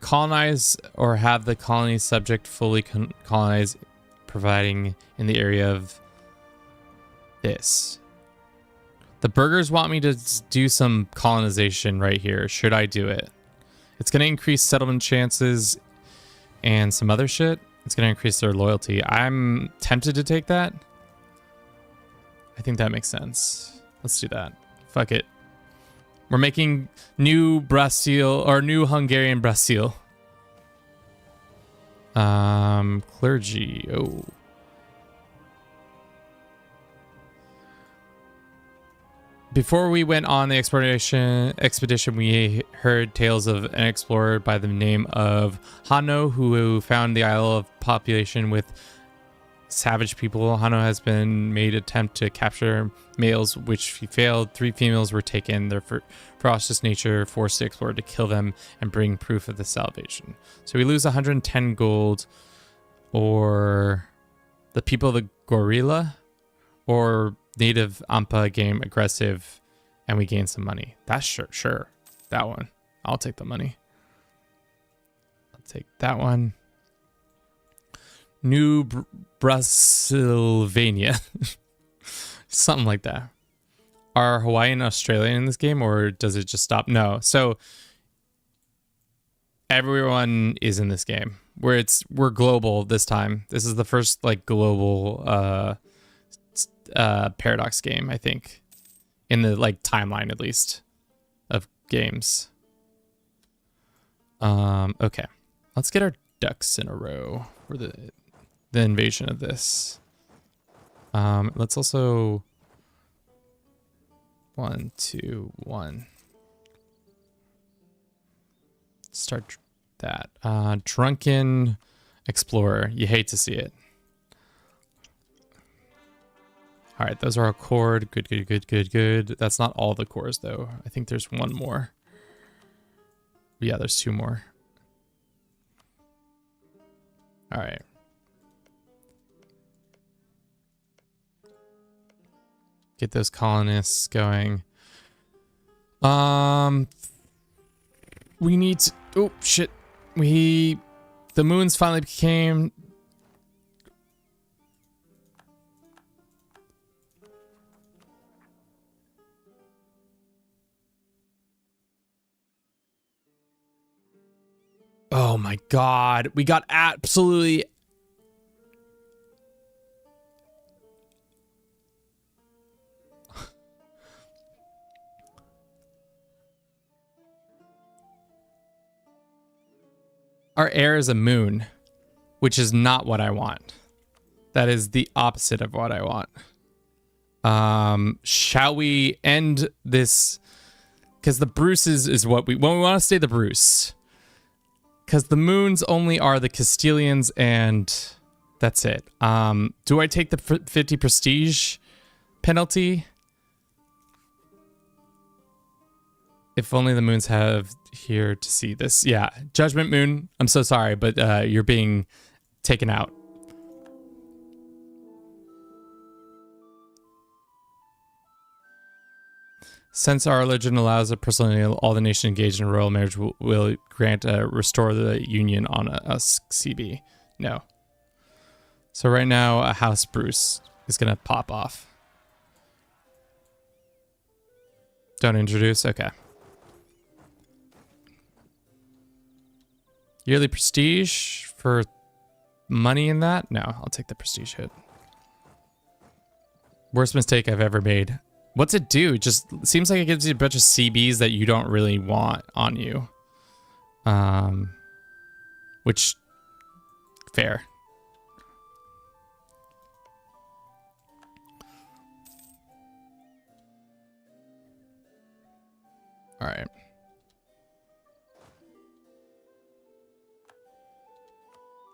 Colonize or have the colony subject fully colonize, providing in the area of this. The burgers want me to do some colonization right here. Should I do it? It's going to increase settlement chances and some other shit. It's going to increase their loyalty. I'm tempted to take that. I think that makes sense. Let's do that. Fuck it. We're making new Brazil, or new Hungarian Brazil. Clergy. Oh. Before we went on the expedition, we heard tales of an explorer by the name of Hanno, who found the Isle of Population with savage people. Hanno has been made attempt to capture males, which he failed. 3 females were taken. Their ferocious nature forced the explorer to kill them and bring proof of the salvation. So we lose 110 gold, or the people of the gorilla, or native Ampa gain aggressive, and we gain some money. That's sure. That one. I'll take the money. I'll take that one. New Brasylvania. Something like that. Are Hawaii and Australia in this game, or does it just stop? No. So everyone is in this game. We're global this time. This is the first like global Paradox game, I think, in the like timeline at least of games. Okay. Let's get our ducks in a row for the invasion of this. Let's also 1, 2, 1. Start that. Drunken Explorer. You hate to see it. All right, those are our core. Good. That's not all the cores, though. I think there's one more. Yeah, there's 2 more. All right. Get those colonists going. We need to... Oh, shit. The moons finally became... Oh my god. We got absolutely... Our heir is a moon, which is not what I want. That is the opposite of what I want. Shall we end this? Because the Bruce is what we want to stay the Bruce. Because the moons only are the Castilians, and that's it. Do I take the 50 prestige penalty? If only the moons have here to see this. Yeah, Judgment Moon, I'm so sorry, but you're being taken out. Since our religion allows a personal union, all the nation engaged in royal marriage will grant restore the union on a CB. No. So right now, a House Bruce is gonna pop off. Don't introduce. Okay. Yearly prestige for money in that? No, I'll take the prestige hit. Worst mistake I've ever made. What's it do? It just seems like it gives you a bunch of CBs that you don't really want on you. Which, fair. All right.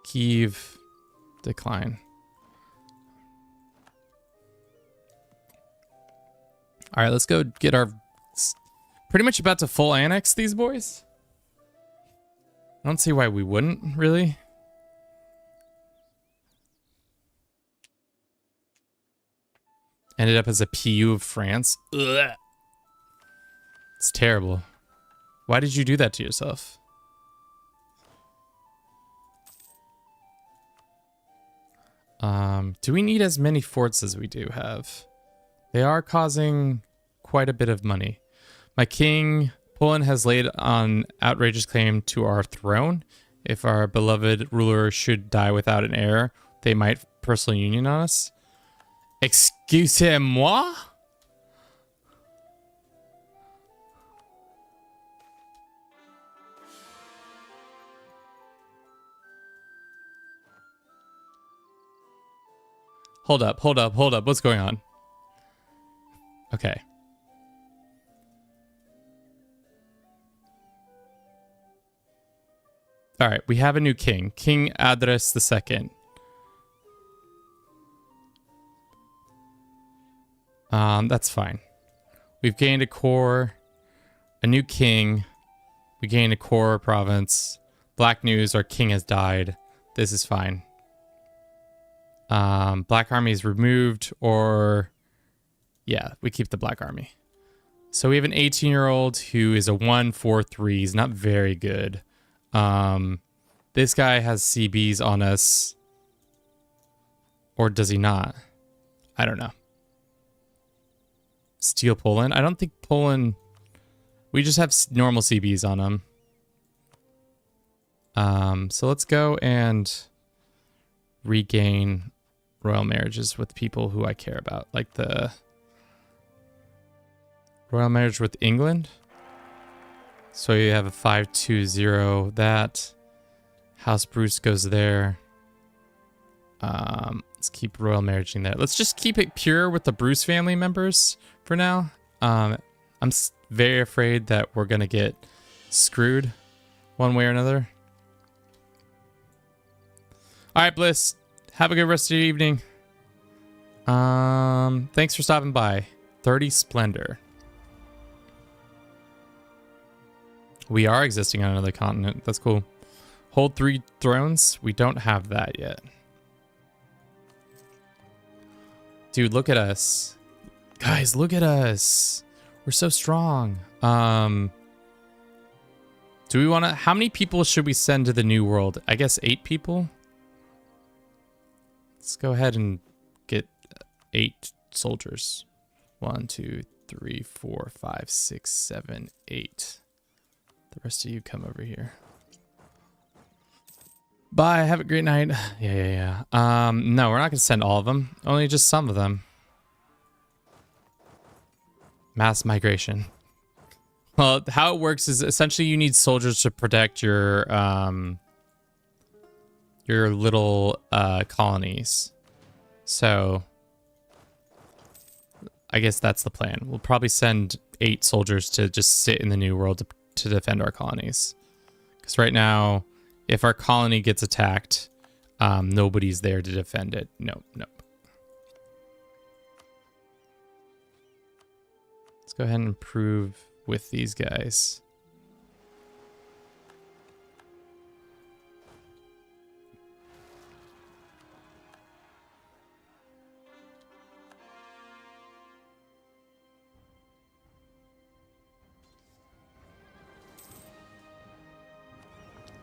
Kyiv, decline. All right, let's go get our... Pretty much about to full annex these boys. I don't see why we wouldn't, really. Ended up as a PU of France. Ugh. It's terrible. Why did you do that to yourself? Do we need as many forts as we do have? They are causing quite a bit of money. My king, Poland, has laid on outrageous claim to our throne. If our beloved ruler should die without an heir, they might personal union on us. Excusez-moi? Hold up. What's going on? Okay. All right, we have a new king. King Adres II. That's fine. We've gained a core, a new king. We gained a core province. Black news, our king has died. This is fine. Black army is removed, or yeah, we keep the black army. So we have an 18-year-old who is a 1-4-3. He's not very good. This guy has CBs on us, or does he not? I don't know. Steal Poland? I don't think Poland... We just have normal CBs on them. So let's go and regain royal marriages with people who I care about. Like the royal marriage with England. So you have a 5-2-0. That. House Bruce goes there. Let's keep royal marrying there. Let's just keep it pure with the Bruce family members for now. I'm very afraid that we're going to get screwed one way or another. All right, Bliss. Have a good rest of your evening. Thanks for stopping by. 30 Splendor. We are existing on another continent. That's cool. Hold 3 thrones. We don't have that yet. Dude, look at us. Guys, look at us. We're so strong. Do we want to... How many people should we send to the New World? I guess 8 people? Let's go ahead and get 8 soldiers. 1, 2, 3, 4, 5, 6, 7, 8. The rest of you come over here. Bye. Have a great night. Yeah. No, we're not going to send all of them. Only just some of them. Mass migration. Well, how it works is essentially you need soldiers to protect your little colonies. So I guess that's the plan. We'll probably send 8 soldiers to just sit in the New World to defend our colonies. Because right now, if our colony gets attacked, nobody's there to defend it. Nope. Let's go ahead and improve with these guys.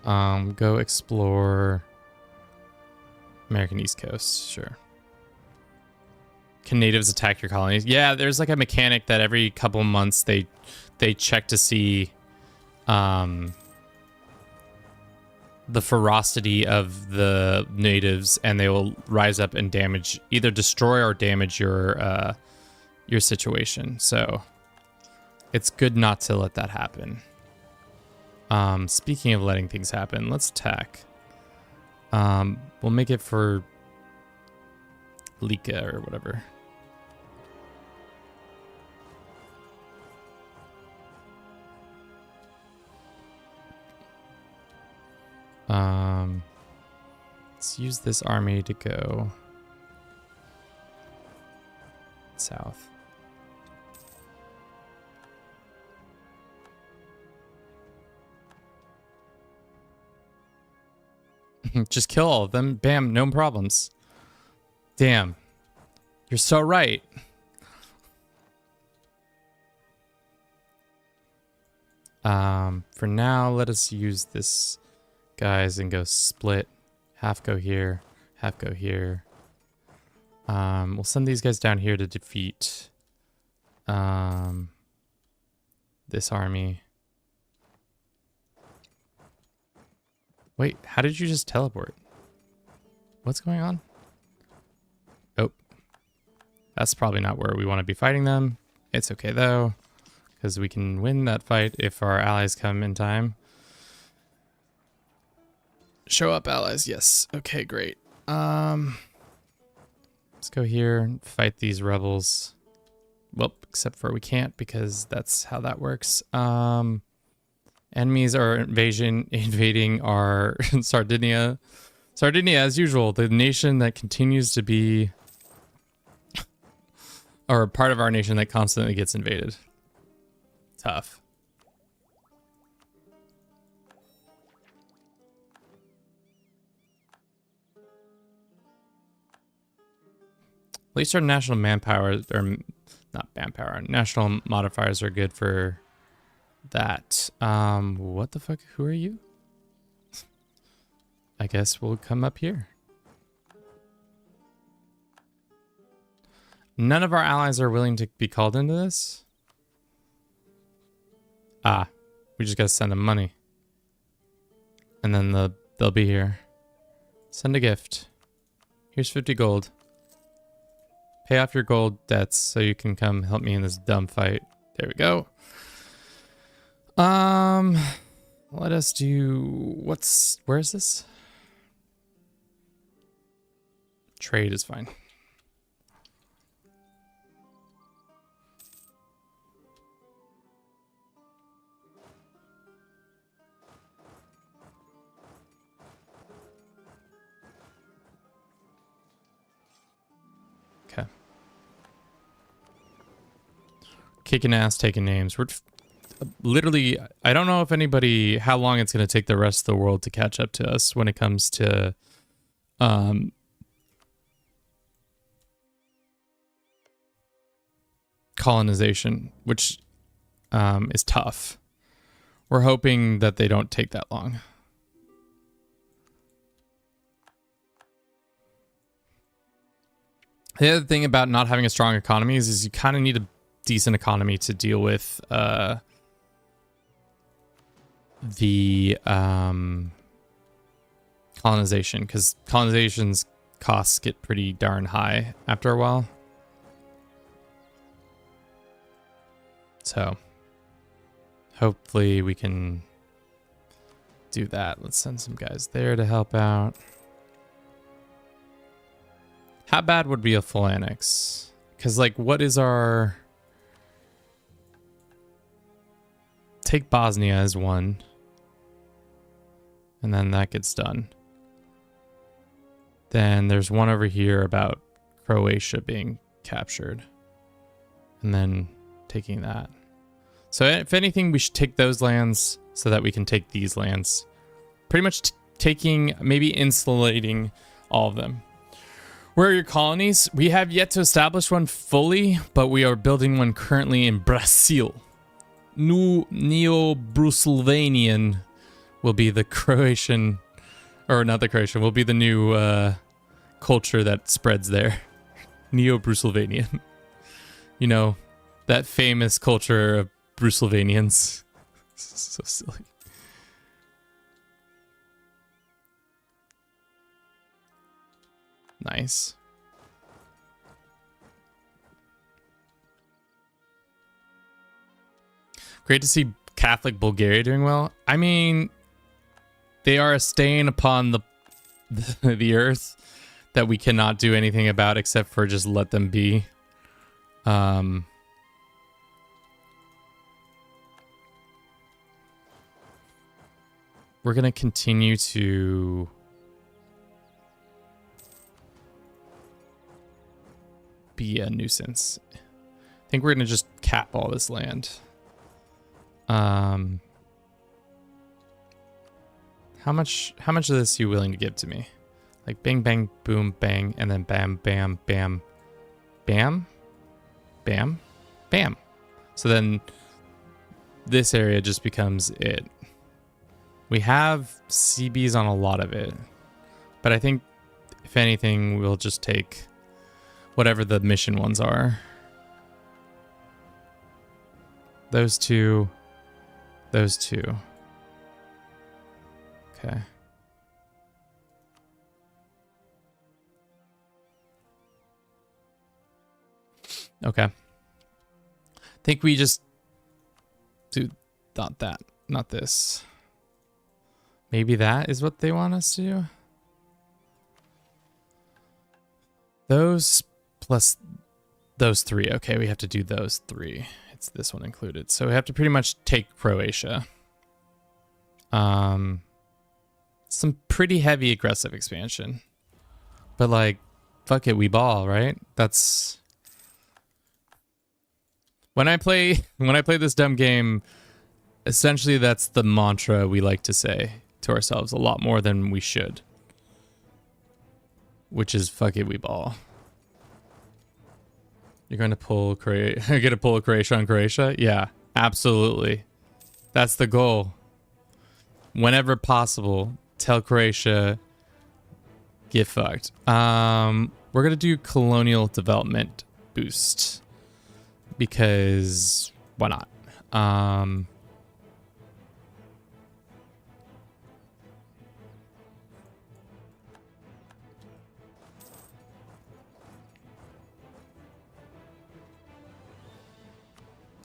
Go explore American East Coast. Sure. Can natives attack your colonies? Yeah, there's like a mechanic that every couple months they check to see the ferocity of the natives, and they will rise up and damage, either destroy or damage your situation. So it's good not to let that happen. Speaking of letting things happen, let's attack. We'll make it for Lika or whatever. Let's use this army to go south. Just kill all of them. Bam, no problems. Damn. You're so right. For now, let us use this, guys, and go split. Half go here, half go here. We'll send these guys down here to defeat this army. Wait, how did you just teleport? What's going on? Oh, that's probably not where we want to be fighting them. It's okay though, because we can win that fight if our allies come in time. Show up, allies. Yes. Okay, great. Let's go here and fight these rebels. Well, except for we can't, because that's how that works. Enemies are invading our Sardinia. Sardinia, as usual, the nation that continues to be, or part of our nation that constantly gets invaded. Tough. At least our national manpower, or not manpower, national modifiers are good for that. What the fuck? Who are you? I guess we'll come up here. None of our allies are willing to be called into this. Ah, we just gotta send them money. And then they'll be here. Send a gift. Here's 50 gold. Pay off your gold debts so you can come help me in this dumb fight. There we go. Let us do, where is this? Trade is fine. Okay. Kicking ass, taking names. We're literally, I don't know if anybody, how long it's going to take the rest of the world to catch up to us when it comes to colonization, which is tough. We're hoping that they don't take that long. The other thing about not having a strong economy is you kind of need a decent economy to deal with the colonization, because colonization's costs get pretty darn high after a while. So hopefully we can do that. Let's send some guys there to help out. How bad would be a full annex? Because, like, what is our... Take Bosnia as one. And then that gets done. Then there's one over here about Croatia being captured. And then taking that. So if anything, we should take those lands so that we can take these lands. Pretty much taking, maybe insulating all of them. Where are your colonies? We have yet to establish one fully, but we are building one currently in Brazil. Neo-Brussylvanian will be the Croatian, or not the Croatian, will be the new culture that spreads there. Neo-Brusselsvanian. You know, that famous culture of Brusselsvanians. So silly. Nice. Great to see Catholic Bulgaria doing well. I mean, they are a stain upon the earth that we cannot do anything about except for just let them be. We're gonna continue to be a nuisance. I think we're gonna just cap all this land. How much of this are you willing to give to me? Like bang, bang, boom, bang, and then bam, bam, bam, bam, bam, bam. So then this area just becomes it. We have CBs on a lot of it, but I think if anything, we'll just take whatever the mission ones are. Those two. Those two. Okay. Okay. I think we just do not that, not this. Maybe that is what they want us to do. Those plus those three. Okay, we have to do those three. It's this one included. So we have to pretty much take Croatia. Some pretty heavy aggressive expansion. But like, fuck it, we ball, right? That's when I play this dumb game, essentially that's the mantra we like to say to ourselves a lot more than we should. Which is fuck it, we ball. You're going to pull Croatia. You're going to pull Croatia on Croatia? Yeah, absolutely. That's the goal. Whenever possible, tell Croatia, get fucked. We're going to do colonial development boost. Because why not?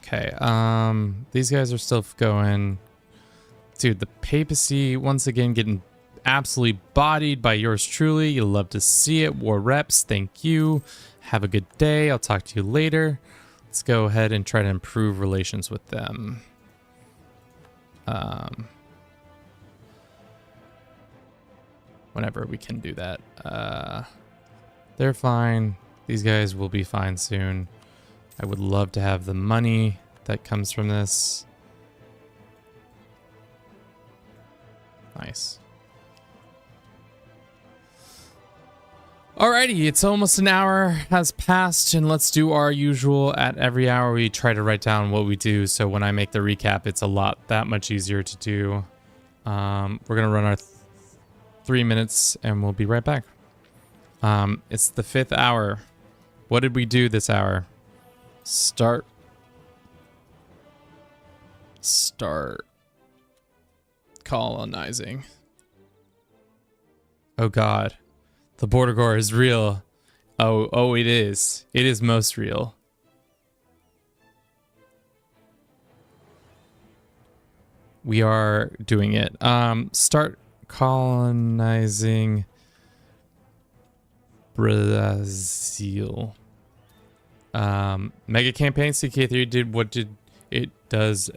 Okay, these guys are still going. Dude, the papacy, once again, getting absolutely bodied by yours truly. You'll love to see it. War reps, thank you. Have a good day. I'll talk to you later. Let's go ahead and try to improve relations with them. Whenever we can do that. They're fine. These guys will be fine soon. I would love to have the money that comes from this. Nice. Alrighty, it's almost an hour has passed, and let's do our usual. At every hour we try to write down what we do, so when I make the recap it's that much easier to do. We're gonna run our 3 minutes and we'll be right back. It's the 5th hour. What did we do this hour? Start colonizing. Oh god. The border gore is real. Oh, it is. It is most real. We are doing it. Start colonizing Brazil. Mega campaign. CK3 did what did it does.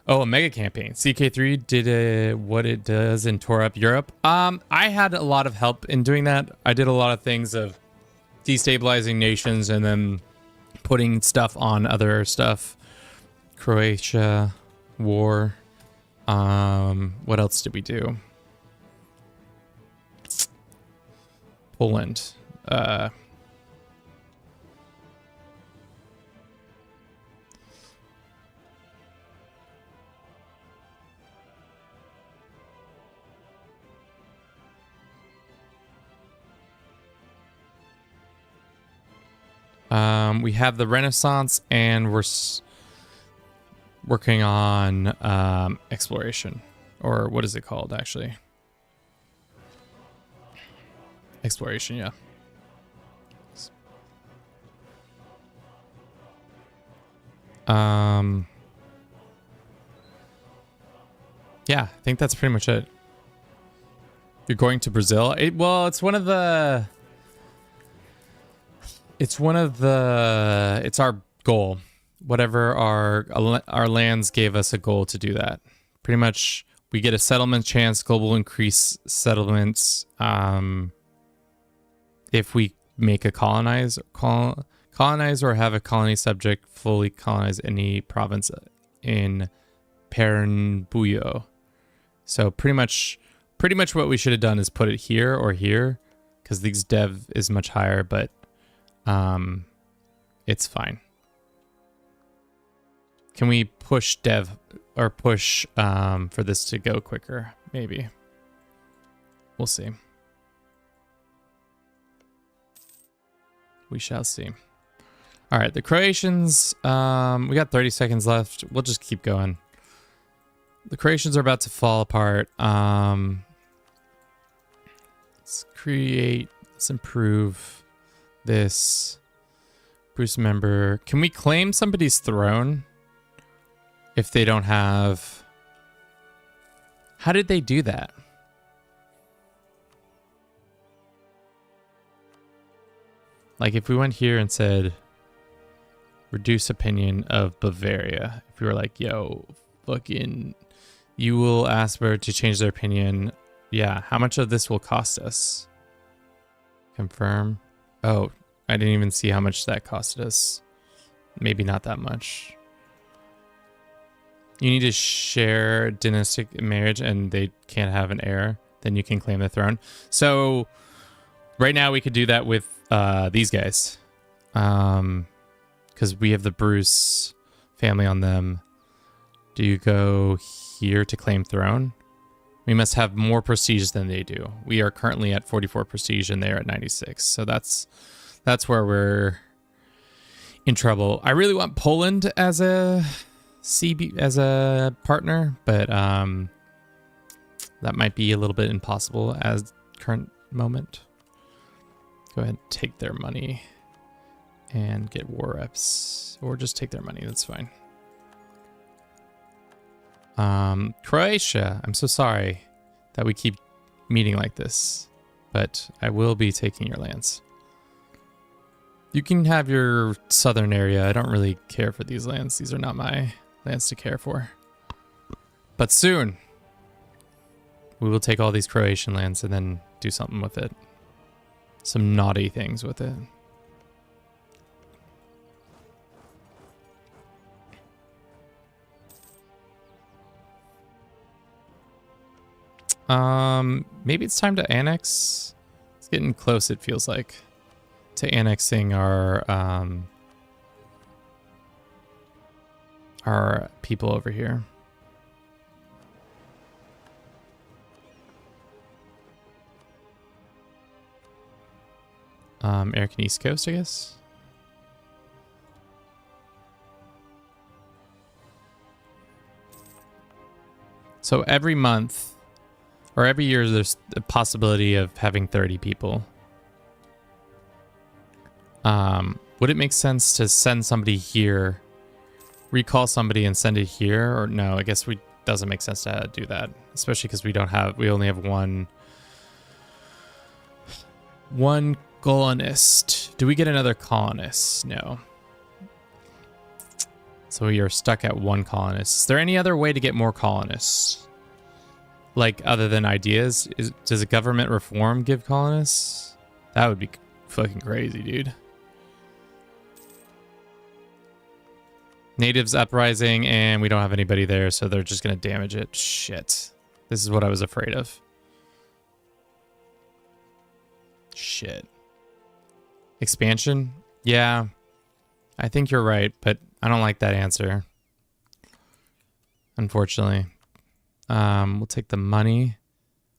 A mega campaign. CK3 did what it does and tore up Europe. I had a lot of help in doing that. I did a lot of things of destabilizing nations and then putting stuff on other stuff. Croatia, war. What else did we do? Poland. We have the Renaissance, and we're working on exploration, or what is it called actually? Exploration, yeah. Yeah, I think that's pretty much it. You're going to Brazil? It's one of the... It's our goal. Whatever our lands gave us a goal to do that. Pretty much, we get a settlement chance, global increase settlements, if we make a colonize or have a colony subject fully colonize any province in Pernambuco. So pretty much what we should have done is put it here or here, because these dev is much higher, but it's fine. Can we push dev or push for this to go quicker? Maybe. We'll see. We shall see. All right, the Croatians, we got 30 seconds left. We'll just keep going. The Croatians are about to fall apart. Let's improve this. Bruce member. Can we claim somebody's throne if they don't have... How did they do that? Like if we went here and said, reduce opinion of Bavaria. If we were like, yo, fucking, you will ask her to change their opinion. Yeah, how much of this will cost us? Confirm. Oh, I didn't even see how much that costed us. Maybe not that much. You need to share dynastic marriage and they can't have an heir. Then you can claim the throne. So right now we could do that with these guys. Because we have the Bruce family on them. Do you go here to claim throne? We must have more prestige than they do. We are currently at 44 prestige and they're at 96. So that's where we're in trouble. I really want Poland as a partner, but that might be a little bit impossible as current moment. Go ahead and take their money and get war reps, or just take their money. That's fine. Croatia, I'm so sorry that we keep meeting like this, but I will be taking your lands. You can have your southern area. I don't really care for these lands. These are not my lands to care for. But soon, we will take all these Croatian lands and then do something with it. Some naughty things with it. Maybe it's time to annex. It's getting close, it feels like, to annexing our people over here. American East Coast, I guess. So every month or every year, there's a possibility of having 30 people. Would it make sense to send somebody here, recall somebody and send it here? Or no, I guess doesn't make sense to do that, especially because we only have one colonist. Do we get another colonist? No. So we are stuck at one colonist. Is there any other way to get more colonists? Like, other than ideas? Does a government reform give colonists? That would be fucking crazy, dude. Natives uprising, and we don't have anybody there, so they're just gonna damage it. Shit. This is what I was afraid of. Shit. Expansion? Yeah. I think you're right, but I don't like that answer. Unfortunately. We'll take the money.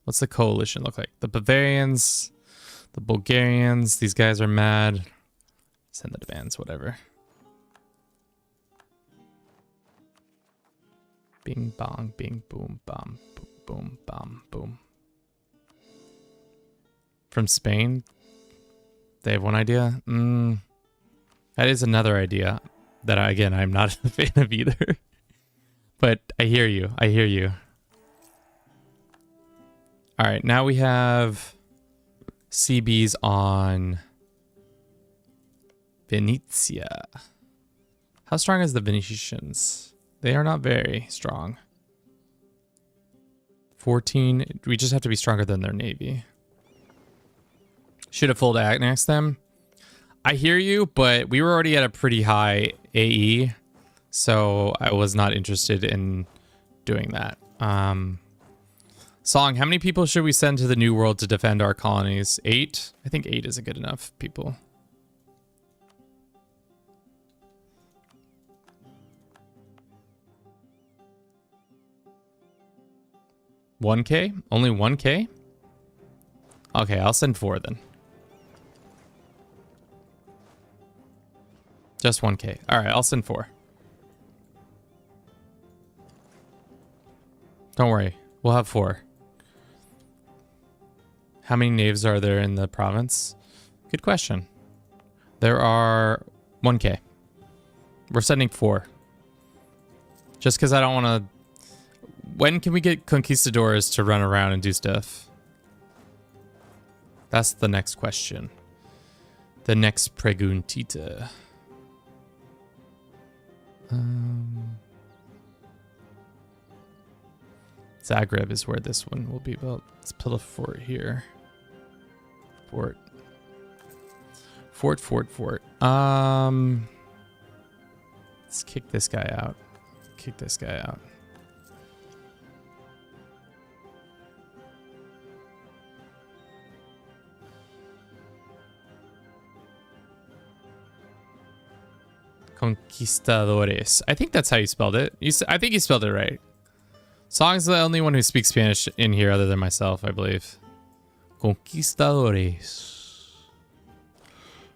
What's the coalition look like? The Bavarians, the Bulgarians, these guys are mad. Send the demands, whatever. Bing bong, bing boom, bom, boom, boom, bom, boom. From Spain, they have one idea. That is another idea that, again, I'm not a fan of either. But I hear you. I hear you. All right, now we have CBs on Venezia. How strong is the Venetians? They are not very strong. 14. We just have to be stronger than their navy. Should have full annexed them. I hear you, but we were already at a pretty high AE, so I was not interested in doing that. Song, how many people should we send to the New World to defend our colonies? 8? I think 8 is a good enough people. $1K? Only 1K? Okay, I'll send 4 then. Just 1K. All right, I'll send 4. Don't worry, we'll have 4. How many naves are there in the province? Good question. There are 1K. We're sending 4. Just because I don't want to... When can we get conquistadors to run around and do stuff? That's the next question. The next preguntita. Zagreb is where this one will be built. Let's put a fort here. Fort. Let's kick this guy out. Kick this guy out. Conquistadores. I think that's how you spelled it. I think you spelled it right. Song's the only one who speaks Spanish in here other than myself, I believe. Conquistadores.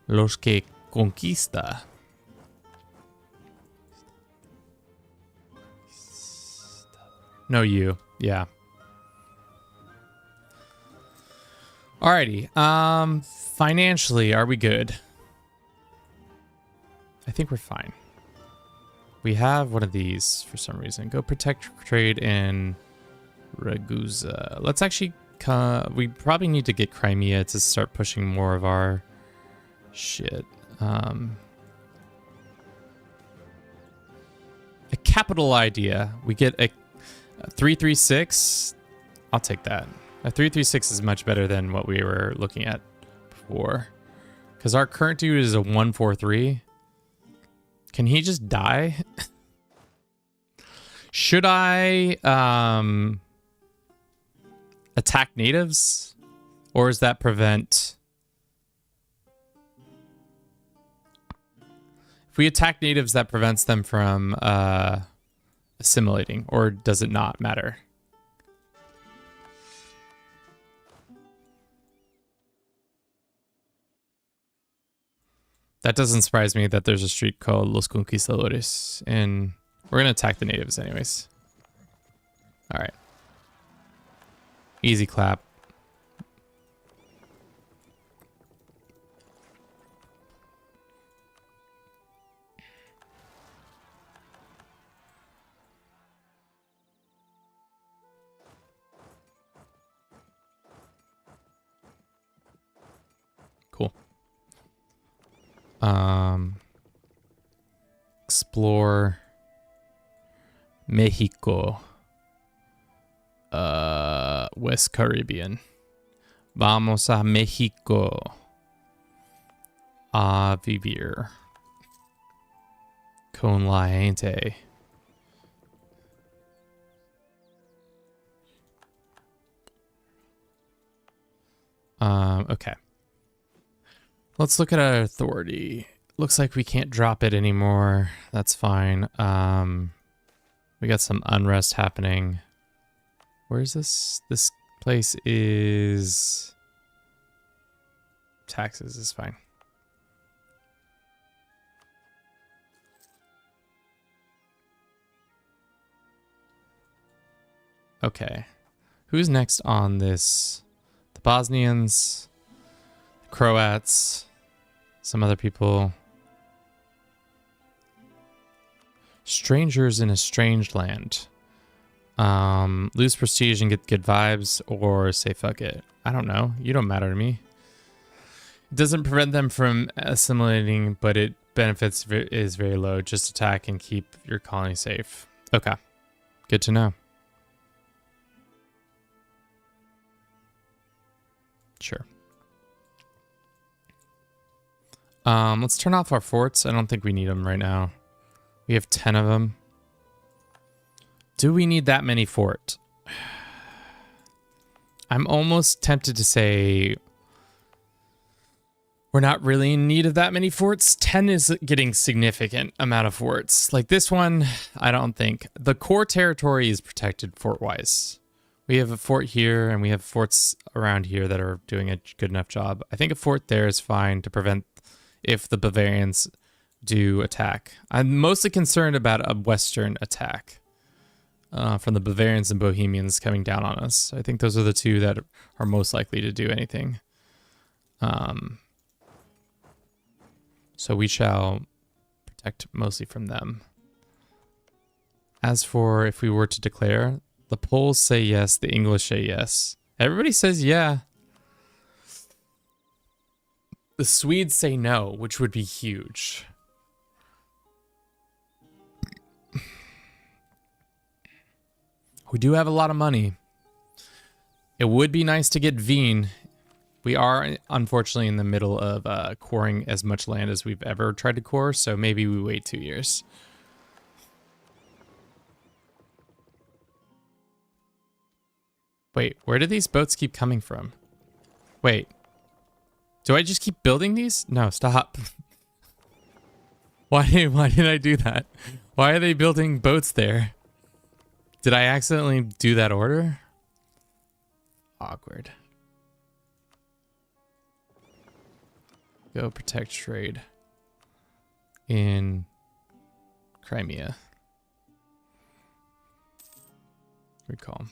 Los que conquista. No, you. Yeah. Alrighty. Financially, are we good? I think we're fine. We have one of these for some reason. Go protect trade in Ragusa. Let's actually... we probably need to get Crimea to start pushing more of our shit. A capital idea. We get a 336. I'll take that. A 336 is much better than what we were looking at before. Because our current dude is a 143. Can he just die? Should I attack natives? Or does that prevent... If we attack natives, that prevents them from assimilating. Or does it not matter? That doesn't surprise me that there's a street called Los Conquistadores, and we're gonna attack the natives anyways. All right. Easy clap. Cool. Explore Mexico. West Caribbean. Vamos a Mexico a vivir con la gente. Okay. Let's look at our authority. Looks like we can't drop it anymore. That's fine. We got some unrest happening. Where is this? This place is... Taxes is fine. Okay. Who's next on this? The Bosnians, the Croats, some other people. Strangers in a strange land. Lose prestige and get good vibes, or say fuck it. I don't know. You don't matter to me. It doesn't prevent them from assimilating, but it benefits is very low. Just attack and keep your colony safe. Okay. Good to know. Sure. Let's turn off our forts. I don't think we need them right now. We have 10 of them. Do we need that many fort? I'm almost tempted to say we're not really in need of that many forts. 10 is getting significant amount of forts. Like this one, I don't think. The core territory is protected fort-wise. We have a fort here, and we have forts around here that are doing a good enough job. I think a fort there is fine to prevent if the Bavarians do attack. I'm mostly concerned about a Western attack from the Bavarians and Bohemians coming down on us. I think those are the two that are most likely to do anything. So we shall protect mostly from them. As for if we were to declare, the Poles say yes, the English say yes. Everybody says yeah. The Swedes say no, which would be huge. We do have a lot of money. It would be nice to get Wien. We are, unfortunately, in the middle of coring as much land as we've ever tried to core, so maybe we wait 2 years. Wait, where do these boats keep coming from? Wait. Do I just keep building these? No, stop. Why did I do that? Why are they building boats there? Did I accidentally do that order? Awkward. Go protect trade in Crimea. Recall.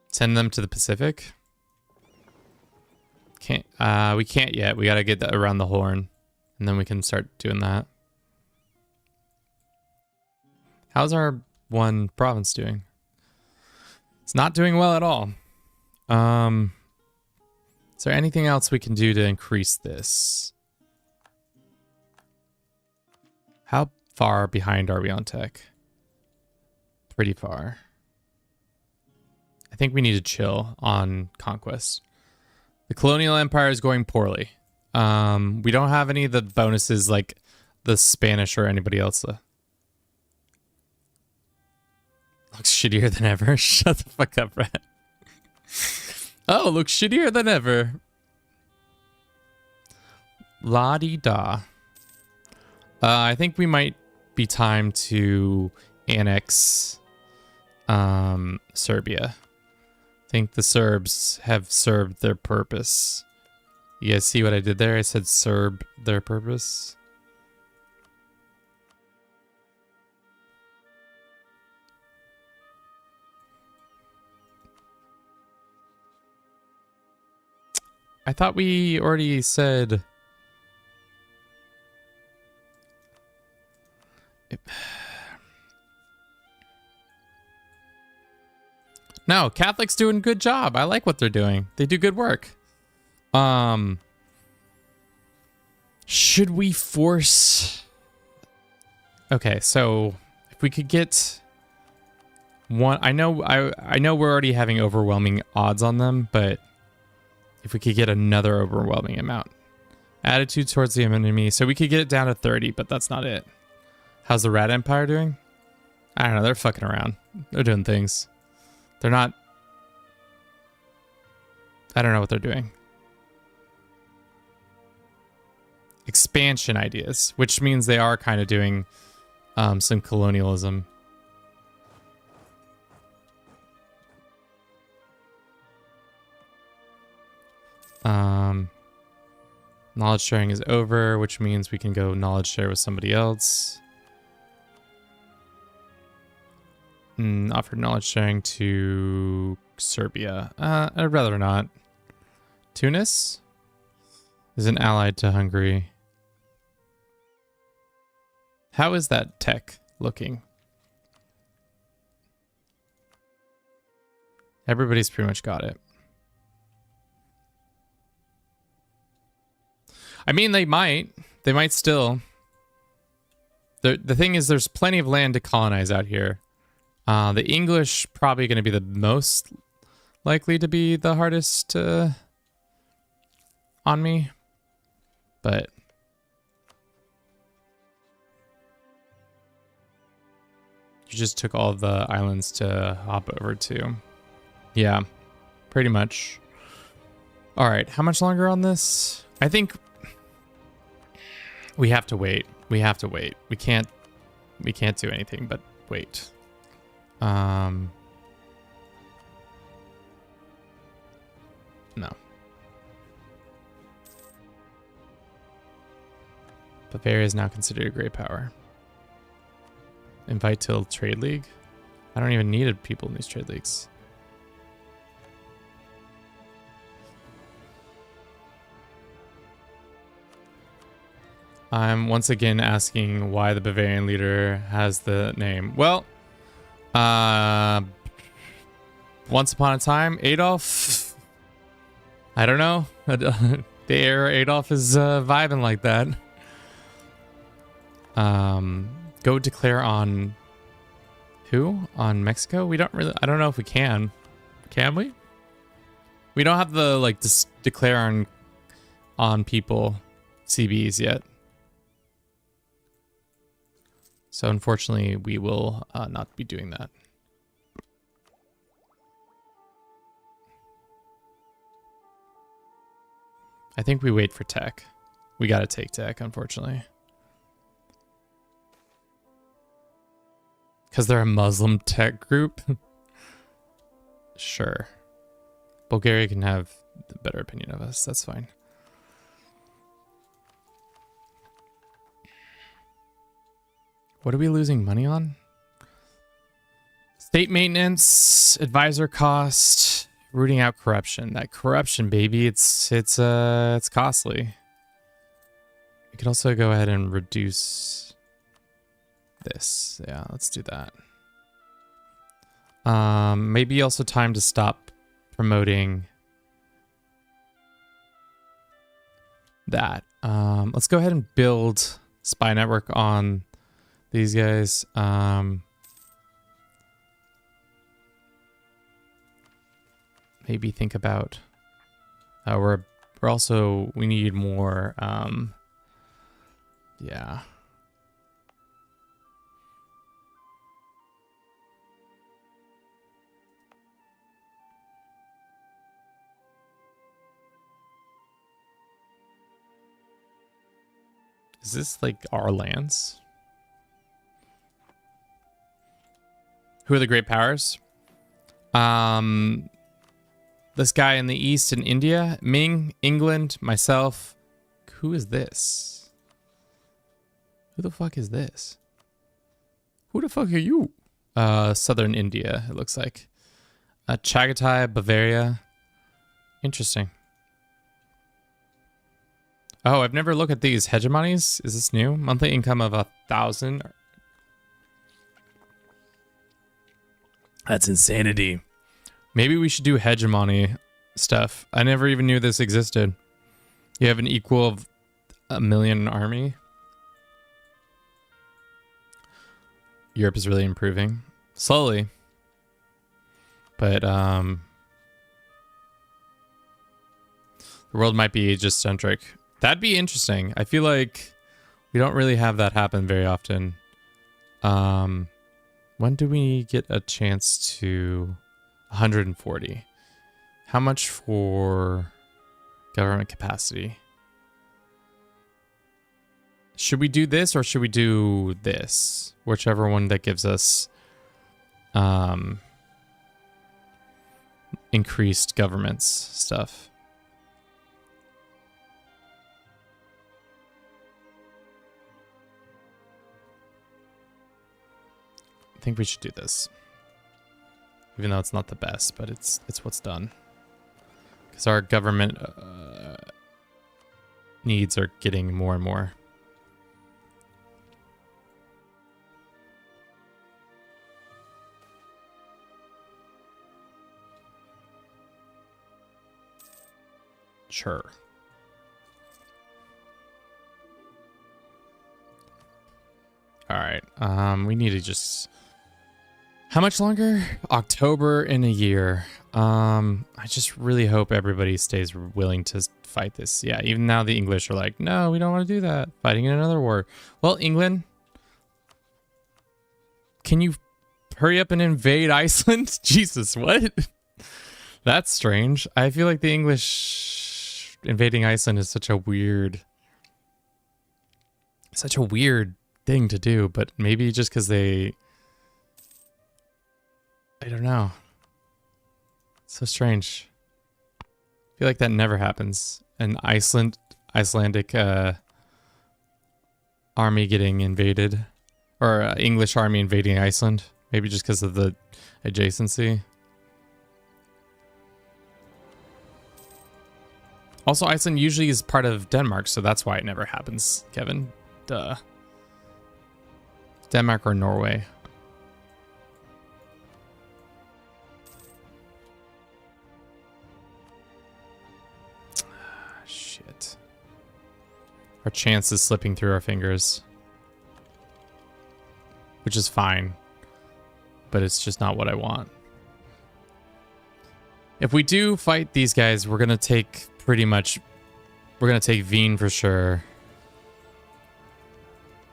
Send them to the Pacific. Can't. We can't yet. We gotta get that around the Horn, and then we can start doing that. How's our one province doing? It's not doing well at all. Is there anything else we can do to increase this? How far behind are we on tech? Pretty far. I think we need to chill on conquest. The Colonial Empire is going poorly. We don't have any of the bonuses like the Spanish or anybody else. Looks shittier than ever. Shut the fuck up, Brett. Oh, looks shittier than ever. La-di-da. I think we might be time to annex Serbia. I think the Serbs have served their purpose. You guys see what I did there? I said serve their purpose. I thought we already said... No, Catholics doing a good job. I like what they're doing. They do good work. Should we force... Okay, so if we could get one... I know we're already having overwhelming odds on them, but if we could get another overwhelming amount. Attitude towards the enemy. So we could get it down to 30, but that's not it. How's the Rat Empire doing? I don't know. They're fucking around. They're doing things. They're not... I don't know what they're doing. Expansion ideas, which means they are kind of doing some colonialism. Knowledge sharing is over, which means we can go knowledge share with somebody else. Offered knowledge sharing to Serbia. I'd rather not. Tunis is an ally to Hungary. How is that tech looking? Everybody's pretty much got it. I mean, they might still. The thing is, there's plenty of land to colonize out here. The English probably going to be the most likely to be the hardest on me. But you just took all the islands to hop over to. Yeah, pretty much. All right, how much longer on this? I think we have to wait. We have to wait. We can't do anything but wait. No. Bavaria is now considered a great power. Invite to trade league? I don't even need people in these trade leagues. I'm once again asking why the Bavarian leader has the name. Well, once upon a time, Adolf. I don't know. The era Adolf is vibing like that. Go declare on who? On Mexico? We don't really. I don't know if we can. Can we? We don't have the like declare on people CBs yet. So unfortunately, we will not be doing that. I think we wait for tech. We got to take tech, unfortunately. Because they're a Muslim tech group? Sure. Bulgaria can have the better opinion of us. That's fine. What are we losing money on? State maintenance, advisor cost, rooting out corruption. That corruption, baby, it's costly. We could also go ahead and reduce this. Yeah, let's do that. Maybe also time to stop promoting that. Let's go ahead and build spy network on these guys. Maybe think about we need more yeah. Is this like our lands? Who are the great powers? This guy in the east in India, Ming, England, myself. Who is this? Who the fuck is this? Who the fuck are you? Southern India, it looks like. Chagatai, Bavaria. Interesting. Oh, I've never looked at these hegemonies. Is this new? Monthly income of 1,000. That's insanity. Maybe we should do hegemony stuff. I never even knew this existed. You have an equal of 1 million army. Europe is really improving. Slowly. But, the world might be age-centric. That'd be interesting. I feel like we don't really have that happen very often. When do we get a chance to 140? How much for government capacity? Should we do this or should we do this? Whichever one that gives us increased governments stuff. I think we should do this. even though it's not the best, but it's what's done. Because our government needs are getting more and more. Sure. All right. We need to just... How much longer? October in a year. I just really hope everybody stays willing to fight this. Yeah, even now the English are like, no, we don't want to do that. Fighting in another war. Well, England, can you hurry up and invade Iceland? Jesus, what? That's strange. I feel like the English invading Iceland is such a weird thing to do, but maybe just because I don't know. It's so strange. I feel like that never happens. An Icelandic army getting invaded, or English army invading Iceland. Maybe just because of the adjacency. Also, Iceland usually is part of Denmark, so that's why it never happens, Kevin. Duh. Denmark or Norway. Shit. Our chance is slipping through our fingers. Which is fine. But it's just not what I want. If we do fight these guys, we're going to take pretty much... We're going to take Wien for sure.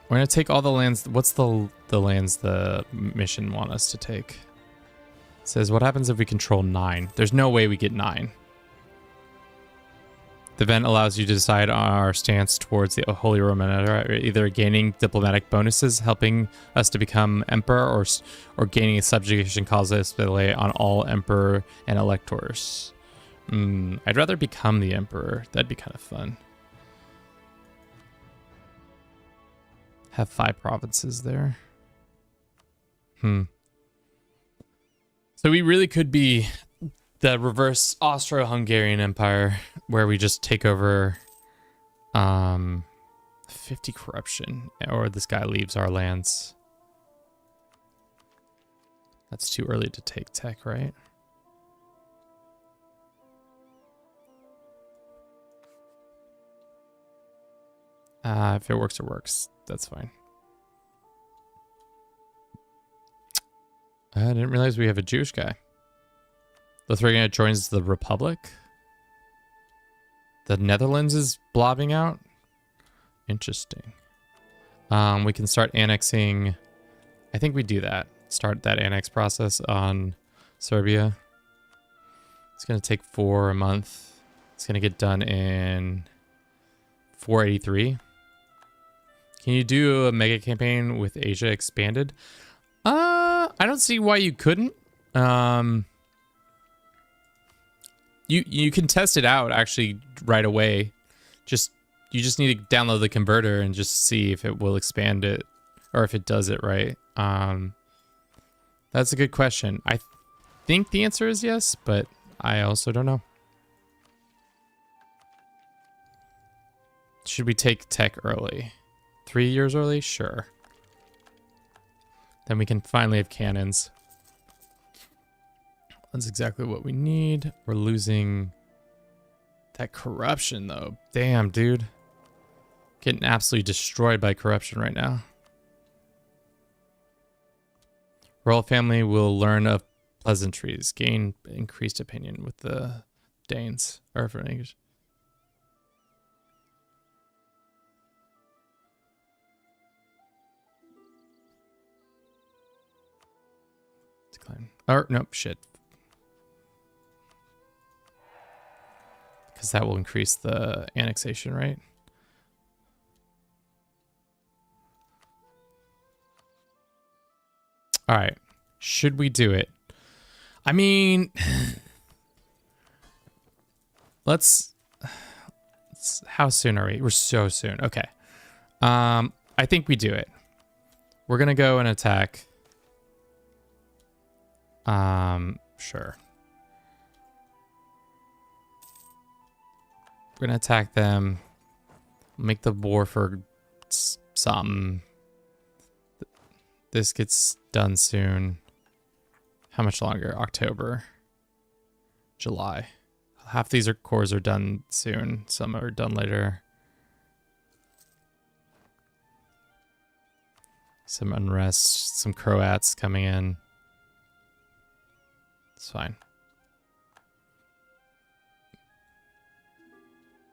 We're going to take all the lands. What's the lands the mission want us to take? It says, what happens if we control 9? There's no way we get 9. The event allows you to decide our stance towards the Holy Roman Empire, either gaining diplomatic bonuses, helping us to become emperor, or gaining a subjugation causes delay on all emperor and electors. I'd rather become the emperor. That'd be kind of fun. Have 5 provinces there. So we really could be the reverse Austro-Hungarian Empire, where we just take over 50 corruption, or this guy leaves our lands. That's too early to take tech, right? If it works, it works. That's fine. I didn't realize we have a Jewish guy. Lithuania joins the Republic. The Netherlands is blobbing out. Interesting. We can start annexing. I think we do that. Start that annex process on Serbia. It's going to take 4 a month. It's going to get done in 483. Can you do a mega campaign with Asia expanded? I don't see why you couldn't. You can test it out actually right away. You just need to download the converter and just see if it will expand it or if it does it right. That's a good question. I think the answer is yes, but I also don't know. Should we take tech early? 3 years early? Sure. Then we can finally have cannons. That's exactly what we need. We're losing that corruption, though. Damn, dude. Getting absolutely destroyed by corruption right now. Royal family will learn of pleasantries. Gain increased opinion with the Danes. Or for English. Decline. Or, nope, shit. Because that will increase the annexation, right? All right. Should we do it? I mean, let's how soon are we? We're so soon. Okay. I think we do it. We're going to go and attack Sure. We're gonna attack them. Make the war for something. This gets done soon. How much longer? October. July. Half these cores are done soon. Some are done later. Some unrest. Some Croats coming in. It's fine.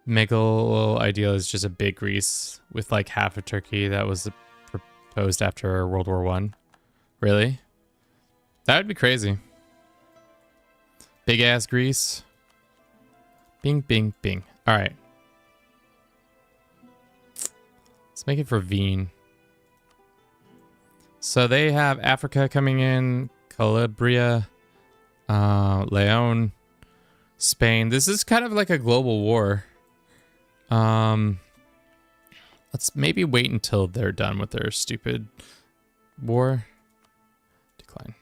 Megal ideal is just a big Greece with like half of Turkey. That was proposed after World War I. Really? That would be crazy. Big ass Greece. Bing, bing, bing. All right. Let's make it for Wien. So they have Africa coming in, Calabria, Leon, Spain. This is kind of like a global war. Let's maybe wait until they're done with their stupid war. Decline.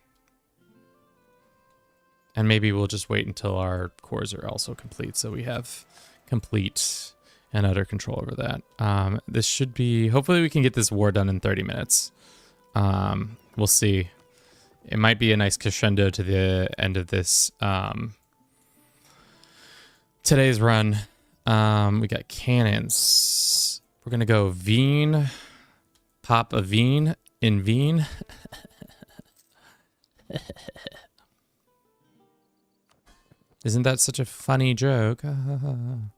And maybe we'll just wait until our cores are also complete, so we have complete and utter control over that. This should be... Hopefully we can get this war done in 30 minutes. We'll see. It might be a nice crescendo to the end of this today's run. We got cannons. We're going to go Wien. Pop a Wien in Wien. Isn't that such a funny joke? Wien.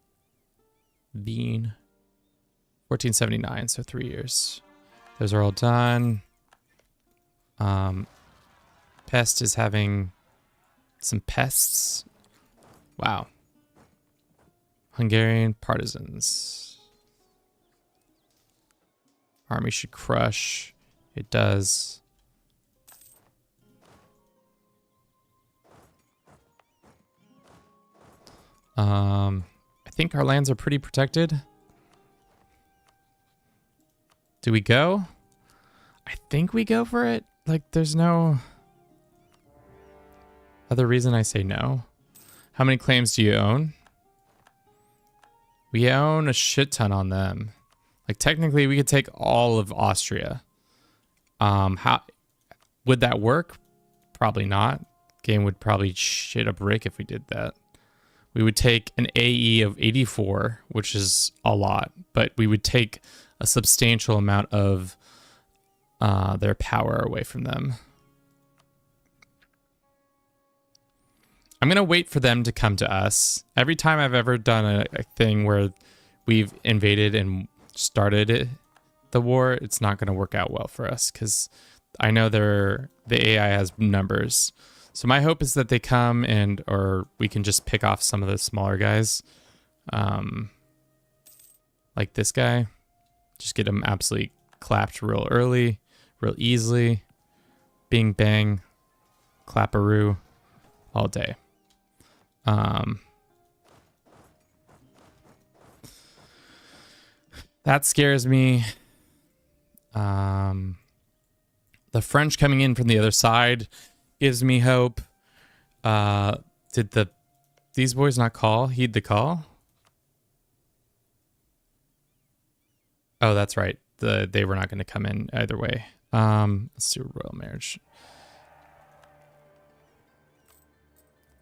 1479, so 3 years. Those are all done. Pest is having some pests. Wow. Hungarian partisans. Army should crush. It does. I think our lands are pretty protected. Do we go? I think we go for it. Like, there's no other reason I say no. How many claims do you own? We own a shit ton on them. Like, technically, we could take all of Austria. How would that work? Probably not. Game would probably shit up Rick if we did that. We would take an AE of 84, which is a lot, but we would take a substantial amount of their power away from them. I'm going to wait for them to come to us. Every time I've ever done a thing where we've invaded and started the war, it's not going to work out well for us because I know the AI has numbers. So my hope is that they come or we can just pick off some of the smaller guys. Like this guy. Just get him absolutely clapped real early, real easily. Bing, bang, clapperoo all day. That scares me. The French coming in from the other side gives me hope. Did these boys not heed the call? Oh, that's right. They were not going to come in either way. Let's do a royal marriage.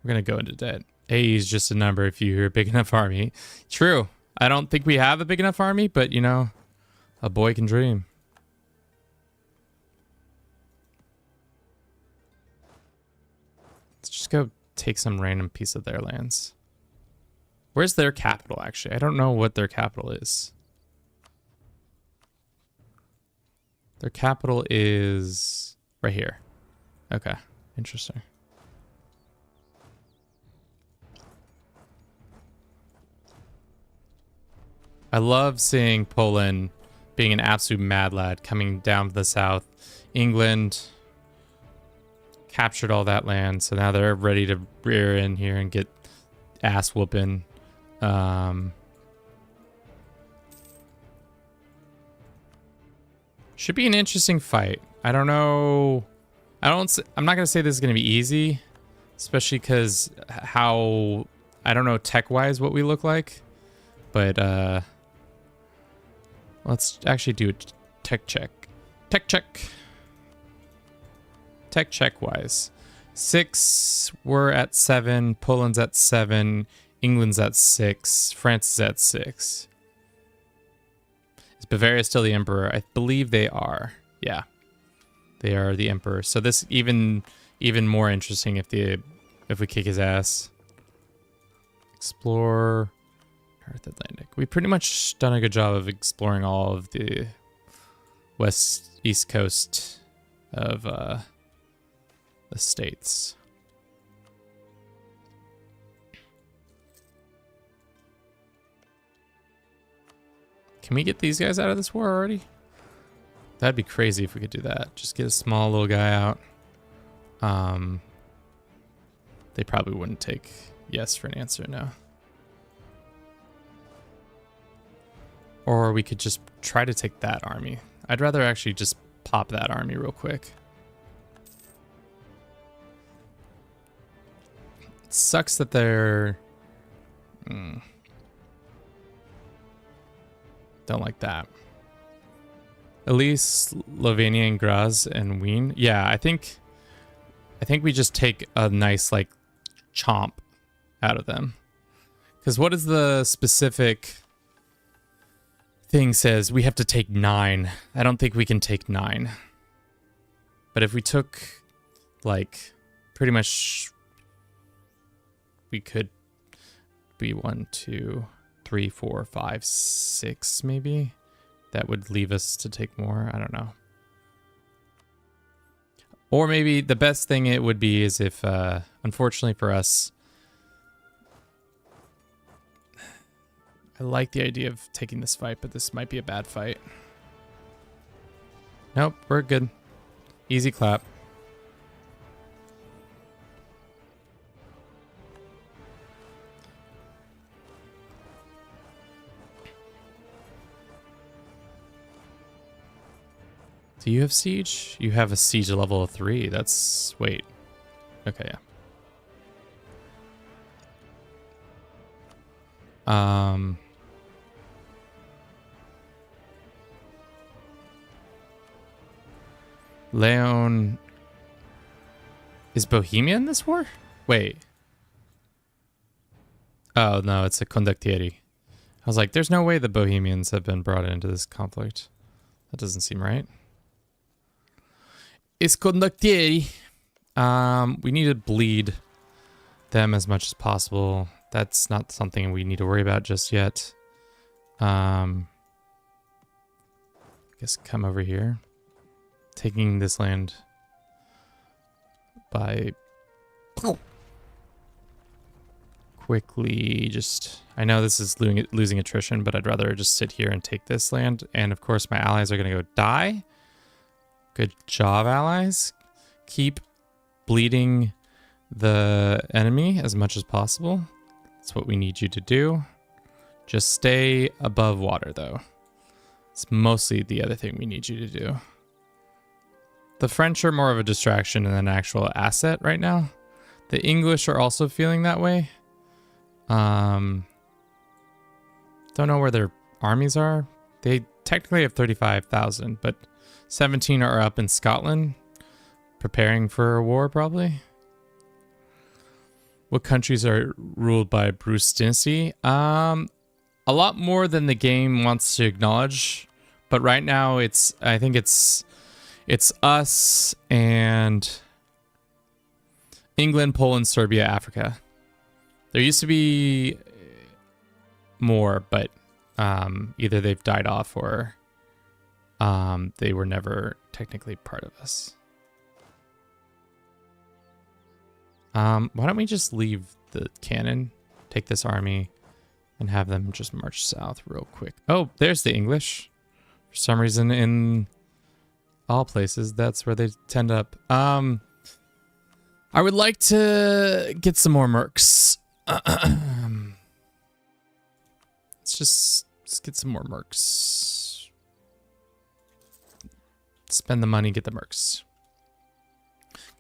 We're going to go into debt. A is just a number if you're a big enough army. True. I don't think we have a big enough army, but, you know, a boy can dream. Let's just go take some random piece of their lands. Where's their capital, actually? I don't know what their capital is. Their capital is right here. Okay, interesting. I love seeing Poland being an absolute mad lad coming down to the south. England captured all that land, so now they're ready to rear in here and get ass whooping. Should be an interesting fight. I don't know I'm not gonna say this is gonna be easy, especially because how I don't know tech wise what we look like, but let's actually do a tech check. Tech check wise. 6, we're at 7, Poland's at 7, England's at 6, France is at 6. Is Bavaria still the emperor? I believe they are. Yeah. They are the emperor. So this even more interesting if we kick his ass. Explore North Atlantic. We pretty much done a good job of exploring all of the east coast of the states. Can we get these guys out of this war already? That'd be crazy if we could do that. Just get a small little guy out. They probably wouldn't take yes for an answer, no. Or we could just try to take that army. I'd rather actually just pop that army real quick. It sucks that they're... Don't like that. At least Slovenia and Graz and Wien. Yeah, I think we just take a nice like chomp out of them. Because what is the specific thing says? We have to take 9. I don't think we can take 9. But if we took like pretty much, we could be 1, 2, 3, 4, 5, 6 maybe. That would leave us to take more. I don't know. Or maybe the best thing it would be is if, unfortunately for us, I like the idea of taking this fight, but this might be a bad fight. Nope, we're good. Easy clap. Do you have siege? You have a siege level of 3. That's... Wait. Okay, yeah. Leon... Is Bohemia in this war? Wait. Oh, no, it's a condottieri. I was like, there's no way the Bohemians have been brought into this conflict. That doesn't seem right. It's condottieri. We need to bleed them as much as possible. That's not something we need to worry about just yet. I guess come over here. Taking this land by quickly just... I know this is losing attrition, but I'd rather just sit here and take this land. And of course my allies are going to go die. Good job, allies. Keep bleeding the enemy as much as possible. That's what we need you to do. Just stay above water, though. It's mostly the other thing we need you to do. The French are more of a distraction than an actual asset right now. The English are also feeling that way. Don't know where their armies are. They technically have 35,000, but 17 are up in Scotland, preparing for a war, probably. What countries are ruled by Bruce Dynasty? A lot more than the game wants to acknowledge, but right now I think it's us and England, Poland, Serbia, Africa. There used to be more, but either they've died off or they were never technically part of us. Why don't we just leave the cannon, take this army, and have them just march south real quick. Oh, there's the English. For some reason, in all places, that's where they tend up. I would like to get some more mercs. Let's get some more mercs. Spend the money, get the mercs.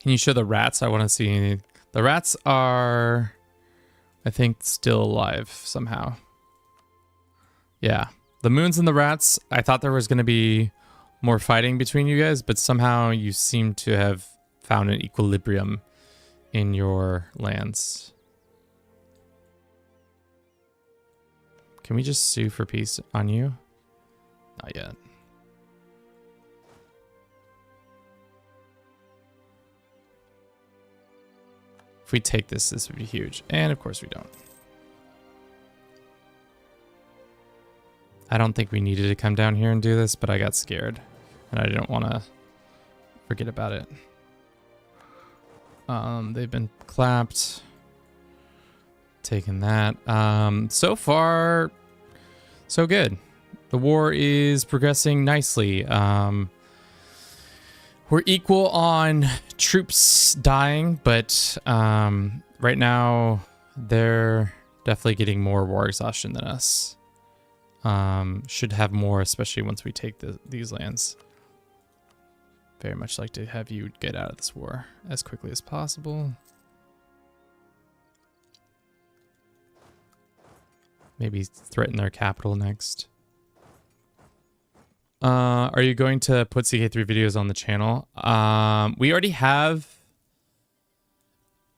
Can you show the rats? I want to see. The rats are, I think, still alive somehow. Yeah. The moons and the rats, I thought there was going to be more fighting between you guys, but somehow you seem to have found an equilibrium in your lands. Can we just sue for peace on you? Not yet. If we take this, this would be huge. And of course we don't. I don't think we needed to come down here and do this, but I got scared. And I didn't want to forget about it. They've been clapped. Taking that. So far, so good. The war is progressing nicely. We're equal on troops dying, but right now they're definitely getting more war exhaustion than us. Should have more, especially once we take these lands. Very much like to have you get out of this war as quickly as possible. Maybe threaten their capital next. Are you going to put CK3 videos on the channel? We already have.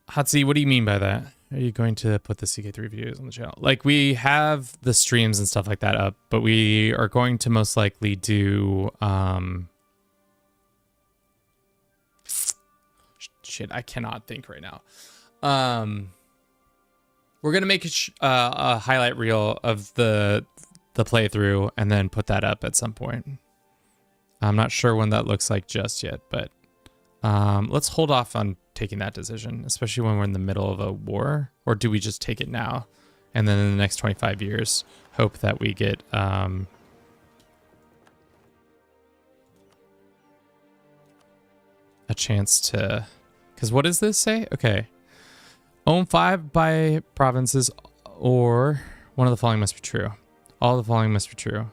Hatsi, what do you mean by that? Are you going to put the CK3 videos on the channel? Like, we have the streams and stuff like that up, but we are going to most likely do... Shit, I cannot think right now. We're going to make a highlight reel of the playthrough and then put that up at some point. I'm not sure when that looks like just yet, but let's hold off on taking that decision, especially when we're in the middle of a war. Or do we just take it now and then in the next 25 years hope that we get a chance to... Because what does this say? Okay. Own 5 by provinces, or one of the following must be true. All the following must be true.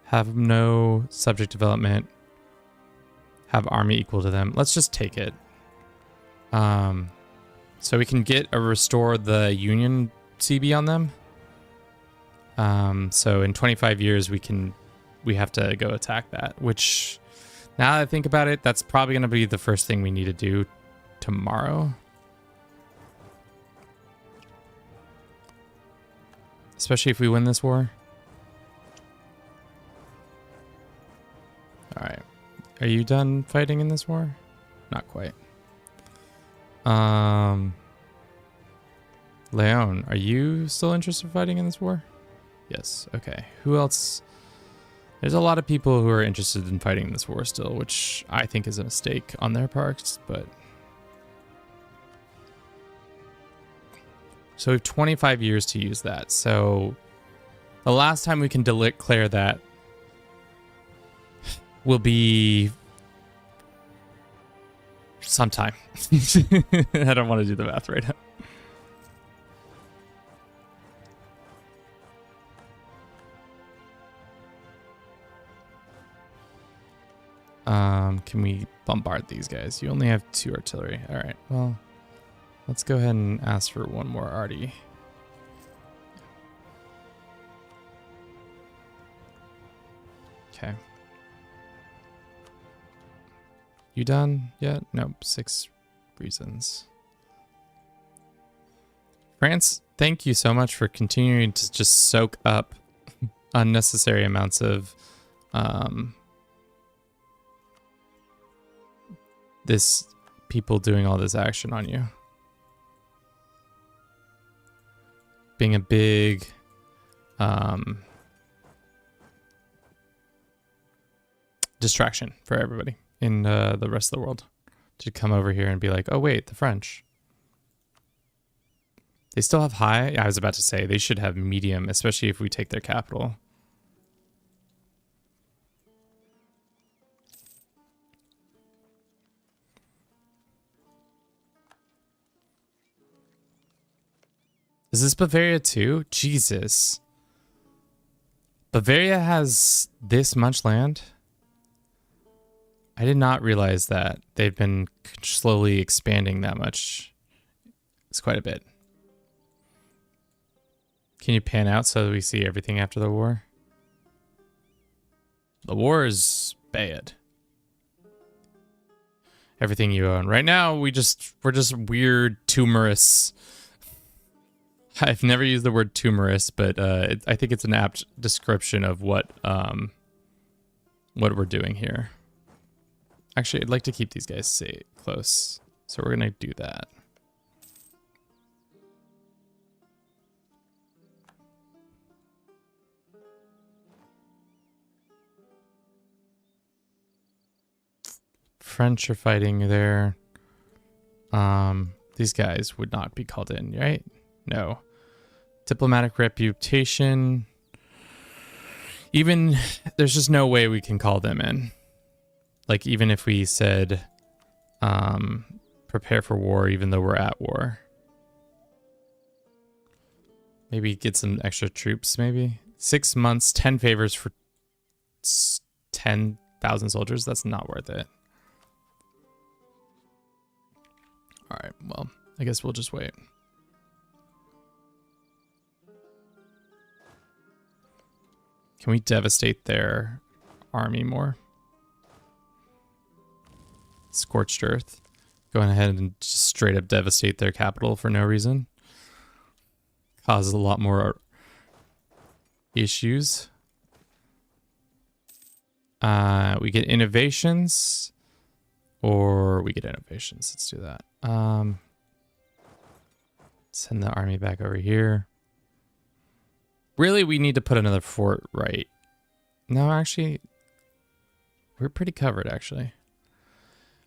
Have no subject development. Have army equal to them. Let's just take it. So we can get a restore the Union CB on them. So in 25 years we have to go attack that, which now that I think about it, that's probably going to be the first thing we need to do tomorrow. Especially if we win this war. All right. Are you done fighting in this war? Not quite. Leon, are you still interested in fighting in this war? Yes. Okay. Who else? There's a lot of people who are interested in fighting in this war still, which I think is a mistake on their parts, but... So we have 25 years to use that. So the last time we can declare that will be sometime. I don't want to do the math right now. Can we bombard these guys? You only have 2 artillery. All right, well, let's go ahead and ask for one more arty. Okay. You done yet? Nope, 6 reasons. France, thank you so much for continuing to just soak up unnecessary amounts of this people doing all this action on you. Being a big distraction for everybody in the rest of the world to come over here and be like, oh wait, the French. They still have high. I was about to say they should have medium, especially if we take their capital. Is this Bavaria too? Jesus. Bavaria has this much land? I did not realize that they've been slowly expanding that much. It's quite a bit. Can you pan out so we see everything after the war? The war is bad. Everything you own. Right now, we're just weird tumorous. I've never used the word tumorous, but I think it's an apt description of what we're doing here. Actually, I'd like to keep these guys safe, close, so we're gonna do that. French are fighting there. These guys would not be called in, right? No. Diplomatic reputation. Even, there's just no way we can call them in. Like, even if we said, prepare for war, even though we're at war. Maybe get some extra troops, maybe. 6 months, 10 favors for 10,000 soldiers. That's not worth it. All right, well, I guess we'll just wait. Can we devastate their army more? Scorched Earth. Going ahead and just straight up devastate their capital for no reason. Causes a lot more issues. We get innovations. Or we get innovations. Let's do that. Send the army back over here. Really, we need to put another fort right. No, actually, we're pretty covered, actually.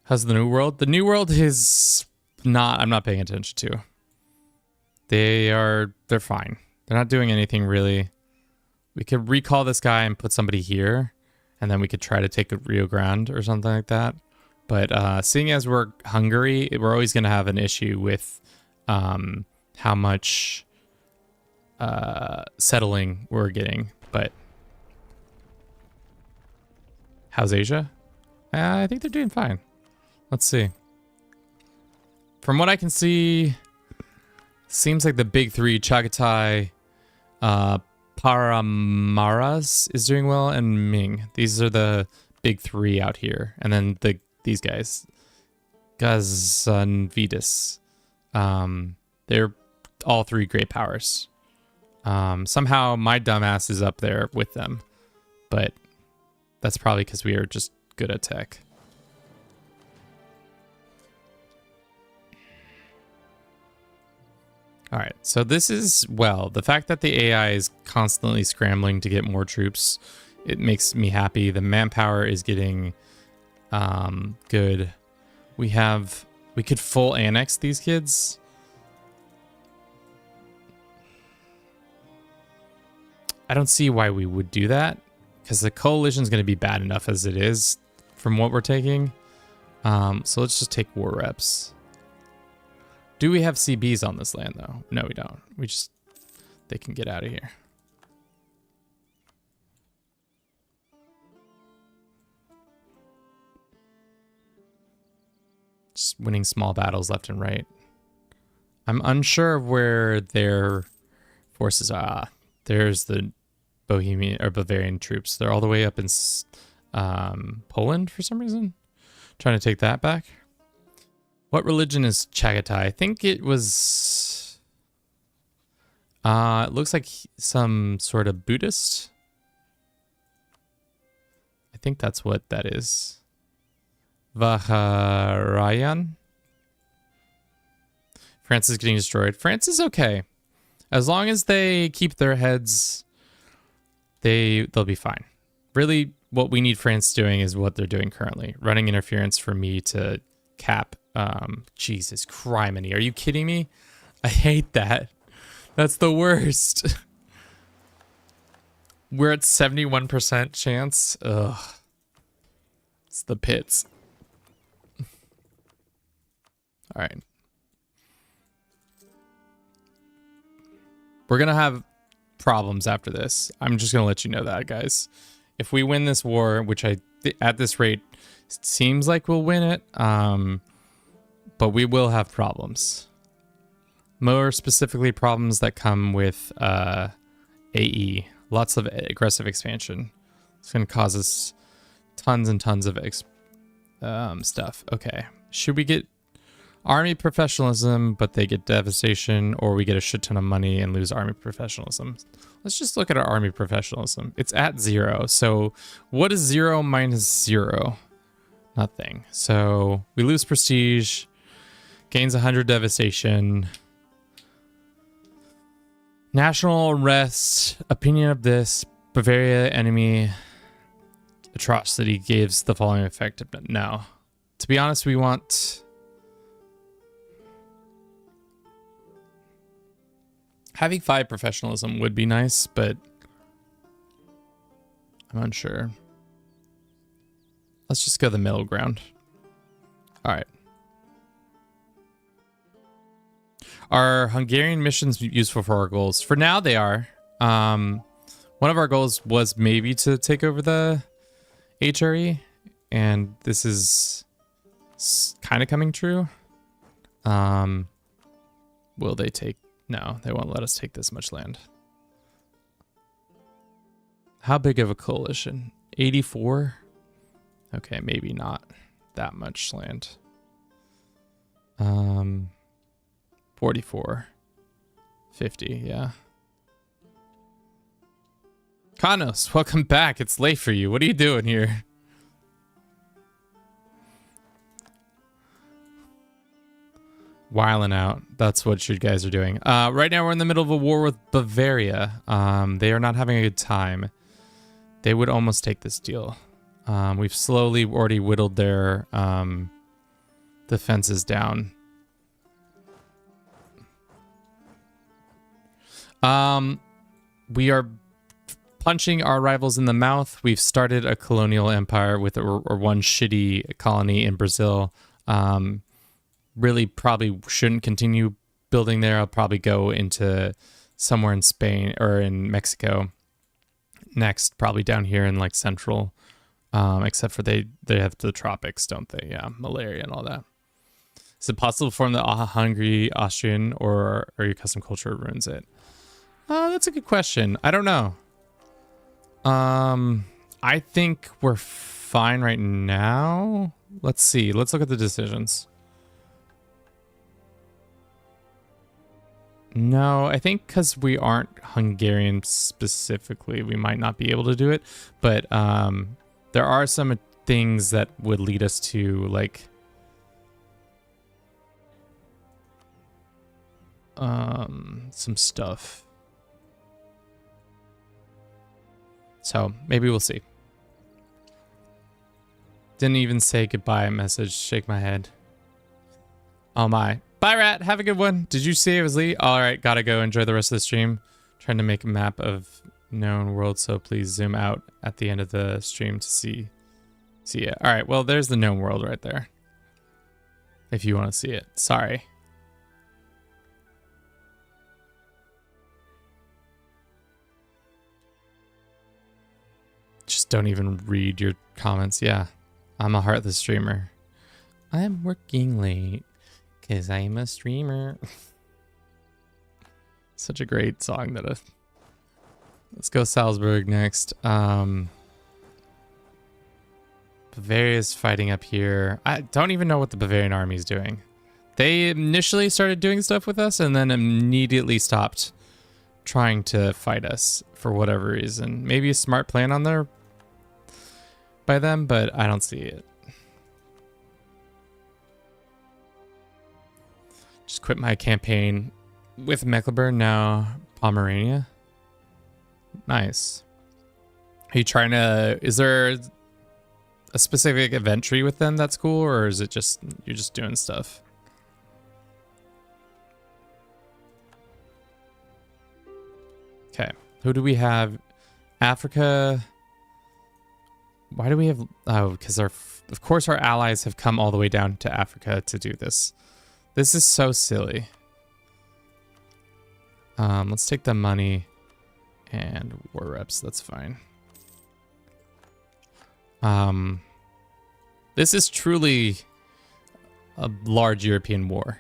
How's the New World? The New World is not, I'm not paying attention to. They're fine. They're not doing anything really. We could recall this guy and put somebody here, and then we could try to take a Rio Grande or something like that. But seeing as we're Hungary, we're always going to have an issue with how much settling we're getting. But how's Asia? I think they're doing fine. Let's see. From what I can see, seems like the big three, Chagatai, Paramaras is doing well, and Ming. These are the big three out here. And then these guys, Gazanvidis. They're all three great powers. Somehow my dumbass is up there with them, but that's probably because we are just good at tech. All right, so this is, well, the fact that the AI is constantly scrambling to get more troops, it makes me happy. The manpower is getting good. We could full annex these kids. I don't see why we would do that, because the coalition is going to be bad enough as it is from what we're taking. So let's just take war reps. Do we have CBs on this land, though? No, we don't. They can get out of here. Just winning small battles left and right. I'm unsure of where their forces are. There's the Bohemian or Bavarian troops. They're all the way up in Poland for some reason. Trying to take that back. What religion is Chagatai? I think it was... it looks like some sort of Buddhist. I think that's what that is. Vaharayan. France is getting destroyed. France is okay. As long as they keep their heads, they'll be fine. Really, what we need France doing is what they're doing currently. Running interference for me to cap. Jesus criminy. Are you kidding me? I hate that. That's the worst. We're at 71% chance. Ugh. It's the pits. All right. We're going to have problems after this. I'm just going to let you know that, guys. If we win this war, which I at this rate, it seems like we'll win it. But we will have problems. More specifically, problems that come with AE. Lots of aggressive expansion. It's going to cause us tons and tons of stuff. Okay. Should we get army professionalism, but they get devastation, or we get a shit ton of money and lose army professionalism? Let's just look at our army professionalism. It's at 0. So what is 0 minus 0? Nothing. So we lose prestige, gains 100 devastation. National arrest, opinion of this, Bavaria enemy atrocity gives the following effect. But no. To be honest, we want... Having 5 professionalism would be nice, but I'm unsure. Let's just go the middle ground. All right. Are Hungarian missions useful for our goals? For now, they are. One of our goals was maybe to take over the HRE, and this is kind of coming true. Will they take... No, they won't let us take this much land. How big of a coalition? 84? Okay, maybe not that much land. 44. 50, yeah. Kanos, welcome back. It's late for you. What are you doing here? Wiling out. That's what you guys are doing. Right now we're in the middle of a war with Bavaria. They are not having a good time. They would almost take this deal. We've slowly already whittled their defenses down. We are punching our rivals in the mouth. We've started a colonial empire with one shitty colony in Brazil. Really probably shouldn't continue building there. I'll probably go into somewhere in Spain or in Mexico next, probably down here in like central, except for they have the tropics, don't they? Yeah, malaria and all that. Is it possible to form the Hungary Austrian, or your custom culture ruins it? That's a good question. I don't know. I think we're fine right now. Let's see. Let's look at the decisions. No, I think because we aren't Hungarian specifically, we might not be able to do it. But there are some things that would lead us to like some stuff. So maybe we'll see. Didn't even say goodbye message. Shake my head. Oh my. Bye, Rat. Have a good one. Did you see it was Lee? All right, gotta go. Enjoy the rest of the stream. Trying to make a map of known world, so please zoom out at the end of the stream to see it. All right, well, there's the known world right there. If you want to see it. Sorry. Just don't even read your comments. Yeah, I'm a heartless streamer. I'm working late. Because I'm a streamer. Such a great song that let's go Salzburg next. Bavaria's fighting up here. I don't even know what the Bavarian army is doing. They initially started doing stuff with us and then immediately stopped trying to fight us for whatever reason. Maybe a smart plan on there by them, but I don't see it. Just quit my campaign with Mecklenburg, now Pomerania. Nice. Are you trying to... Is there a specific event tree with them that's cool, or is it just... You're just doing stuff? Okay. Who do we have? Africa... Why do we have... Oh, because of course our allies have come all the way down to Africa to do this. This is so silly. Let's take the money and war reps. That's fine. This is truly a large European war.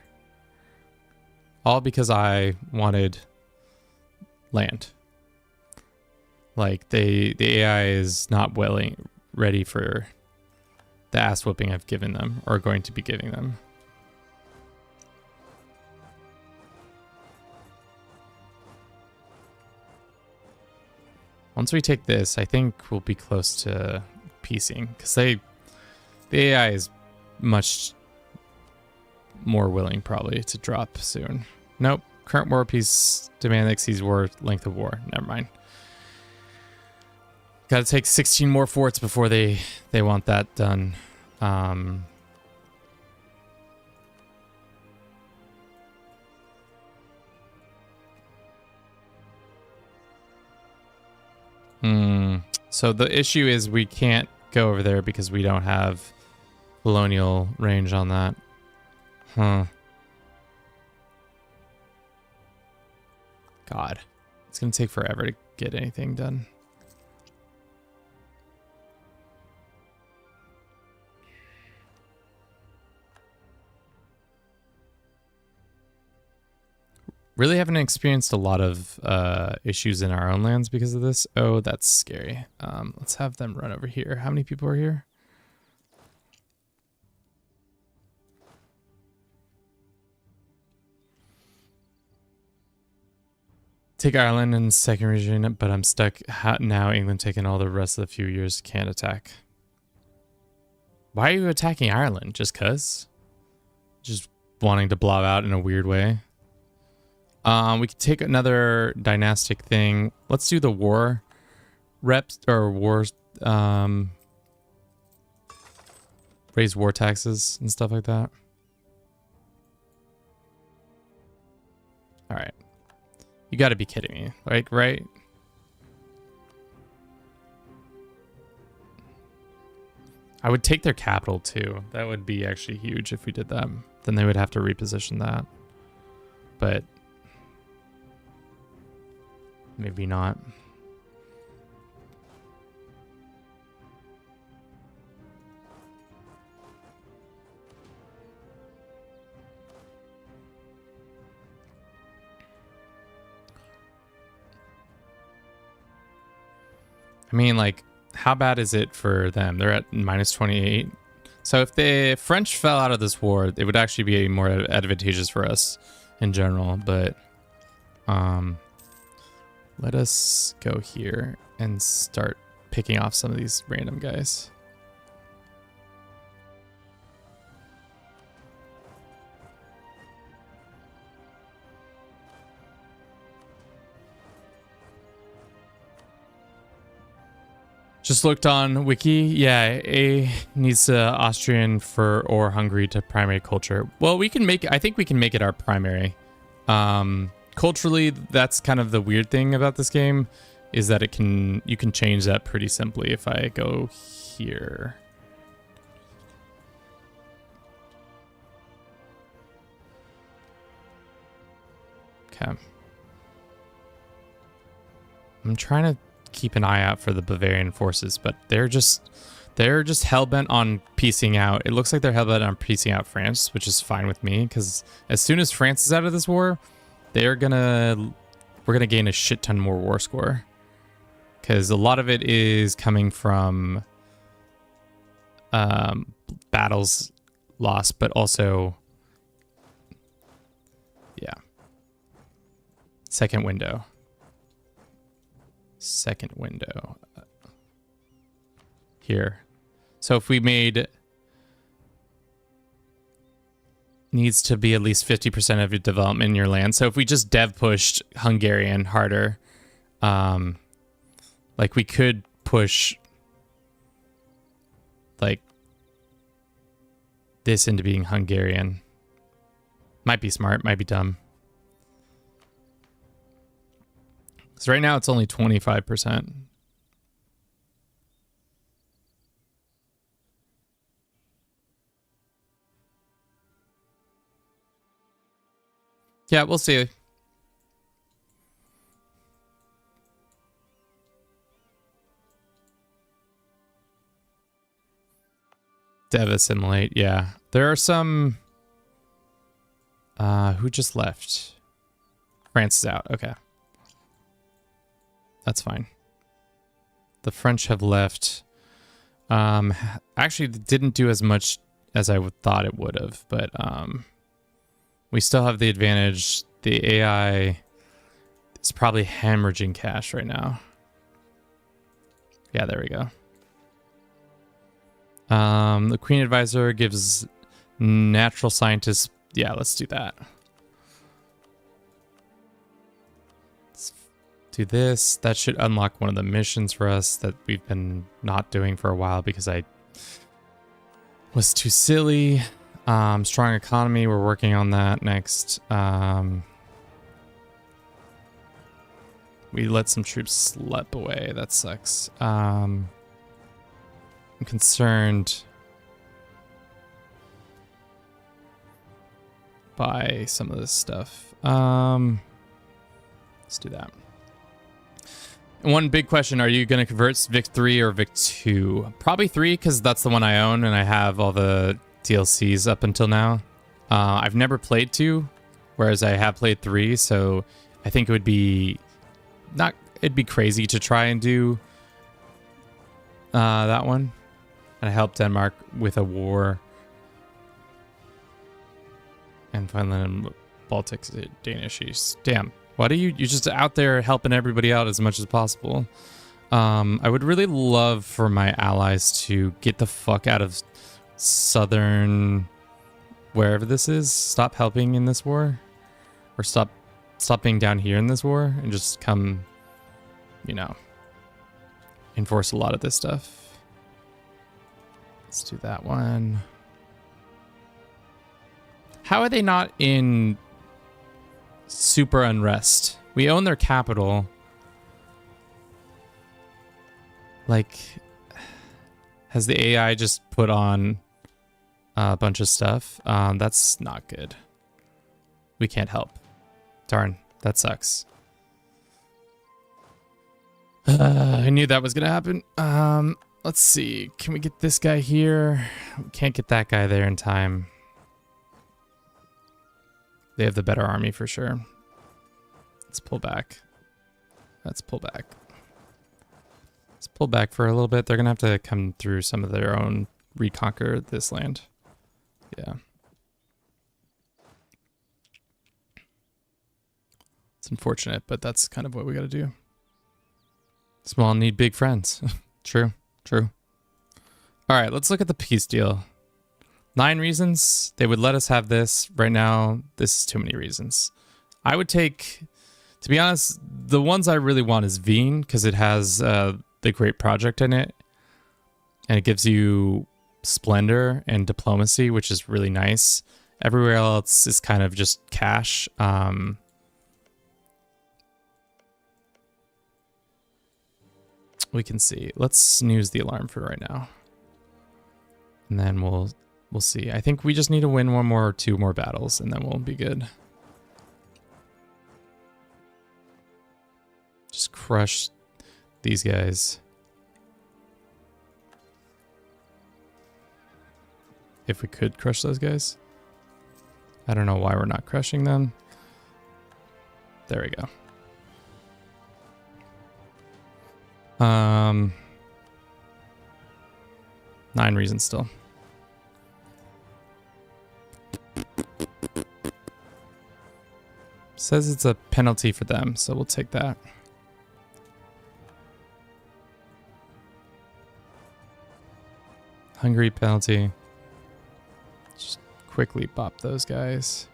All because I wanted land. Like the AI is not ready for the ass whooping I've given them or going to be giving them. Once we take this, I think we'll be close to piecing because the AI is much more willing probably to drop soon. Nope. Current war peace demand exceeds war length of war. Never mind. Got to take 16 more forts before they want that done. So the issue is we can't go over there because we don't have colonial range on that. Huh. God. It's going to take forever to get anything done. Really haven't experienced a lot of issues in our own lands because of this. Oh, that's scary. Let's have them run over here. How many people are here? Take Ireland in second region, but I'm stuck now. England taking all the rest of the few years can't attack. Why are you attacking Ireland? Just cause? Just wanting to blob out in a weird way. We could take another dynastic thing. Let's do the war reps or wars. Raise war taxes and stuff like that. All right. You got to be kidding me. Like, right? I would take their capital too. That would be actually huge if we did that. Then they would have to reposition that. But maybe not. I mean, like, how bad is it for them? They're at -28. So if the French fell out of this war, it would actually be more advantageous for us in general. But let us go here and start picking off some of these random guys. Just looked on Wiki. Yeah, A needs Austrian for or Hungary to primary culture. Well, we can make. I think we can make it our primary. Culturally, that's kind of the weird thing about this game, is that you can change that pretty simply. If I go here, okay. I'm trying to keep an eye out for the Bavarian forces, but they're just hell-bent on piecing out. It looks like they're hell-bent on piecing out France, which is fine with me, because as soon as France is out of this war, we're gonna gain a shit ton more war score, because a lot of it is coming from battles lost, but also second window here. So if we made, needs to be at least 50% of your development in your land. So if we just dev pushed Hungarian harder, like we could push like this into being Hungarian. Might be smart, might be dumb. Because right now it's only 25%. Yeah, we'll see. Dev assimilate, yeah. There are some... who just left? France is out, okay. That's fine. The French have left. Actually, didn't do as much as I thought it would have, but we still have the advantage. The AI is probably hemorrhaging cash right now. Yeah, there we go. The Queen Advisor gives natural scientists... Yeah, let's do that. Let's do this. That should unlock one of the missions for us that we've been not doing for a while because I was too silly. Strong economy, we're working on that next. We let some troops slip away. That sucks. I'm concerned by some of this stuff. Let's do that. And one big question, are you going to convert Vic 3 or Vic 2? Probably 3 because that's the one I own and I have all the DLCs up until now. I've never played 2, whereas I have played 3, so I think it would be it'd be crazy to try and do that one. And I helped Denmark with a war. And Finland and Baltics, Danish East. Damn, why do you're just out there helping everybody out as much as possible? I would really love for my allies to get the fuck out of southern, wherever this is. Stop helping in this war, or stop being down here in this war, and just come, you know, enforce a lot of this stuff. Let's do that one. How are they not in super unrest? We own their capital. Like, has the AI just put on a bunch of stuff? That's not good. We can't help. Darn, that sucks. I knew that was gonna happen. Let's see. Can we get this guy here? We can't get that guy there in time. They have the better army for sure. Let's pull back. Let's pull back. Let's pull back for a little bit. They're gonna have to come through some of their own reconquer this land. Yeah. It's unfortunate, but that's kind of what we gotta do. Small need big friends. True, true. All right, let's look at the peace deal. 9 reasons they would let us have this. Right now, this is too many reasons. I would take, to be honest, the ones I really want is Wien, because it has the Great Project in it. And it gives you splendor and diplomacy, which is really nice. Everywhere else is kind of just cash. We can see. Let's snooze the alarm for right now. And then we'll see. I think we just need to win 1 more or 2 more battles, and then we'll be good. Just crush these guys. If we could crush those guys. I don't know why we're not crushing them. There we go. 9 reasons still. Says it's a penalty for them, so we'll take that. Hungary penalty. Just quickly bop those guys.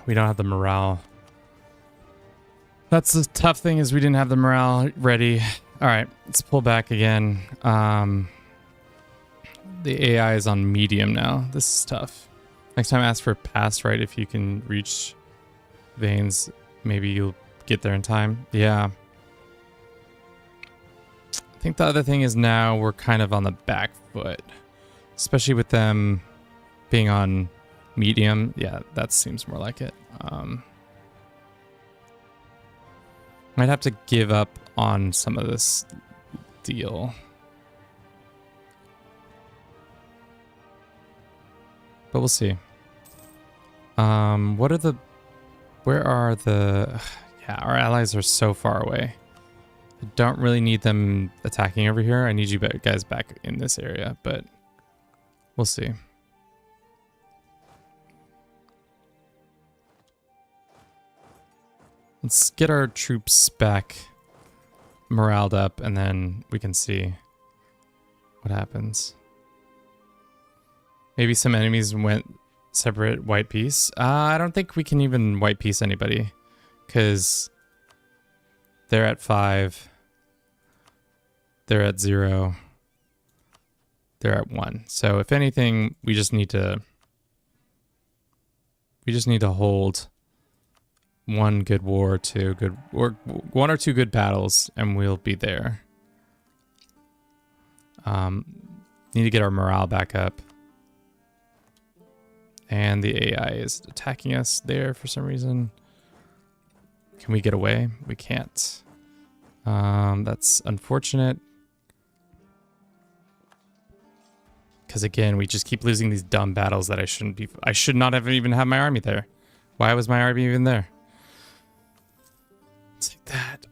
We don't have the morale. That's the tough thing, is we didn't have the morale ready. All right, let's pull back again. The AI is on medium now. This is tough. Next time ask for pass right if you can reach veins. Maybe you'll get there in time. Yeah. I think the other thing is now we're kind of on the back foot. Especially with them being on medium. Yeah, that seems more like it. Might have to give up on some of this deal. But we'll see. What are the... Where are the... Yeah, our allies are so far away. I don't really need them attacking over here. I need you guys back in this area, but we'll see. Let's get our troops back moraled up, and then we can see what happens. Maybe some enemies went separate white peace. I don't think we can even white peace anybody, because they're at 5. They're at 0. They're at 1. So if anything, we just need to hold one good war, one or two good battles, and we'll be there. Need to get our morale back up. And the AI is attacking us there for some reason. Can we get away? We can't. That's unfortunate. Because again, we just keep losing these dumb battles that I should not have even had my army there. Why was my army even there? Let's take that.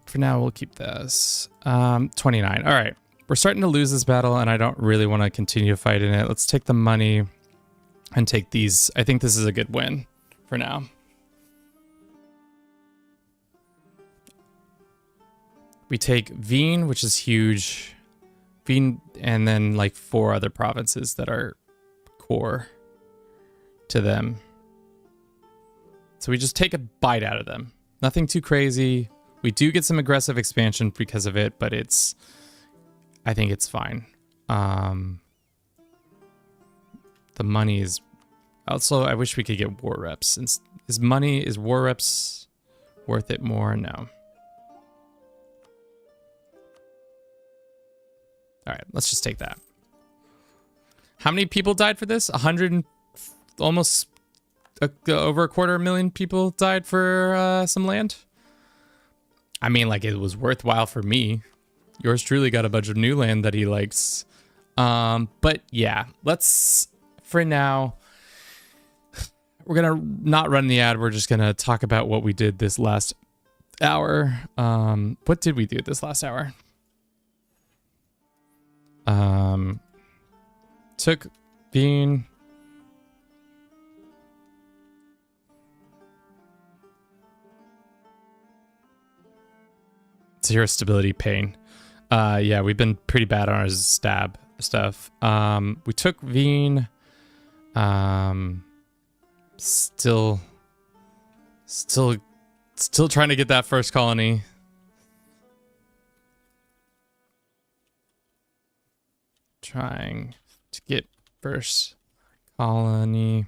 For now, we'll keep this. 29. All right. We're starting to lose this battle, and I don't really want to continue to fight in it. Let's take the money and take these. I think this is a good win for now. We take Wien, which is huge. Wien, and then like 4 other provinces that are core to them. So we just take a bite out of them. Nothing too crazy. We do get some aggressive expansion because of it, but I think it's fine. The money is also, I wish we could get war reps. Is war reps worth it more? No. All right, let's just take that. How many people died for this? 100, almost over 250,000 people died for some land. I mean, like, it was worthwhile for me. Yours truly got a bunch of new land that he likes. But yeah, let's, for now, we're going to not run the ad. We're just going to talk about what we did this last hour. What did we do this last hour? Took Bean. Zero stability pain. Yeah, we've been pretty bad on our stab stuff. We took Wien. Still trying to get that first colony. Trying to get first colony.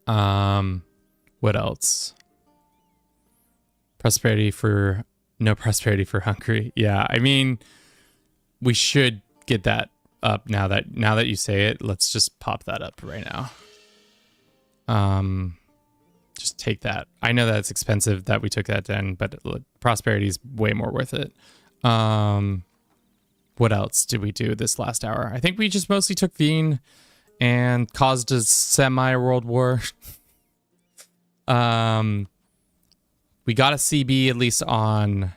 What else? No prosperity for Hungary. Yeah, I mean, we should get that up now that you say it. Let's just pop that up right now. Just take that. I know that it's expensive that we took that down, but prosperity is way more worth it. What else did we do this last hour? I think we just mostly took Wien and caused a semi-world war. We got a CB at least on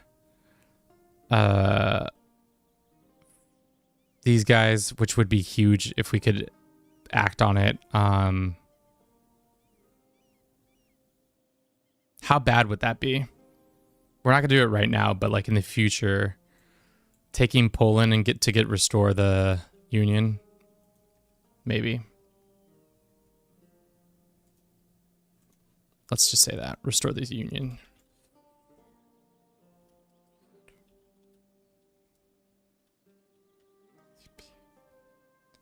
these guys, which would be huge if we could act on it. How bad would that be? We're not gonna do it right now, but like in the future, taking Poland and restore the Union, maybe. Let's just say that. Restore the Union.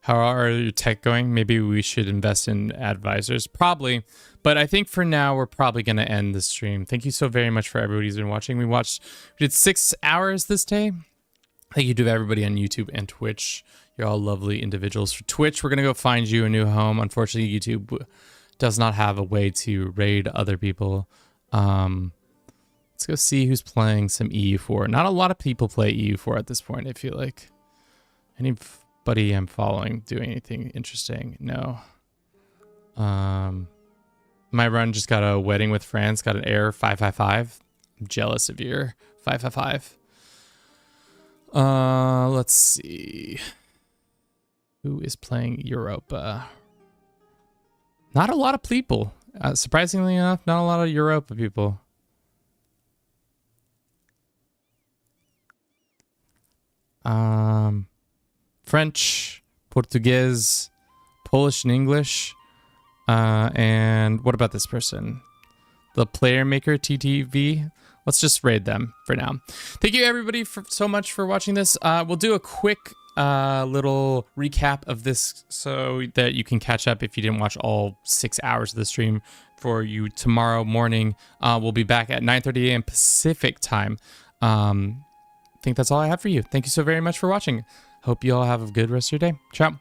How are your tech going? Maybe we should invest in advisors. Probably. But I think for now, we're probably going to end the stream. Thank you so very much for everybody who's been watching. We did 6 hours this day. Thank you to everybody on YouTube and Twitch. You're all lovely individuals. For Twitch, we're going to go find you a new home. Unfortunately, YouTube does not have a way to raid other people. Let's go see who's playing some EU4. Not a lot of people play EU4 at this point, I feel like. Anybody I'm following doing anything interesting? No. My run just got a wedding with France, got an air 555. I'm jealous of your 555. Let's see. Who is playing Europa? Not a lot of people. Surprisingly enough, not a lot of Europa people. French, Portuguese, Polish, and English. And what about this person? The Player Maker TTV. Let's just raid them for now. Thank you everybody so much for watching this. We'll do a quick little recap of this so that you can catch up if you didn't watch all 6 hours of the stream for you tomorrow morning. We'll be back at 9:30 a.m. Pacific time. I think that's all I have for you. Thank you so very much for watching. Hope you all have a good rest of your day. Ciao.